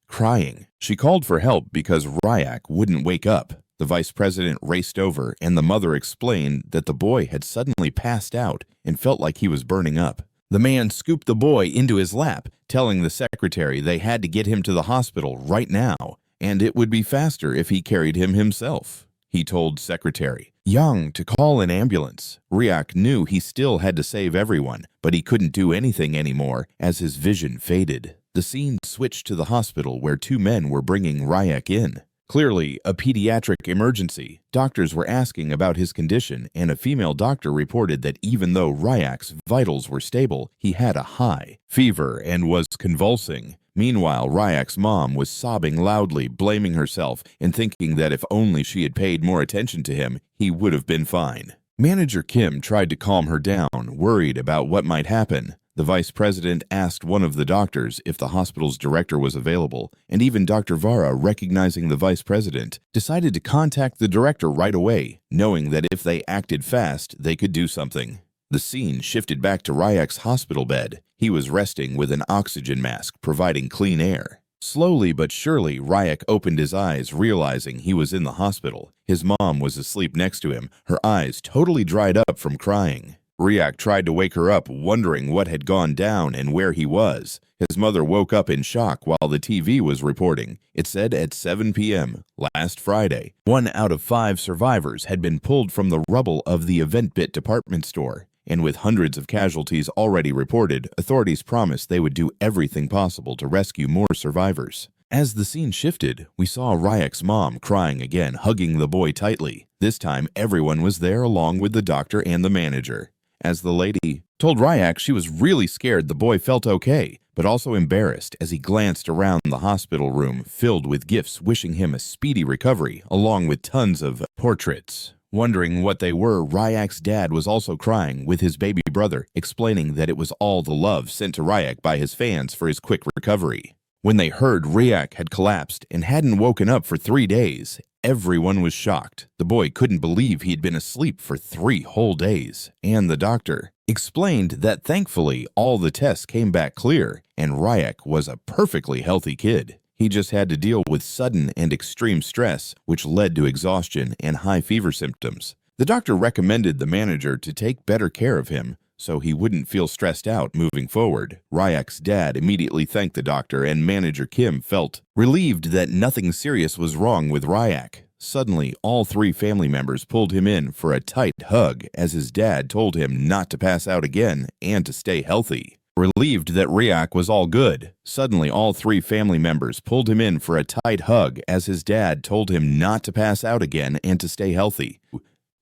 Crying, she called for help because Ryuk wouldn't wake up. The vice president raced over, and the mother explained that the boy had suddenly passed out and felt like he was burning up. The man scooped the boy into his lap, telling the secretary they had to get him to the hospital right now, and it would be faster if he carried him himself. He told Secretary Yang to call an ambulance. Ryuk knew he still had to save everyone, but he couldn't do anything anymore as his vision faded. The scene switched to the hospital where two men were bringing Ryuk in. Clearly, a pediatric emergency. Doctors were asking about his condition, and a female doctor reported that even though Ryuk's vitals were stable, he had a high fever and was convulsing. Meanwhile, Ryuk's mom was sobbing loudly, blaming herself and thinking that if only she had paid more attention to him, he would have been fine. Manager Kim tried to calm her down, worried about what might happen. The vice president asked one of the doctors if the hospital's director was available, and even Dr. Vara, recognizing the vice president, decided to contact the director right away, knowing that if they acted fast, they could do something. The scene shifted back to Ryuk's hospital bed. He was resting with an oxygen mask, providing clean air. Slowly but surely, Ryuk opened his eyes, realizing he was in the hospital. His mom was asleep next to him, her eyes totally dried up from crying. Ryuk tried to wake her up, wondering what had gone down and where he was. His mother woke up in shock while the TV was reporting. It said at 7 p.m. last Friday, 1 out of 5 survivors had been pulled from the rubble of the Event-Bit department store. And with hundreds of casualties already reported, authorities promised they would do everything possible to rescue more survivors. As the scene shifted, we saw Ryuk's mom crying again, hugging the boy tightly. This time, everyone was there along with the doctor and the manager. As the lady told Ryuk she was really scared, the boy felt okay, but also embarrassed as he glanced around the hospital room filled with gifts wishing him a speedy recovery, along with tons of portraits. Wondering what they were, Ryuk's dad was also crying with his baby brother, explaining that it was all the love sent to Ryuk by his fans for his quick recovery. When they heard Ryuk had collapsed and hadn't woken up for 3 days, everyone was shocked. The boy couldn't believe he'd been asleep for 3 whole days, and the doctor explained that thankfully all the tests came back clear and Ryuk was a perfectly healthy kid. He just had to deal with sudden and extreme stress, which led to exhaustion and high fever symptoms. The doctor recommended the manager to take better care of him so he wouldn't feel stressed out moving forward. Ryuk's dad immediately thanked the doctor, and Manager Kim felt relieved that nothing serious was wrong with Ryuk. Suddenly, all 3 family members pulled him in for a tight hug as his dad told him not to pass out again and to stay healthy. Relieved that Ryuk was all good, suddenly all 3 family members pulled him in for a tight hug as his dad told him not to pass out again and to stay healthy.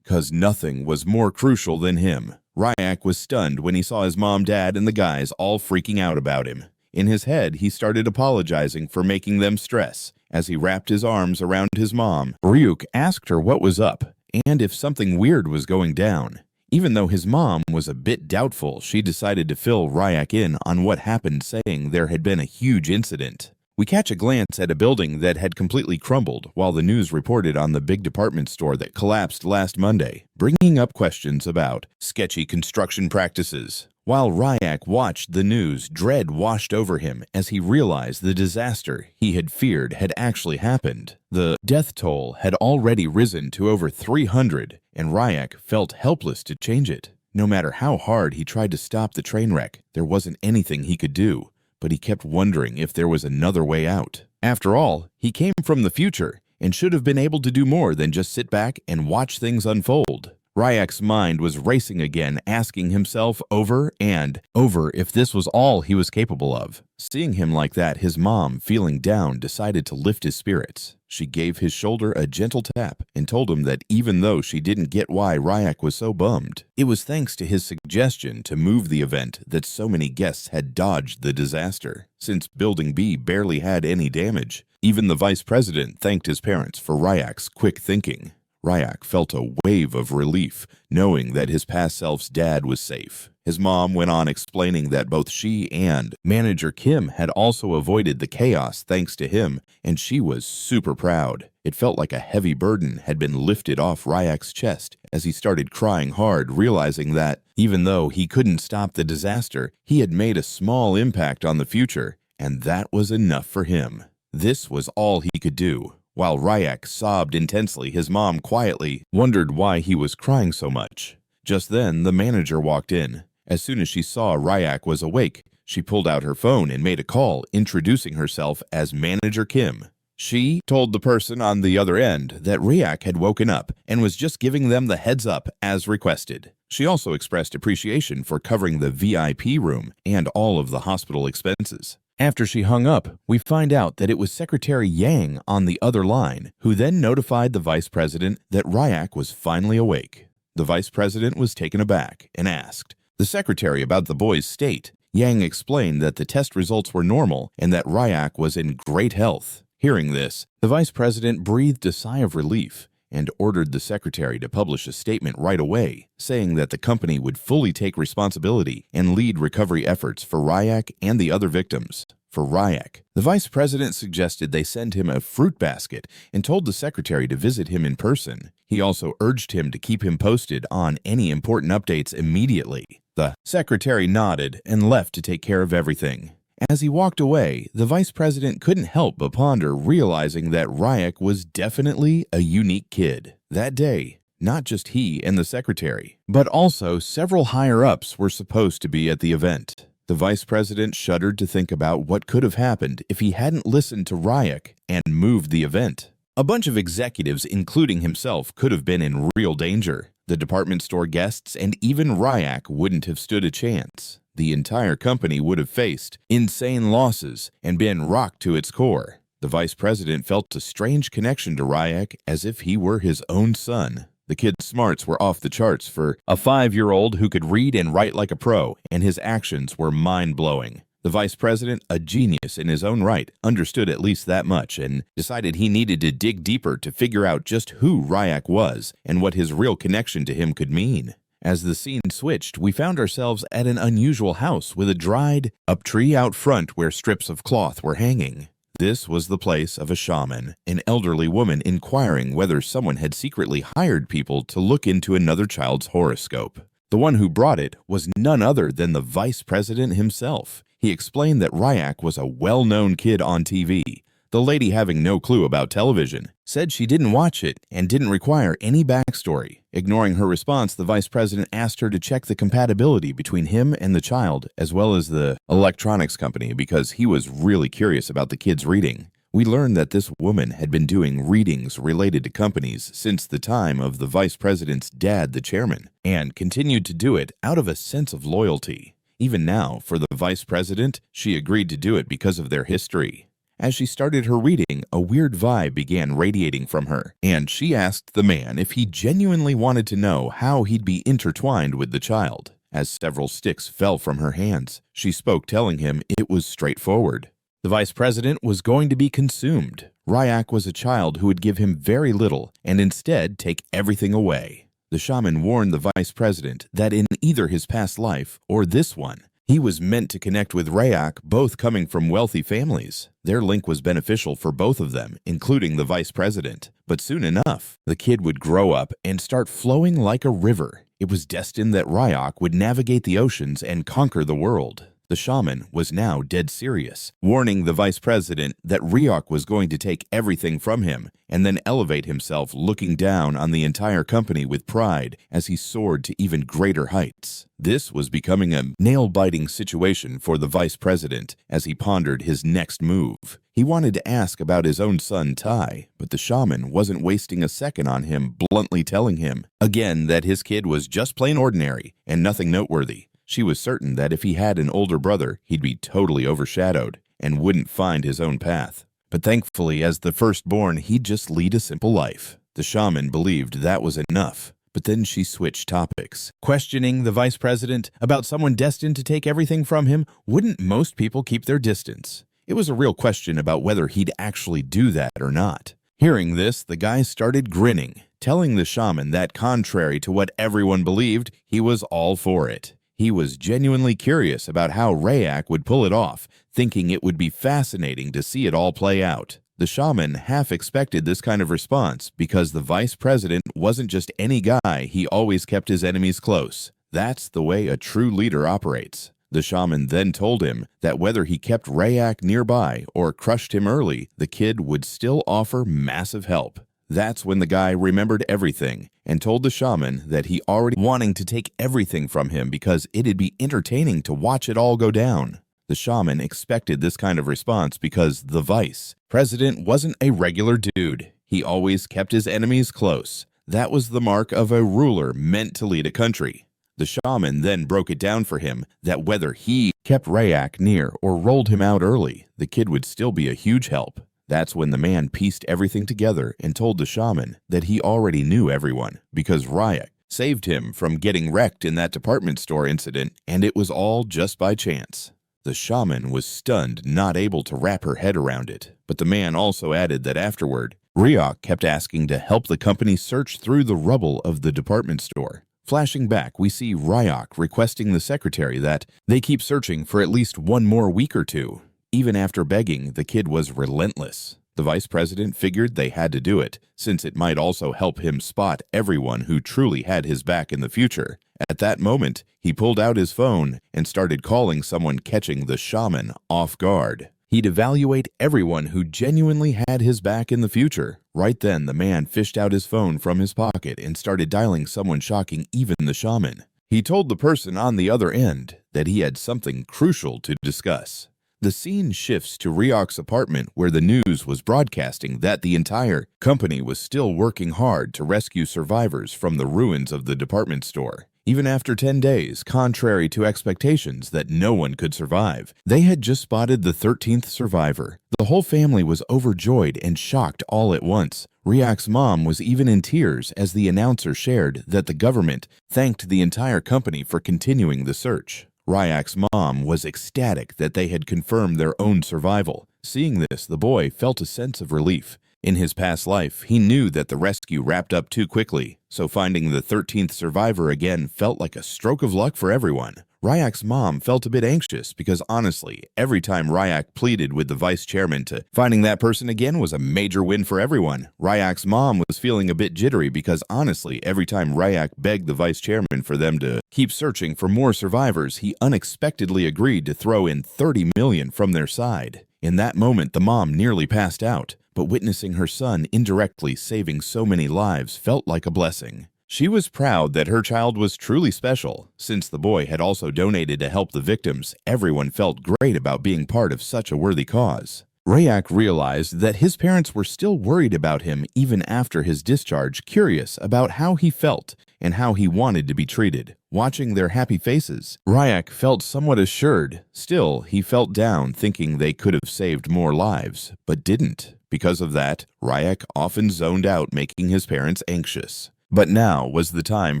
'Cause nothing was more crucial than him. Ryuk was stunned when he saw his mom, dad, and the guys all freaking out about him. In his head, he started apologizing for making them stress. As he wrapped his arms around his mom, Ryuk asked her what was up and if something weird was going down. Even though his mom was a bit doubtful, she decided to fill Ryuk in on what happened, saying there had been a huge incident. We catch a glance at a building that had completely crumbled while the news reported on the big department store that collapsed last Monday, bringing up questions about sketchy construction practices. While Ryuk watched the news, dread washed over him as he realized the disaster he had feared had actually happened. The death toll had already risen to over 300, and Ryuk felt helpless to change it. No matter how hard he tried to stop the train wreck, there wasn't anything he could do. But he kept wondering if there was another way out. After all, he came from the future and should have been able to do more than just sit back and watch things unfold. Ryuk's mind was racing again, asking himself over and over if this was all he was capable of. Seeing him like that, his mom, feeling down, decided to lift his spirits. She gave his shoulder a gentle tap and told him that even though she didn't get why Ryuk was so bummed, it was thanks to his suggestion to move the event that so many guests had dodged the disaster, since Building B barely had any damage. Even the vice president thanked his parents for Ryuk's quick thinking. Ryuk felt a wave of relief, knowing that his past self's dad was safe. His mom went on explaining that both she and manager Kim had also avoided the chaos thanks to him, and she was super proud. It felt like a heavy burden had been lifted off Ryuk's chest as he started crying hard, realizing that, even though he couldn't stop the disaster, he had made a small impact on the future, and that was enough for him. This was all he could do. While Ryuk sobbed intensely, his mom quietly wondered why he was crying so much. Just then, the manager walked in. As soon as she saw Ryuk was awake, she pulled out her phone and made a call, introducing herself as Manager Kim. She told the person on the other end that Ryuk had woken up and was just giving them the heads up as requested. She also expressed appreciation for covering the VIP room and all of the hospital expenses. After she hung up, we find out that it was Secretary Yang on the other line, who then notified the vice president that Ryuk was finally awake. The vice president was taken aback and asked the secretary about the boy's state. Yang explained that the test results were normal and that Ryuk was in great health. Hearing this, the vice president breathed a sigh of relief and ordered the secretary to publish a statement right away, saying that the company would fully take responsibility and lead recovery efforts for Ryuk and the other victims. For Ryuk, the vice president suggested they send him a fruit basket and told the secretary to visit him in person. He also urged him to keep him posted on any important updates immediately. The secretary nodded and left to take care of everything. As he walked away, the vice president couldn't help but ponder, realizing that Ryuk was definitely a unique kid. That day, not just he and the secretary, but also several higher-ups were supposed to be at the event. The vice president shuddered to think about what could have happened if he hadn't listened to Ryuk and moved the event. A bunch of executives, including himself, could have been in real danger. The department store guests and even Ryuk wouldn't have stood a chance. The entire company would have faced insane losses and been rocked to its core. The vice president felt a strange connection to Ryuk, as if he were his own son. The kid's smarts were off the charts for a 5-year-old who could read and write like a pro, and his actions were mind-blowing. The vice president, a genius in his own right, understood at least that much and decided he needed to dig deeper to figure out just who Ryuk was and what his real connection to him could mean. As the scene switched, we found ourselves at an unusual house with a dried-up tree out front where strips of cloth were hanging. This was the place of a shaman, an elderly woman inquiring whether someone had secretly hired people to look into another child's horoscope. The one who brought it was none other than the vice president himself. He explained that Ryuk was a well-known kid on TV. The lady, having no clue about television, said she didn't watch it and didn't require any backstory. Ignoring her response, the vice president asked her to check the compatibility between him and the child, as well as the electronics company, because he was really curious about the kid's reading. We learned that this woman had been doing readings related to companies since the time of the vice president's dad, the chairman, and continued to do it out of a sense of loyalty. Even now, for the vice president, she agreed to do it because of their history. As she started her reading, a weird vibe began radiating from her, and she asked the man if he genuinely wanted to know how he'd be intertwined with the child. As several sticks fell from her hands, she spoke, telling him it was straightforward. The vice president was going to be consumed. Ryuk was a child who would give him very little and instead take everything away. The shaman warned the vice president that in either his past life or this one, he was meant to connect with Ryuk, both coming from wealthy families. Their link was beneficial for both of them, including the vice president. But soon enough, the kid would grow up and start flowing like a river. It was destined that Ryuk would navigate the oceans and conquer the world. The shaman was now dead serious, warning the vice president that Ryuk was going to take everything from him and then elevate himself, looking down on the entire company with pride as he soared to even greater heights. This was becoming a nail-biting situation for the vice president as he pondered his next move. He wanted to ask about his own son, Tai, but the shaman wasn't wasting a second on him, bluntly telling him again that his kid was just plain ordinary and nothing noteworthy. She was certain that if he had an older brother, he'd be totally overshadowed and wouldn't find his own path. But thankfully, as the firstborn, he'd just lead a simple life. The shaman believed that was enough. But then she switched topics, questioning the vice president about someone destined to take everything from him. Wouldn't most people keep their distance? It was a real question about whether he'd actually do that or not. Hearing this, the guy started grinning, telling the shaman that contrary to what everyone believed, he was all for it. He was genuinely curious about how Ryuk would pull it off, thinking it would be fascinating to see it all play out. The shaman half expected this kind of response because the vice president wasn't just any guy, he always kept his enemies close. That's the way a true leader operates. The shaman then told him that whether he kept Ryuk nearby or crushed him early, the kid would still offer massive help. That's when the guy remembered everything and told the shaman that he already wanting to take everything from him because it'd be entertaining to watch it all go down. The shaman expected this kind of response because the vice president wasn't a regular dude. He always kept his enemies close. That was the mark of a ruler meant to lead a country. The shaman then broke it down for him that whether he kept Ryuk near or rolled him out early, the kid would still be a huge help. That's when the man pieced everything together and told the shaman that he already knew everyone because Ryuk saved him from getting wrecked in that department store incident, and it was all just by chance. The shaman was stunned, not able to wrap her head around it, but the man also added that afterward, Ryuk kept asking to help the company search through the rubble of the department store. Flashing back, we see Ryuk requesting the secretary that they keep searching for at least one more week or two. Even after begging, the kid was relentless. The vice president figured they had to do it, since it might also help him spot everyone who truly had his back in the future. At that moment, he pulled out his phone and started calling someone, catching the shaman off guard. He'd evaluate everyone who genuinely had his back in the future. Right then, the man fished out his phone from his pocket and started dialing someone, shocking even the shaman. He told the person on the other end that he had something crucial to discuss. The scene shifts to Ryuk's apartment where the news was broadcasting that the entire company was still working hard to rescue survivors from the ruins of the department store. Even after 10 days, contrary to expectations that no one could survive, they had just spotted the 13th survivor. The whole family was overjoyed and shocked all at once. Ryuk's mom was even in tears as the announcer shared that the government thanked the entire company for continuing the search. Ryuk's mom was ecstatic that they had confirmed their own survival. Seeing this, the boy felt a sense of relief. In his past life, he knew that the rescue wrapped up too quickly, so finding the 13th survivor again felt like a stroke of luck for everyone. Ryuk's mom felt a bit anxious because honestly, every time Ryuk pleaded with the vice chairman to finding that person again was a major win for everyone. Ryuk's mom was feeling a bit jittery because honestly, every time Ryuk begged the vice chairman for them to keep searching for more survivors, he unexpectedly agreed to throw in 30 million from their side. In that moment, the mom nearly passed out, but witnessing her son indirectly saving so many lives felt like a blessing. She was proud that her child was truly special. Since the boy had also donated to help the victims, everyone felt great about being part of such a worthy cause. Ryuk realized that his parents were still worried about him even after his discharge, curious about how he felt and how he wanted to be treated. Watching their happy faces, Ryuk felt somewhat assured. Still, he felt down, thinking they could have saved more lives, but didn't. Because of that, Ryuk often zoned out, making his parents anxious. But now was the time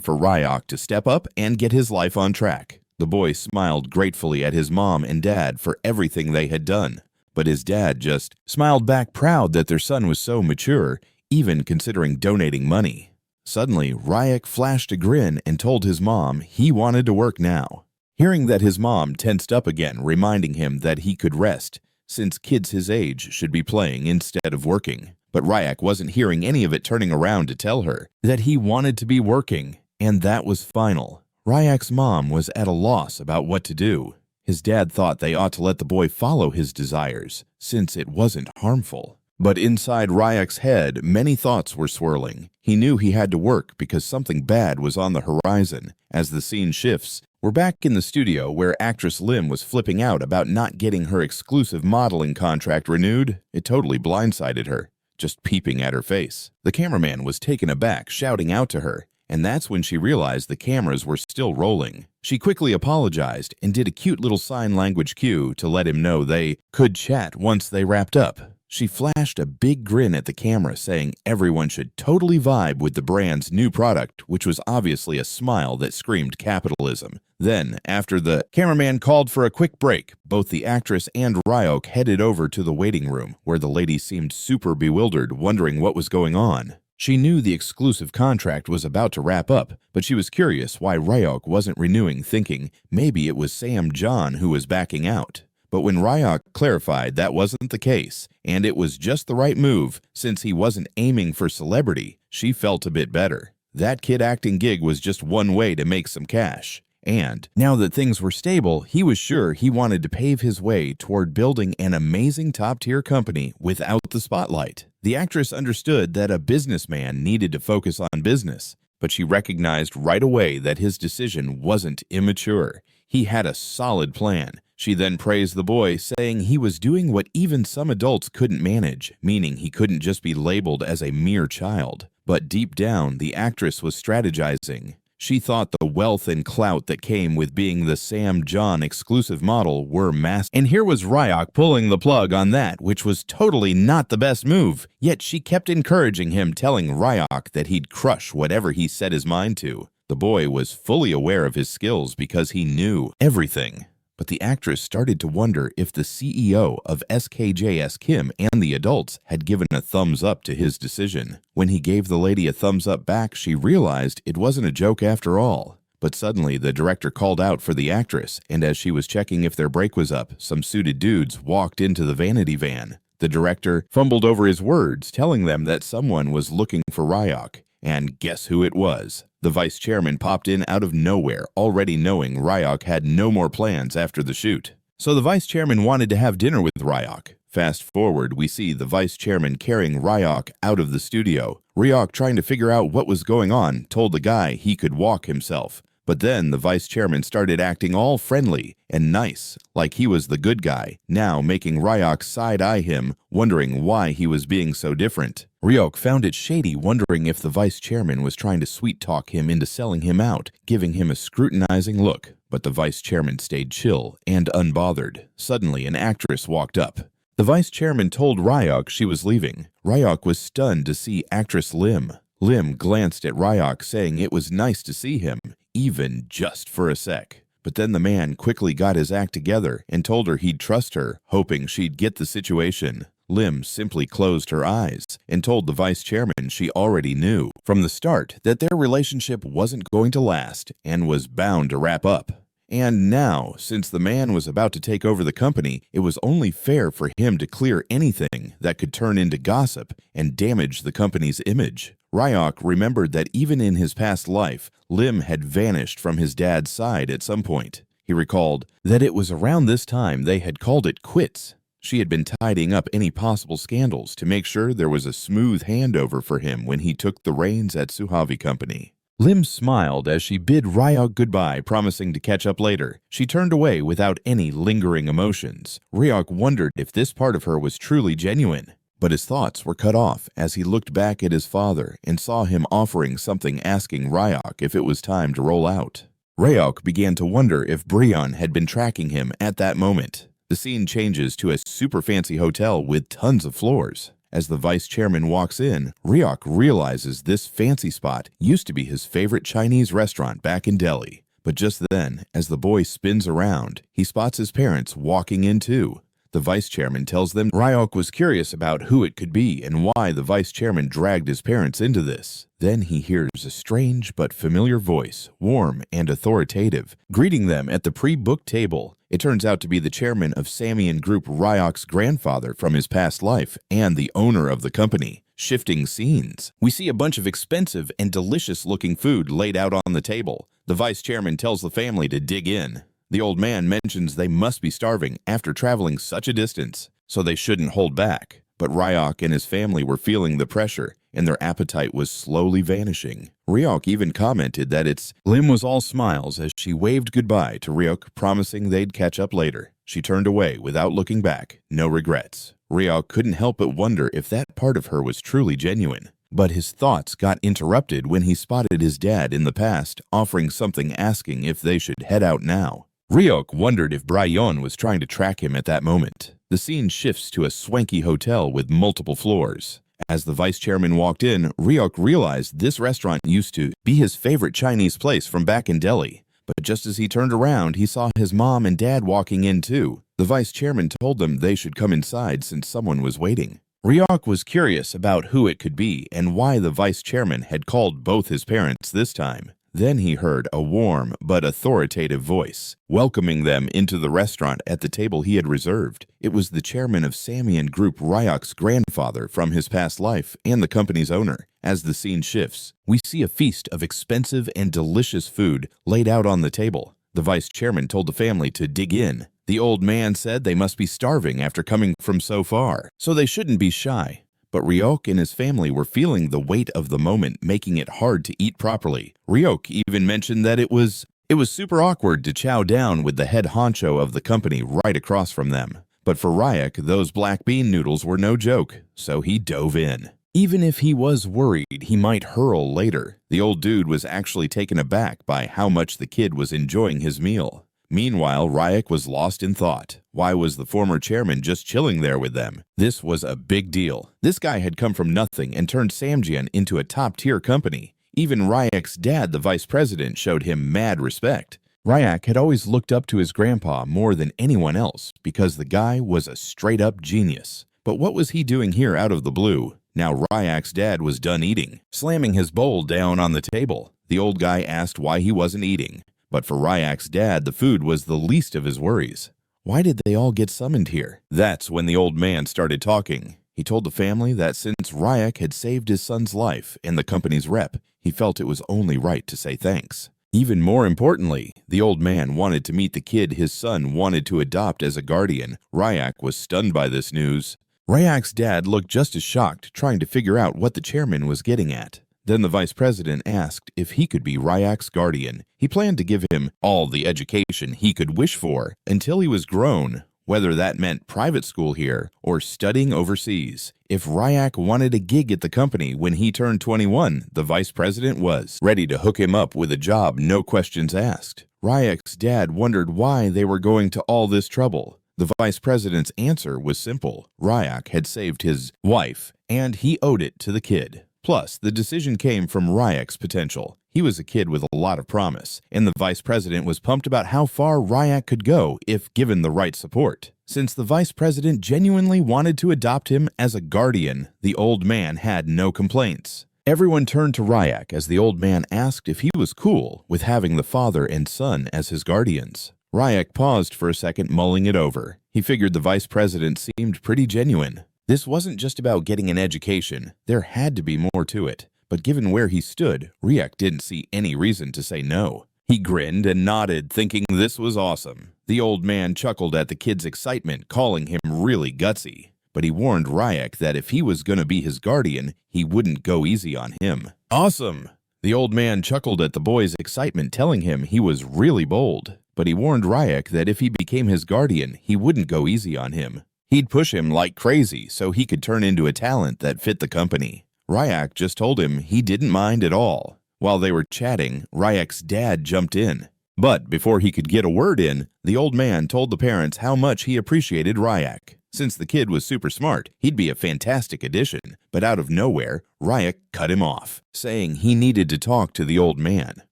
for Ryuk to step up and get his life on track. The boy smiled gratefully at his mom and dad for everything they had done. But his dad just smiled back, proud that their son was so mature, even considering donating money. Suddenly, Ryuk flashed a grin and told his mom he wanted to work now. Hearing that, his mom tensed up again, reminding him that he could rest, since kids his age should be playing instead of working. But Ryuk wasn't hearing any of it, turning around to tell her that he wanted to be working, and that was final. Ryuk's mom was at a loss about what to do. His dad thought they ought to let the boy follow his desires, since it wasn't harmful. But inside Ryuk's head, many thoughts were swirling. He knew he had to work because something bad was on the horizon. As the scene shifts, we're back in the studio where actress Lim was flipping out about not getting her exclusive modeling contract renewed. It totally blindsided her, just peeping at her face. The cameraman was taken aback, shouting out to her, and that's when she realized the cameras were still rolling. She quickly apologized and did a cute little sign language cue to let him know they could chat once they wrapped up. She flashed a big grin at the camera, saying everyone should totally vibe with the brand's new product, which was obviously a smile that screamed capitalism. Then, after the cameraman called for a quick break, both the actress and Ryuk headed over to the waiting room, where the lady seemed super bewildered, wondering what was going on. She knew the exclusive contract was about to wrap up, but she was curious why Ryuk wasn't renewing, thinking maybe it was Sam Gon who was backing out. But when Ryuk clarified that wasn't the case, and it was just the right move since he wasn't aiming for celebrity, she felt a bit better. That kid acting gig was just one way to make some cash. And now that things were stable, he was sure he wanted to pave his way toward building an amazing top-tier company without the spotlight. The actress understood that a businessman needed to focus on business, but she recognized right away that his decision wasn't immature. He had a solid plan. She then praised the boy, saying he was doing what even some adults couldn't manage, meaning he couldn't just be labeled as a mere child. But deep down, the actress was strategizing. She thought the wealth and clout that came with being the Sam Gon exclusive model were massive. And here was Ryuk pulling the plug on that, which was totally not the best move. Yet she kept encouraging him, telling Ryuk that he'd crush whatever he set his mind to. The boy was fully aware of his skills because he knew everything. But the actress started to wonder if the CEO of SKJS Kim and the adults had given a thumbs up to his decision. When he gave the lady a thumbs up back, she realized it wasn't a joke after all. But suddenly, the director called out for the actress, and as she was checking if their break was up, some suited dudes walked into the vanity van. The director fumbled over his words, telling them that someone was looking for Ryuk. And guess who it was? The vice chairman popped in out of nowhere, already knowing Ryuk had no more plans after the shoot. So the vice chairman wanted to have dinner with Ryuk. Fast forward, we see the vice chairman carrying Ryuk out of the studio. Ryuk, trying to figure out what was going on, told the guy he could walk himself. But then the vice chairman started acting all friendly and nice, like he was the good guy, now making Ryuk side-eye him, wondering why he was being so different. Ryuk found it shady, wondering if the vice chairman was trying to sweet-talk him into selling him out, giving him a scrutinizing look. But the vice chairman stayed chill and unbothered. Suddenly, an actress walked up. The vice chairman told Ryuk she was leaving. Ryuk was stunned to see actress Lim. Lim glanced at Ryuk, saying it was nice to see him, even just for a sec. But then the man quickly got his act together and told her he'd trust her, hoping she'd get the situation. Lim simply closed her eyes and told the vice chairman she already knew from the start that their relationship wasn't going to last and was bound to wrap up. And now, since the man was about to take over the company, it was only fair for him to clear anything that could turn into gossip and damage the company's image. Ryuk remembered that even in his past life, Lim had vanished from his dad's side at some point. He recalled that it was around this time they had called it quits. She had been tidying up any possible scandals to make sure there was a smooth handover for him when he took the reins at Suhavi Company. Lim smiled as she bid Ryuk goodbye, promising to catch up later. She turned away without any lingering emotions. Ryuk wondered if this part of her was truly genuine. But his thoughts were cut off as he looked back at his father and saw him offering something, asking Ryuk if it was time to roll out. Ryuk began to wonder if Brion had been tracking him at that moment. The scene changes to a super fancy hotel with tons of floors. As the vice chairman walks in, Ryuk realizes this fancy spot used to be his favorite Chinese restaurant back in Delhi. But just then, as the boy spins around, he spots his parents walking in too. The vice chairman tells them Ryuk was curious about who it could be and why the vice chairman dragged his parents into this. Then he hears a strange but familiar voice, warm and authoritative, greeting them at the pre-booked table. It turns out to be the chairman of Samian Group Ryuk's grandfather from his past life and the owner of the company. Shifting scenes. We see a bunch of expensive and delicious-looking food laid out on the table. The vice chairman tells the family to dig in. The old man mentions they must be starving after traveling such a distance, so they shouldn't hold back. But Ryuk and his family were feeling the pressure, and their appetite was slowly vanishing. Ryuk even commented that Lim was all smiles as she waved goodbye to Ryuk, promising they'd catch up later. She turned away without looking back, no regrets. Ryuk couldn't help but wonder if that part of her was truly genuine. But his thoughts got interrupted when he spotted his dad in the past offering something, asking if they should head out now. Ryuk wondered if Bryon was trying to track him at that moment. The scene shifts to a swanky hotel with multiple floors. As the vice chairman walked in, Ryuk realized this restaurant used to be his favorite Chinese place from back in Delhi. But just as he turned around, he saw his mom and dad walking in too. The vice chairman told them they should come inside since someone was waiting. Ryuk was curious about who it could be and why the vice chairman had called both his parents this time. Then he heard a warm but authoritative voice, welcoming them into the restaurant at the table he had reserved. It was the chairman of Samian Group Ryuk's grandfather from his past life and the company's owner. As the scene shifts, we see a feast of expensive and delicious food laid out on the table. The vice chairman told the family to dig in. The old man said they must be starving after coming from so far, so they shouldn't be shy. But Ryuk and his family were feeling the weight of the moment, making it hard to eat properly. Ryuk even mentioned that it was super awkward to chow down with the head honcho of the company right across from them. But for Ryuk, those black bean noodles were no joke, so he dove in. Even if he was worried he might hurl later, the old dude was actually taken aback by how much the kid was enjoying his meal. Meanwhile, Ryuk was lost in thought. Why was the former chairman just chilling there with them? This was a big deal. This guy had come from nothing and turned Samjian into a top-tier company. Even Ryuk's dad, the vice president, showed him mad respect. Ryuk had always looked up to his grandpa more than anyone else because the guy was a straight-up genius. But what was he doing here out of the blue? Now Ryuk's dad was done eating. Slamming his bowl down on the table, the old guy asked why he wasn't eating. But for Ryuk's dad, the food was the least of his worries. Why did they all get summoned here? That's when the old man started talking. He told the family that since Ryuk had saved his son's life and the company's rep, he felt it was only right to say thanks. Even more importantly, the old man wanted to meet the kid his son wanted to adopt as a guardian. Ryuk was stunned by this news. Ryuk's dad looked just as shocked, trying to figure out what the chairman was getting at. Then the vice president asked if he could be Ryuk's guardian. He planned to give him all the education he could wish for until he was grown, whether that meant private school here or studying overseas. If Ryuk wanted a gig at the company when he turned 21, the vice president was ready to hook him up with a job, no questions asked. Ryuk's dad wondered why they were going to all this trouble. The vice president's answer was simple. Ryuk had saved his wife, and he owed it to the kid. Plus, the decision came from Ryuk's potential. He was a kid with a lot of promise, and the vice president was pumped about how far Ryuk could go if given the right support. Since the vice president genuinely wanted to adopt him as a guardian, the old man had no complaints. Everyone turned to Ryuk as the old man asked if he was cool with having the father and son as his guardians. Ryuk paused for a second, mulling it over. He figured the vice president seemed pretty genuine. This wasn't just about getting an education. There had to be more to it. But given where he stood, Ryuk didn't see any reason to say no. He grinned and nodded, thinking this was awesome. The old man chuckled at the kid's excitement, calling him really gutsy. But he warned Ryuk that if he was going to be his guardian, he wouldn't go easy on him. Awesome! The old man chuckled at the boy's excitement, telling him he was really bold. But he warned Ryuk that if he became his guardian, he wouldn't go easy on him. He'd push him like crazy so he could turn into a talent that fit the company. Ryuk just told him he didn't mind at all. While they were chatting, Ryuk's dad jumped in. But before he could get a word in, the old man told the parents how much he appreciated Ryuk. Since the kid was super smart, he'd be a fantastic addition. But out of nowhere, Ryuk cut him off, saying he needed to talk to the old man.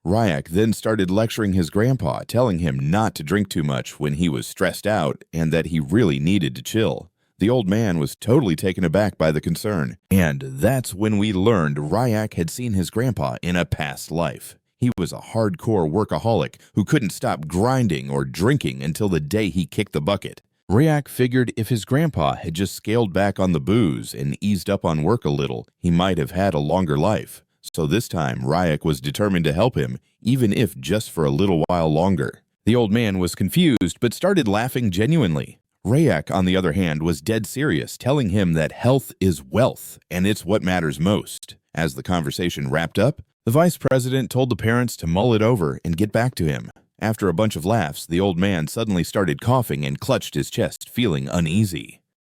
Ryuk then started lecturing his grandpa, telling him not to drink too much when he was stressed out and that he really needed to chill. The old man was totally taken aback by the concern. And that's when we learned Ryuk had seen his grandpa in a past life. He was a hardcore workaholic who couldn't stop grinding or drinking until the day he kicked the bucket. Ryuk figured if his grandpa had just scaled back on the booze and eased up on work a little, he might have had a longer life. So this time, Ryuk was determined to help him, even if just for a little while longer. The old man was confused but started laughing genuinely. Ryuk, on the other hand, was dead serious, telling him that health is wealth and it's what matters most. As the conversation wrapped up, the vice president told the parents to mull it over and get back to him. After a bunch of laughs, the old man suddenly started coughing and clutched his chest, feeling uneasy.